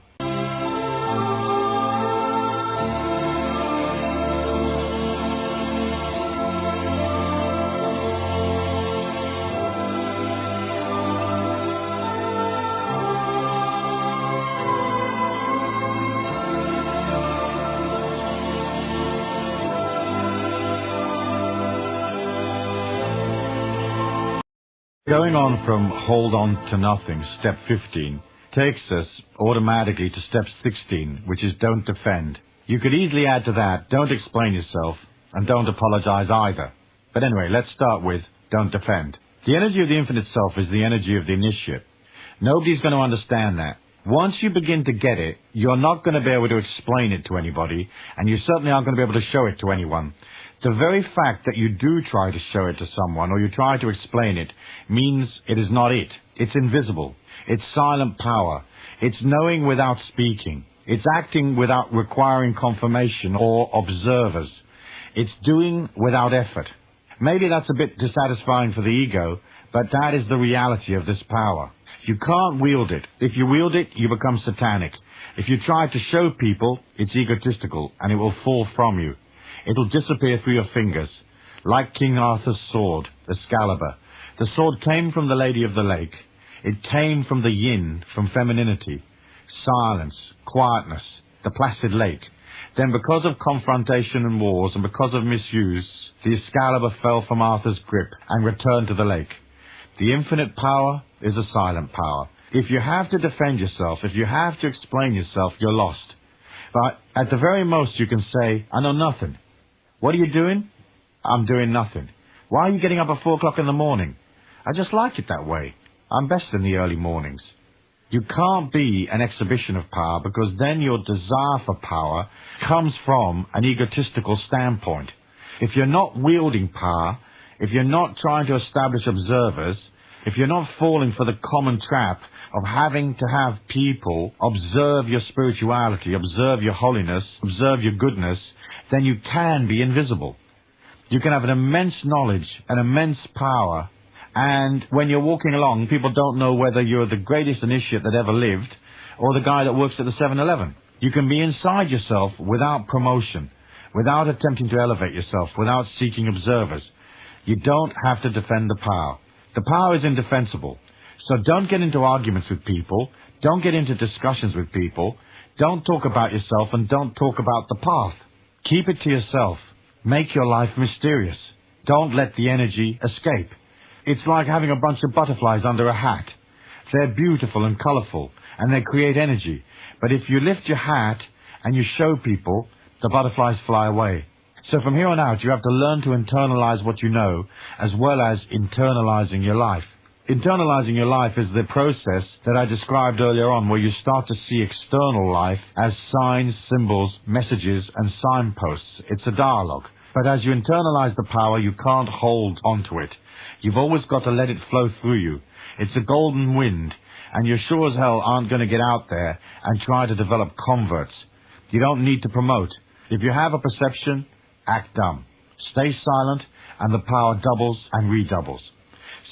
Going on from hold on to nothing, step 15, takes us automatically to step 16, which is don't defend. You could easily add to that, don't explain yourself, and don't apologize either. But anyway, let's start with don't defend. The energy of the infinite self is the energy of the initiate. Nobody's going to understand that. Once you begin to get it, you're not going to be able to explain it to anybody, and you certainly aren't going to be able to show it to anyone. The very fact that you do try to show it to someone or you try to explain it means it is not it. It's invisible. It's silent power. It's knowing without speaking. It's acting without requiring confirmation or observers. It's doing without effort. Maybe that's a bit dissatisfying for the ego, but that is the reality of this power. You can't wield it. If you wield it, you become satanic. If you try to show people, it's egotistical and it will fall from you. It'll disappear through your fingers, like King Arthur's sword, Excalibur. The sword came from the Lady of the Lake. It came from the yin, from femininity, silence, quietness, the placid lake. Then because of confrontation and wars and because of misuse, the Excalibur fell from Arthur's grip and returned to the lake. The infinite power is a silent power. If you have to defend yourself, if you have to explain yourself, you're lost. But at the very most you can say, I know nothing. What are you doing? I'm doing nothing. Why are you getting up at 4 o'clock in the morning? I just like it that way. I'm best in the early mornings. You can't be an exhibition of power because then your desire for power comes from an egotistical standpoint. If you're not wielding power, if you're not trying to establish observers, if you're not falling for the common trap of having to have people observe your spirituality, observe your holiness, observe your goodness, then you can be invisible. You can have an immense knowledge, an immense power, and when you're walking along, people don't know whether you're the greatest initiate that ever lived or the guy that works at the 7-Eleven. You can be inside yourself without promotion, without attempting to elevate yourself, without seeking observers. You don't have to defend the power. The power is indefensible. So don't get into arguments with people. Don't get into discussions with people. Don't talk about yourself and don't talk about the path. Keep it to yourself. Make your life mysterious. Don't let the energy escape. It's like having a bunch of butterflies under a hat. They're beautiful and colorful, and they create energy. But if you lift your hat and you show people, the butterflies fly away. So from here on out, you have to learn to internalize what you know, as well as internalizing your life. Internalizing your life is the process that I described earlier on, where you start to see external life as signs, symbols, messages, and signposts. It's a dialogue. But as you internalize the power, you can't hold onto it. You've always got to let it flow through you. It's a golden wind, and you sure as hell aren't going to get out there and try to develop converts. You don't need to promote. If you have a perception, act dumb. Stay silent, and the power doubles and redoubles.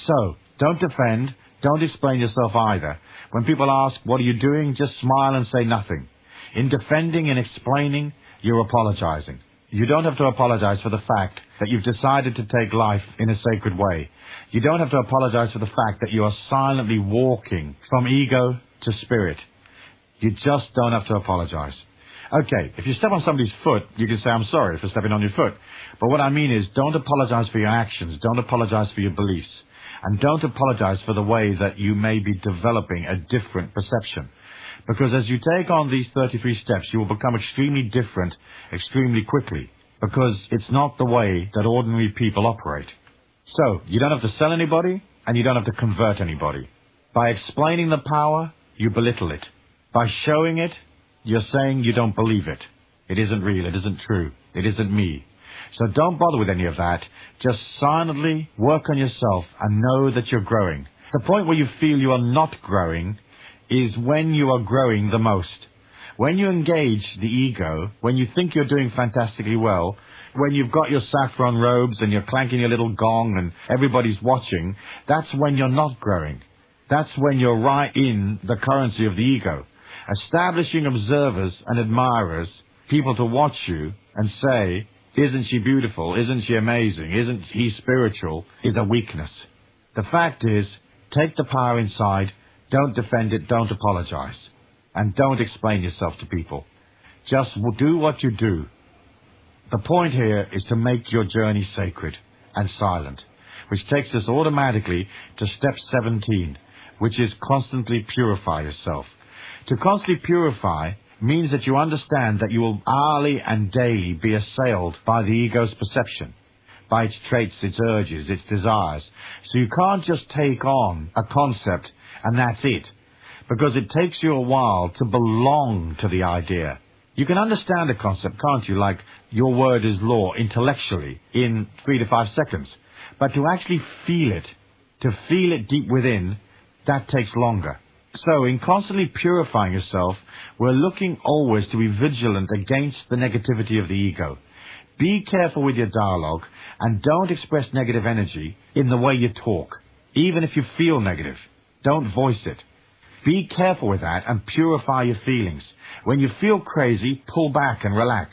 So, don't defend, don't explain yourself either. When people ask, what are you doing? Just smile and say nothing. In defending and explaining, you're apologizing. You don't have to apologize for the fact that you've decided to take life in a sacred way. You don't have to apologize for the fact that you are silently walking from ego to spirit. You just don't have to apologize. Okay, if you step on somebody's foot, you can say, I'm sorry for stepping on your foot. But what I mean is, don't apologize for your actions. Don't apologize for your beliefs. And don't apologize for the way that you may be developing a different perception. Because as you take on these 33 steps, you will become extremely different extremely quickly. Because it's not the way that ordinary people operate. So, you don't have to sell anybody, and you don't have to convert anybody. By explaining the power, you belittle it. By showing it, you're saying you don't believe it. It isn't real, it isn't true, it isn't me. So don't bother with any of that. Just silently work on yourself and know that you're growing. The point where you feel you are not growing is when you are growing the most. When you engage the ego, when you think you're doing fantastically well, when you've got your saffron robes and you're clanking your little gong and everybody's watching, that's when you're not growing. That's when you're right in the currency of the ego. Establishing observers and admirers, people to watch you and say, isn't she beautiful? Isn't she amazing? Isn't he spiritual? Is a weakness. The fact is, take the power inside, don't defend it, don't apologize, and don't explain yourself to people. Just do what you do. The point here is to make your journey sacred and silent, which takes us automatically to step 17, which is constantly purify yourself. To constantly purify means that you understand that you will hourly and daily be assailed by the ego's perception, by its traits, its urges, its desires. So you can't just take on a concept and that's it, because it takes you a while to belong to the idea. You can understand a concept, can't you, like your word is law intellectually in 3 to 5 seconds. But to actually feel it deep within, that takes longer. So in constantly purifying yourself, we're looking always to be vigilant against the negativity of the ego. Be careful with your dialogue and don't express negative energy in the way you talk. Even if you feel negative, don't voice it. Be careful with that and purify your feelings. When you feel crazy, pull back and relax.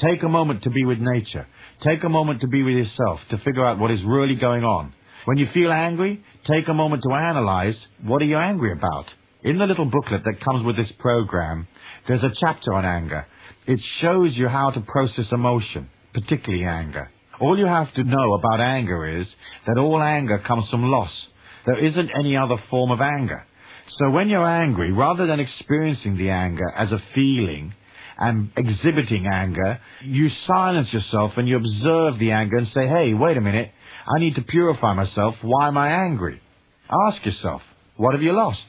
Take a moment to be with nature. Take a moment to be with yourself, to figure out what is really going on. When you feel angry, take a moment to analyze, what are you angry about? In the little booklet that comes with this program, there's a chapter on anger. It shows you how to process emotion, particularly anger. All you have to know about anger is that all anger comes from loss. There isn't any other form of anger. So when you're angry, rather than experiencing the anger as a feeling and exhibiting anger, you silence yourself and you observe the anger and say, hey, wait a minute, I need to purify myself. Why am I angry? Ask yourself, what have you lost?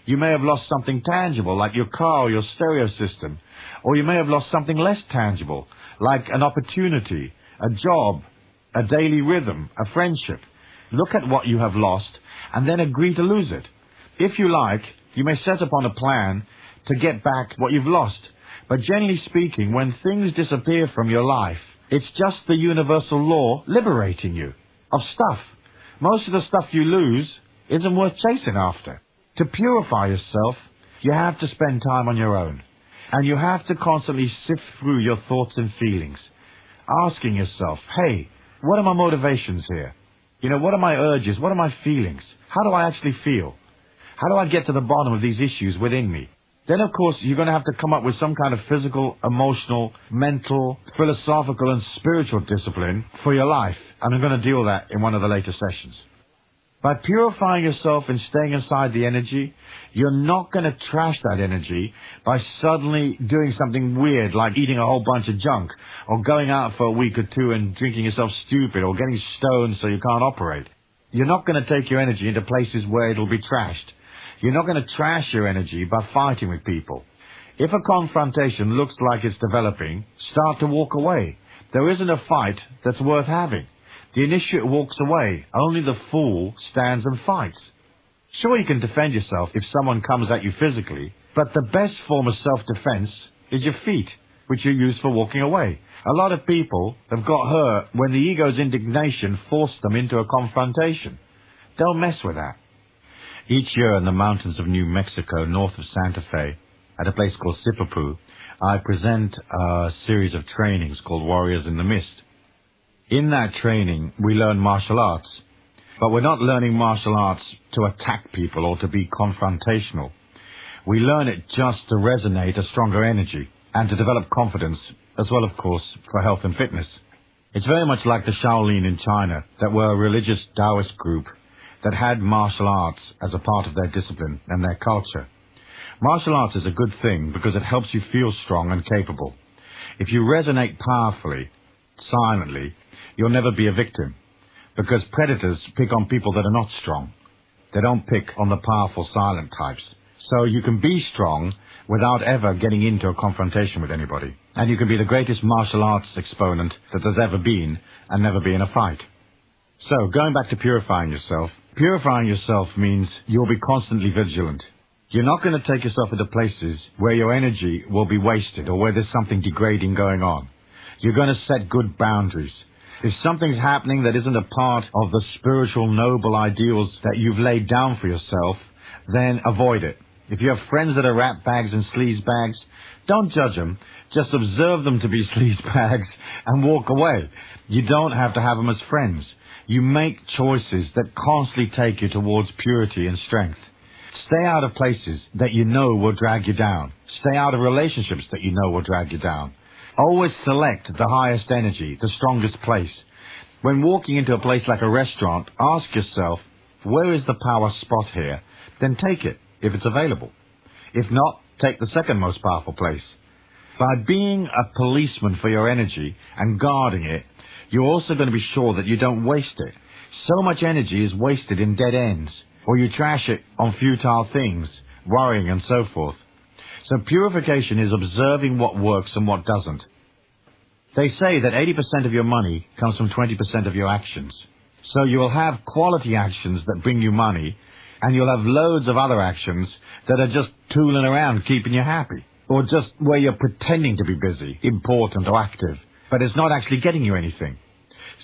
You may have lost something tangible, like your car or your stereo system, or you may have lost something less tangible, like an opportunity, a job, a daily rhythm, a friendship. Look at what you have lost and then agree to lose it. If you like, you may set upon a plan to get back what you've lost. But generally speaking, when things disappear from your life, it's just the universal law liberating you of stuff. Most of the stuff you lose isn't worth chasing after. To purify yourself, you have to spend time on your own. And you have to constantly sift through your thoughts and feelings, asking yourself, hey, what are my motivations here? What are my urges? What are my feelings? How do I actually feel? How do I get to the bottom of these issues within me? Then, of course, you're going to have to come up with some kind of physical, emotional, mental, philosophical, and spiritual discipline for your life. And I'm going to deal with that in one of the later sessions. By purifying yourself and staying inside the energy, you're not going to trash that energy by suddenly doing something weird like eating a whole bunch of junk or going out for a week or two and drinking yourself stupid or getting stoned so you can't operate. You're not going to take your energy into places where it'll be trashed. You're not going to trash your energy by fighting with people. If a confrontation looks like it's developing, start to walk away. There isn't a fight that's worth having. The initiate walks away. Only the fool stands and fights. Sure, you can defend yourself if someone comes at you physically, but the best form of self-defense is your feet, which you use for walking away. A lot of people have got hurt when the ego's indignation forced them into a confrontation. Don't mess with that. Each year in the mountains of New Mexico, north of Santa Fe, at a place called Sipapu, I present a series of trainings called Warriors in the Mist. In that training, we learn martial arts, but we're not learning martial arts to attack people or to be confrontational. We learn it just to resonate a stronger energy and to develop confidence, as well, of course, for health and fitness. It's very much like the Shaolin in China, that were a religious Taoist group that had martial arts as a part of their discipline and their culture. Martial arts is a good thing because it helps you feel strong and capable. If you resonate powerfully, silently, you'll never be a victim, because predators pick on people that are not strong. They don't pick on the powerful, silent types. So you can be strong without ever getting into a confrontation with anybody. And you can be the greatest martial arts exponent that there's ever been and never be in a fight. So, going back to purifying yourself means you'll be constantly vigilant. You're not going to take yourself into places where your energy will be wasted or where there's something degrading going on. You're going to set good boundaries. If something's happening that isn't a part of the spiritual noble ideals that you've laid down for yourself, then avoid it. If you have friends that are rat bags and sleaze bags, don't judge them. Just observe them to be sleaze bags and walk away. You don't have to have them as friends. You make choices that constantly take you towards purity and strength. Stay out of places that you know will drag you down. Stay out of relationships that you know will drag you down. Always select the highest energy, the strongest place. When walking into a place like a restaurant, ask yourself, where is the power spot here? Then take it, if it's available. If not, take the second most powerful place. By being a policeman for your energy and guarding it, you're also going to be sure that you don't waste it. So much energy is wasted in dead ends, or you trash it on futile things, worrying and so forth. So purification is observing what works and what doesn't. They say that 80% of your money comes from 20% of your actions. So you will have quality actions that bring you money, and you'll have loads of other actions that are just tooling around keeping you happy, or just where you're pretending to be busy, important or active, but it's not actually getting you anything.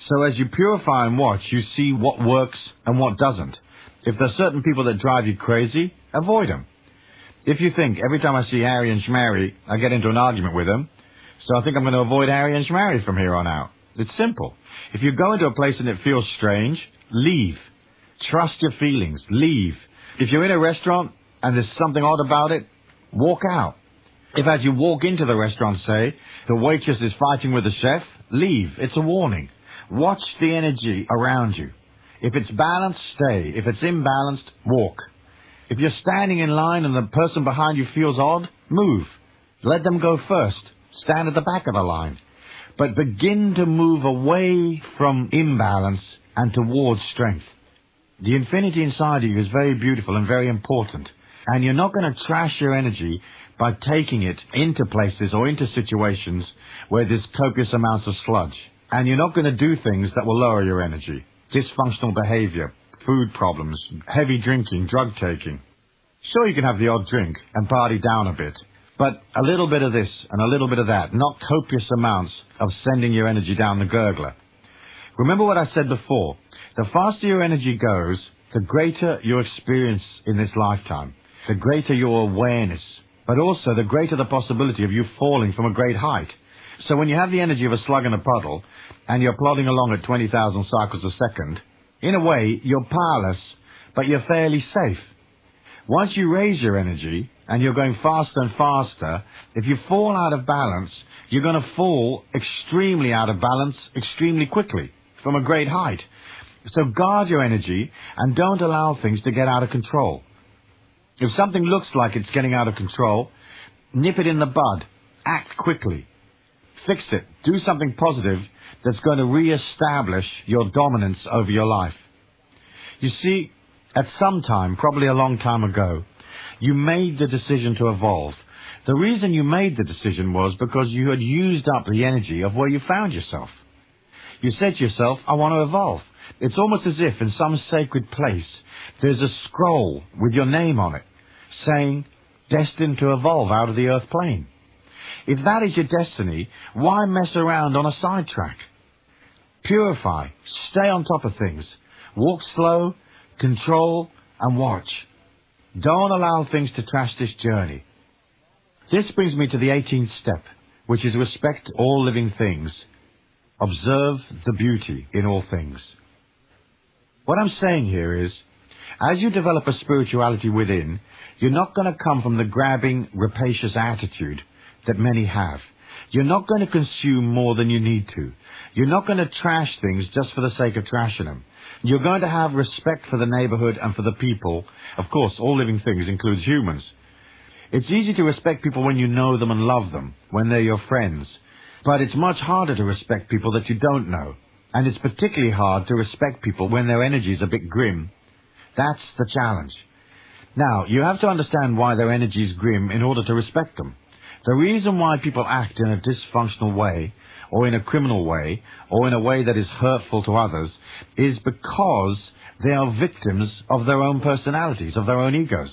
So as you purify and watch, you see what works and what doesn't. If there's certain people that drive you crazy, avoid them. If you think, every time I see Harry and Shmary, I get into an argument with them, so I think I'm going to avoid Harry and Shmary from here on out. It's simple. If you go into a place and it feels strange, leave. Trust your feelings. Leave. If you're in a restaurant and there's something odd about it, walk out. If as you walk into the restaurant, say, the waitress is fighting with the chef, leave. It's a warning. Watch the energy around you. If it's balanced, stay. If it's imbalanced, walk. If you're standing in line and the person behind you feels odd, move. Let them go first. Stand at the back of the line. But begin to move away from imbalance and towards strength. The infinity inside of you is very beautiful and very important. And you're not going to trash your energy by taking it into places or into situations where there's copious amounts of sludge. And you're not going to do things that will lower your energy. Dysfunctional behavior, food problems, heavy drinking, drug taking. Sure, you can have the odd drink and party down a bit, but a little bit of this and a little bit of that, not copious amounts of sending your energy down the gurgler. Remember what I said before. The faster your energy goes, the greater your experience in this lifetime, the greater your awareness, but also the greater the possibility of you falling from a great height. So when you have the energy of a slug in a puddle, and you're plodding along at 20,000 cycles a second, in a way, you're powerless, but you're fairly safe. Once you raise your energy, and you're going faster and faster, if you fall out of balance, you're going to fall extremely out of balance extremely quickly, from a great height. So guard your energy, and don't allow things to get out of control. If something looks like it's getting out of control, nip it in the bud. Act quickly. Fix it. Do something positive that's going to re-establish your dominance over your life. You see, at some time, probably a long time ago, you made the decision to evolve. The reason you made the decision was because you had used up the energy of where you found yourself. You said to yourself, I want to evolve. It's almost as if in some sacred place there's a scroll with your name on it saying, destined to evolve out of the earth plane. If that is your destiny, why mess around on a sidetrack? Purify. Stay on top of things. Walk slow, control, and watch. Don't allow things to trash this journey. This brings me to the 18th step, which is respect all living things. Observe the beauty in all things. What I'm saying here is, as you develop a spirituality within, you're not going to come from the grabbing, rapacious attitude that many have. You're not going to consume more than you need to. You're not going to trash things just for the sake of trashing them. You're going to have respect for the neighborhood and for the people. Of course, all living things includes humans. It's easy to respect people when you know them and love them, when they're your friends. But it's much harder to respect people that you don't know. And it's particularly hard to respect people when their energy is a bit grim. That's the challenge. Now, you have to understand why their energy is grim in order to respect them. The reason why people act in a dysfunctional way, or in a criminal way, or in a way that is hurtful to others, is because they are victims of their own personalities, of their own egos.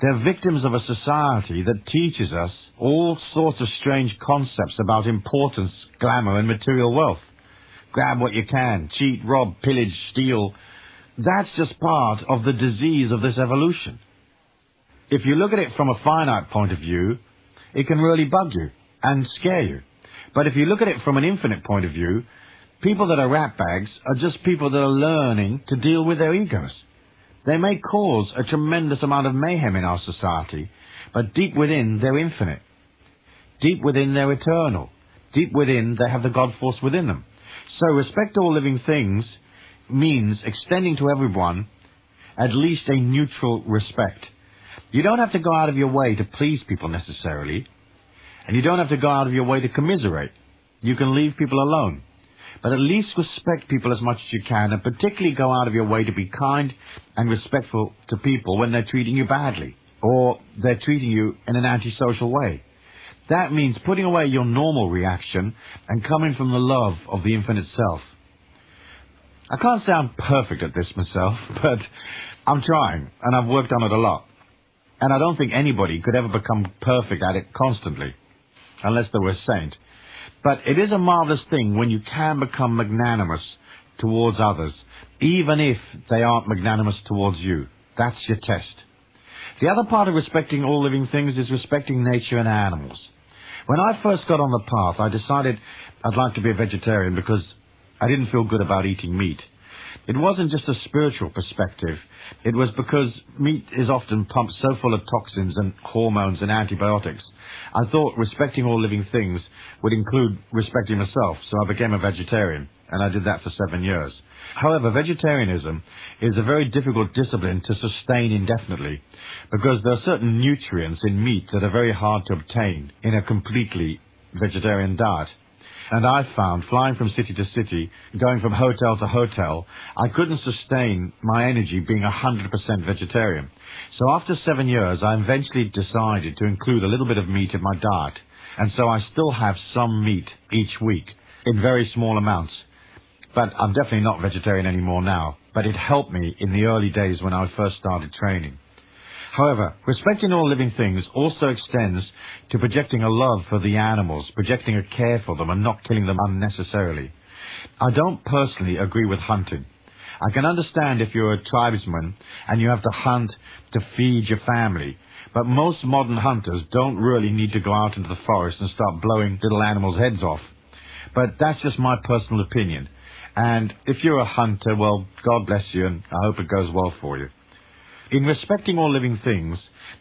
They're victims of a society that teaches us all sorts of strange concepts about importance, glamour, and material wealth. Grab what you can, cheat, rob, pillage, steal. That's just part of the disease of this evolution. If you look at it from a finite point of view, it can really bug you and scare you. But if you look at it from an infinite point of view, people that are ratbags are just people that are learning to deal with their egos. They may cause a tremendous amount of mayhem in our society, but deep within, they're infinite. Deep within, they're eternal. Deep within, they have the God force within them. So respect all living things means extending to everyone at least a neutral respect. You don't have to go out of your way to please people necessarily, and you don't have to go out of your way to commiserate. You can leave people alone. But at least respect people as much as you can, and particularly go out of your way to be kind and respectful to people when they're treating you badly, or they're treating you in an antisocial way. That means putting away your normal reaction and coming from the love of the infinite self. I can't say I'm perfect at this myself, but I'm trying, and I've worked on it a lot. And I don't think anybody could ever become perfect at it constantly, unless they were a saint. But it is a marvelous thing when you can become magnanimous towards others, even if they aren't magnanimous towards you. That's your test. The other part of respecting all living things is respecting nature and animals. When I first got on the path, I decided I'd like to be a vegetarian because I didn't feel good about eating meat. It wasn't just a spiritual perspective. It was because meat is often pumped so full of toxins and hormones and antibiotics. I thought respecting all living things would include respecting myself, so I became a vegetarian, and I did that for 7 years. However, vegetarianism is a very difficult discipline to sustain indefinitely, because there are certain nutrients in meat that are very hard to obtain in a completely vegetarian diet. And I found, flying from city to city, going from hotel to hotel, I couldn't sustain my energy being 100% vegetarian. So after 7 years, I eventually decided to include a little bit of meat in my diet. And so I still have some meat each week, in very small amounts. But I'm definitely not vegetarian anymore now. But it helped me in the early days when I first started training. However, respecting all living things also extends to projecting a love for the animals, projecting a care for them and not killing them unnecessarily. I don't personally agree with hunting. I can understand if you're a tribesman and you have to hunt to feed your family, but most modern hunters don't really need to go out into the forest and start blowing little animals' heads off. But that's just my personal opinion. And if you're a hunter, well, God bless you, and I hope it goes well for you. In respecting all living things,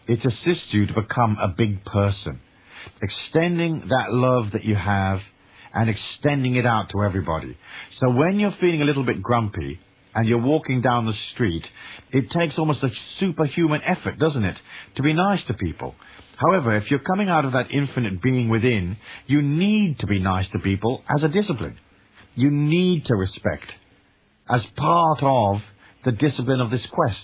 it assists you to become a big person, extending that love that you have and extending it out to everybody. So when you're feeling a little bit grumpy and you're walking down the street, it takes almost a superhuman effort, doesn't it, to be nice to people. However, if you're coming out of that infinite being within, you need to be nice to people as a discipline. You need to respect as part of the discipline of this quest.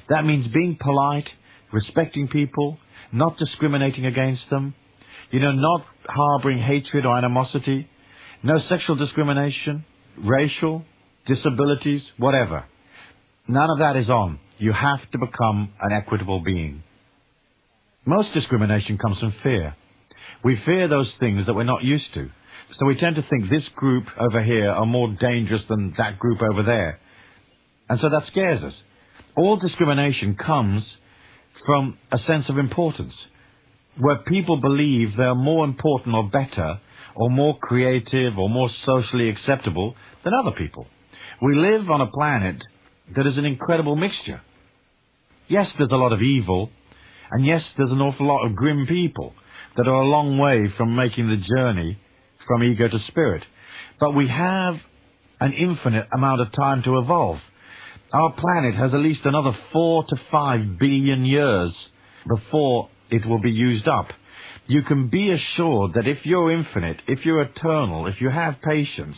That means being polite, respecting people, not discriminating against them, not harboring hatred or animosity, no sexual discrimination, racial, disabilities, whatever. None of that is on. You have to become an equitable being. Most discrimination comes from fear. We fear those things that we're not used to. So we tend to think this group over here are more dangerous than that group over there. And so that scares us. All discrimination comes from a sense of importance, where people believe they're more important or better or more creative or more socially acceptable than other people. We live on a planet that is an incredible mixture. Yes, there's a lot of evil, and yes, there's an awful lot of grim people that are a long way from making the journey from ego to spirit. But we have an infinite amount of time to evolve. Our planet has at least another 4 to 5 billion years before it will be used up. You can be assured that if you're infinite, if you're eternal, if you have patience,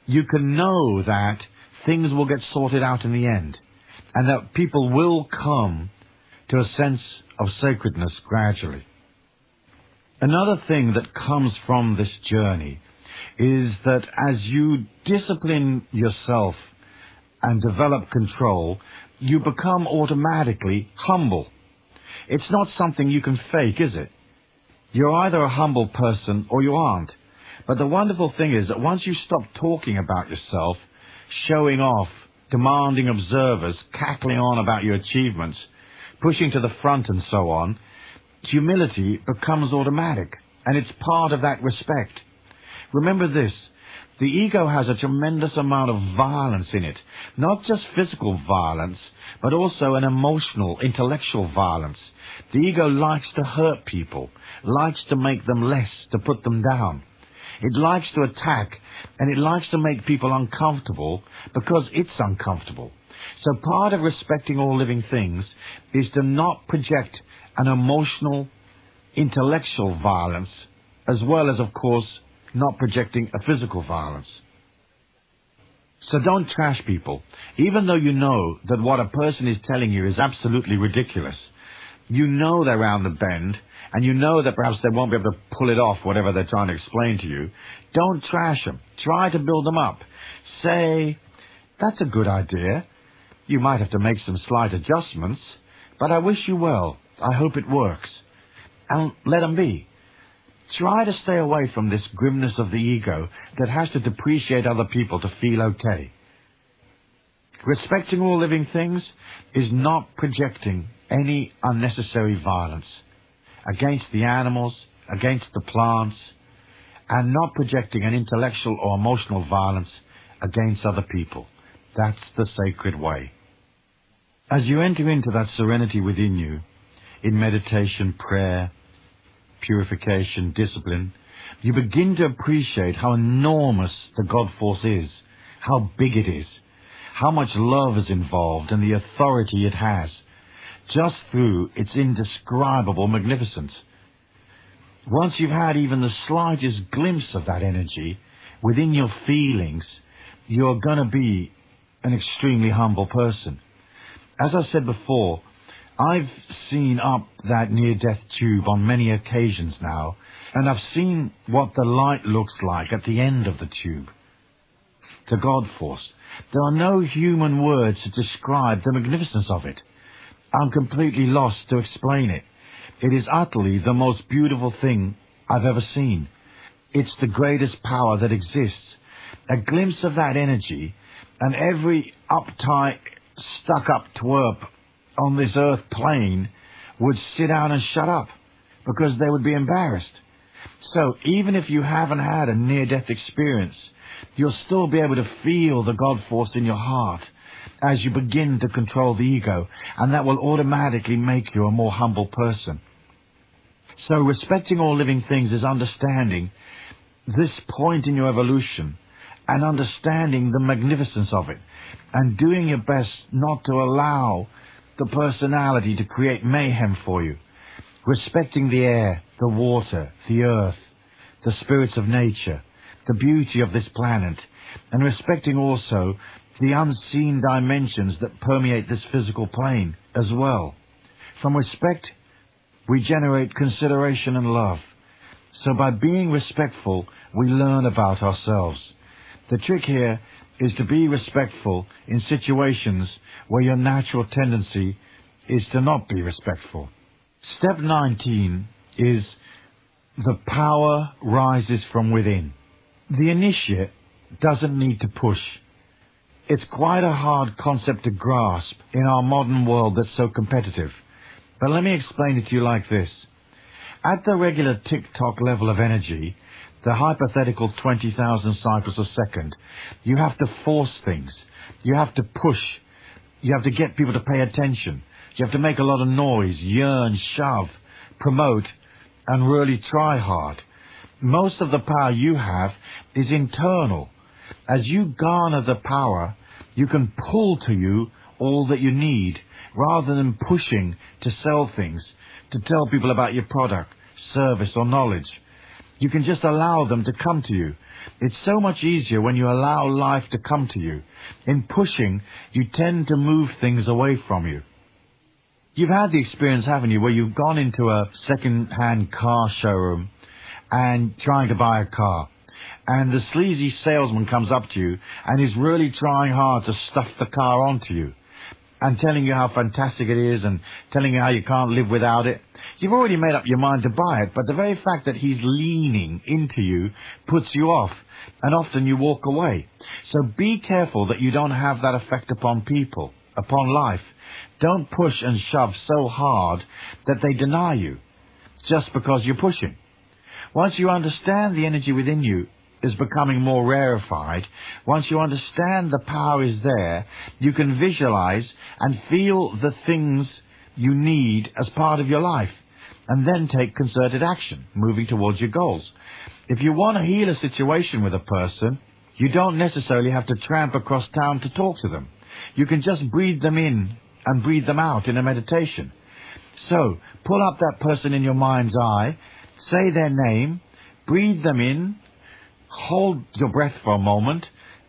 you can know that things will get sorted out in the end, and that people will come to a sense of sacredness gradually. Another thing that comes from this journey is that as you discipline yourself and develop control, you become automatically humble. It's not something you can fake, is it? You're either a humble person or you aren't. But the wonderful thing is that once you stop talking about yourself, showing off, demanding observers, cackling on about your achievements, pushing to the front and so on, humility becomes automatic, and it's part of that respect. Remember this, the ego has a tremendous amount of violence in it, not just physical violence, but also an emotional, intellectual violence. The ego likes to hurt people, likes to make them less, to put them down. It likes to attack, and it likes to make people uncomfortable because it's uncomfortable. So part of respecting all living things is to not project an emotional, intellectual violence, as well as, of course, not projecting a physical violence. So don't trash people, even though you know that what a person is telling you is absolutely ridiculous. You know they're round the bend, and you know that perhaps they won't be able to pull it off, whatever they're trying to explain to you. Don't trash them. Try to build them up. Say, that's a good idea. You might have to make some slight adjustments, but I wish you well. I hope it works. And let them be. Try to stay away from this grimness of the ego that has to depreciate other people to feel okay. Respecting all living things is not projecting any unnecessary violence against the animals, against the plants, and not projecting an intellectual or emotional violence against other people. That's the sacred way. As you enter into that serenity within you, in meditation, prayer, purification, discipline, you begin to appreciate how enormous the God force is, how big it is, how much love is involved and the authority it has, just through its indescribable magnificence. Once you've had even the slightest glimpse of that energy within your feelings, you're going to be an extremely humble person. As I said before, I've seen up that near-death tube on many occasions now, and I've seen what the light looks like at the end of the tube. The God force. There are no human words to describe the magnificence of it. I'm completely lost to explain it. It is utterly the most beautiful thing I've ever seen. It's the greatest power that exists. A glimpse of that energy, and every uptight, stuck-up twerp on this earth plane would sit down and shut up because they would be embarrassed. So even if you haven't had a near-death experience, you'll still be able to feel the God force in your heart as you begin to control the ego, and that will automatically make you a more humble person. So respecting all living things is understanding this point in your evolution and understanding the magnificence of it, and doing your best not to allow the personality to create mayhem for you. Respecting the air, the water, the earth, the spirits of nature, the beauty of this planet, and respecting also the unseen dimensions that permeate this physical plane as well. From respect, we generate consideration and love. So by being respectful, we learn about ourselves. The trick here is to be respectful in situations where your natural tendency is to not be respectful. Step 19 is the power rises from within. The initiate doesn't need to push. It's quite a hard concept to grasp in our modern world that's so competitive. But let me explain it to you like this. At the regular tick-tock level of energy, the hypothetical 20,000 cycles a second, you have to force things. You have to push. You have to get people to pay attention. You have to make a lot of noise, yearn, shove, promote, and really try hard. Most of the power you have is internal. As you garner the power, you can pull to you all that you need, rather than pushing to sell things, to tell people about your product, service, or knowledge. You can just allow them to come to you. It's so much easier when you allow life to come to you. In pushing, you tend to move things away from you. You've had the experience, haven't you, where you've gone into a second-hand car showroom and trying to buy a car, and the sleazy salesman comes up to you and is really trying hard to stuff the car onto you and telling you how fantastic it is and telling you how you can't live without it. You've already made up your mind to buy it, but the very fact that he's leaning into you puts you off, and often you walk away. So be careful that you don't have that effect upon people, upon life. Don't push and shove so hard that they deny you just because you're pushing. Once you understand the energy within you is becoming more rarefied, once you understand the power is there, you can visualize and feel the things you need as part of your life, and then take concerted action, moving towards your goals. If you want to heal a situation with a person, you don't necessarily have to tramp across town to talk to them. You can just breathe them in and breathe them out in a meditation. So, pull up that person in your mind's eye, say their name, breathe them in, hold your breath for a moment,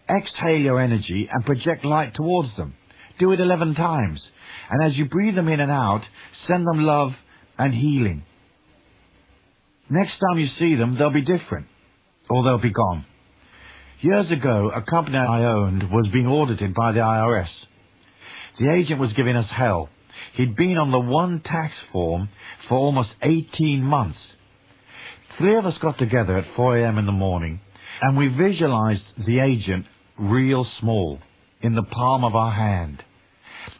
exhale your energy and project light towards them. Do it 11 times. And as you breathe them in and out, send them love and healing. Next time you see them, they'll be different, or they'll be gone. Years ago, a company I owned was being audited by the IRS. The agent was giving us hell. He'd been on the one tax form for almost 18 months. 3 of us got together at 4 a.m. in the morning, and we visualized the agent real small, in the palm of our hand.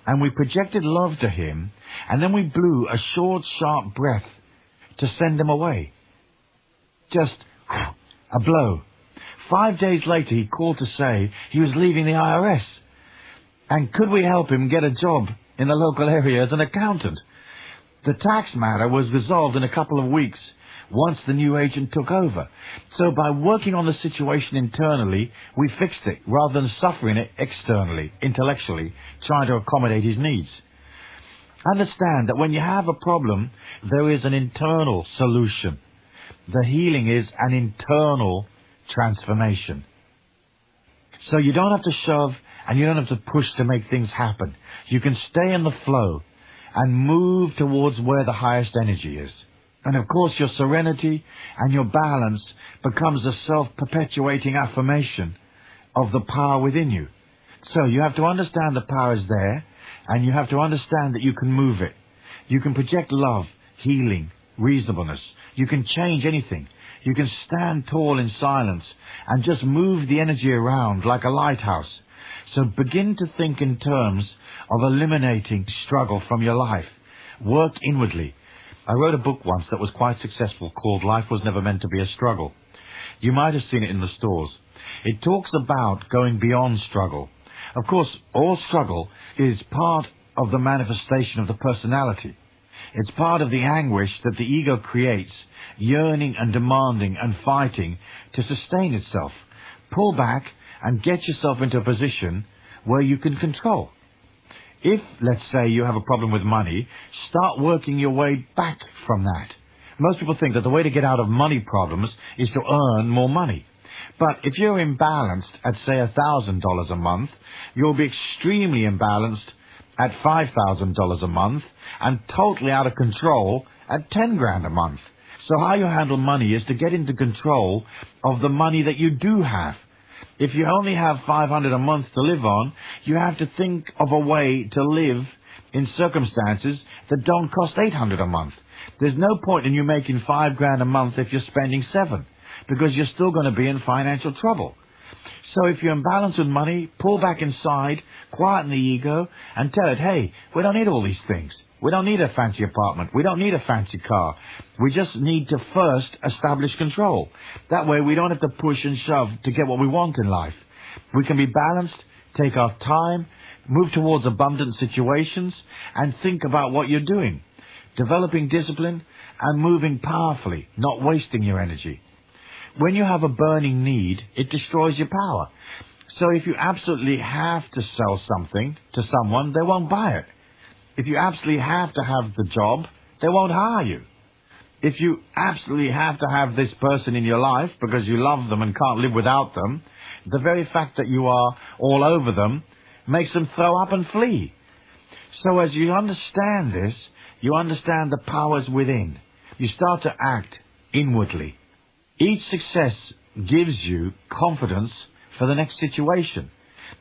And we projected love to him, and then we blew a short, sharp breath to send him away. Just a blow. 5 days later, he called to say he was leaving the IRS. And could we help him get a job in the local area as an accountant? The tax matter was resolved in a couple of weeks once the new agent took over. So by working on the situation internally, we fixed it rather than suffering it externally, intellectually, trying to accommodate his needs. Understand that when you have a problem, there is an internal solution. The healing is an internal transformation. So you don't have to shove and you don't have to push to make things happen. You can stay in the flow and move towards where the highest energy is. And of course your serenity and your balance becomes a self-perpetuating affirmation of the power within you. So you have to understand the power is there, and you have to understand that you can move it. You can project love, healing, reasonableness. You can change anything. You can stand tall in silence and just move the energy around like a lighthouse. So begin to think in terms of eliminating struggle from your life. Work inwardly. I wrote a book once that was quite successful called Life Was Never Meant to Be a Struggle. You might have seen it in the stores. It talks about going beyond struggle. Of course, all struggle is part of the manifestation of the personality. It's part of the anguish that the ego creates, yearning and demanding and fighting to sustain itself. Pull back and get yourself into a position where you can control. If, let's say, you have a problem with money, start working your way back from that. Most people think that the way to get out of money problems is to earn more money. But if you're imbalanced at, say, $1,000 a month, you'll be extremely imbalanced at $5,000 a month and totally out of control at 10 grand a month. So how you handle money is to get into control of the money that you do have. If you only have $500 a month to live on, you have to think of a way to live in circumstances that don't cost $800 a month. There's no point in you making 5 grand a month if you're spending 7, because you're still going to be in financial trouble. So if you're in balance with money, pull back inside, quieten the ego, and tell it, hey, we don't need all these things. We don't need a fancy apartment. We don't need a fancy car. We just need to first establish control. That way we don't have to push and shove to get what we want in life. We can be balanced, take our time, move towards abundant situations, and think about what you're doing. Developing discipline and moving powerfully, not wasting your energy. When you have a burning need, it destroys your power. So if you absolutely have to sell something to someone, they won't buy it. If you absolutely have to have the job, they won't hire you. If you absolutely have to have this person in your life because you love them and can't live without them, the very fact that you are all over them makes them throw up and flee. So as you understand this, you understand the powers within. You start to act inwardly. Each success gives you confidence for the next situation.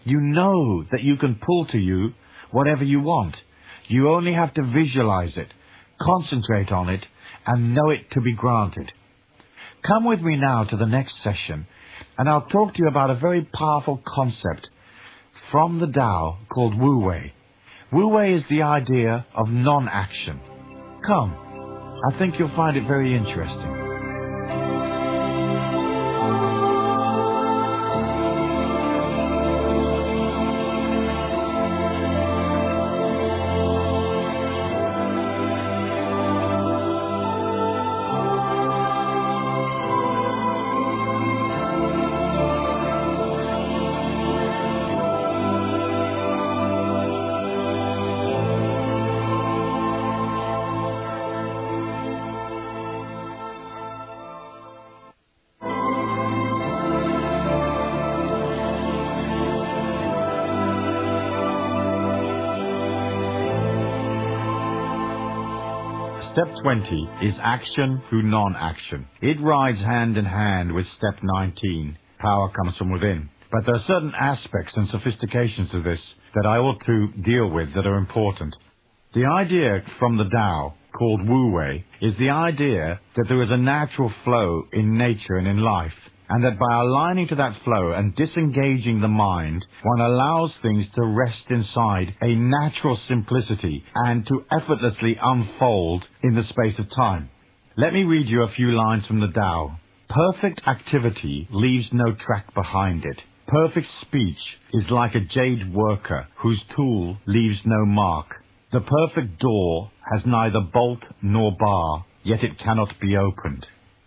You know that you can pull to you whatever you want. You only have to visualize it, concentrate on it, and know it to be granted. Come with me now to the next session, and I'll talk to you about a very powerful concept from the Tao called Wu Wei. Wu Wei is the idea of non-action. Come, I think you'll find it very interesting. Step 20 is action through non-action. It rides hand in hand with step 19. Power comes from within. But there are certain aspects and sophistications to this that I ought to deal with that are important. The idea from the Tao, called Wu Wei, is the idea that there is a natural flow in nature and in life, and that by aligning to that flow and disengaging the mind, one allows things to rest inside a natural simplicity and to effortlessly unfold in the space of time. Let me read you a few lines from the Tao. Perfect activity leaves no track behind it. Perfect speech is like a jade worker whose tool leaves no mark. The perfect door has neither bolt nor bar, yet it cannot be opened.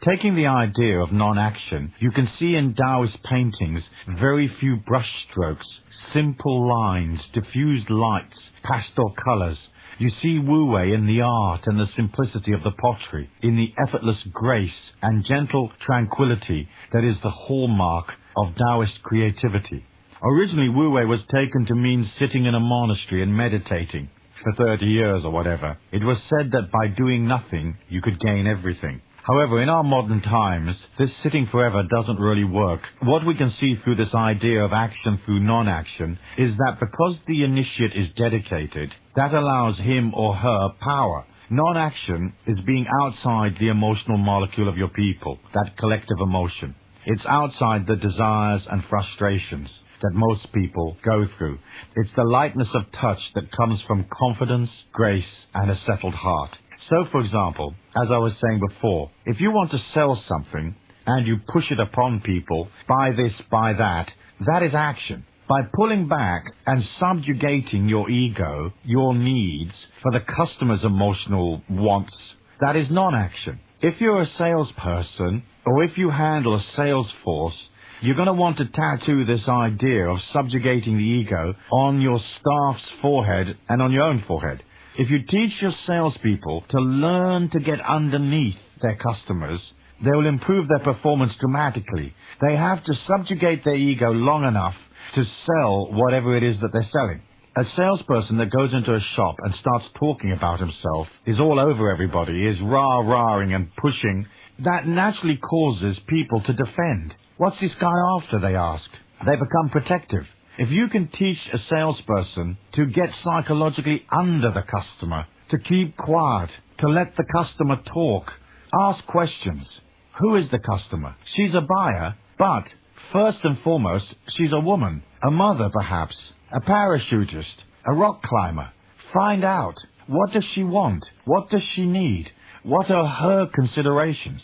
Taking the idea of non-action, you can see in Taoist paintings very few brushstrokes, simple lines, diffused lights, pastel colors. You see wu-wei in the art and the simplicity of the pottery, in the effortless grace and gentle tranquility that is the hallmark of Taoist creativity. Originally, wu-wei was taken to mean sitting in a monastery and meditating for 30 years or whatever. It was said that by doing nothing, you could gain everything. However, in our modern times, this sitting forever doesn't really work. What we can see through this idea of action through non-action is that because the initiate is dedicated, that allows him or her power. Non-action is being outside the emotional molecule of your people, that collective emotion. It's outside the desires and frustrations that most people go through. It's the lightness of touch that comes from confidence, grace, and a settled heart. So, for example, as I was saying before, if you want to sell something and you push it upon people, buy this, buy that, that is action. By pulling back and subjugating your ego, your needs, for the customer's emotional wants, that is non-action. If you're a salesperson, or if you handle a sales force, you're going to want to tattoo this idea of subjugating the ego on your staff's forehead and on your own forehead. If you teach your salespeople to learn to get underneath their customers, they will improve their performance dramatically. They have to subjugate their ego long enough to sell whatever it is that they're selling. A salesperson that goes into a shop and starts talking about himself, is all over everybody, is rah-rahing and pushing, that naturally causes people to defend. What's this guy after, they ask. They become protective. If you can teach a salesperson to get psychologically under the customer, to keep quiet, to let the customer talk, ask questions. Who is the customer? She's a buyer, but first and foremost, she's a woman, a mother perhaps, a parachutist, a rock climber. Find out, what does she want? What does she need? What are her considerations?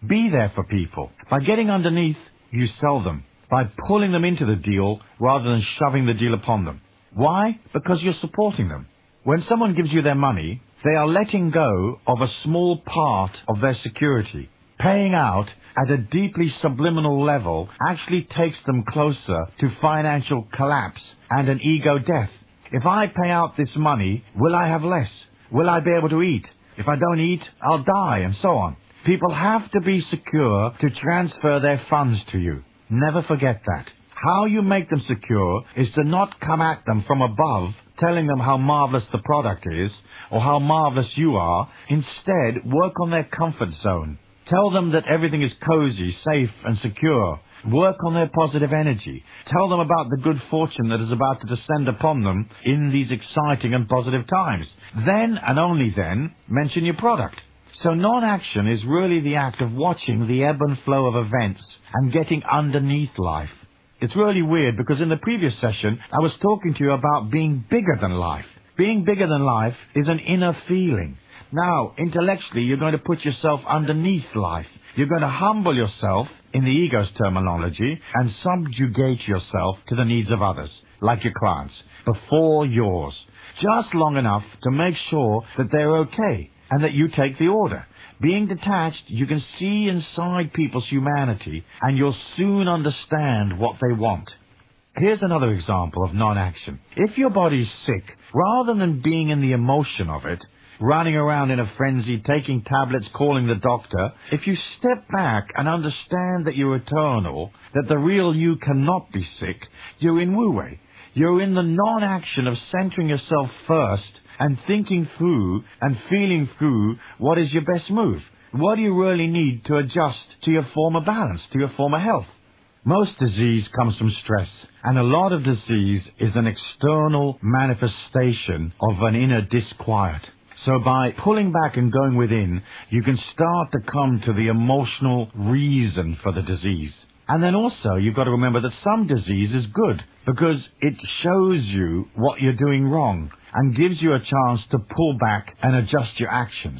Be there for people. By getting underneath, you sell them. By pulling them into the deal rather than shoving the deal upon them. Why? Because you're supporting them. When someone gives you their money, they are letting go of a small part of their security. Paying out at a deeply subliminal level actually takes them closer to financial collapse and an ego death. If I pay out this money, will I have less? Will I be able to eat? If I don't eat, I'll die, and so on. People have to be secure to transfer their funds to you. Never forget that. How you make them secure is to not come at them from above, telling them how marvelous the product is, or how marvelous you are. Instead, work on their comfort zone. Tell them that everything is cozy, safe, and secure. Work on their positive energy. Tell them about the good fortune that is about to descend upon them in these exciting and positive times. Then, and only then, mention your product. So non-action is really the act of watching the ebb and flow of events and getting underneath life. It's really weird because in the previous session, I was talking to you about being bigger than life. Being bigger than life is an inner feeling. Now, intellectually, you're going to put yourself underneath life. You're going to humble yourself, in the ego's terminology, and subjugate yourself to the needs of others, like your clients, before yours. Just long enough to make sure that they're okay and that you take the order. Being detached, you can see inside people's humanity, and you'll soon understand what they want. Here's another example of non-action. If your body's sick, rather than being in the emotion of it, running around in a frenzy, taking tablets, calling the doctor, if you step back and understand that you're eternal, that the real you cannot be sick, you're in wu-wei. You're in the non-action of centering yourself first and thinking through and feeling through what is your best move. What do you really need to adjust to your former balance, to your former health? Most disease comes from stress, and a lot of disease is an external manifestation of an inner disquiet. So by pulling back and going within, you can start to come to the emotional reason for the disease. And then also, you've got to remember that some disease is good because it shows you what you're doing wrong and gives you a chance to pull back and adjust your actions.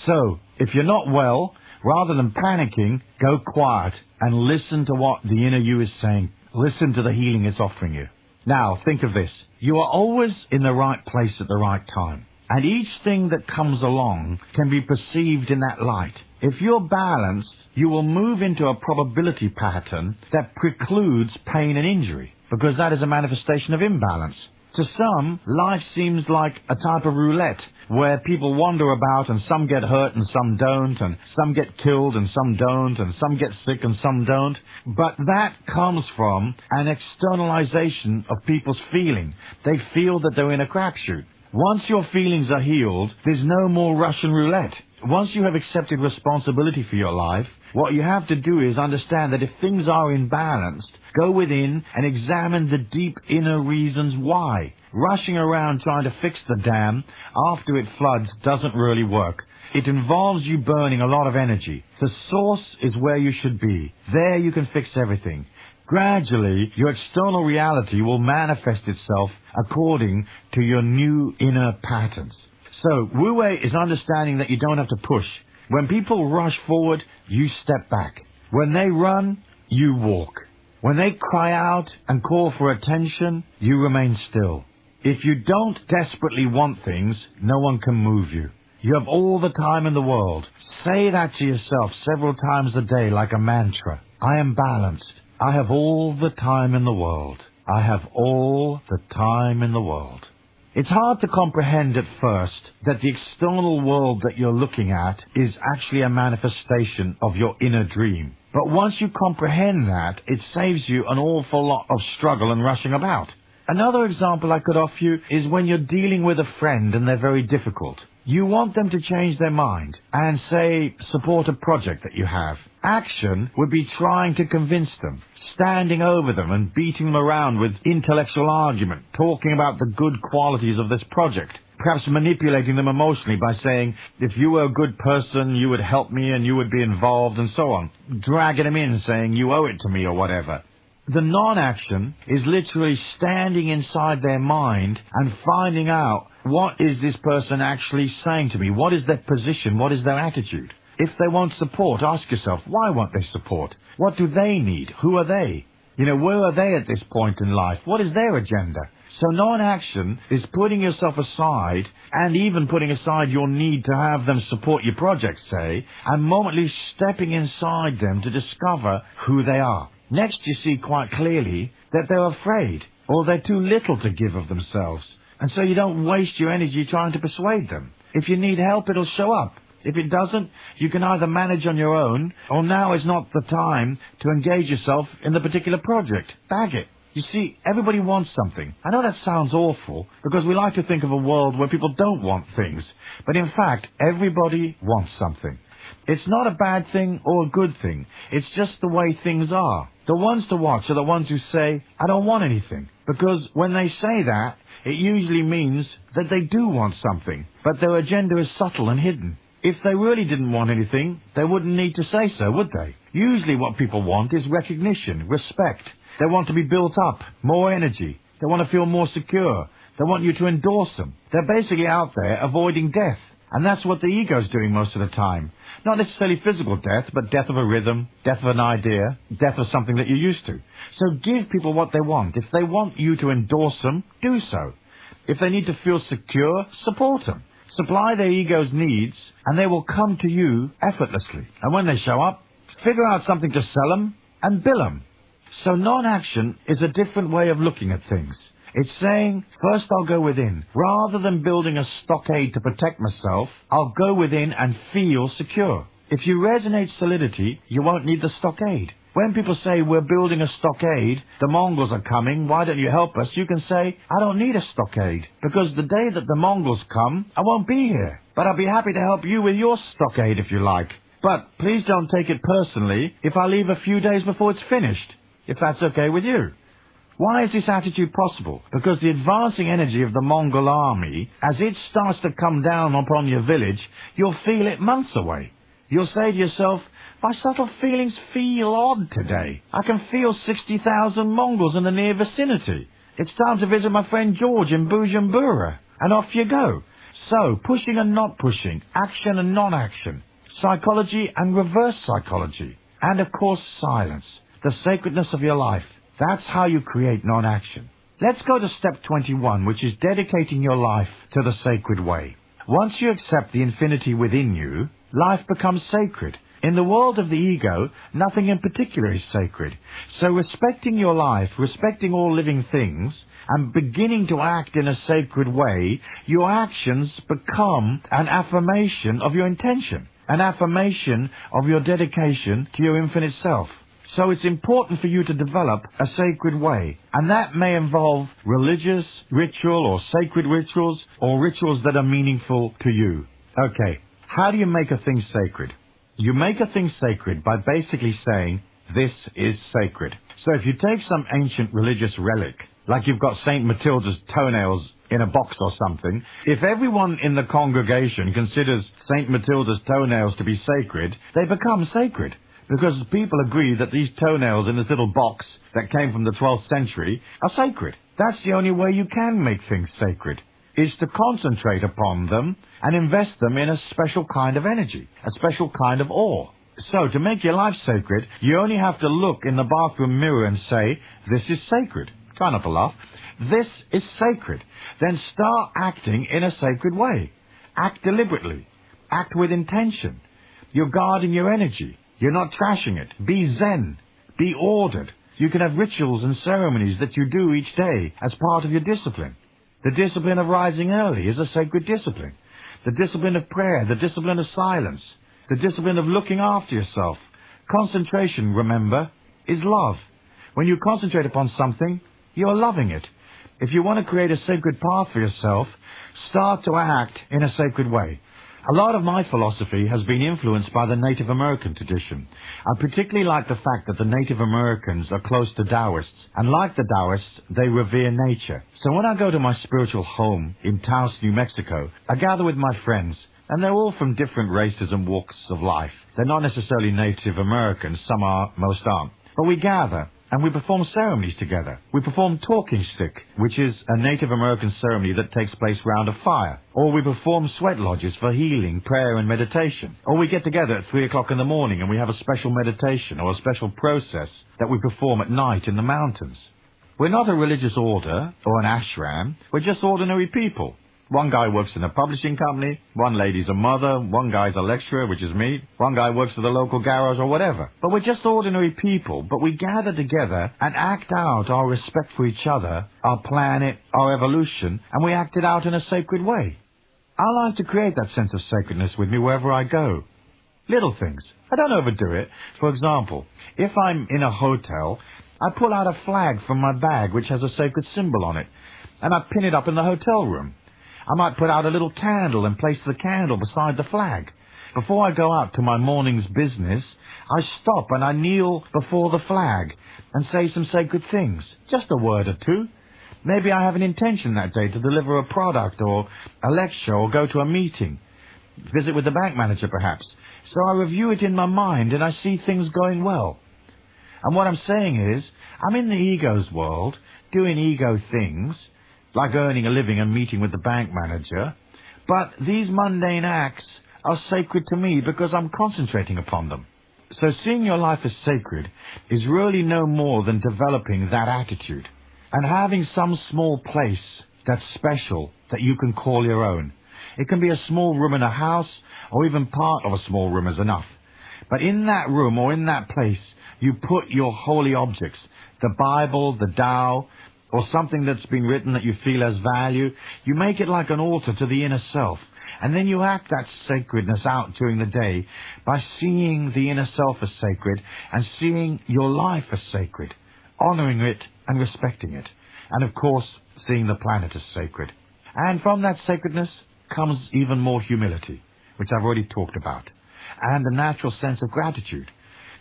So, if you're not well, rather than panicking, go quiet and listen to what the inner you is saying. Listen to the healing it's offering you. Now, think of this. You are always in the right place at the right time. And each thing that comes along can be perceived in that light. If you're balanced, you will move into a probability pattern that precludes pain and injury, because that is a manifestation of imbalance. To some, life seems like a type of roulette, where people wander about and some get hurt and some don't, and some get killed and some don't, and some get sick and some don't. But that comes from an externalization of people's feeling. They feel that they're in a crapshoot. Once your feelings are healed, there's no more Russian roulette. Once you have accepted responsibility for your life, what you have to do is understand that if things are imbalanced, go within and examine the deep inner reasons why. Rushing around trying to fix the dam after it floods doesn't really work. It involves you burning a lot of energy. The source is where you should be. There you can fix everything. Gradually, your external reality will manifest itself according to your new inner patterns. So, Wu Wei is understanding that you don't have to push. When people rush forward, you step back. When they run, you walk. When they cry out and call for attention, you remain still. If you don't desperately want things, no one can move you. You have all the time in the world. Say that to yourself several times a day like a mantra. I am balanced. I have all the time in the world. I have all the time in the world. It's hard to comprehend at first that the external world that you're looking at is actually a manifestation of your inner dream. But once you comprehend that, it saves you an awful lot of struggle and rushing about. Another example I could offer you is when you're dealing with a friend and they're very difficult. You want them to change their mind and, say, support a project that you have. Action would be trying to convince them, standing over them and beating them around with intellectual argument, talking about the good qualities of this project, perhaps manipulating them emotionally by saying, if you were a good person, you would help me and you would be involved and so on, dragging them in saying, you owe it to me or whatever. The non-action is literally standing inside their mind and finding out, what is this person actually saying to me? What is their position? What is their attitude? If they want support, ask yourself, why want they support? What do they need? Who are they? Where are they at this point in life? What is their agenda? So non-action is putting yourself aside and even putting aside your need to have them support your project, say, and momently stepping inside them to discover who they are. Next, you see quite clearly that they're afraid or they're too little to give of themselves. And so you don't waste your energy trying to persuade them. If you need help, it'll show up. If it doesn't, you can either manage on your own, or now is not the time to engage yourself in the particular project. Bag it. You see, everybody wants something. I know that sounds awful, because we like to think of a world where people don't want things. But in fact, everybody wants something. It's not a bad thing or a good thing. It's just the way things are. The ones to watch are the ones who say, I don't want anything. Because when they say that, it usually means that they do want something, but their agenda is subtle and hidden. If they really didn't want anything, they wouldn't need to say so, would they? Usually what people want is recognition, respect. They want to be built up, more energy. They want to feel more secure. They want you to endorse them. They're basically out there avoiding death. And that's what the ego's doing most of the time. Not necessarily physical death, but death of a rhythm, death of an idea, death of something that you're used to. So give people what they want. If they want you to endorse them, do so. If they need to feel secure, support them. Supply their ego's needs, and they will come to you effortlessly. And when they show up, figure out something to sell them and bill them. So non-action is a different way of looking at things. It's saying, first I'll go within. Rather than building a stockade to protect myself, I'll go within and feel secure. If you resonate solidity, you won't need the stockade. When people say, we're building a stockade, the Mongols are coming, why don't you help us? You can say, I don't need a stockade, because the day that the Mongols come, I won't be here. But I'll be happy to help you with your stockade if you like. But please don't take it personally if I leave a few days before it's finished, if that's okay with you. Why is this attitude possible? Because the advancing energy of the Mongol army, as it starts to come down upon your village, you'll feel it months away. You'll say to yourself, my subtle feelings feel odd today. I can feel 60,000 Mongols in the near vicinity. It's time to visit my friend George in Bujumbura. And off you go. So, pushing and not pushing, action and non-action, psychology and reverse psychology, and of course silence, the sacredness of your life. That's how you create non-action. Let's go to step 21, which is dedicating your life to the sacred way. Once you accept the infinity within you, life becomes sacred. In the world of the ego, nothing in particular is sacred. So respecting your life, respecting all living things, and beginning to act in a sacred way, your actions become an affirmation of your intention, an affirmation of your dedication to your infinite self. So it's important for you to develop a sacred way, and that may involve religious, ritual, or sacred rituals, or rituals that are meaningful to you. Okay, how do you make a thing sacred? You make a thing sacred by basically saying, this is sacred. So if you take some ancient religious relic, like you've got St. Matilda's toenails in a box or something, if everyone in the congregation considers St. Matilda's toenails to be sacred, they become sacred. Because people agree that these toenails in this little box that came from the 12th century are sacred. That's the only way you can make things sacred, is to concentrate upon them and invest them in a special kind of energy, a special kind of awe. So, to make your life sacred, you only have to look in the bathroom mirror and say, this is sacred. Try not to laugh. This is sacred. Then start acting in a sacred way. Act deliberately. Act with intention. You're guarding your energy. You're not trashing it. Be zen. Be ordered. You can have rituals and ceremonies that you do each day as part of your discipline. The discipline of rising early is a sacred discipline. The discipline of prayer, the discipline of silence, the discipline of looking after yourself. Concentration, remember, is love. When you concentrate upon something, you're loving it. If you want to create a sacred path for yourself, start to act in a sacred way. A lot of my philosophy has been influenced by the Native American tradition. I particularly like the fact that the Native Americans are close to Taoists, and like the Taoists, they revere nature. So when I go to my spiritual home in Taos, New Mexico, I gather with my friends, and they're all from different races and walks of life. They're not necessarily Native Americans, some are, most aren't. But we gather, and we perform ceremonies together. We perform talking stick, which is a Native American ceremony that takes place round a fire. Or we perform sweat lodges for healing, prayer and meditation. Or we get together at 3 o'clock in the morning and we have a special meditation or a special process that we perform at night in the mountains. We're not a religious order or an ashram. We're just ordinary people. One guy works in a publishing company, one lady's a mother, one guy's a lecturer, which is me, one guy works at the local garage or whatever. But we're just ordinary people, but we gather together and act out our respect for each other, our planet, our evolution, and we act it out in a sacred way. I like to create that sense of sacredness with me wherever I go. Little things. I don't overdo it. For example, if I'm in a hotel, I pull out a flag from my bag which has a sacred symbol on it, and I pin it up in the hotel room. I might put out a little candle and place the candle beside the flag. Before I go out to my morning's business, I stop and I kneel before the flag and say some sacred things. Just a word or two. Maybe I have an intention that day to deliver a product or a lecture or go to a meeting. Visit with the bank manager perhaps. So I review it in my mind and I see things going well. And what I'm saying is, I'm in the ego's world, doing ego things, like earning a living and meeting with the bank manager, but these mundane acts are sacred to me because I'm concentrating upon them. So seeing your life as sacred is really no more than developing that attitude and having some small place that's special that you can call your own. It can be a small room in a house or even part of a small room is enough. But in that room or in that place, you put your holy objects, the Bible, the Tao, or something that's been written that you feel has value. You make it like an altar to the inner self. And then you act that sacredness out during the day by seeing the inner self as sacred and seeing your life as sacred, honoring it and respecting it. And of course, seeing the planet as sacred. And from that sacredness comes even more humility, which I've already talked about, and a natural sense of gratitude.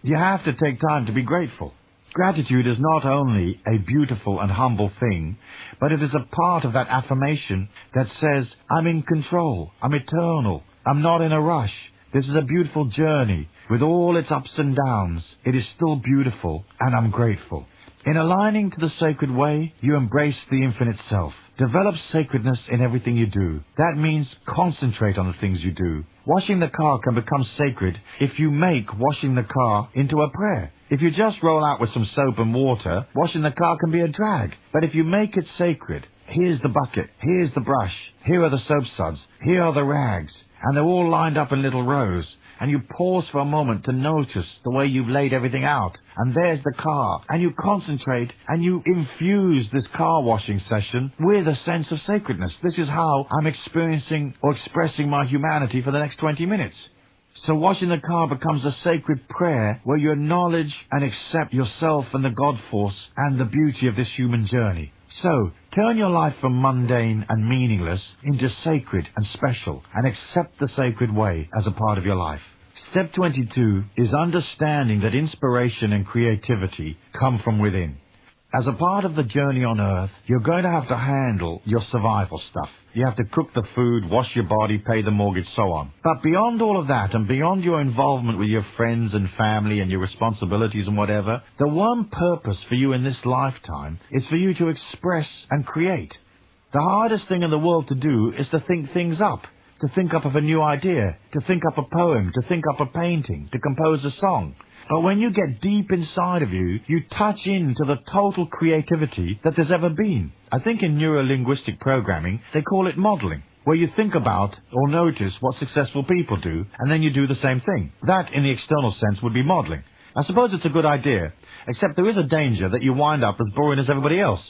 You have to take time to be grateful. Gratitude is not only a beautiful and humble thing, but it is a part of that affirmation that says, I'm in control, I'm eternal, I'm not in a rush. This is a beautiful journey. With all its ups and downs, it is still beautiful, and I'm grateful. In aligning to the sacred way, you embrace the infinite self. Develop sacredness in everything you do. That means concentrate on the things you do. Washing the car can become sacred if you make washing the car into a prayer. If you just roll out with some soap and water, washing the car can be a drag. But if you make it sacred, here's the bucket, here's the brush, here are the soap suds, here are the rags, and they're all lined up in little rows, and you pause for a moment to notice the way you've laid everything out, and there's the car, and you concentrate, and you infuse this car washing session with a sense of sacredness. This is how I'm experiencing or expressing my humanity for the next 20 minutes. So washing the car becomes a sacred prayer where you acknowledge and accept yourself and the God force and the beauty of this human journey. So, turn your life from mundane and meaningless into sacred and special, and accept the sacred way as a part of your life. Step 22 is understanding that inspiration and creativity come from within. As a part of the journey on Earth, you're going to have to handle your survival stuff. You have to cook the food, wash your body, pay the mortgage, so on. But beyond all of that, and beyond your involvement with your friends and family and your responsibilities and whatever, the one purpose for you in this lifetime is for you to express and create. The hardest thing in the world to do is to think things up, to think up of a new idea, to think up a poem, to think up a painting, to compose a song. But when you get deep inside of you, you touch into the total creativity that there's ever been. I think in neuro-linguistic programming, they call it modeling, where you think about or notice what successful people do, and then you do the same thing. That, in the external sense, would be modeling. I suppose it's a good idea, except there is a danger that you wind up as boring as everybody else.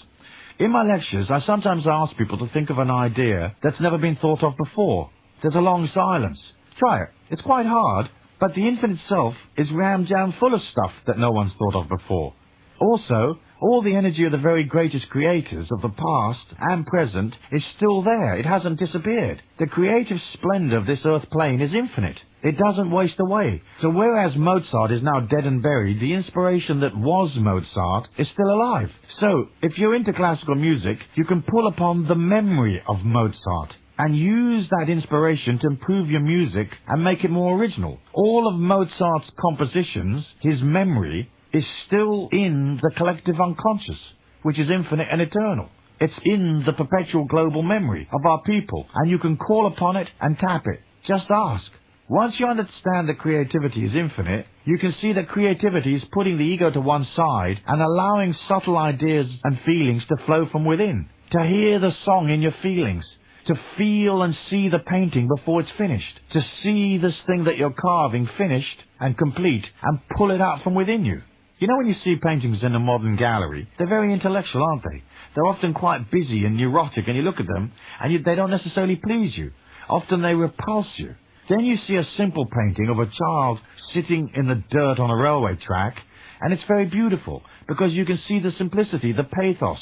In my lectures, I sometimes ask people to think of an idea that's never been thought of before. There's a long silence. Try it. It's quite hard. But the infinite self is rammed-jam full of stuff that no one's thought of before. Also, all the energy of the very greatest creators of the past and present is still there. It hasn't disappeared. The creative splendor of this earth plane is infinite. It doesn't waste away. So whereas Mozart is now dead and buried, the inspiration that was Mozart is still alive. So, if you're into classical music, you can pull upon the memory of Mozart and use that inspiration to improve your music and make it more original. All of Mozart's compositions, his memory, is still in the collective unconscious, which is infinite and eternal. It's in the perpetual global memory of our people, and you can call upon it and tap it. Just ask. Once you understand that creativity is infinite, you can see that creativity is putting the ego to one side and allowing subtle ideas and feelings to flow from within, to hear the song in your feelings, to feel and see the painting before it's finished, to see this thing that you're carving finished and complete and pull it out from within you. You know when you see paintings in a modern gallery, they're very intellectual, aren't they? They're often quite busy and neurotic, and you look at them and they don't necessarily please you. Often they repulse you. Then you see a simple painting of a child sitting in the dirt on a railway track, and it's very beautiful because you can see the simplicity, the pathos.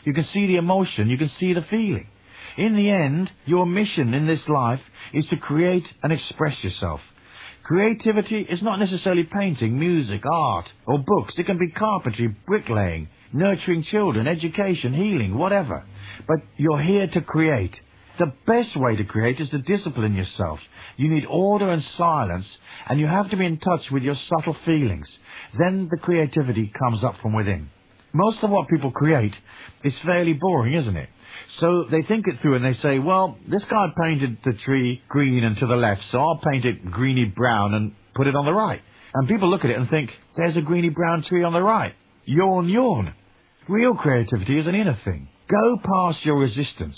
You can see the emotion, you can see the feeling. In the end, your mission in this life is to create and express yourself. Creativity is not necessarily painting, music, art, or books. It can be carpentry, bricklaying, nurturing children, education, healing, whatever. But you're here to create. The best way to create is to discipline yourself. You need order and silence, and you have to be in touch with your subtle feelings. Then the creativity comes up from within. Most of what people create is fairly boring, isn't it? So they think it through and they say, well, this guy painted the tree green and to the left, so I'll paint it greeny brown and put it on the right. And people look at it and think, there's a greeny brown tree on the right. Yawn, yawn. Real creativity is an inner thing. Go past your resistance.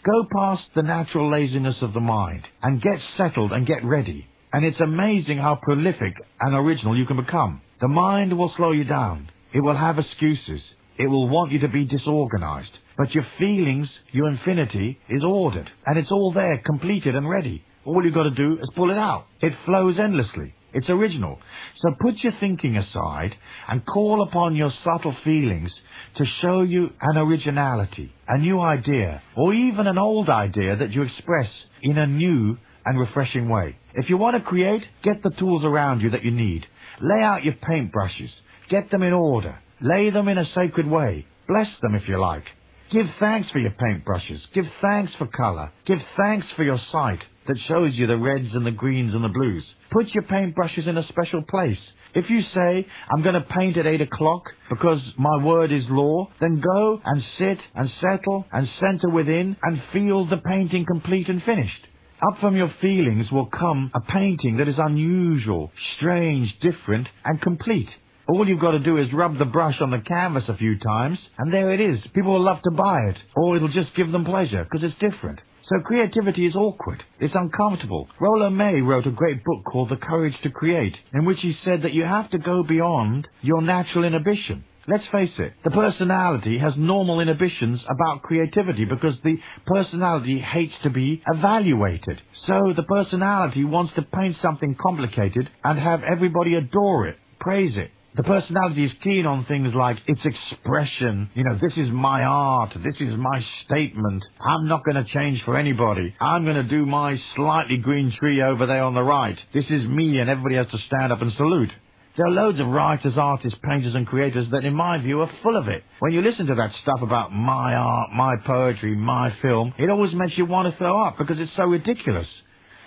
Go past the natural laziness of the mind and get settled and get ready. And it's amazing how prolific and original you can become. The mind will slow you down. It will have excuses. It will want you to be disorganized. But your feelings, your infinity, is ordered. And it's all there, completed and ready. All you've got to do is pull it out. It flows endlessly. It's original. So put your thinking aside and call upon your subtle feelings to show you an originality, a new idea, or even an old idea that you express in a new and refreshing way. If you want to create, get the tools around you that you need. Lay out your paintbrushes. Get them in order. Lay them in a sacred way. Bless them if you like. Give thanks for your paintbrushes. Give thanks for colour. Give thanks for your sight that shows you the reds and the greens and the blues. Put your paintbrushes in a special place. If you say, I'm going to paint at 8 o'clock because my word is law, then go and sit and settle and center within and feel the painting complete and finished. Up from your feelings will come a painting that is unusual, strange, different and complete. All you've got to do is rub the brush on the canvas a few times, and there it is. People will love to buy it, or it'll just give them pleasure, because it's different. So creativity is awkward. It's uncomfortable. Rollo May wrote a great book called The Courage to Create, in which he said that you have to go beyond your natural inhibition. Let's face it, the personality has normal inhibitions about creativity because the personality hates to be evaluated. So the personality wants to paint something complicated and have everybody adore it, praise it. The personality is keen on things like its expression. This is my art. This is my statement. I'm not going to change for anybody. I'm going to do my slightly green tree over there on the right. This is me, and everybody has to stand up and salute. There are loads of writers, artists, painters and creators that, in my view, are full of it. When you listen to that stuff about my art, my poetry, my film, it always makes you want to throw up because it's so ridiculous.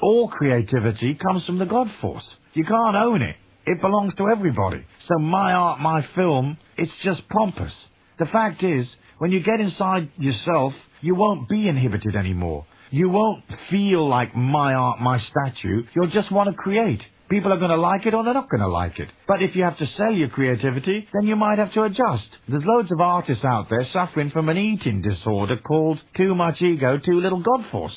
All creativity comes from the God force. You can't own it. It belongs to everybody. So my art, my film, it's just pompous. The fact is, when you get inside yourself, you won't be inhibited anymore. You won't feel like my art, my statue. You'll just want to create. People are going to like it or they're not going to like it. But if you have to sell your creativity, then you might have to adjust. There's loads of artists out there suffering from an eating disorder called too much ego, too little God force.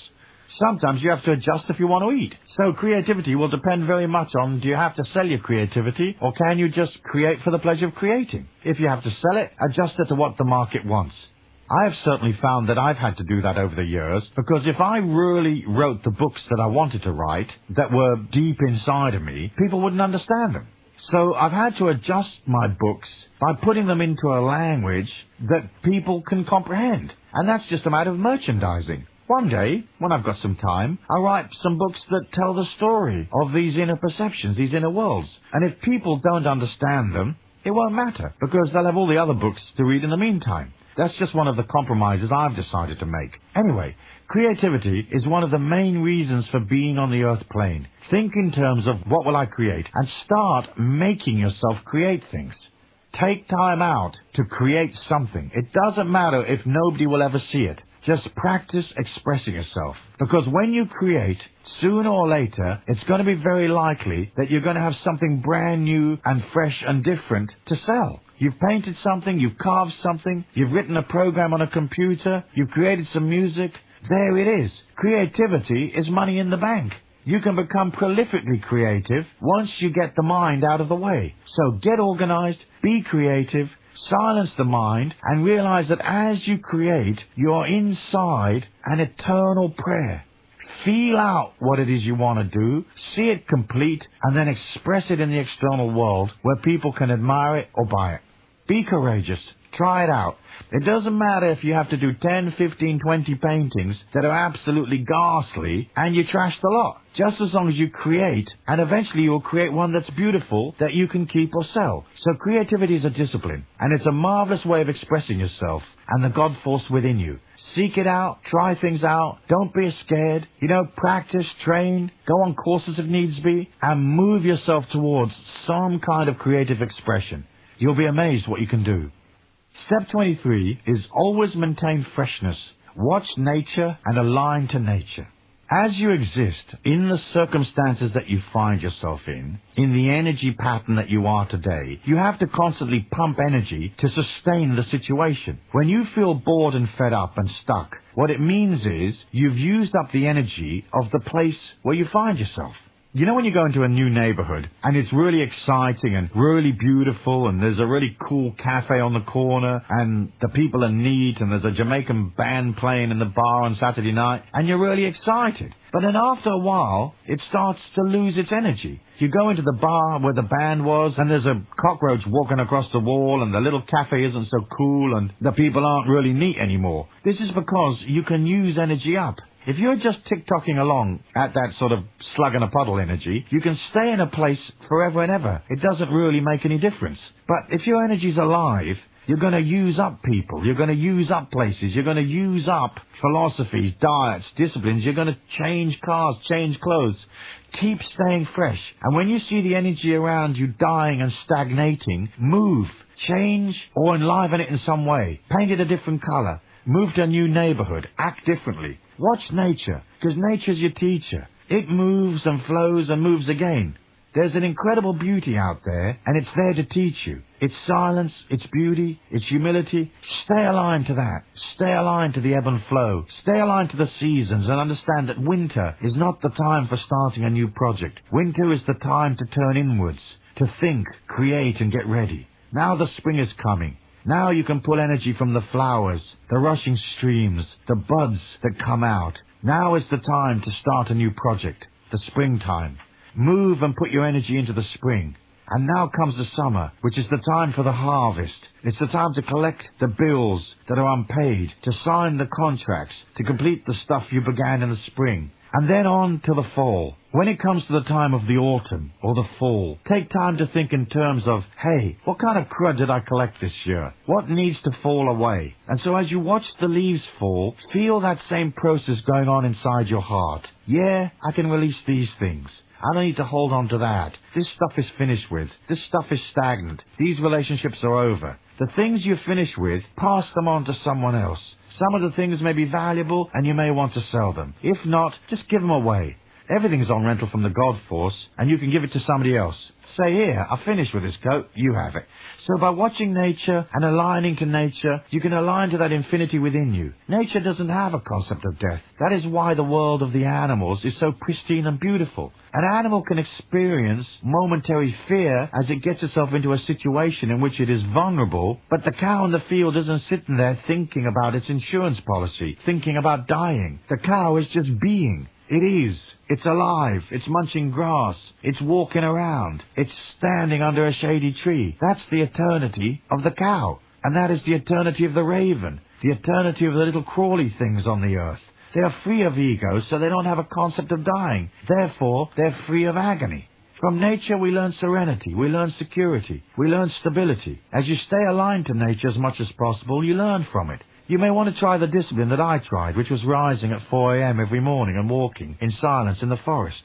Sometimes you have to adjust if you want to eat. So creativity will depend very much on, do you have to sell your creativity or can you just create for the pleasure of creating? If you have to sell it, adjust it to what the market wants. I have certainly found that I've had to do that over the years, because if I really wrote the books that I wanted to write, that were deep inside of me, people wouldn't understand them. So I've had to adjust my books by putting them into a language that people can comprehend. And that's just a matter of merchandising. One day, when I've got some time, I'll write some books that tell the story of these inner perceptions, these inner worlds. And if people don't understand them, it won't matter, because they'll have all the other books to read in the meantime. That's just one of the compromises I've decided to make. Anyway, creativity is one of the main reasons for being on the earth plane. Think in terms of what will I create, and start making yourself create things. Take time out to create something. It doesn't matter if nobody will ever see it. Just practice expressing yourself. Because when you create, sooner or later, it's going to be very likely that you're going to have something brand new and fresh and different to sell. You've painted something, you've carved something, you've written a program on a computer, you've created some music. There it is. Creativity is money in the bank. You can become prolifically creative once you get the mind out of the way. So get organized, be creative, silence the mind, and realize that as you create, you're inside an eternal prayer. Feel out what it is you want to do, see it complete, and then express it in the external world where people can admire it or buy it. Be courageous. Try it out. It doesn't matter if you have to do 10, 15, 20 paintings that are absolutely ghastly and you trash the lot. Just as long as you create, and eventually you'll create one that's beautiful that you can keep or sell. So creativity is a discipline, and it's a marvelous way of expressing yourself and the God force within you. Seek it out, try things out, don't be scared, practice, train, go on courses if needs be, and move yourself towards some kind of creative expression. You'll be amazed what you can do. Step 23 is always maintain freshness. Watch nature and align to nature. As you exist in the circumstances that you find yourself in the energy pattern that you are today, you have to constantly pump energy to sustain the situation. When you feel bored and fed up and stuck, what it means is you've used up the energy of the place where you find yourself. When you go into a new neighborhood and it's really exciting and really beautiful and there's a really cool cafe on the corner and the people are neat and there's a Jamaican band playing in the bar on Saturday night and you're really excited. But then after a while, it starts to lose its energy. You go into the bar where the band was and there's a cockroach walking across the wall and the little cafe isn't so cool and the people aren't really neat anymore. This is because you can use energy up. If you're just tick-tocking along at that sort of slug in a puddle energy, you can stay in a place forever and ever. It doesn't really make any difference. But if your energy's alive, you're going to use up people. You're going to use up places. You're going to use up philosophies, diets, disciplines. You're going to change cars, change clothes. Keep staying fresh. And when you see the energy around you dying and stagnating, move, change, or enliven it in some way. Paint it a different color. Move to a new neighborhood. Act differently. Watch nature, because nature's your teacher. It moves and flows and moves again. There's an incredible beauty out there, and it's there to teach you. Its silence, its beauty, its humility. Stay aligned to that. Stay aligned to the ebb and flow. Stay aligned to the seasons and understand that winter is not the time for starting a new project. Winter is the time to turn inwards, to think, create, and get ready. Now the spring is coming. Now you can pull energy from the flowers, the rushing streams, the buds that come out. Now is the time to start a new project, the springtime. Move and put your energy into the spring. And now comes the summer, which is the time for the harvest. It's the time to collect the bills that are unpaid, to sign the contracts, to complete the stuff you began in the spring. And then on to the fall. When it comes to the time of the autumn or the fall, take time to think in terms of, hey, what kind of crud did I collect this year? What needs to fall away? And so as you watch the leaves fall, feel that same process going on inside your heart. Yeah, I can release these things. I don't need to hold on to that. This stuff is finished with. This stuff is stagnant. These relationships are over. The things you finish with, pass them on to someone else. Some of the things may be valuable and you may want to sell them. If not, just give them away. Everything's on rental from the God Force and you can give it to somebody else. Say, here, I've finished with this coat, you have it. So by watching nature and aligning to nature, you can align to that infinity within you. Nature doesn't have a concept of death. That is why the world of the animals is so pristine and beautiful. An animal can experience momentary fear as it gets itself into a situation in which it is vulnerable, but the cow in the field isn't sitting there thinking about its insurance policy, thinking about dying. The cow is just being. It is. It's alive. It's munching grass. It's walking around. It's standing under a shady tree. That's the eternity of the cow. And that is the eternity of the raven, the eternity of the little crawly things on the earth. They are free of ego, so they don't have a concept of dying. Therefore, they're free of agony. From nature, we learn serenity. We learn security. We learn stability. As you stay aligned to nature as much as possible, you learn from it. You may want to try the discipline that I tried, which was rising at 4 a.m. every morning and walking in silence in the forest.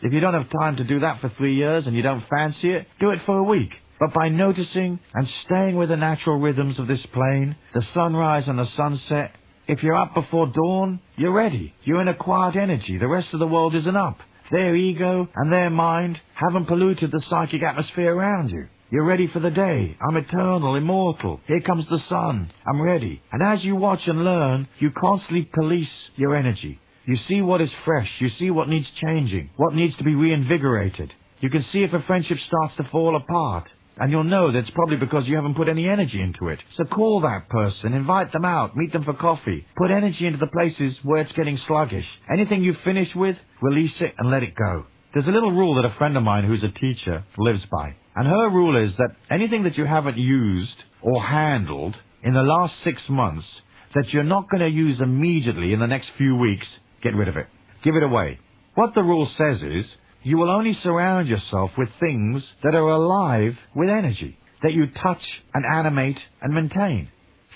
If you don't have time to do that for 3 years and you don't fancy it, do it for a week. But by noticing and staying with the natural rhythms of this plane, the sunrise and the sunset, if you're up before dawn, you're ready. You're in a quiet energy. The rest of the world isn't up. Their ego and their mind haven't polluted the psychic atmosphere around you. You're ready for the day. I'm eternal, immortal. Here comes the sun. I'm ready. And as you watch and learn, you constantly police your energy. You see what is fresh. You see what needs changing, what needs to be reinvigorated. You can see if a friendship starts to fall apart. And you'll know that's probably because you haven't put any energy into it. So call that person, invite them out, meet them for coffee. Put energy into the places where it's getting sluggish. Anything you finish with, release it and let it go. There's a little rule that a friend of mine who's a teacher lives by. And her rule is that anything that you haven't used or handled in the last 6 months that you're not going to use immediately in the next few weeks, get rid of it. Give it away. What the rule says is, you will only surround yourself with things that are alive with energy, that you touch and animate and maintain.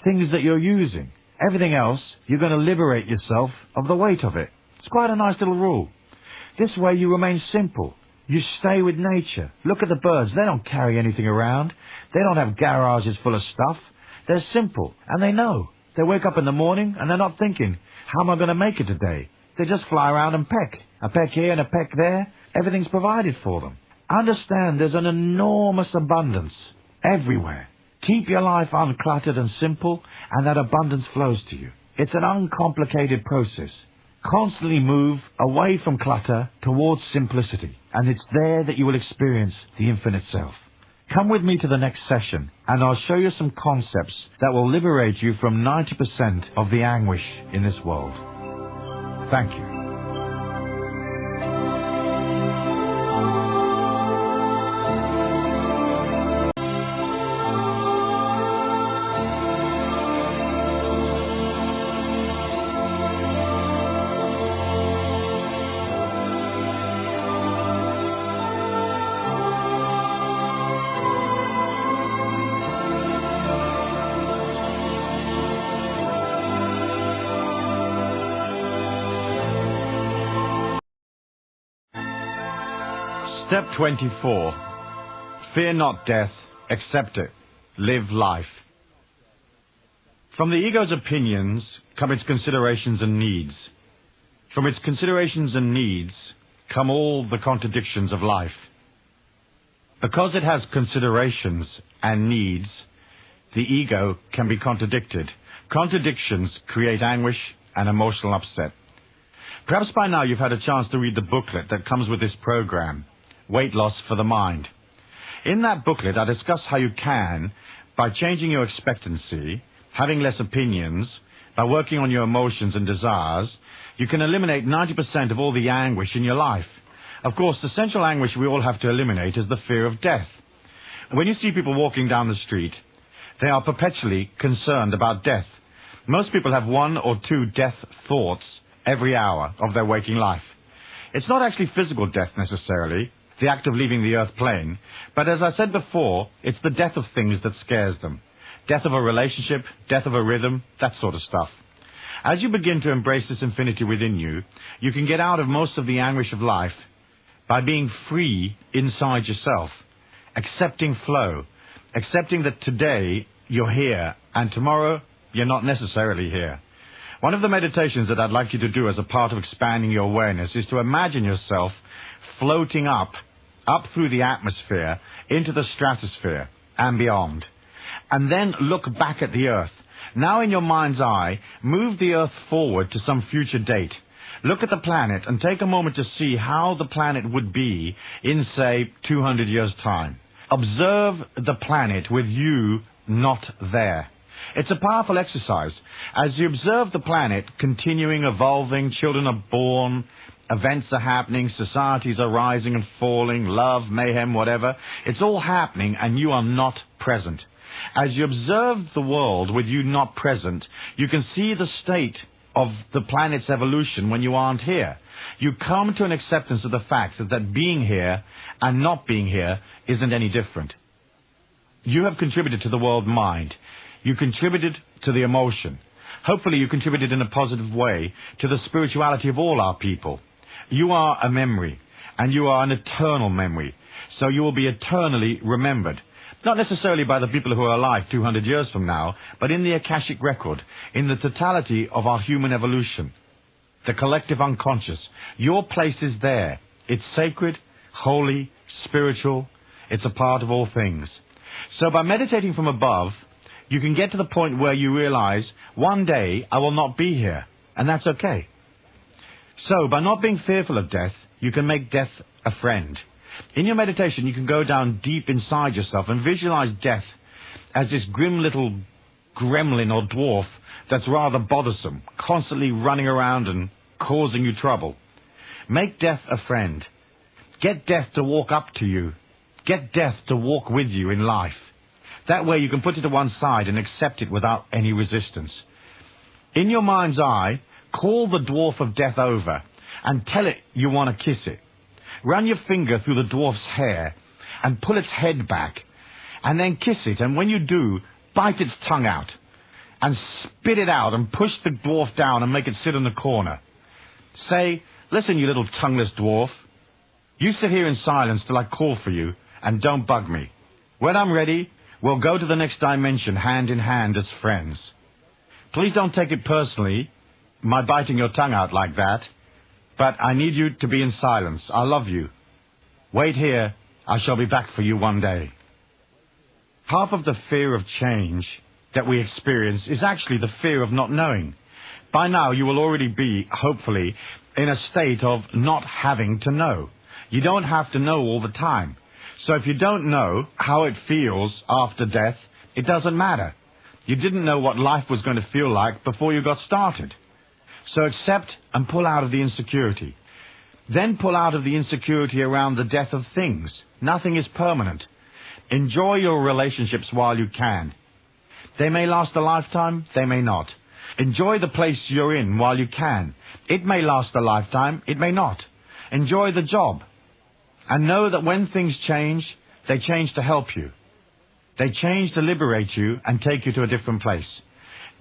Things that you're using. Everything else, you're going to liberate yourself of the weight of it. It's quite a nice little rule. This way you remain simple. You stay with nature. Look at the birds. They don't carry anything around. They don't have garages full of stuff. They're simple, and they know. They wake up in the morning, and they're not thinking, how am I going to make it today? They just fly around and peck. A peck here and a peck there. Everything's provided for them. Understand there's an enormous abundance everywhere. Keep your life uncluttered and simple, and that abundance flows to you. It's an uncomplicated process. Constantly move away from clutter towards simplicity, and it's there that you will experience the infinite self. Come with me to the next session, and I'll show you some concepts that will liberate you from 90% of the anguish in this world. Thank you. Step 24. Fear not death, accept it. Live life. From the ego's opinions come its considerations and needs. From its considerations and needs come all the contradictions of life. Because it has considerations and needs, the ego can be contradicted. Contradictions create anguish and emotional upset. Perhaps by now you've had a chance to read the booklet that comes with this program, Weight Loss for the Mind. In that booklet, I discuss how you can, by changing your expectancy, having less opinions, by working on your emotions and desires, you can eliminate 90% of all the anguish in your life. Of course, the central anguish we all have to eliminate is the fear of death. When you see people walking down the street, they are perpetually concerned about death. Most people have 1 or 2 death thoughts every hour of their waking life. It's not actually physical death necessarily, the act of leaving the earth plane, but as I said before, it's the death of things that scares them. Death of a relationship, death of a rhythm, that sort of stuff. As you begin to embrace this infinity within you, you can get out of most of the anguish of life by being free inside yourself, accepting flow, accepting that today you're here and tomorrow you're not necessarily here. One of the meditations that I'd like you to do as a part of expanding your awareness is to imagine yourself floating up through the atmosphere into the stratosphere and beyond. And then look back at the earth. Now in your mind's eye, move the earth forward to some future date. Look at the planet and take a moment to see how the planet would be in, say, 200 years' time. Observe the planet with you not there. It's a powerful exercise. As you observe the planet continuing, evolving, children are born, events are happening, societies are rising and falling, love, mayhem, whatever, it's all happening and you are not present. As you observe the world with you not present, you can see the state of the planet's evolution when you aren't here. You come to an acceptance of the fact that being here and not being here isn't any different. You have contributed to the world mind. You contributed to the emotion. Hopefully you contributed in a positive way to the spirituality of all our people. You are a memory, and you are an eternal memory, so you will be eternally remembered. Not necessarily by the people who are alive 200 years from now, but in the Akashic record, in the totality of our human evolution. The collective unconscious. Your place is there. It's sacred, holy, spiritual. It's a part of all things. So by meditating from above, you can get to the point where you realize, one day I will not be here, and that's okay. So by not being fearful of death, you can make death a friend. In your meditation, you can go down deep inside yourself and visualize death as this grim little gremlin or dwarf that's rather bothersome, constantly running around and causing you trouble. Make death a friend. Get death to walk up to you. Get death to walk with you in life. That way you can put it to one side and accept it without any resistance. In your mind's eye, call the dwarf of death over and tell it you want to kiss it. Run your finger through the dwarf's hair and pull its head back, and then kiss it, and when you do, bite its tongue out and spit it out and push the dwarf down and make it sit in the corner. Say, listen, you little tongueless dwarf, you sit here in silence till I call for you, and don't bug me. When I'm ready, we'll go to the next dimension hand in hand as friends. Please don't take it personally, my biting your tongue out like that, but I need you to be in silence. I love you. Wait here. I shall be back for you one day. Half of the fear of change that we experience is actually the fear of not knowing. By now, you will already be, hopefully, in a state of not having to know. You don't have to know all the time. So if you don't know how it feels after death, it doesn't matter. You didn't know what life was going to feel like before you got started. So accept and pull out of the insecurity. Then pull out of the insecurity around the death of things. Nothing is permanent. Enjoy your relationships while you can. They may last a lifetime, they may not. Enjoy the place you're in while you can. It may last a lifetime, it may not. Enjoy the job. And know that when things change, they change to help you. They change to liberate you and take you to a different place.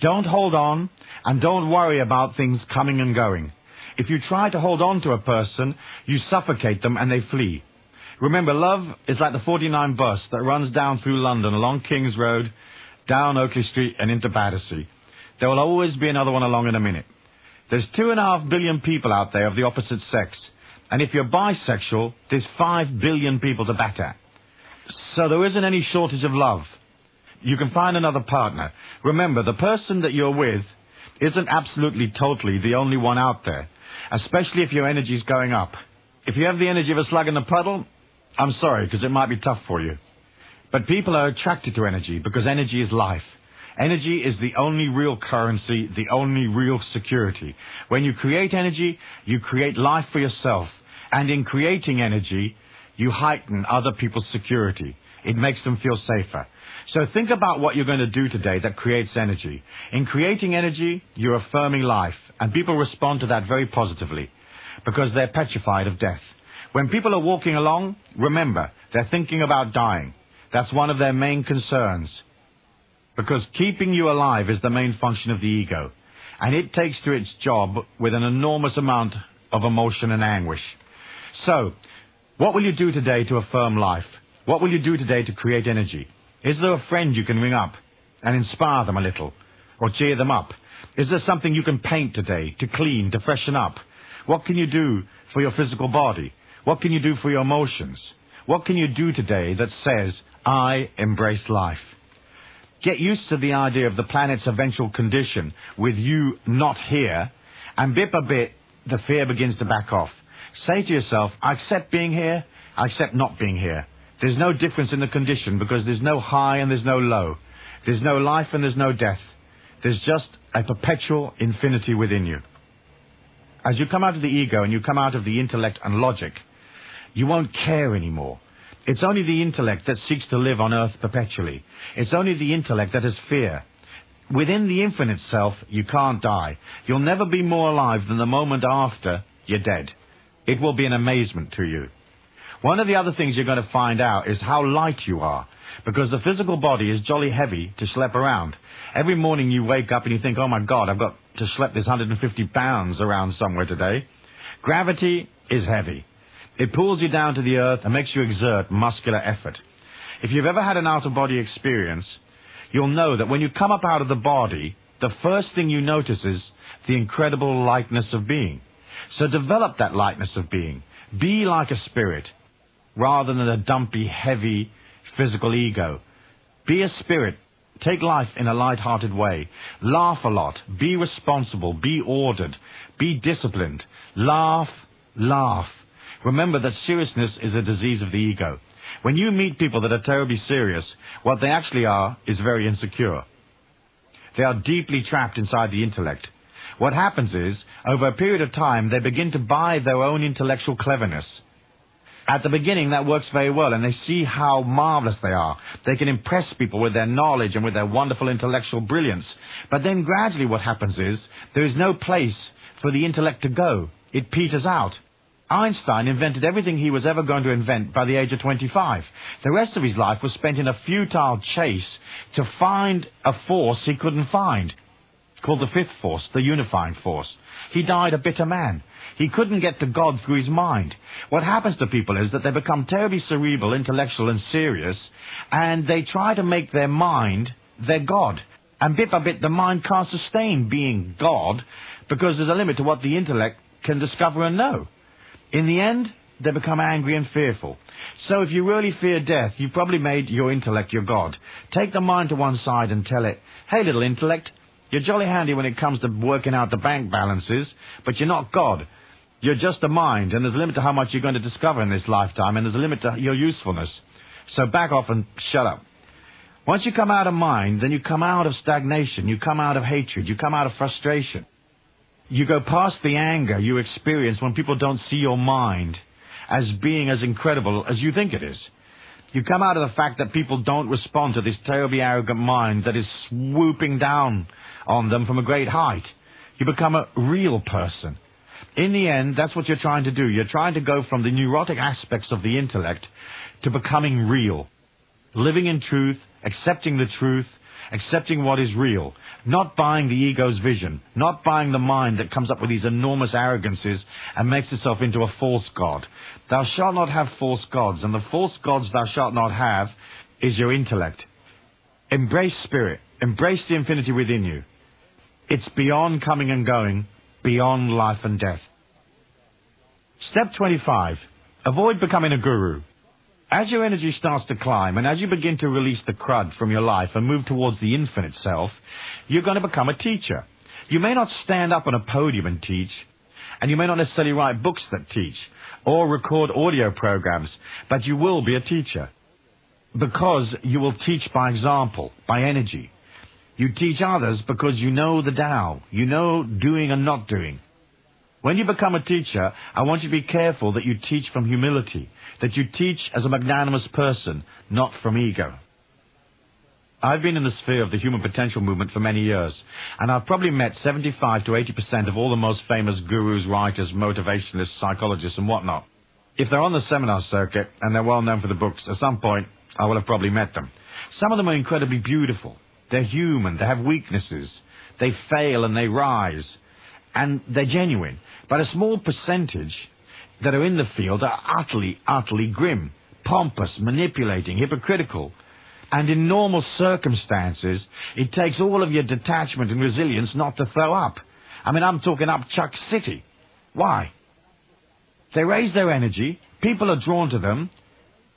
Don't hold on and don't worry about things coming and going. If you try to hold on to a person, you suffocate them and they flee. Remember, love is like the 49 bus that runs down through London along King's Road, down Oakley Street and into Battersea. There will always be another one along in a minute. There's 2.5 billion people out there of the opposite sex. And if you're bisexual, there's 5 billion people to bat at. So there isn't any shortage of love. You can find another partner. Remember, the person that you're with isn't absolutely, totally the only one out there, especially if your energy's going up. If you have the energy of a slug in the puddle, I'm sorry, because it might be tough for you. But people are attracted to energy because energy is life. Energy is the only real currency, the only real security. When you create energy, you create life for yourself. And in creating energy, you heighten other people's security. It makes them feel safer. So think about what you're going to do today that creates energy. In creating energy, you're affirming life. And people respond to that very positively because they're petrified of death. When people are walking along, remember, they're thinking about dying. That's one of their main concerns. Because keeping you alive is the main function of the ego. And it takes to its job with an enormous amount of emotion and anguish. So, what will you do today to affirm life? What will you do today to create energy? Is there a friend you can ring up and inspire them a little? Or cheer them up? Is there something you can paint today to clean, to freshen up? What can you do for your physical body? What can you do for your emotions? What can you do today that says, I embrace life? Get used to the idea of the planet's eventual condition with you not here, and bit by bit, the fear begins to back off. Say to yourself, I accept being here, I accept not being here. There's no difference in the condition because there's no high and there's no low. There's no life and there's no death. There's just a perpetual infinity within you. As you come out of the ego and you come out of the intellect and logic, you won't care anymore. It's only the intellect that seeks to live on earth perpetually. It's only the intellect that has fear. Within the infinite self, you can't die. You'll never be more alive than the moment after you're dead. It will be an amazement to you. One of the other things you're going to find out is how light you are, because the physical body is jolly heavy to schlep around. Every morning you wake up and you think, oh my God, I've got to schlep this 150 pounds around somewhere today. Gravity is heavy. It pulls you down to the earth and makes you exert muscular effort. If you've ever had an out-of-body experience, you'll know that when you come up out of the body, the first thing you notice is the incredible lightness of being. So develop that lightness of being. Be like a spirit, rather than a dumpy, heavy, physical ego. Be a spirit. Take life in a light-hearted way. Laugh a lot. Be responsible. Be ordered. Be disciplined. Laugh, laugh. Remember that seriousness is a disease of the ego. When you meet people that are terribly serious, what they actually are is very insecure. They are deeply trapped inside the intellect. What happens is, over a period of time, they begin to buy their own intellectual cleverness. At the beginning, that works very well, and they see how marvelous they are. They can impress people with their knowledge and with their wonderful intellectual brilliance. But then gradually what happens is, there is no place for the intellect to go. It peters out. Einstein invented everything he was ever going to invent by the age of 25. The rest of his life was spent in a futile chase to find a force he couldn't find, called the fifth force, the unifying force. He died a bitter man. He couldn't get to God through his mind. What happens to people is that they become terribly cerebral, intellectual, and serious, and they try to make their mind their God. And bit by bit, the mind can't sustain being God because there's a limit to what the intellect can discover and know. In the end, they become angry and fearful. So if you really fear death, you've probably made your intellect your God. Take the mind to one side and tell it, hey, little intellect, you're jolly handy when it comes to working out the bank balances, but you're not God. You're just a mind, and there's a limit to how much you're going to discover in this lifetime, and there's a limit to your usefulness. So back off and shut up. Once you come out of mind, then you come out of stagnation, you come out of hatred, you come out of frustration. You go past the anger you experience when people don't see your mind as being as incredible as you think it is. You come out of the fact that people don't respond to this terribly arrogant mind that is swooping down on them from a great height. You become a real person. In the end, that's what you're trying to do. You're trying to go from the neurotic aspects of the intellect to becoming real. Living in truth, accepting the truth, accepting what is real. Not buying the ego's vision. Not buying the mind that comes up with these enormous arrogances and makes itself into a false god. Thou shalt not have false gods, and the false gods thou shalt not have is your intellect. Embrace spirit. Embrace the infinity within you. It's beyond coming and going, beyond life and death. Step 25. Avoid becoming a guru. As your energy starts to climb, and as you begin to release the crud from your life and move towards the infinite self, you're going to become a teacher. You may not stand up on a podium and teach, and you may not necessarily write books that teach, or record audio programs, but you will be a teacher. Because you will teach by example, by energy. You teach others because you know the Tao. You know doing and not doing. When you become a teacher, I want you to be careful that you teach from humility, that you teach as a magnanimous person, not from ego. I've been in the sphere of the human potential movement for many years, and I've probably met 75 to 80% of all the most famous gurus, writers, motivationists, psychologists, and whatnot. If they're on the seminar circuit, and they're well known for the books, at some point, I will have probably met them. Some of them are incredibly beautiful. They're human. They have weaknesses. They fail and they rise. And they're genuine. But a small percentage that are in the field are utterly, utterly grim, pompous, manipulating, hypocritical. And in normal circumstances, it takes all of your detachment and resilience not to throw up. I mean, I'm talking up Chuck City. Why? They raise their energy, people are drawn to them,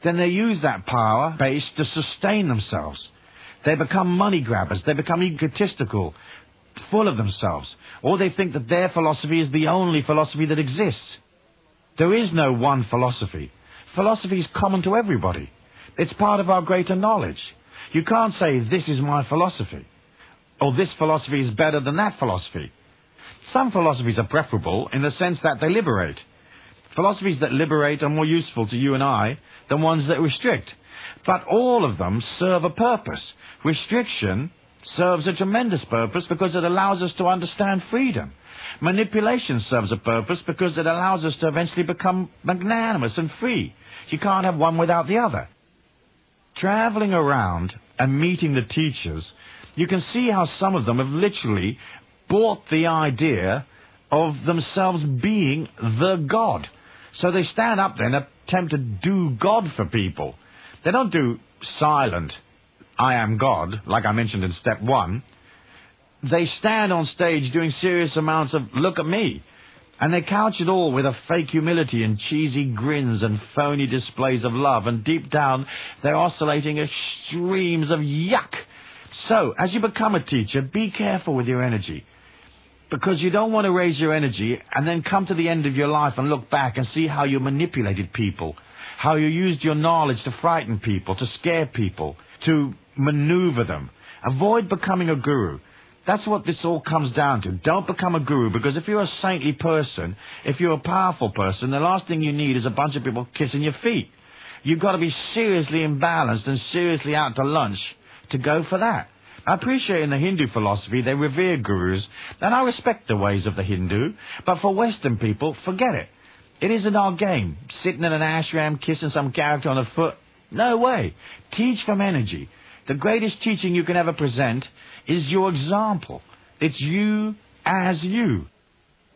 then they use that power base to sustain themselves. They become money grabbers, they become egotistical, full of themselves, or they think that their philosophy is the only philosophy that exists. There is no one philosophy. Philosophy is common to everybody. It's part of our greater knowledge. You can't say, this is my philosophy, or this philosophy is better than that philosophy. Some philosophies are preferable in the sense that they liberate. Philosophies that liberate are more useful to you and I than ones that restrict. But all of them serve a purpose. Restriction serves a tremendous purpose because it allows us to understand freedom. Manipulation serves a purpose because it allows us to eventually become magnanimous and free. You can't have one without the other. Traveling around and meeting the teachers, you can see how some of them have literally bought the idea of themselves being the God. So they stand up there and attempt to do God for people. They don't do silent, I am God, like I mentioned in step 1. They stand on stage doing serious amounts of, look at me. And they couch it all with a fake humility and cheesy grins and phony displays of love. And deep down, they're oscillating extremes of yuck. So, as you become a teacher, be careful with your energy. Because you don't want to raise your energy and then come to the end of your life and look back and see how you manipulated people, how you used your knowledge to frighten people, to scare people, to maneuver them. Avoid becoming a guru. That's what this all comes down to. Don't become a guru, because if you're a saintly person, if you're a powerful person, the last thing you need is a bunch of people kissing your feet. You've got to be seriously imbalanced and seriously out to lunch to go for that. I appreciate in the Hindu philosophy they revere gurus, and I respect the ways of the Hindu, but for Western people, forget it. It isn't our game, sitting in an ashram kissing some character on the foot. No way. Teach from energy. The greatest teaching you can ever present is your example. It's you as you.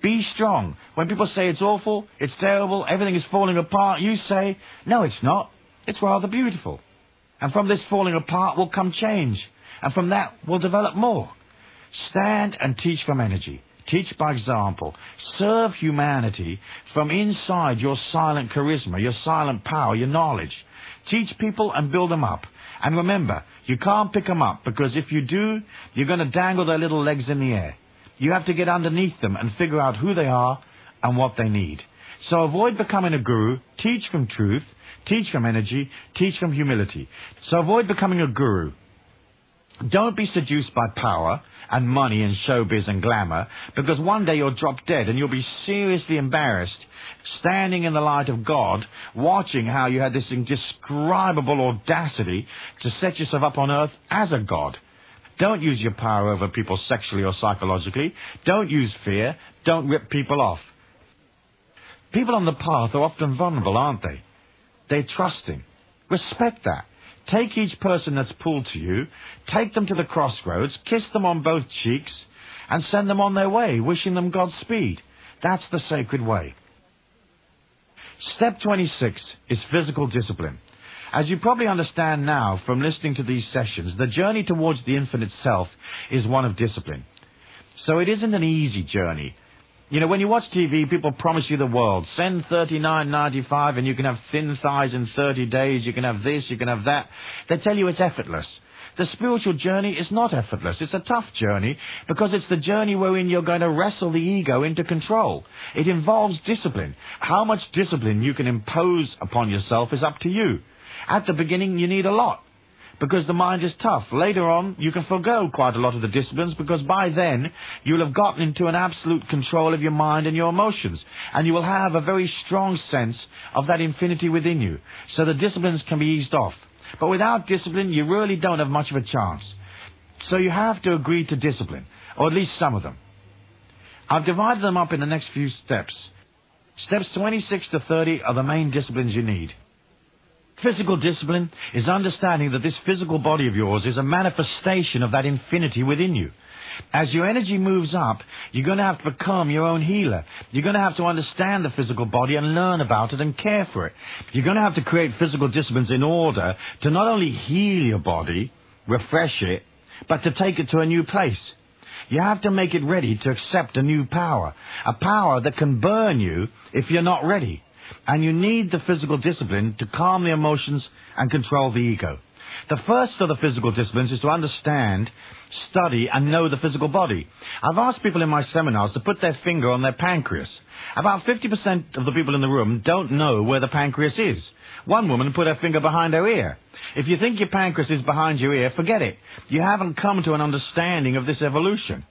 Be strong. When people say it's awful, it's terrible, everything is falling apart, you say, no, it's not. It's rather beautiful. And from this falling apart will come change. And from that will develop more. Stand and teach from energy. Teach by example. Serve humanity from inside your silent charisma, your silent power, your knowledge. Teach people and build them up. And remember, you can't pick them up, because if you do, you're going to dangle their little legs in the air. You have to get underneath them and figure out who they are and what they need. So avoid becoming a guru. Teach from truth. Teach from energy. Teach from humility. So avoid becoming a guru. Don't be seduced by power and money and showbiz and glamour, because one day you'll drop dead and you'll be seriously embarrassed standing in the light of God, watching how you had this indescribable audacity to set yourself up on earth as a God. Don't use your power over people sexually or psychologically. Don't use fear. Don't rip people off. People on the path are often vulnerable, aren't they? They're trusting. Respect that. Take each person that's pulled to you, take them to the crossroads, kiss them on both cheeks, and send them on their way, wishing them Godspeed. That's the sacred way. Step 26 is physical discipline. As you probably understand now from listening to these sessions, the journey towards the infinite self is one of discipline. So it isn't an easy journey. You know, when you watch TV, people promise you the world. Send $39.95 and you can have thin thighs in 30 days. You can have this, you can have that. They tell you it's effortless. The spiritual journey is not effortless. It's a tough journey because it's the journey wherein you're going to wrestle the ego into control. It involves discipline. How much discipline you can impose upon yourself is up to you. At the beginning, you need a lot because the mind is tough. Later on, you can forgo quite a lot of the disciplines because by then, you'll have gotten into an absolute control of your mind and your emotions. And you will have a very strong sense of that infinity within you. So the disciplines can be eased off. But without discipline, you really don't have much of a chance. So you have to agree to discipline, or at least some of them. I've divided them up in the next few steps. Steps 26 to 30 are the main disciplines you need. Physical discipline is understanding that this physical body of yours is a manifestation of that infinity within you. As your energy moves up, you're going to have to become your own healer. You're going to have to understand the physical body and learn about it and care for it. You're going to have to create physical disciplines in order to not only heal your body, refresh it, but to take it to a new place. You have to make it ready to accept a new power, a power that can burn you if you're not ready. And you need the physical discipline to calm the emotions and control the ego. The first of the physical disciplines is to understand, study and know the physical body. I've asked people in my seminars to put their finger on their pancreas. About 50% of the people in the room don't know where the pancreas is. One woman put her finger behind her ear. If you think your pancreas is behind your ear, forget it. You haven't come to an understanding of this evolution.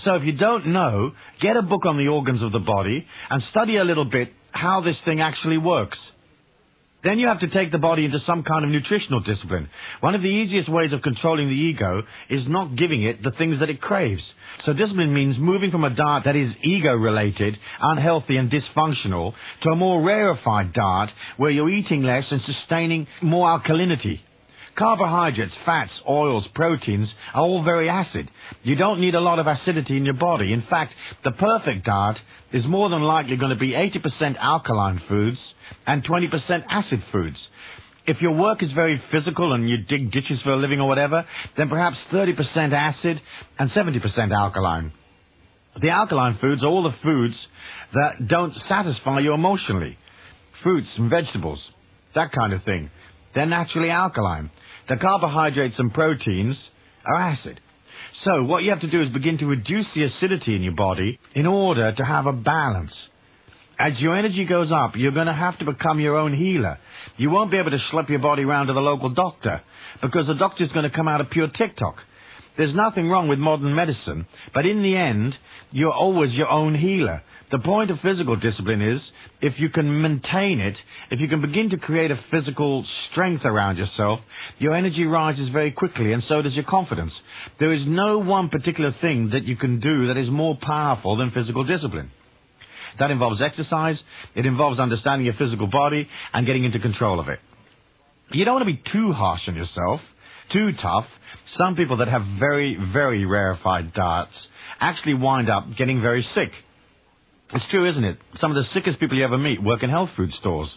So if you don't know, get a book on the organs of the body and study a little bit how this thing actually works. Then you have to take the body into some kind of nutritional discipline. One of the easiest ways of controlling the ego is not giving it the things that it craves. So discipline means moving from a diet that is ego-related, unhealthy and dysfunctional, to a more rarefied diet where you're eating less and sustaining more alkalinity. Carbohydrates, fats, oils, proteins are all very acid. You don't need a lot of acidity in your body. In fact, the perfect diet is more than likely going to be 80% alkaline foods and 20% acid foods. If your work is very physical and you dig ditches for a living or whatever, then perhaps 30% acid and 70% alkaline. The alkaline foods are all the foods that don't satisfy you emotionally. Fruits and vegetables, that kind of thing. They're naturally alkaline. The carbohydrates and proteins are acid. So what you have to do is begin to reduce the acidity in your body in order to have a balance. As your energy goes up, you're going to have to become your own healer. You won't be able to schlep your body around to the local doctor because the doctor's going to come out of pure TikTok. There's nothing wrong with modern medicine, but in the end, you're always your own healer. The point of physical discipline is, if you can maintain it, if you can begin to create a physical strength around yourself, your energy rises very quickly and so does your confidence. There is no one particular thing that you can do that is more powerful than physical discipline. That involves exercise, it involves understanding your physical body and getting into control of it. You don't want to be too harsh on yourself, too tough. Some people that have very, very rarefied diets actually wind up getting very sick. It's true, isn't it? Some of the sickest people you ever meet work in health food stores.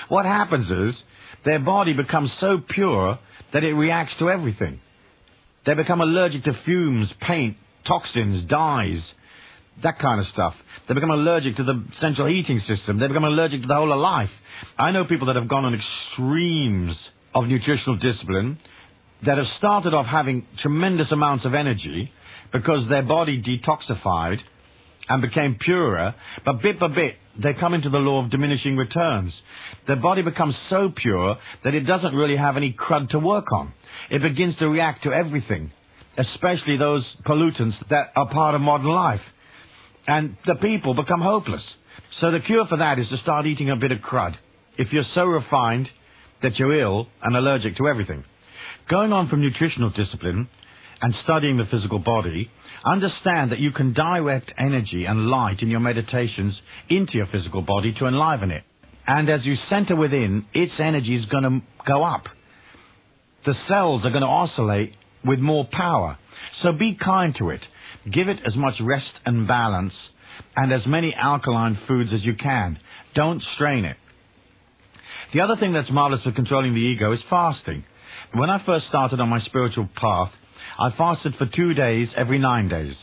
What happens is their body becomes so pure that it reacts to everything. They become allergic to fumes, paint, toxins, dyes, that kind of stuff. They become allergic to the central heating system. They become allergic to the whole of life. I know people that have gone on extremes of nutritional discipline that have started off having tremendous amounts of energy because their body detoxified and became purer, but bit by bit, they come into the law of diminishing returns. Their body becomes so pure that it doesn't really have any crud to work on. It begins to react to everything, especially those pollutants that are part of modern life. And the people become hopeless. So the cure for that is to start eating a bit of crud. If you're so refined that you're ill and allergic to everything. Going on from nutritional discipline and studying the physical body, understand that you can direct energy and light in your meditations into your physical body to enliven it. And as you center within, its energy is going to go up. The cells are going to oscillate with more power. So be kind to it. Give it as much rest and balance and as many alkaline foods as you can. Don't strain it. The other thing that's marvelous for controlling the ego is fasting. When I first started on my spiritual path, I fasted for 2 days every 9 days.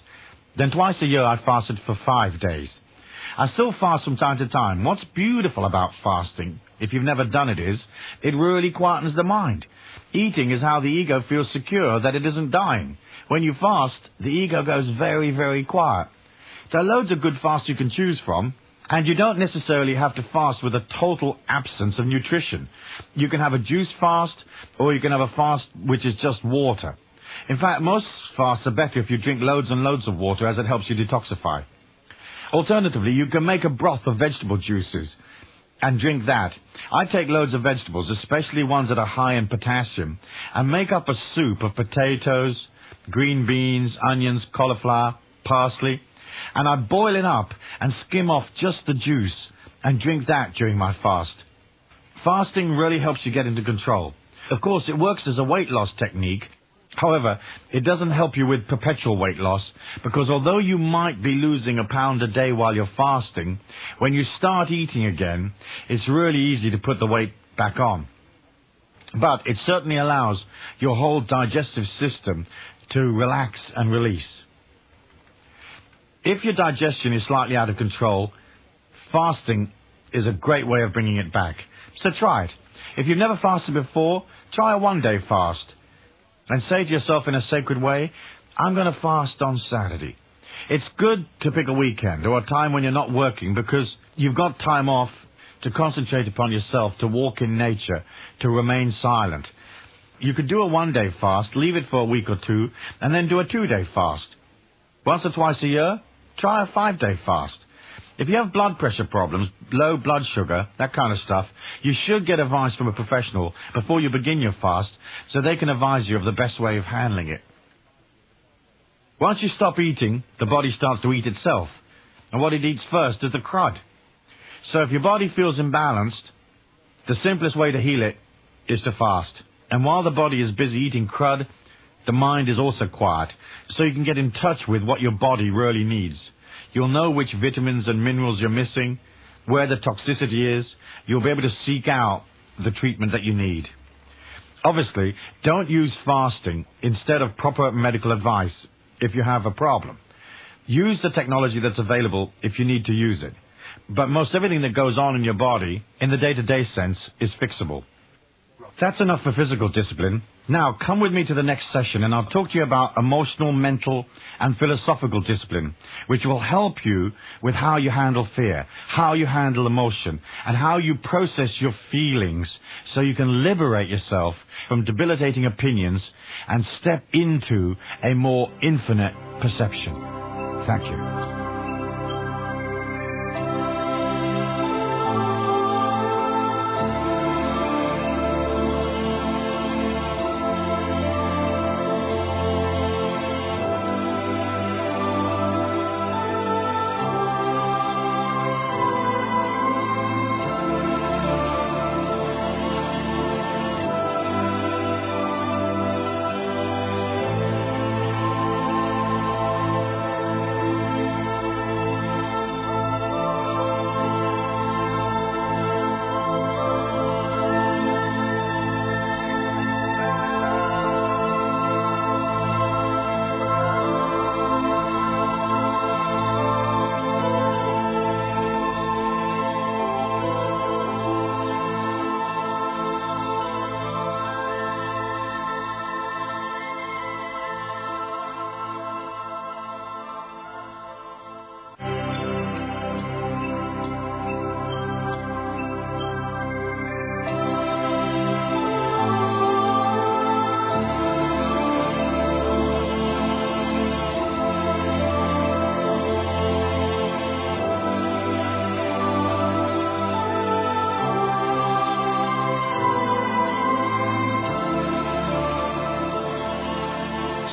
Then twice a year I fasted for 5 days. I still fast from time to time. What's beautiful about fasting, if you've never done it, is it really quietens the mind. Eating is how the ego feels secure that it isn't dying. When you fast, the ego goes very, very quiet. There are loads of good fasts you can choose from, and you don't necessarily have to fast with a total absence of nutrition. You can have a juice fast, or you can have a fast which is just water. In fact, most fasts are better if you drink loads and loads of water, as it helps you detoxify. Alternatively, you can make a broth of vegetable juices and drink that. I take loads of vegetables, especially ones that are high in potassium, and make up a soup of potatoes, green beans, onions, cauliflower, parsley, and I boil it up and skim off just the juice and drink that during my fast. Fasting really helps you get into control. Of course, it works as a weight loss technique. However, it doesn't help you with perpetual weight loss, because although you might be losing a pound a day while you're fasting, when you start eating again, it's really easy to put the weight back on. But it certainly allows your whole digestive system to relax and release. If your digestion is slightly out of control, fasting is a great way of bringing it back. So try it. If you've never fasted before, try a one-day fast. And say to yourself in a sacred way, I'm going to fast on Saturday. It's good to pick a weekend or a time when you're not working, because you've got time off to concentrate upon yourself, to walk in nature, to remain silent. You could do a one-day fast, leave it for a week or two, and then do a two-day fast. Once or twice a year, try a 5-day fast. If you have blood pressure problems, low blood sugar, that kind of stuff, you should get advice from a professional before you begin your fast, so they can advise you of the best way of handling it. Once you stop eating, the body starts to eat itself. And what it eats first is the crud. So if your body feels imbalanced, the simplest way to heal it is to fast. And while the body is busy eating crud, the mind is also quiet, so you can get in touch with what your body really needs. You'll know which vitamins and minerals you're missing, where the toxicity is. You'll be able to seek out the treatment that you need. Obviously, don't use fasting instead of proper medical advice if you have a problem. Use the technology that's available if you need to use it. But most everything that goes on in your body, in the day-to-day sense, is fixable. That's enough for physical discipline. Now, come with me to the next session and I'll talk to you about emotional, mental, and philosophical discipline, which will help you with how you handle fear, how you handle emotion, and how you process your feelings so you can liberate yourself from debilitating opinions and step into a more infinite perception. Thank you.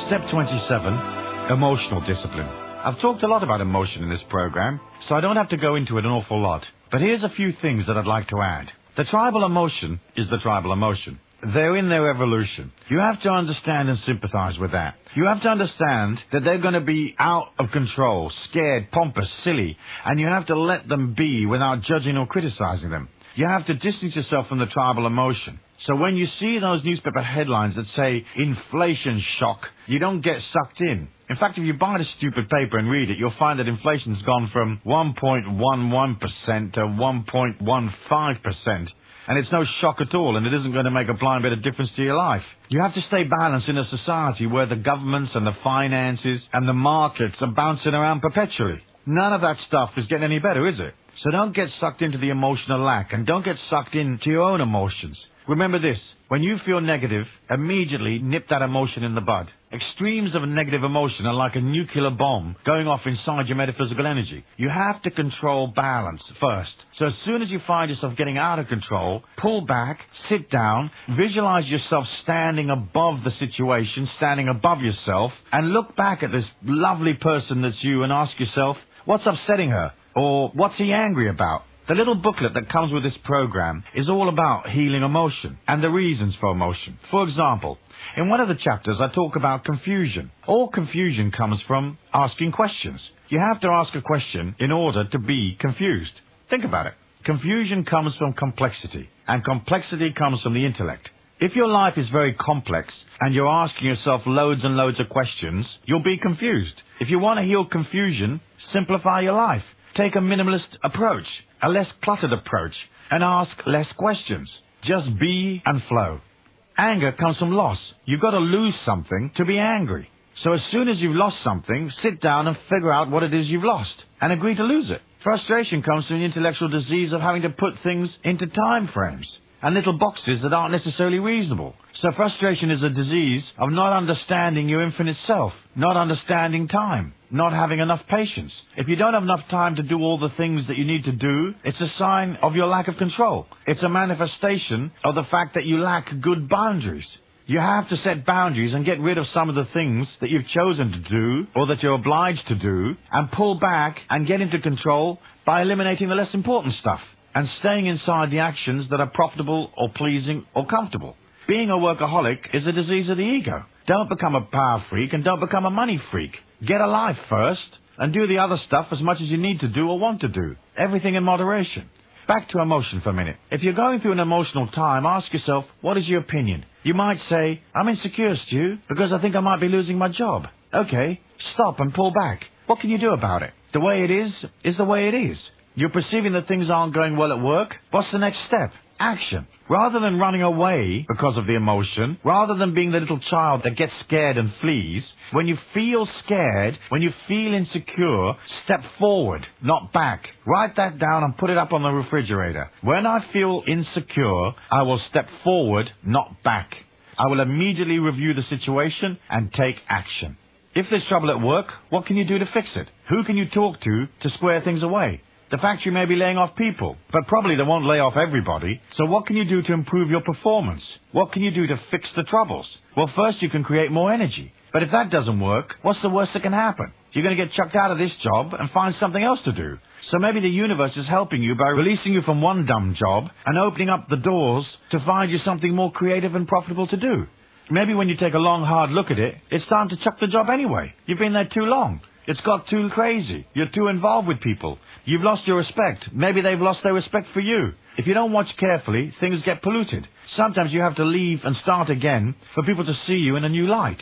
Step 27, emotional discipline. I've talked a lot about emotion in this program, so I don't have to go into it an awful lot. But here's a few things that I'd like to add. The tribal emotion is the tribal emotion. They're in their evolution. You have to understand and sympathize with that. You have to understand that they're going to be out of control, scared, pompous, silly, and you have to let them be without judging or criticizing them. You have to distance yourself from the tribal emotion. So when you see those newspaper headlines that say inflation shock, you don't get sucked in. In fact, if you buy the stupid paper and read it, you'll find that inflation's gone from 1.11% to 1.15%. And it's no shock at all, and it isn't going to make a blind bit of difference to your life. You have to stay balanced in a society where the governments and the finances and the markets are bouncing around perpetually. None of that stuff is getting any better, is it? So don't get sucked into the emotional lack, and don't get sucked into your own emotions. Remember this, when you feel negative, immediately nip that emotion in the bud. Extremes of a negative emotion are like a nuclear bomb going off inside your metaphysical energy. You have to control balance first. So as soon as you find yourself getting out of control, pull back, sit down, visualize yourself standing above the situation, standing above yourself, and look back at this lovely person that's you and ask yourself, what's upsetting her? Or what's he angry about? The little booklet that comes with this program is all about healing emotion and the reasons for emotion. For example, in one of the chapters I talk about confusion. All confusion comes from asking questions. You have to ask a question in order to be confused. Think about it. Confusion comes from complexity, and complexity comes from the intellect. If your life is very complex and you're asking yourself loads and loads of questions, you'll be confused. If you want to heal confusion, simplify your life. Take a minimalist approach, a less cluttered approach, and ask less questions. Just be and flow. Anger comes from loss. You've got to lose something to be angry. So as soon as you've lost something, sit down and figure out what it is you've lost, and agree to lose it. Frustration comes from the intellectual disease of having to put things into time frames and little boxes that aren't necessarily reasonable. So frustration is a disease of not understanding your infinite self, not understanding time, not having enough patience. If you don't have enough time to do all the things that you need to do, it's a sign of your lack of control. It's a manifestation of the fact that you lack good boundaries. You have to set boundaries and get rid of some of the things that you've chosen to do or that you're obliged to do, and pull back and get into control by eliminating the less important stuff and staying inside the actions that are profitable or pleasing or comfortable. Being a workaholic is a disease of the ego. Don't become a power freak and don't become a money freak. Get a life first and do the other stuff as much as you need to do or want to do. Everything in moderation. Back to emotion for a minute. If you're going through an emotional time, ask yourself, what is your opinion? You might say, I'm insecure, Stu, because I think I might be losing my job. Okay, stop and pull back. What can you do about it? The way it is the way it is. You're perceiving that things aren't going well at work. What's the next step? Action. Rather than running away because of the emotion, rather than being the little child that gets scared and flees, when you feel scared, when you feel insecure, step forward, not back. Write that down and put it up on the refrigerator. When I feel insecure, I will step forward, not back. I will immediately review the situation and take action. If there's trouble at work, what can you do to fix it? Who can you talk to square things away? The factory may be laying off people, but probably they won't lay off everybody. So what can you do to improve your performance? What can you do to fix the troubles? Well, first you can create more energy. But if that doesn't work, what's the worst that can happen? You're going to get chucked out of this job and find something else to do. So maybe the universe is helping you by releasing you from one dumb job and opening up the doors to find you something more creative and profitable to do. Maybe when you take a long, hard look at it, it's time to chuck the job anyway. You've been there too long. It's got too crazy. You're too involved with people. You've lost your respect. Maybe they've lost their respect for you. If you don't watch carefully, things get polluted. Sometimes you have to leave and start again for people to see you in a new light.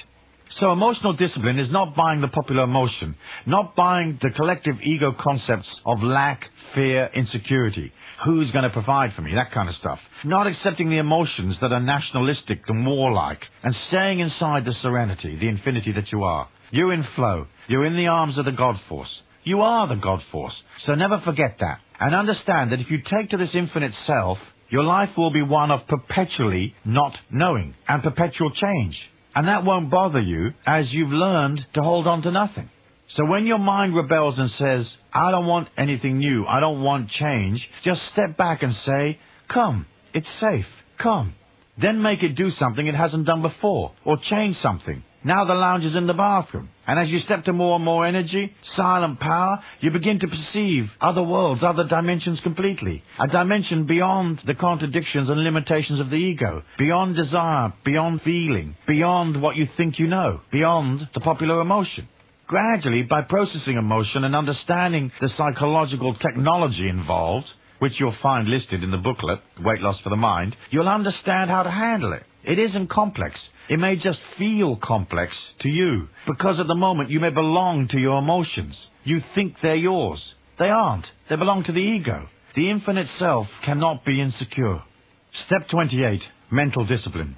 So emotional discipline is not buying the popular emotion, not buying the collective ego concepts of lack, fear, insecurity. Who's going to provide for me? That kind of stuff. Not accepting the emotions that are nationalistic and warlike, and staying inside the serenity, the infinity that you are. You're in flow. You're in the arms of the God Force. You are the God Force. So never forget that. And understand that if you take to this infinite self, your life will be one of perpetually not knowing and perpetual change. And that won't bother you as you've learned to hold on to nothing. So when your mind rebels and says, I don't want anything new, I don't want change, just step back and say, come, it's safe, come. Then make it do something it hasn't done before, or change something. Now the lounge is in the bathroom. And as you step to more and more energy, silent power, you begin to perceive other worlds, other dimensions completely. A dimension beyond the contradictions and limitations of the ego. Beyond desire, beyond feeling, beyond what you think you know, beyond the popular emotion. Gradually, by processing emotion and understanding the psychological technology involved, which you'll find listed in the booklet, Weight Loss for the Mind, you'll understand how to handle it. It isn't complex. It may just feel complex to you, because at the moment you may belong to your emotions. You think they're yours. They aren't. They belong to the ego. The infinite self cannot be insecure. Step 28, mental discipline.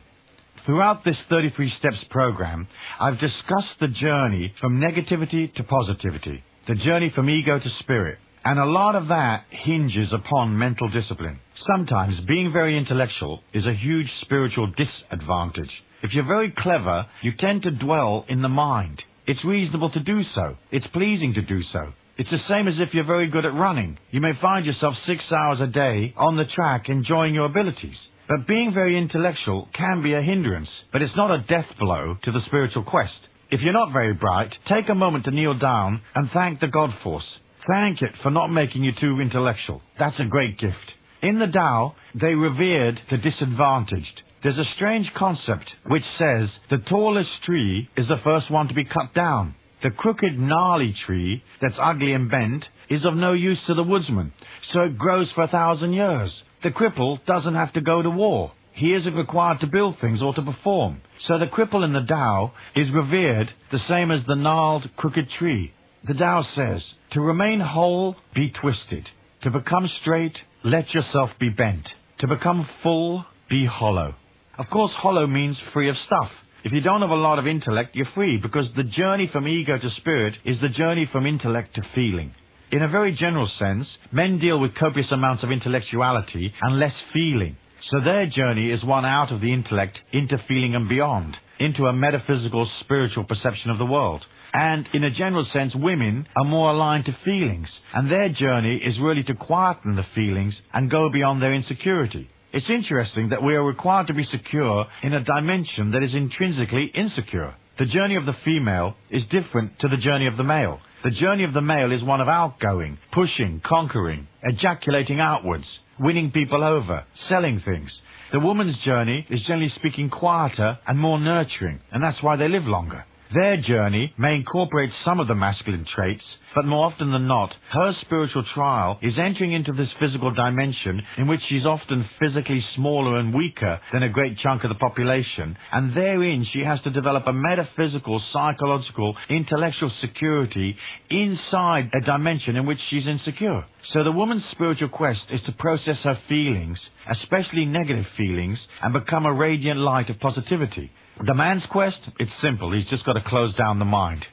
Throughout this 33 Steps program, I've discussed the journey from negativity to positivity, the journey from ego to spirit, and a lot of that hinges upon mental discipline. Sometimes being very intellectual is a huge spiritual disadvantage. If you're very clever, you tend to dwell in the mind. It's reasonable to do so. It's pleasing to do so. It's the same as if you're very good at running. You may find yourself 6 hours a day on the track enjoying your abilities. But being very intellectual can be a hindrance, but it's not a death blow to the spiritual quest. If you're not very bright, take a moment to kneel down and thank the God Force. Thank it for not making you too intellectual. That's a great gift. In the Tao, they revered the disadvantaged. There's a strange concept which says the tallest tree is the first one to be cut down. The crooked, gnarly tree that's ugly and bent is of no use to the woodsman, so it grows for 1,000 years. The cripple doesn't have to go to war. He isn't required to build things or to perform. So the cripple in the Tao is revered the same as the gnarled, crooked tree. The Tao says, to remain whole, be twisted. To become straight, let yourself be bent. To become full, be hollow. Of course, hollow means free of stuff. If you don't have a lot of intellect, you're free, because the journey from ego to spirit is the journey from intellect to feeling. In a very general sense, men deal with copious amounts of intellectuality and less feeling. So their journey is one out of the intellect into feeling and beyond, into a metaphysical, spiritual perception of the world. And in a general sense, women are more aligned to feelings, and their journey is really to quieten the feelings and go beyond their insecurity. It's interesting that we are required to be secure in a dimension that is intrinsically insecure. The journey of the female is different to the journey of the male. The journey of the male is one of outgoing, pushing, conquering, ejaculating outwards, winning people over, selling things. The woman's journey is generally speaking quieter and more nurturing, and that's why they live longer. Their journey may incorporate some of the masculine traits, but more often than not, her spiritual trial is entering into this physical dimension in which she's often physically smaller and weaker than a great chunk of the population, and therein she has to develop a metaphysical, psychological, intellectual security inside a dimension in which she's insecure. So the woman's spiritual quest is to process her feelings, especially negative feelings, and become a radiant light of positivity. The man's quest, it's simple. He's just got to close down the mind.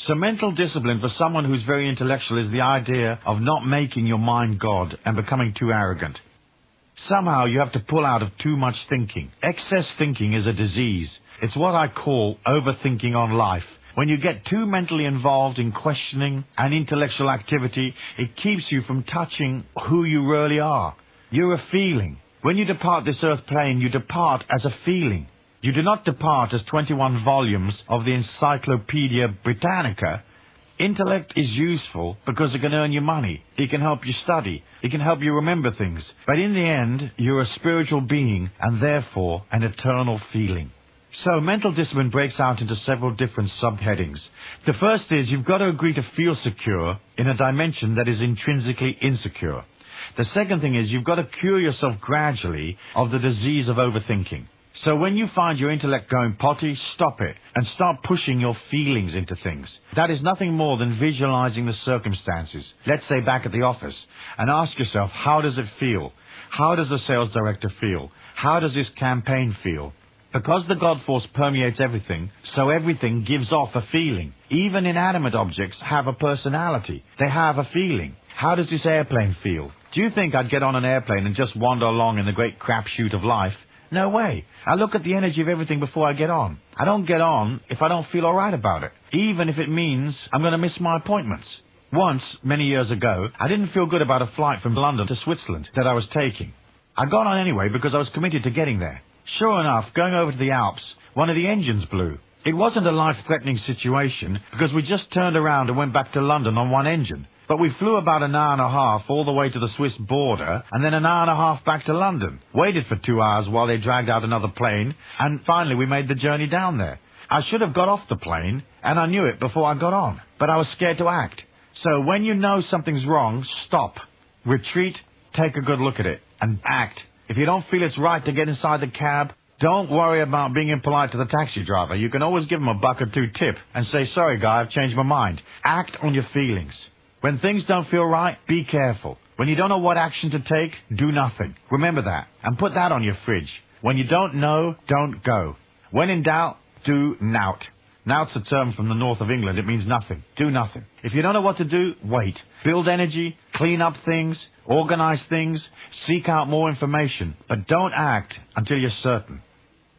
So mental discipline for someone who's very intellectual is the idea of not making your mind God and becoming too arrogant. Somehow you have to pull out of too much thinking. Excess thinking is a disease. It's what I call overthinking on life. When you get too mentally involved in questioning and intellectual activity, it keeps you from touching who you really are. You're a feeling. When you depart this earth plane, you depart as a feeling. You do not depart as 21 volumes of the Encyclopedia Britannica. Intellect is useful because it can earn you money. It can help you study. It can help you remember things. But in the end, you're a spiritual being and therefore an eternal feeling. So mental discipline breaks out into several different subheadings. The first is you've got to agree to feel secure in a dimension that is intrinsically insecure. The second thing is you've got to cure yourself gradually of the disease of overthinking. So when you find your intellect going potty, stop it and start pushing your feelings into things. That is nothing more than visualizing the circumstances. Let's say back at the office, and ask yourself, how does it feel? How does the sales director feel? How does this campaign feel? Because the God Force permeates everything, so everything gives off a feeling. Even inanimate objects have a personality. They have a feeling. How does this airplane feel? Do you think I'd get on an airplane and just wander along in the great crapshoot of life? No way. I look at the energy of everything before I get on. I don't get on if I don't feel all right about it, even if it means I'm going to miss my appointments. Once, many years ago, I didn't feel good about a flight from London to Switzerland that I was taking. I got on anyway because I was committed to getting there. Sure enough, going over to the Alps, one of the engines blew. It wasn't a life-threatening situation because we just turned around and went back to London on one engine. But we flew about an hour and a half all the way to the Swiss border and then an hour and a half back to London. Waited for 2 hours while they dragged out another plane, and finally we made the journey down there. I should have got off the plane, and I knew it before I got on, but I was scared to act. So when you know something's wrong, stop. Retreat, take a good look at it and act. If you don't feel it's right to get inside the cab, don't worry about being impolite to the taxi driver. You can always give him a $1 or $2 tip and say, sorry guy, I've changed my mind. Act on your feelings. When things don't feel right, be careful. When you don't know what action to take, do nothing. Remember that, and put that on your fridge. When you don't know, don't go. When in doubt, do nout. Nout's a term from the north of England. It means nothing. Do nothing. If you don't know what to do, wait. Build energy, clean up things, organize things, seek out more information, but don't act until you're certain.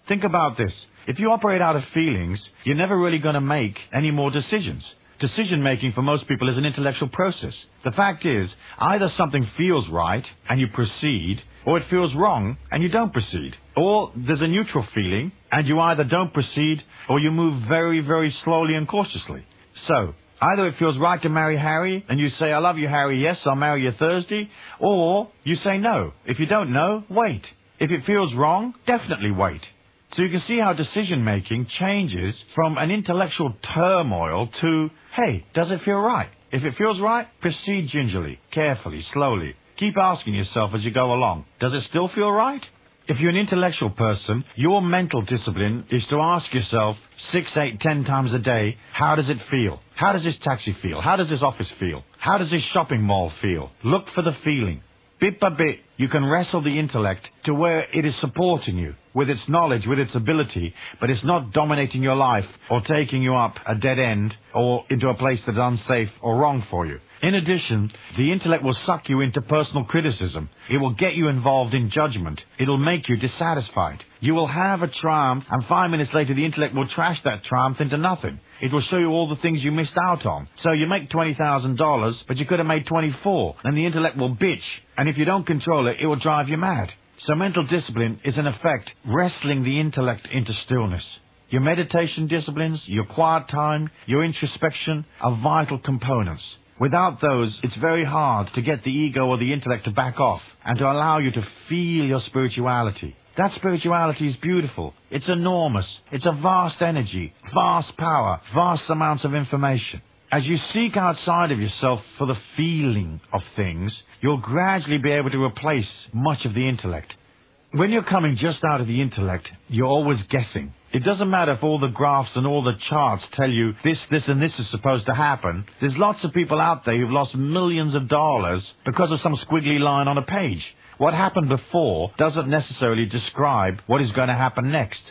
Think about this. If you operate out of feelings, you're never really going to make any more decisions. Decision-making for most people is an intellectual process. The fact is, either something feels right and you proceed, or it feels wrong and you don't proceed. Or there's a neutral feeling and you either don't proceed or you move very, very slowly and cautiously. So, either it feels right to marry Harry and you say, I love you, Harry, yes, I'll marry you Thursday, or you say no. If you don't know, wait. If it feels wrong, definitely wait. So you can see how decision-making changes from an intellectual turmoil to, hey, does it feel right? If it feels right, proceed gingerly, carefully, slowly. Keep asking yourself as you go along, does it still feel right? If you're an intellectual person, your mental discipline is to ask yourself 6, 8, 10 times a day, how does it feel? How does this taxi feel? How does this office feel? How does this shopping mall feel? Look for the feeling. Bit by bit, you can wrestle the intellect to where it is supporting you, with its knowledge, with its ability, but it's not dominating your life or taking you up a dead end or into a place that's unsafe or wrong for you. In addition, the intellect will suck you into personal criticism. It will get you involved in judgment. It'll make you dissatisfied. You will have a triumph, and 5 minutes later the intellect will trash that triumph into nothing. It will show you all the things you missed out on. So you make $20,000, but you could have made 24, and the intellect will bitch. And if you don't control it, it will drive you mad. So mental discipline is in effect wrestling the intellect into stillness. Your meditation disciplines, your quiet time, your introspection are vital components. Without those, it's very hard to get the ego or the intellect to back off and to allow you to feel your spirituality. That spirituality is beautiful. It's enormous. It's a vast energy, vast power, vast amounts of information. As you seek outside of yourself for the feeling of things, you'll gradually be able to replace much of the intellect. When you're coming just out of the intellect, you're always guessing. It doesn't matter if all the graphs and all the charts tell you this, and this is supposed to happen. There's lots of people out there who've lost millions of dollars because of some squiggly line on a page. What happened before doesn't necessarily describe what is going to happen next,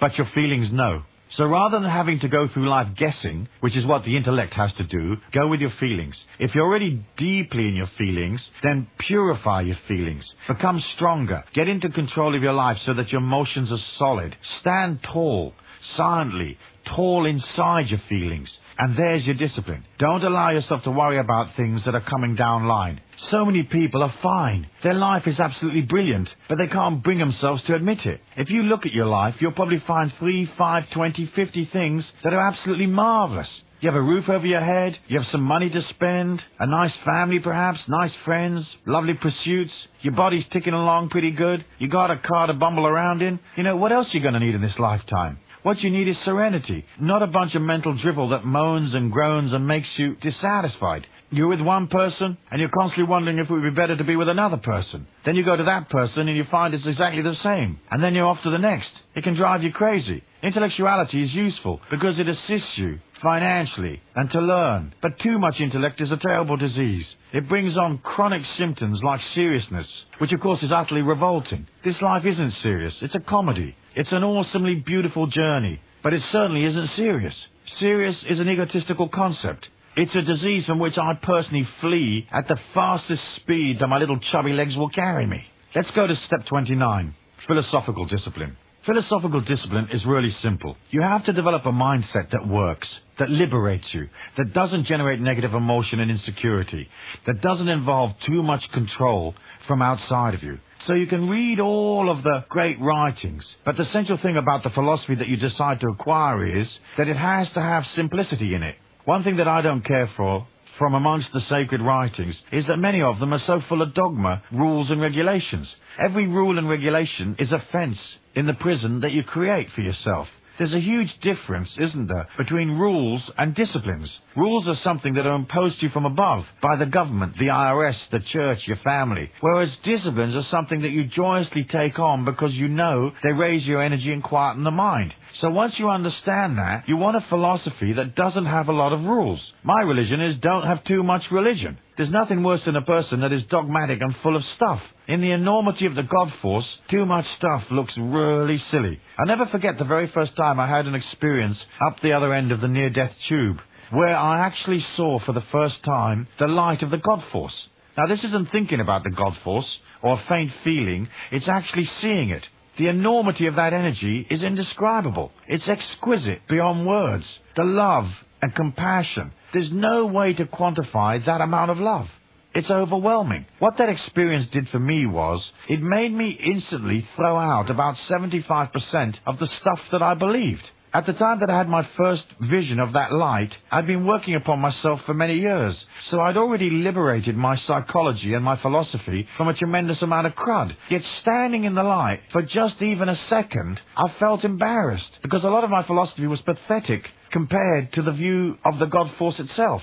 but your feelings know. So rather than having to go through life guessing, which is what the intellect has to do, go with your feelings. If you're already deeply in your feelings, then purify your feelings. Become stronger. Get into control of your life so that your emotions are solid. Stand tall, silently, tall inside your feelings. And there's your discipline. Don't allow yourself to worry about things that are coming down line. So many people are fine. Their life is absolutely brilliant, but they can't bring themselves to admit it. If you look at your life, you'll probably find 3, 5, 20, 50 things that are absolutely marvelous. You have a roof over your head, you have some money to spend, a nice family perhaps, nice friends, lovely pursuits, your body's ticking along pretty good, you got a car to bumble around in. You know, what else are you going to need in this lifetime? What you need is serenity, not a bunch of mental drivel that moans and groans and makes you dissatisfied. You're with one person, and you're constantly wondering if it would be better to be with another person. Then you go to that person, and you find it's exactly the same. And then you're off to the next. It can drive you crazy. Intellectuality is useful, because it assists you financially and to learn. But too much intellect is a terrible disease. It brings on chronic symptoms like seriousness, which of course is utterly revolting. This life isn't serious. It's a comedy. It's an awesomely beautiful journey. But it certainly isn't serious. Serious is an egotistical concept. It's a disease from which I personally flee at the fastest speed that my little chubby legs will carry me. Let's go to step 29, philosophical discipline. Philosophical discipline is really simple. You have to develop a mindset that works, that liberates you, that doesn't generate negative emotion and insecurity, that doesn't involve too much control from outside of you. So you can read all of the great writings, but the central thing about the philosophy that you decide to acquire is that it has to have simplicity in it. One thing that I don't care for from amongst the sacred writings is that many of them are so full of dogma, rules and regulations. Every rule and regulation is a fence in the prison that you create for yourself. There's a huge difference, isn't there, between rules and disciplines. Rules are something that are imposed to you from above, by the government, the IRS, the church, your family, whereas disciplines are something that you joyously take on because you know they raise your energy and quieten the mind. So once you understand that, you want a philosophy that doesn't have a lot of rules. My religion is don't have too much religion. There's nothing worse than a person that is dogmatic and full of stuff. In the enormity of the God force, too much stuff looks really silly. I'll never forget the very first time I had an experience up the other end of the near-death tube, where I actually saw for the first time the light of the God force. Now this isn't thinking about the God force or a faint feeling, it's actually seeing it. The enormity of that energy is indescribable. It's exquisite beyond words. The love and compassion. There's no way to quantify that amount of love. It's overwhelming. What that experience did for me was, it made me instantly throw out about 75% of the stuff that I believed. At the time that I had my first vision of that light, I'd been working upon myself for many years. So I'd already liberated my psychology and my philosophy from a tremendous amount of crud. Yet standing in the light for just even a second, I felt embarrassed because a lot of my philosophy was pathetic compared to the view of the God force itself.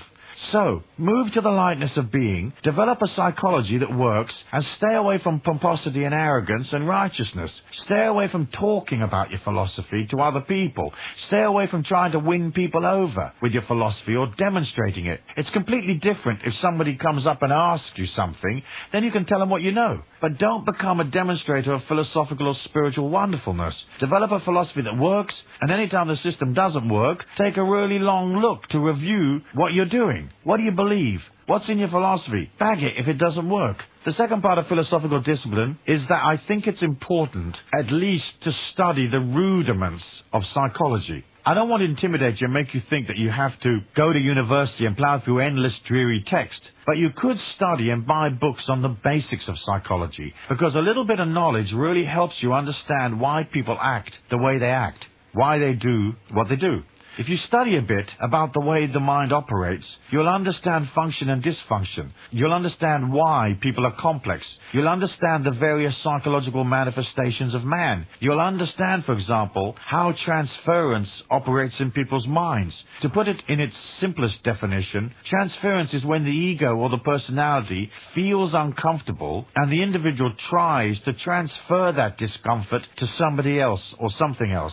So, move to the lightness of being, develop a psychology that works, and stay away from pomposity and arrogance and righteousness. Stay away from talking about your philosophy to other people. Stay away from trying to win people over with your philosophy or demonstrating it. It's completely different if somebody comes up and asks you something, then you can tell them what you know. But don't become a demonstrator of philosophical or spiritual wonderfulness. Develop a philosophy that works, and anytime the system doesn't work, take a really long look to review what you're doing. What do you believe? What's in your philosophy? Bag it if it doesn't work. The second part of philosophical discipline is that I think it's important at least to study the rudiments of psychology. I don't want to intimidate you and make you think that you have to go to university and plow through endless dreary text. But you could study and buy books on the basics of psychology, because a little bit of knowledge really helps you understand why people act the way they act, why they do what they do. If you study a bit about the way the mind operates, you'll understand function and dysfunction. You'll understand why people are complex. You'll understand the various psychological manifestations of man. You'll understand, for example, how transference operates in people's minds. To put it in its simplest definition, transference is when the ego or the personality feels uncomfortable and the individual tries to transfer that discomfort to somebody else or something else.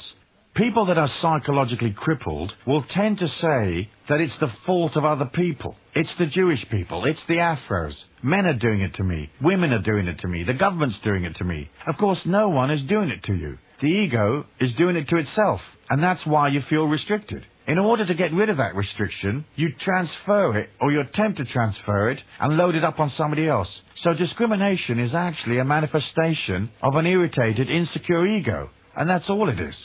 People that are psychologically crippled will tend to say that it's the fault of other people. It's the Jewish people. It's the Afros. Men are doing it to me. Women are doing it to me. The government's doing it to me. Of course, no one is doing it to you. The ego is doing it to itself, and that's why you feel restricted. In order to get rid of that restriction, you transfer it, or you attempt to transfer it, and load it up on somebody else. So discrimination is actually a manifestation of an irritated, insecure ego, and that's all it is.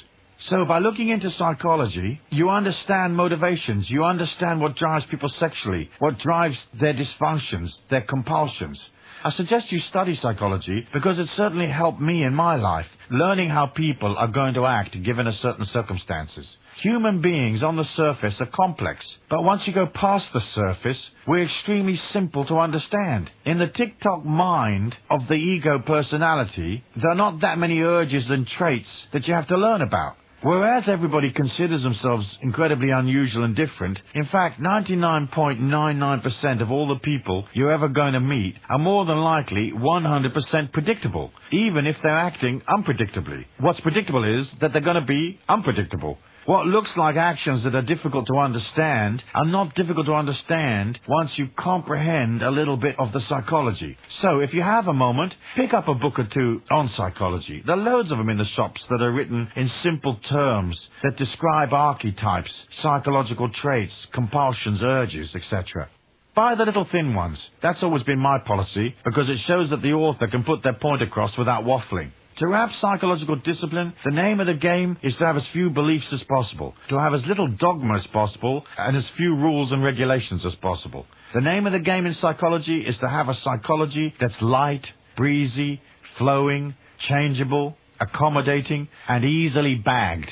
So by looking into psychology, you understand motivations, you understand what drives people sexually, what drives their dysfunctions, their compulsions. I suggest you study psychology because it certainly helped me in my life, learning how people are going to act given a certain circumstances. Human beings on the surface are complex, but once you go past the surface, we're extremely simple to understand. In the tick-tock mind of the ego personality, there are not that many urges and traits that you have to learn about. Whereas everybody considers themselves incredibly unusual and different, in fact 99.99% of all the people you're ever going to meet are more than likely 100% predictable, even if they're acting unpredictably. What's predictable is that they're going to be unpredictable. What looks like actions that are difficult to understand are not difficult to understand once you comprehend a little bit of the psychology. So, if you have a moment, pick up a book or two on psychology. There are loads of them in the shops that are written in simple terms that describe archetypes, psychological traits, compulsions, urges, etc. Buy the little thin ones. That's always been my policy, because it shows that the author can put their point across without waffling. To wrap psychological discipline, the name of the game is to have as few beliefs as possible, to have as little dogma as possible, and as few rules and regulations as possible. The name of the game in psychology is to have a psychology that's light, breezy, flowing, changeable, accommodating, and easily bagged.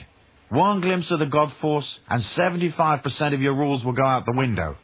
One glimpse of the God force, and 75% of your rules will go out the window.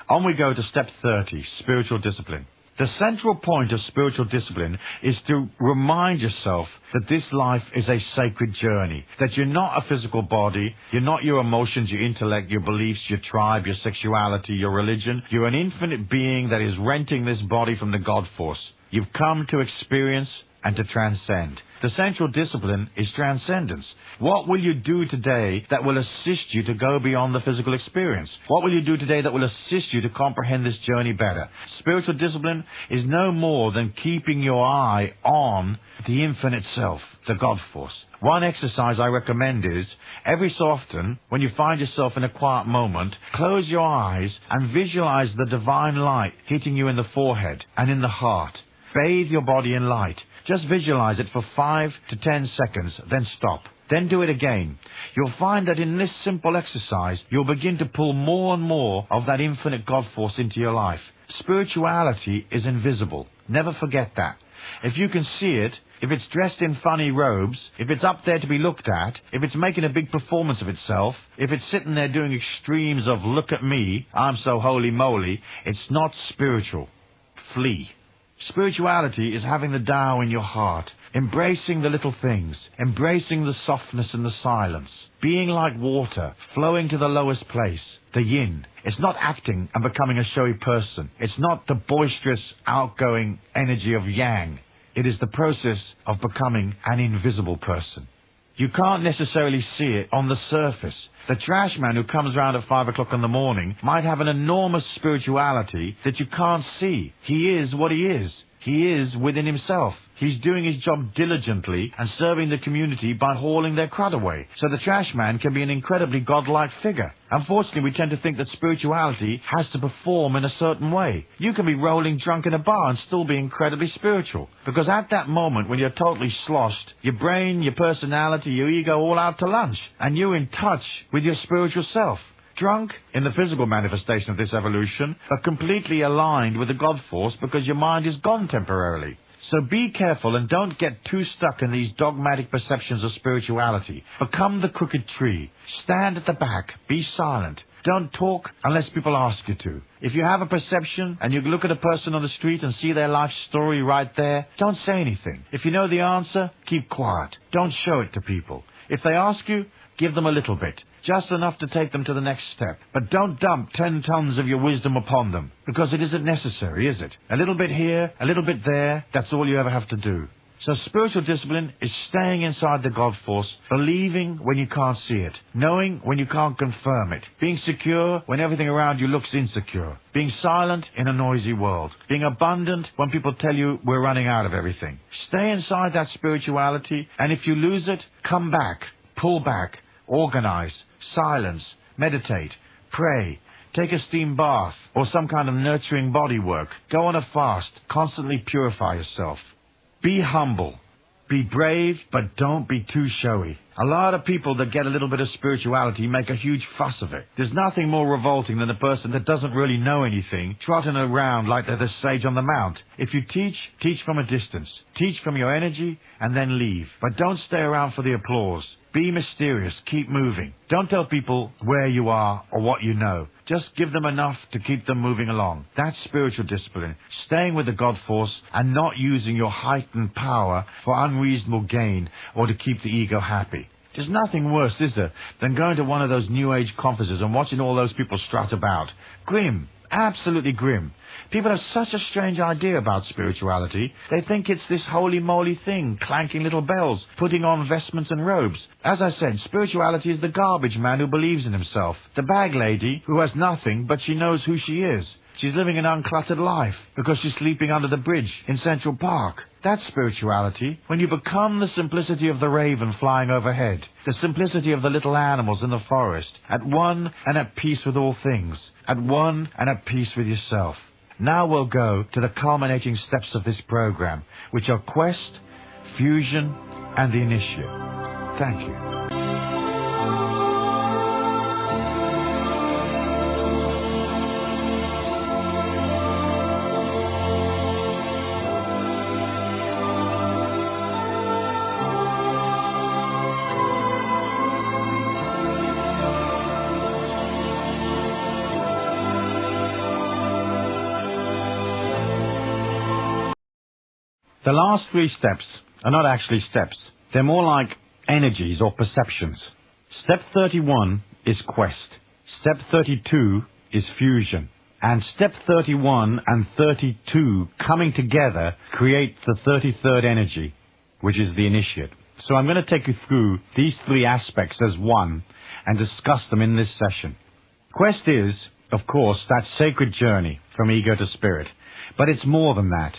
On we go to step 30, spiritual discipline. The central point of spiritual discipline is to remind yourself that this life is a sacred journey, that you're not a physical body, you're not your emotions, your intellect, your beliefs, your tribe, your sexuality, your religion. You're an infinite being that is renting this body from the God force. You've come to experience and to transcend. The central discipline is transcendence. What will you do today that will assist you to go beyond the physical experience? What will you do today that will assist you to comprehend this journey better? Spiritual discipline is no more than keeping your eye on the infinite self, the God force. One exercise I recommend is, every so often, when you find yourself in a quiet moment, close your eyes and visualize the divine light hitting you in the forehead and in the heart. Bathe your body in light. Just visualize it for 5 to 10 seconds, then stop. Then do it again. You'll find that in this simple exercise, you'll begin to pull more and more of that infinite God force into your life. Spirituality is invisible. Never forget that. If you can see it, if it's dressed in funny robes, if it's up there to be looked at, if it's making a big performance of itself, if it's sitting there doing extremes of look at me, I'm so holy moly, it's not spiritual. Flee. Spirituality is having the Tao in your heart, embracing the little things, embracing the softness and the silence, being like water, flowing to the lowest place, the yin. It's not acting and becoming a showy person. It's not the boisterous, outgoing energy of yang. It is the process of becoming an invisible person. You can't necessarily see it on the surface. The trash man who comes round at 5 o'clock in the morning might have an enormous spirituality that you can't see. He is what he is. He is within himself. He's doing his job diligently and serving the community by hauling their crud away. So the trash man can be an incredibly godlike figure. Unfortunately, we tend to think that spirituality has to perform in a certain way. You can be rolling drunk in a bar and still be incredibly spiritual. Because at that moment, when you're totally sloshed, your brain, your personality, your ego all out to lunch. And you're in touch with your spiritual self. Drunk in the physical manifestation of this evolution, but completely aligned with the God force because your mind is gone temporarily. So be careful and don't get too stuck in these dogmatic perceptions of spirituality. Become the crooked tree. Stand at the back. Be silent. Don't talk unless people ask you to. If you have a perception and you look at a person on the street and see their life story right there, don't say anything. If you know the answer, keep quiet. Don't show it to people. If they ask you, give them a little bit. Just enough to take them to the next step. But don't dump 10 tons of your wisdom upon them, because it isn't necessary, is it? A little bit here, a little bit there, that's all you ever have to do. So spiritual discipline is staying inside the God force, believing when you can't see it, knowing when you can't confirm it, being secure when everything around you looks insecure, being silent in a noisy world, being abundant when people tell you we're running out of everything. Stay inside that spirituality, and if you lose it, come back, pull back, organize, silence, meditate, pray, take a steam bath or some kind of nurturing body work. Go on a fast. Constantly purify yourself. Be humble. Be brave, but don't be too showy. A lot of people that get a little bit of spirituality make a huge fuss of it. There's nothing more revolting than a person that doesn't really know anything, trotting around like they're the sage on the mount. If you teach, teach from a distance. Teach from your energy and then leave. But don't stay around for the applause. Be mysterious. Keep moving. Don't tell people where you are or what you know. Just give them enough to keep them moving along. That's spiritual discipline. Staying with the God force and not using your heightened power for unreasonable gain or to keep the ego happy. There's nothing worse, is there, than going to one of those New Age conferences and watching all those people strut about. Grim. Absolutely grim. People have such a strange idea about spirituality. They think it's this holy-moly thing, clanking little bells, putting on vestments and robes. As I said, spirituality is the garbage man who believes in himself. The bag lady who has nothing, but she knows who she is. She's living an uncluttered life because she's sleeping under the bridge in Central Park. That's spirituality. When you become the simplicity of the raven flying overhead, the simplicity of the little animals in the forest, at one and at peace with all things, at one and at peace with yourself. Now we'll go to the culminating steps of this program, which are quest, fusion, and the initiate. Thank you. The last three steps are not actually steps. They're more like energies or perceptions. Step 31 is quest. Step 32 is fusion. And step 31 and 32 coming together create the 33rd energy, which is the initiate. So I'm going to take you through these three aspects as one and discuss them in this session. Quest is, of course, that sacred journey from ego to spirit. But it's more than that.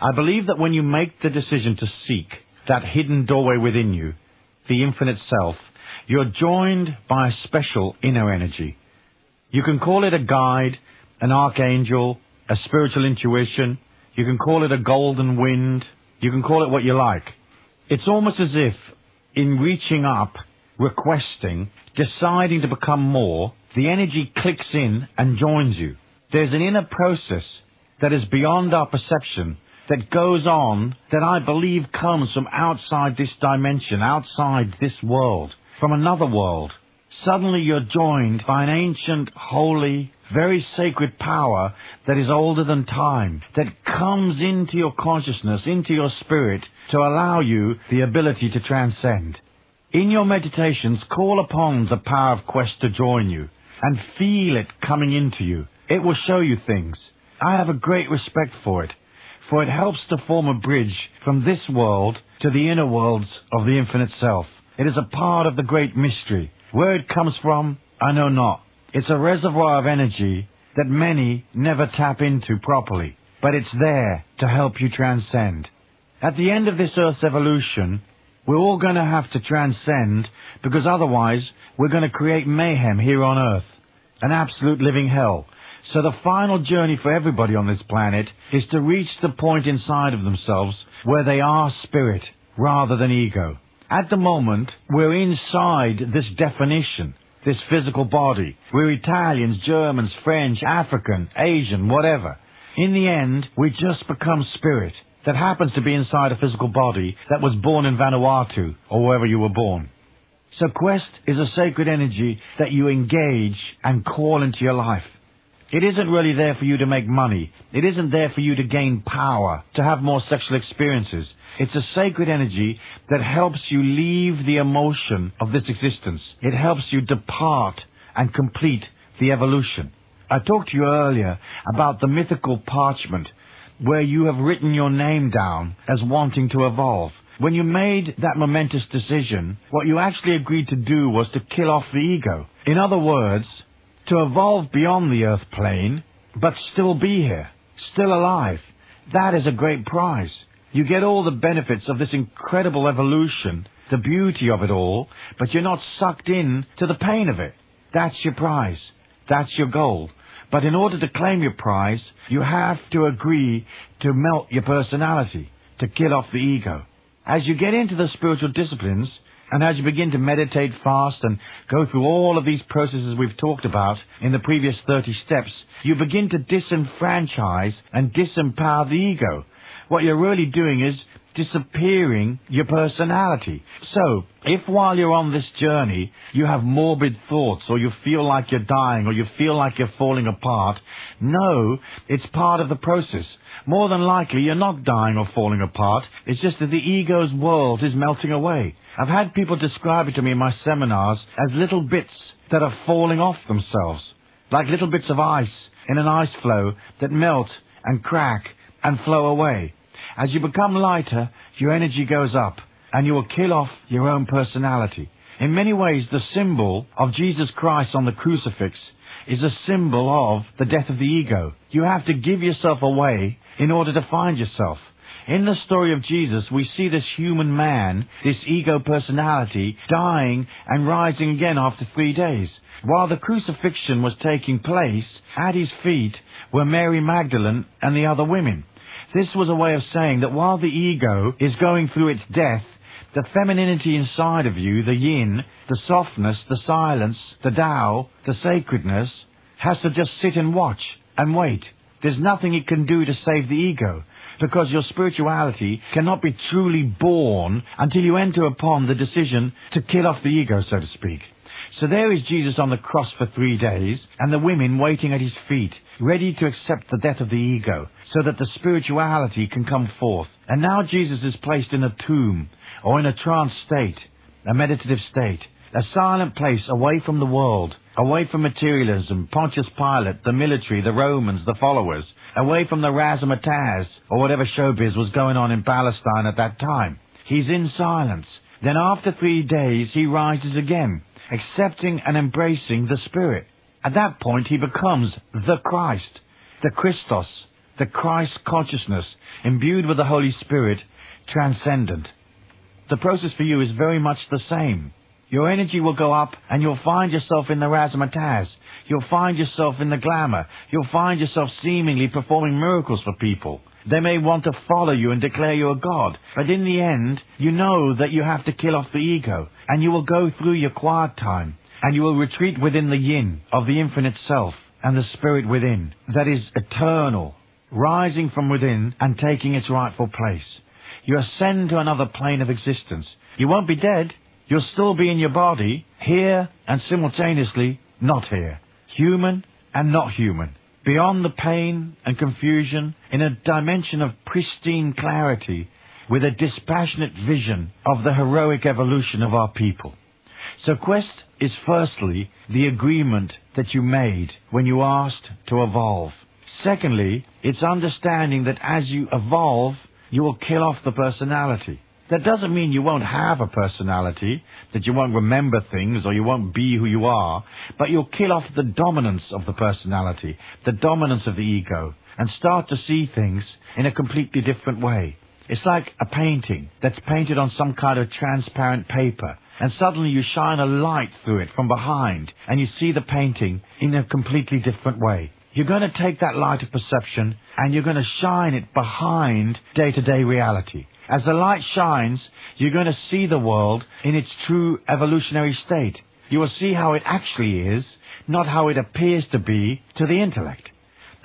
I believe that when you make the decision to seek that hidden doorway within you, the infinite self, you're joined by a special inner energy. You can call it a guide, an archangel, a spiritual intuition. You can call it a golden wind. You can call it what you like. It's almost as if, in reaching up, requesting, deciding to become more, the energy clicks in and joins you. There's an inner process that is beyond our perception that goes on that I believe comes from outside this dimension, outside this world, from another world. Suddenly you're joined by an ancient, holy, very sacred power that is older than time, that comes into your consciousness, into your spirit, to allow you the ability to transcend. In your meditations, call upon the power of quest to join you, and feel it coming into you. It will show you things. I have a great respect for it helps to form a bridge from this world to the inner worlds of the infinite self. It is a part of the great mystery. Where it comes from, I know not. It's a reservoir of energy that many never tap into properly, but it's there to help you transcend. At the end of this Earth's evolution, we're all going to have to transcend, because otherwise we're going to create mayhem here on Earth, an absolute living hell. So the final journey for everybody on this planet is to reach the point inside of themselves where they are spirit rather than ego. At the moment, we're inside this definition, this physical body. We're Italians, Germans, French, African, Asian, whatever. In the end, we just become spirit that happens to be inside a physical body that was born in Vanuatu or wherever you were born. So quest is a sacred energy that you engage and call into your life. It isn't really there for you to make money. It isn't there for you to gain power, to have more sexual experiences. It's a sacred energy that helps you leave the emotion of this existence. It helps you depart and complete the evolution. I talked to you earlier about the mythical parchment where you have written your name down as wanting to evolve. When you made that momentous decision, what you actually agreed to do was to kill off the ego. In other words, to evolve beyond the earth plane, but still be here, still alive. That is a great prize. You get all the benefits of this incredible evolution, the beauty of it all, but you're not sucked in to the pain of it. That's your prize. That's your goal. But in order to claim your prize, you have to agree to melt your personality, to kill off the ego. As you get into the spiritual disciplines, and as you begin to meditate, fast, and go through all of these processes we've talked about in the previous 30 steps, you begin to disenfranchise and disempower the ego. What you're really doing is disappearing your personality. So, if while you're on this journey, you have morbid thoughts, or you feel like you're dying, or you feel like you're falling apart, know it's part of the process. More than likely, you're not dying or falling apart. It's just that the ego's world is melting away. I've had people describe it to me in my seminars as little bits that are falling off themselves, like little bits of ice in an ice floe that melt and crack and flow away. As you become lighter, your energy goes up, and you will kill off your own personality. In many ways, the symbol of Jesus Christ on the crucifix is a symbol of the death of the ego. You have to give yourself away in order to find yourself. In the story of Jesus, we see this human man, this ego personality, dying and rising again after 3 days. While the crucifixion was taking place, at his feet were Mary Magdalene and the other women. This was a way of saying that while the ego is going through its death, the femininity inside of you, the yin, the softness, the silence, the Tao, the sacredness, has to just sit and watch and wait. There's nothing it can do to save the ego, because your spirituality cannot be truly born until you enter upon the decision to kill off the ego, so to speak. So there is Jesus on the cross for 3 days, and the women waiting at his feet, ready to accept the death of the ego, so that the spirituality can come forth. And now Jesus is placed in a tomb or in a trance state, a meditative state, a silent place away from the world, away from materialism, Pontius Pilate, the military, the Romans, the followers, away from the razzmatazz or whatever showbiz was going on in Palestine at that time. He's in silence. Then after 3 days he rises again, accepting and embracing the Spirit. At that point he becomes the Christ, the Christos, the Christ consciousness, imbued with the Holy Spirit, transcendent. The process for you is very much the same. Your energy will go up and you'll find yourself in the razzmatazz. You'll find yourself in the glamour. You'll find yourself seemingly performing miracles for people. They may want to follow you and declare you a god, but in the end, you know that you have to kill off the ego, and you will go through your quiet time, and you will retreat within the yin of the infinite self and the spirit within, that is eternal, rising from within and taking its rightful place. You ascend to another plane of existence. You won't be dead. You'll still be in your body, here and simultaneously not here, human and not human, beyond the pain and confusion, in a dimension of pristine clarity, with a dispassionate vision of the heroic evolution of our people. So quest is firstly the agreement that you made when you asked to evolve. Secondly, it's understanding that as you evolve, you will kill off the personality. That doesn't mean you won't have a personality, that you won't remember things or you won't be who you are, but you'll kill off the dominance of the personality, the dominance of the ego, and start to see things in a completely different way. It's like a painting that's painted on some kind of transparent paper, and suddenly you shine a light through it from behind, and you see the painting in a completely different way. You're going to take that light of perception, and you're going to shine it behind day-to-day reality. As the light shines, you're going to see the world in its true evolutionary state. You will see how it actually is, not how it appears to be to the intellect.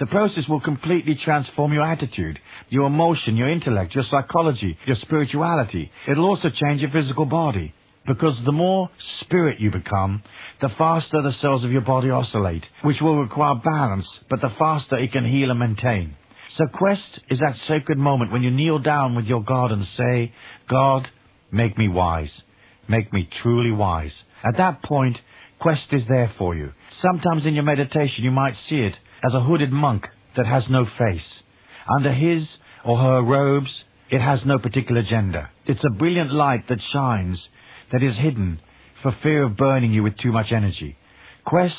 The process will completely transform your attitude, your emotion, your intellect, your psychology, your spirituality. It'll also change your physical body, because the more spirit you become, the faster the cells of your body oscillate, which will require balance, but the faster it can heal and maintain. So quest is that sacred moment when you kneel down with your God and say, God, make me wise. Make me truly wise. At that point, quest is there for you. Sometimes in your meditation you might see it as a hooded monk that has no face. Under his or her robes, it has no particular gender. It's a brilliant light that shines, that is hidden, for fear of burning you with too much energy. Quest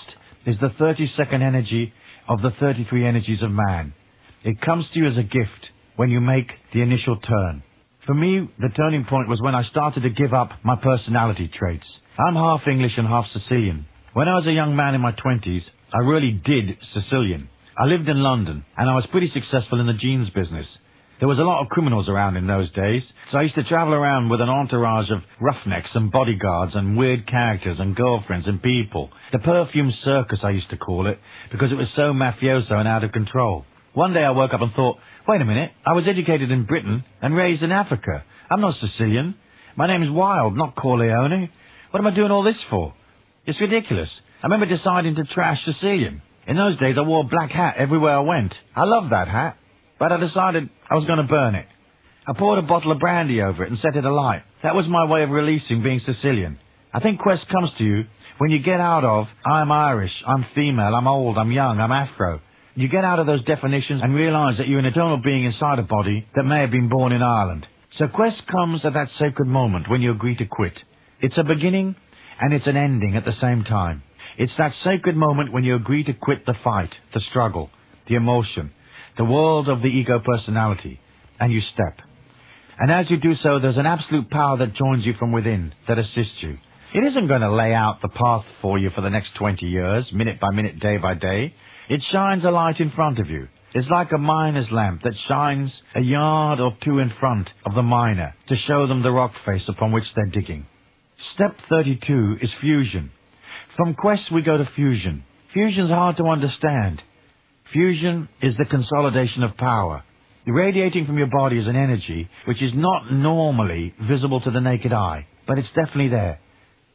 is the 32nd energy of the 33 energies of man. It comes to you as a gift when you make the initial turn. For me, the turning point was when I started to give up my personality traits. I'm half English and half Sicilian. When I was a young man in my 20s, I really did Sicilian. I lived in London, and I was pretty successful in the jeans business. There was a lot of criminals around in those days, so I used to travel around with an entourage of roughnecks and bodyguards and weird characters and girlfriends and people. The perfume circus, I used to call it, because it was so mafioso and out of control. One day I woke up and thought, wait a minute, I was educated in Britain and raised in Africa. I'm not Sicilian. My name is Wilde, not Corleone. What am I doing all this for? It's ridiculous. I remember deciding to trash Sicilian. In those days I wore a black hat everywhere I went. I loved that hat, but I decided I was going to burn it. I poured a bottle of brandy over it and set it alight. That was my way of releasing being Sicilian. I think quest comes to you when you get out of, I'm Irish, I'm female, I'm old, I'm young, I'm Afro. You get out of those definitions and realize that you're an eternal being inside a body that may have been born in Ireland. So quest comes at that sacred moment when you agree to quit. It's a beginning and it's an ending at the same time. It's that sacred moment when you agree to quit the fight, the struggle, the emotion, the world of the ego personality, and you step. And as you do so, there's an absolute power that joins you from within, that assists you. It isn't going to lay out the path for you for the next 20 years, minute by minute, day by day. It shines a light in front of you. It's like a miner's lamp that shines a yard or two in front of the miner to show them the rock face upon which they're digging. Step 32 is fusion. From quest we go to fusion. Fusion's hard to understand. Fusion is the consolidation of power. Radiating from your body is an energy which is not normally visible to the naked eye, but it's definitely there.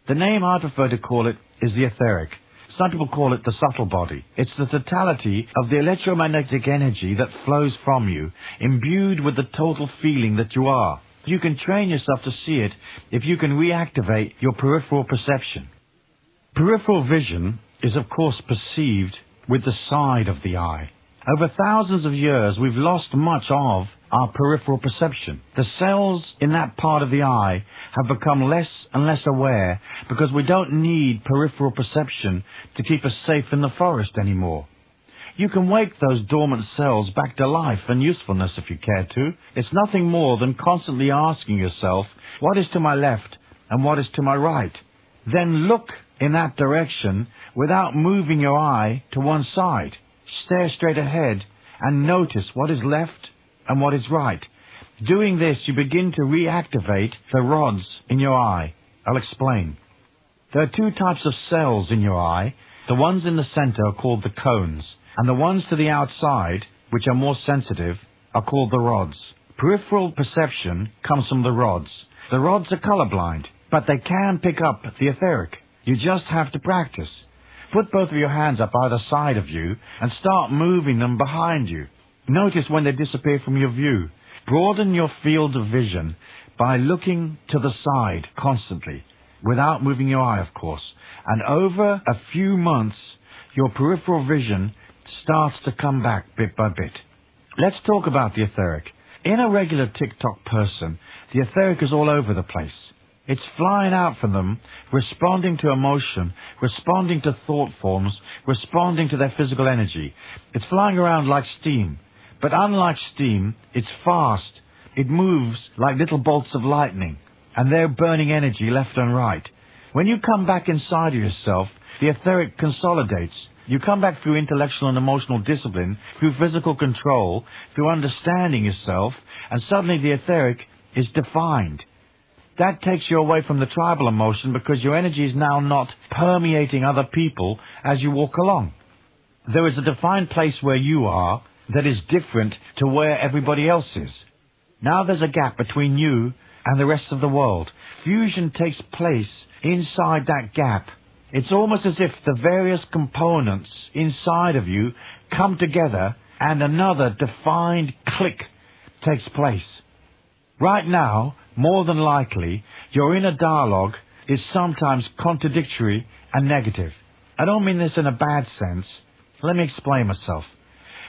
The name I prefer to call it is the etheric. Some people call it the subtle body. It's the totality of the electromagnetic energy that flows from you, imbued with the total feeling that you are. You can train yourself to see it if you can reactivate your peripheral perception. Peripheral vision is, of course, perceived with the side of the eye. Over thousands of years, we've lost much of our peripheral perception. The cells in that part of the eye have become less and less aware because we don't need peripheral perception to keep us safe in the forest anymore. You can wake those dormant cells back to life and usefulness if you care to. It's nothing more than constantly asking yourself, what is to my left and what is to my right? Then look in that direction without moving your eye to one side. Stare straight ahead and notice what is left and what is right. Doing this, you begin to reactivate the rods in your eye. I'll explain. There are two types of cells in your eye. The ones in the center are called the cones, and the ones to the outside, which are more sensitive, are called the rods. Peripheral perception comes from the rods. The rods are colorblind, but they can pick up the etheric. You just have to practice. Put both of your hands up either side of you and start moving them behind you. Notice when they disappear from your view. Broaden your field of vision by looking to the side constantly, without moving your eye, of course. And over a few months, your peripheral vision starts to come back bit by bit. Let's talk about the etheric. In a regular TikTok person, the etheric is all over the place. It's flying out from them, responding to emotion, responding to thought forms, responding to their physical energy. It's flying around like steam. But unlike steam, it's fast. It moves like little bolts of lightning, and they're burning energy left and right. When you come back inside of yourself, the etheric consolidates. You come back through intellectual and emotional discipline, through physical control, through understanding yourself, and suddenly the etheric is defined. That takes you away from the tribal emotion because your energy is now not permeating other people as you walk along. There is a defined place where you are that is different to where everybody else is. Now there's a gap between you and the rest of the world. Fusion takes place inside that gap. It's almost as if the various components inside of you come together and another defined click takes place. Right now, more than likely, your inner dialogue is sometimes contradictory and negative. I don't mean this in a bad sense. Let me explain myself.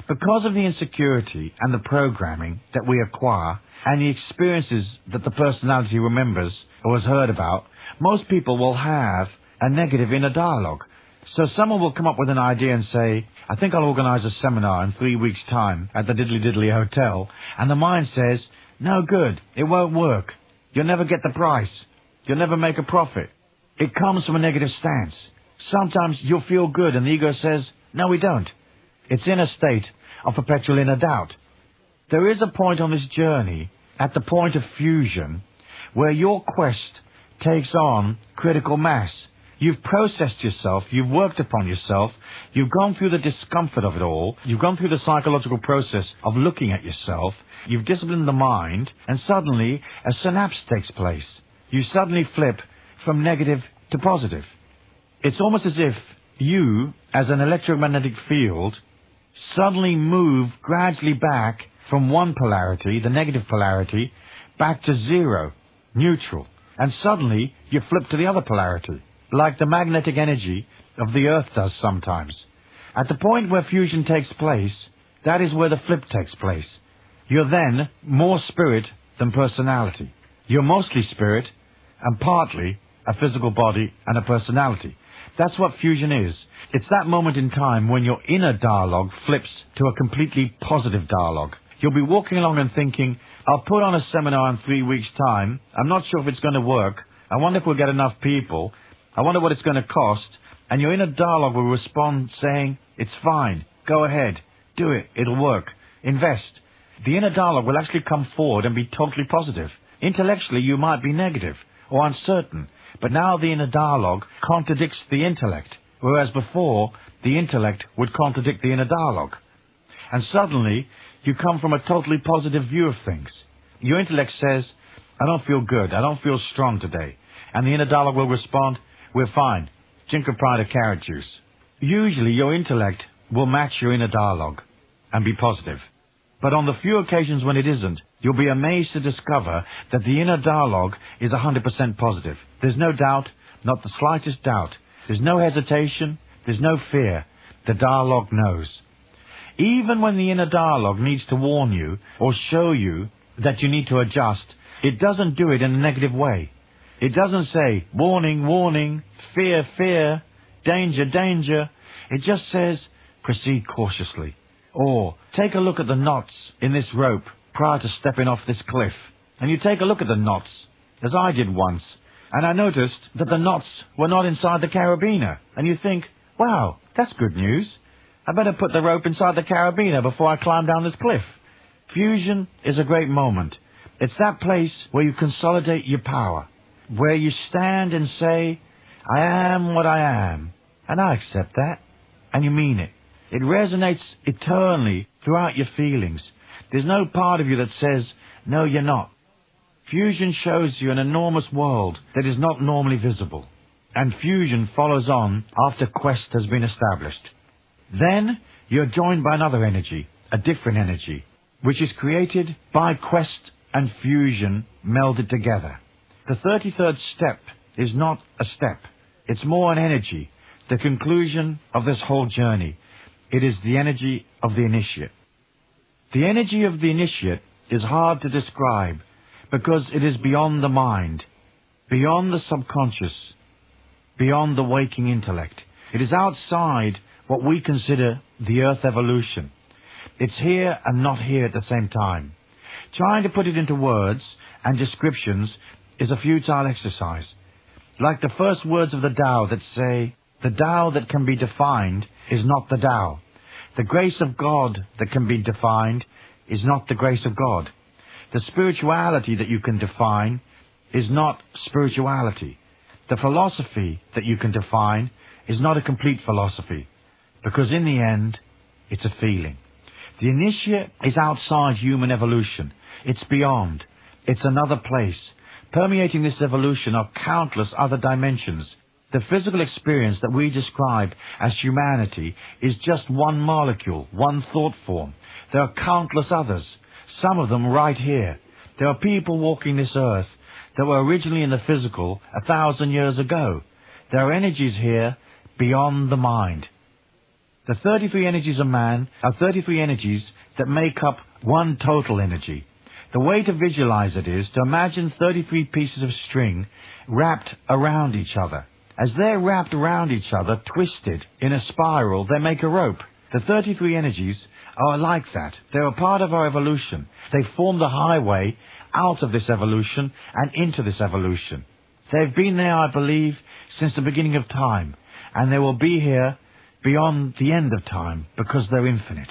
Because of the insecurity and the programming that we acquire and the experiences that the personality remembers or has heard about, most people will have a negative inner dialogue. So someone will come up with an idea and say, I think I'll organize a seminar in 3 weeks' time at the Diddly Diddly Hotel, and the mind says, no good, it won't work. You'll never get the price. You'll never make a profit. It comes from a negative stance. Sometimes you'll feel good and the ego says, no, we don't. It's in a state of perpetual inner doubt. There is a point on this journey, at the point of fusion, where your quest takes on critical mass. You've processed yourself, you've worked upon yourself, you've gone through the discomfort of it all, you've gone through the psychological process of looking at yourself, you've disciplined the mind, and suddenly a synapse takes place. You suddenly flip from negative to positive. It's almost as if you, as an electromagnetic field, suddenly move gradually back from one polarity, the negative polarity, back to zero, neutral. And suddenly you flip to the other polarity, like the magnetic energy of the Earth does sometimes. At the point where fusion takes place, that is where the flip takes place. You're then more spirit than personality. You're mostly spirit and partly a physical body and a personality. That's what fusion is. It's that moment in time when your inner dialogue flips to a completely positive dialogue. You'll be walking along and thinking, I'll put on a seminar in 3 weeks' time. I'm not sure if it's going to work. I wonder if we'll get enough people. I wonder what it's going to cost. And your inner dialogue will respond saying, it's fine. Go ahead. Do it. It'll work. Invest. The inner dialogue will actually come forward and be totally positive. Intellectually, you might be negative or uncertain. But now the inner dialogue contradicts the intellect, whereas before, the intellect would contradict the inner dialogue. And suddenly, you come from a totally positive view of things. Your intellect says, I don't feel good, I don't feel strong today. And the inner dialogue will respond, we're fine. Drink a pint of carrot juice. Usually your intellect will match your inner dialogue and be positive. But on the few occasions when it isn't, you'll be amazed to discover that the inner dialogue is 100% positive. There's no doubt, not the slightest doubt. There's no hesitation, there's no fear. The dialogue knows. Even when the inner dialogue needs to warn you or show you that you need to adjust, it doesn't do it in a negative way. It doesn't say, warning, warning, fear, fear, danger, danger. It just says, proceed cautiously. Or, take a look at the knots in this rope prior to stepping off this cliff. And you take a look at the knots, as I did once, and I noticed that the knots were not inside the carabiner. And you think, wow, that's good news. I better put the rope inside the carabiner before I climb down this cliff. Fusion is a great moment. It's that place where you consolidate your power, where you stand and say, I am what I am, and I accept that, and you mean it. It resonates eternally throughout your feelings. There's no part of you that says, no, you're not. Fusion shows you an enormous world that is not normally visible, and fusion follows on after quest has been established. Then you're joined by another energy, a different energy, which is created by quest and fusion melded together. The 33rd step is not a step. It's more an energy, the conclusion of this whole journey. It is the energy of the initiate. The energy of the initiate is hard to describe because it is beyond the mind, beyond the subconscious, beyond the waking intellect. It is outside what we consider the Earth evolution. It's here and not here at the same time. Trying to put it into words and descriptions is a futile exercise. Like the first words of the Tao that say, the Tao that can be defined is not the Tao. The grace of God that can be defined is not the grace of God. The spirituality that you can define is not spirituality. The philosophy that you can define is not a complete philosophy, because in the end, it's a feeling. The initiate is outside human evolution. It's beyond. It's another place. Permeating this evolution are countless other dimensions. The physical experience that we describe as humanity is just one molecule, one thought form. There are countless others, some of them right here. There are people walking this earth that were originally in the physical 1,000 years ago. There are energies here beyond the mind. The 33 energies of man are 33 energies that make up one total energy. The way to visualize it is to imagine 33 pieces of string wrapped around each other. As they're wrapped around each other, twisted in a spiral, they make a rope. The 33 energies are like that. They're a part of our evolution. They form the highway out of this evolution and into this evolution. They've been there, I believe, since the beginning of time, and they will be here beyond the end of time because they're infinite.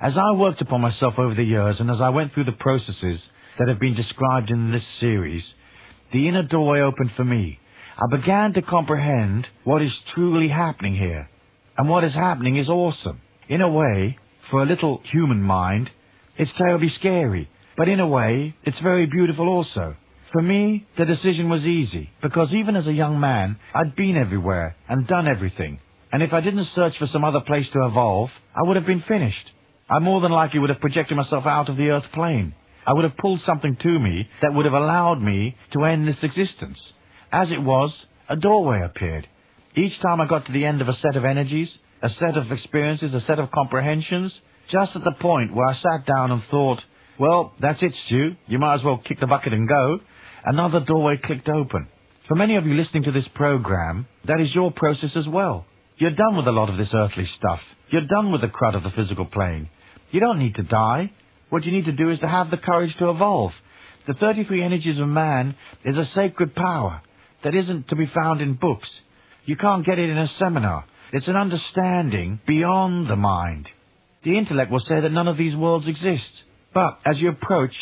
As I worked upon myself over the years and as I went through the processes that have been described in this series, the inner doorway opened for me. I began to comprehend what is truly happening here. And what is happening is awesome. In a way, for a little human mind, it's terribly scary. But in a way, it's very beautiful also. For me, the decision was easy, because even as a young man, I'd been everywhere and done everything. And if I didn't search for some other place to evolve, I would have been finished. I more than likely would have projected myself out of the Earth plane. I would have pulled something to me that would have allowed me to end this existence. As it was, a doorway appeared. Each time I got to the end of a set of energies, a set of experiences, a set of comprehensions, just at the point where I sat down and thought, well, that's it, Stu. You might as well kick the bucket and go. Another doorway clicked open. For many of you listening to this program, that is your process as well. You're done with a lot of this earthly stuff. You're done with the crud of the physical plane. You don't need to die. What you need to do is to have the courage to evolve. The 33 energies of man is a sacred power that isn't to be found in books. You can't get it in a seminar. It's an understanding beyond the mind. The intellect will say that none of these worlds exist. But as you approach,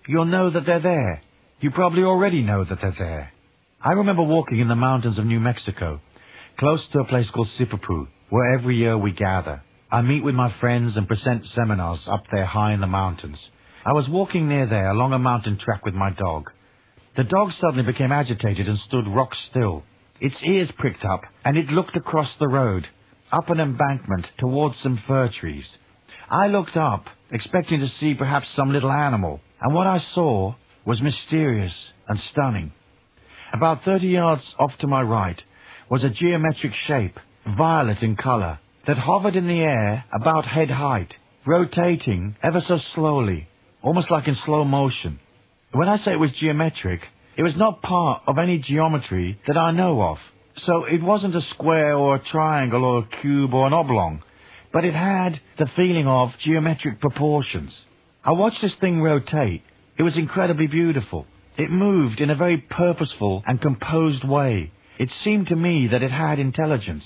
you'll know that they're there. You probably already know that they're there. I remember walking in the mountains of New Mexico, close to a place called Sipapu, where every year we gather. I meet with my friends and present seminars up there high in the mountains. I was walking near there along a mountain track with my dog. The dog suddenly became agitated and stood rock still. Its ears pricked up and it looked across the road. up an embankment towards some fir trees. I looked up, expecting to see perhaps some little animal, and what I saw was mysterious and stunning. About 30 yards off to my right was a geometric shape, violet in colour, that hovered in the air about head height, rotating ever so slowly, almost like in slow motion. When I say it was geometric, it was not part of any geometry that I know of. So it wasn't a square or a triangle or a cube or an oblong, but it had the feeling of geometric proportions. I watched this thing rotate. It was incredibly beautiful. It moved in a very purposeful and composed way. It seemed to me that it had intelligence.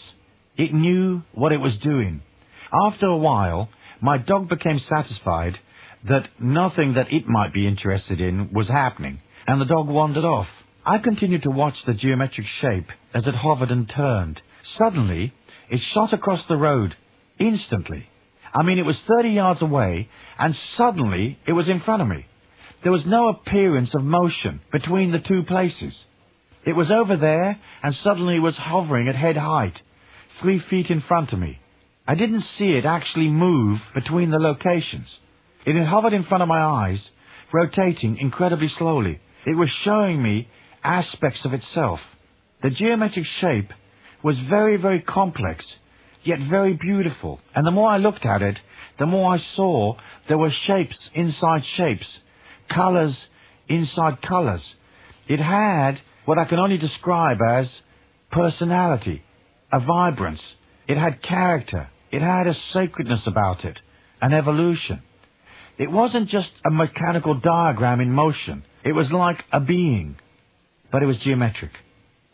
It knew what it was doing. After a while, my dog became satisfied that nothing that it might be interested in was happening, and the dog wandered off. I continued to watch the geometric shape as it hovered and turned. Suddenly, it shot across the road. Instantly. I mean, it was 30 yards away, and suddenly it was in front of me. There was no appearance of motion between the two places. It was over there, and suddenly was hovering at head height, 3 feet in front of me. I didn't see it actually move between the locations. It had hovered in front of my eyes, rotating incredibly slowly. It was showing me aspects of itself. The geometric shape was very, very complex, yet very beautiful. And the more I looked at it, the more I saw there were shapes inside shapes, colours inside colours. It had what I can only describe as personality, a vibrance. It had character. It had a sacredness about it, an evolution. It wasn't just a mechanical diagram in motion. It was like a being, but it was geometric.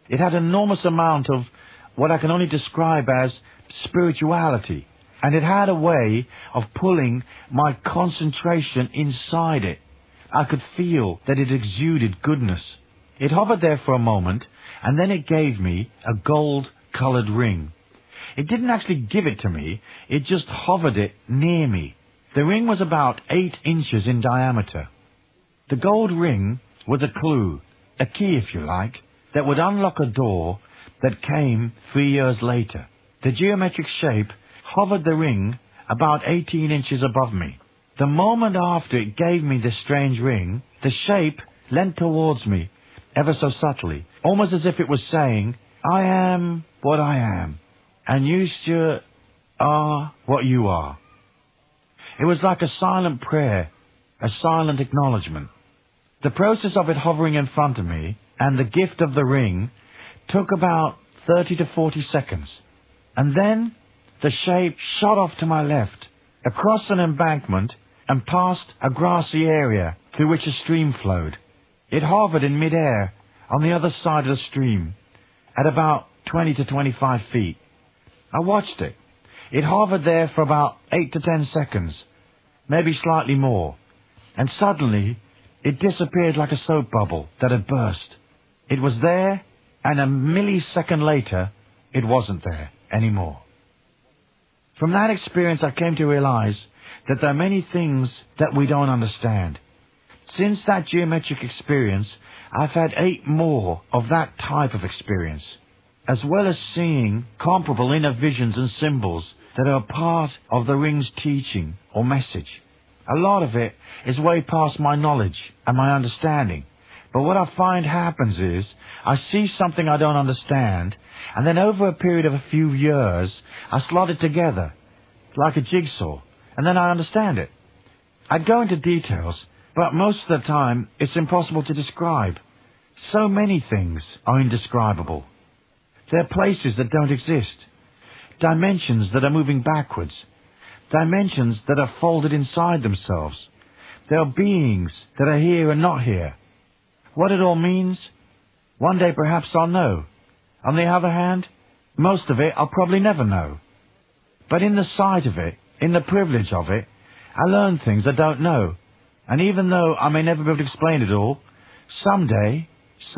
It had an enormous amount of what I can only describe as spirituality, and it had a way of pulling my concentration inside it. I could feel that it exuded goodness. It hovered there for a moment, and then it gave me a gold-coloured ring. It didn't actually give it to me, it just hovered it near me. The ring was about 8 inches in diameter. The gold ring was a clue, a key if you like, that would unlock a door that came 3 years later. The geometric shape hovered the ring about 18 inches above me. The moment after it gave me this strange ring, the shape leant towards me, ever so subtly, almost as if it was saying, I am what I am, and you, Stuart, are what you are. It was like a silent prayer, a silent acknowledgement. The process of it hovering in front of me and the gift of the ring took about 30 to 40 seconds. And then the shape shot off to my left, across an embankment and past a grassy area through which a stream flowed. It hovered in mid-air on the other side of the stream at about 20 to 25 feet. I watched it. It hovered there for about 8 to 10 seconds, maybe slightly more, and suddenly it disappeared like a soap bubble that had burst. It was there, and a millisecond later, it wasn't there anymore. From that experience, I came to realize that there are many things that we don't understand. Since that geometric experience, I've had 8 more of that type of experience, as well as seeing comparable inner visions and symbols that are part of the ring's teaching or message. A lot of it is way past my knowledge and my understanding, but what I find happens is I see something I don't understand, and then over a period of a few years, I slot it together like a jigsaw, and then I understand it. I'd go into details, but most of the time it's impossible to describe. So many things are indescribable. There are places that don't exist, dimensions that are moving backwards, dimensions that are folded inside themselves. There are beings that are here and not here. What it all means? One day perhaps I'll know. On the other hand, most of it I'll probably never know. But in the sight of it, in the privilege of it, I learn things I don't know. And even though I may never be able to explain it all, someday,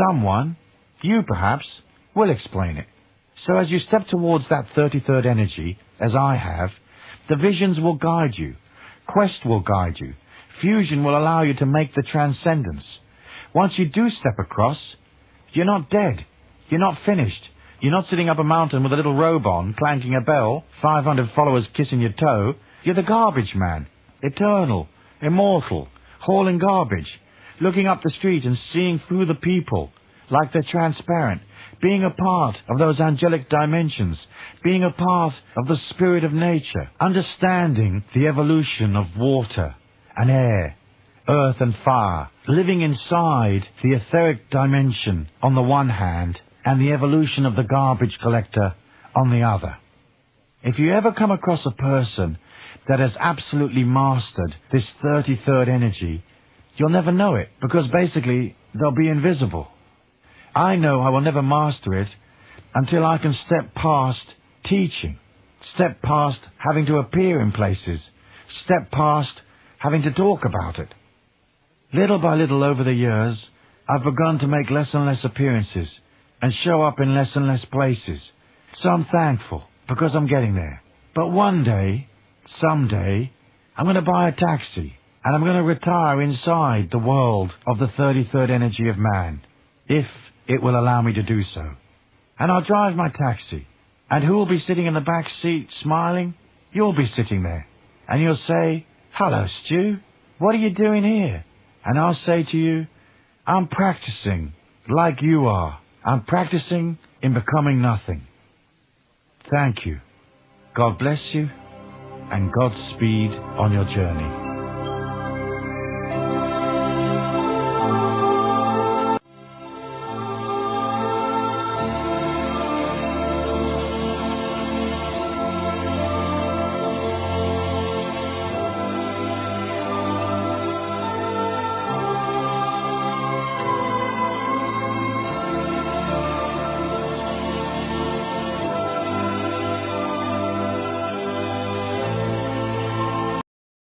someone, you perhaps, will explain it. So as you step towards that 33rd energy, as I have, the visions will guide you. Quest will guide you. Fusion will allow you to make the transcendence. Once you do step across, you're not dead. You're not finished. You're not sitting up a mountain with a little robe on, clanking a bell, 500 followers kissing your toe. You're the garbage man, eternal, immortal, hauling garbage, looking up the street and seeing through the people like they're transparent, being a part of those angelic dimensions, being a part of the spirit of nature, understanding the evolution of water and air, earth and fire, living inside the etheric dimension on the one hand and the evolution of the garbage collector on the other. If you ever come across a person that has absolutely mastered this 33rd energy, you'll never know it, because basically they'll be invisible. I know I will never master it until I can step past teaching, step past having to appear in places, step past having to talk about it. Little by little over the years, I've begun to make less and less appearances and show up in less and less places. So I'm thankful, because I'm getting there. But one day, someday, I'm going to buy a taxi and I'm going to retire inside the world of the 33rd energy of man, if it will allow me to do so. And I'll drive my taxi. And who will be sitting in the back seat smiling? You'll be sitting there. And you'll say, "Hello, Stu. What are you doing here?" And I'll say to you, "I'm practicing like you are. I'm practicing in becoming nothing." Thank you. God bless you, and Godspeed on your journey.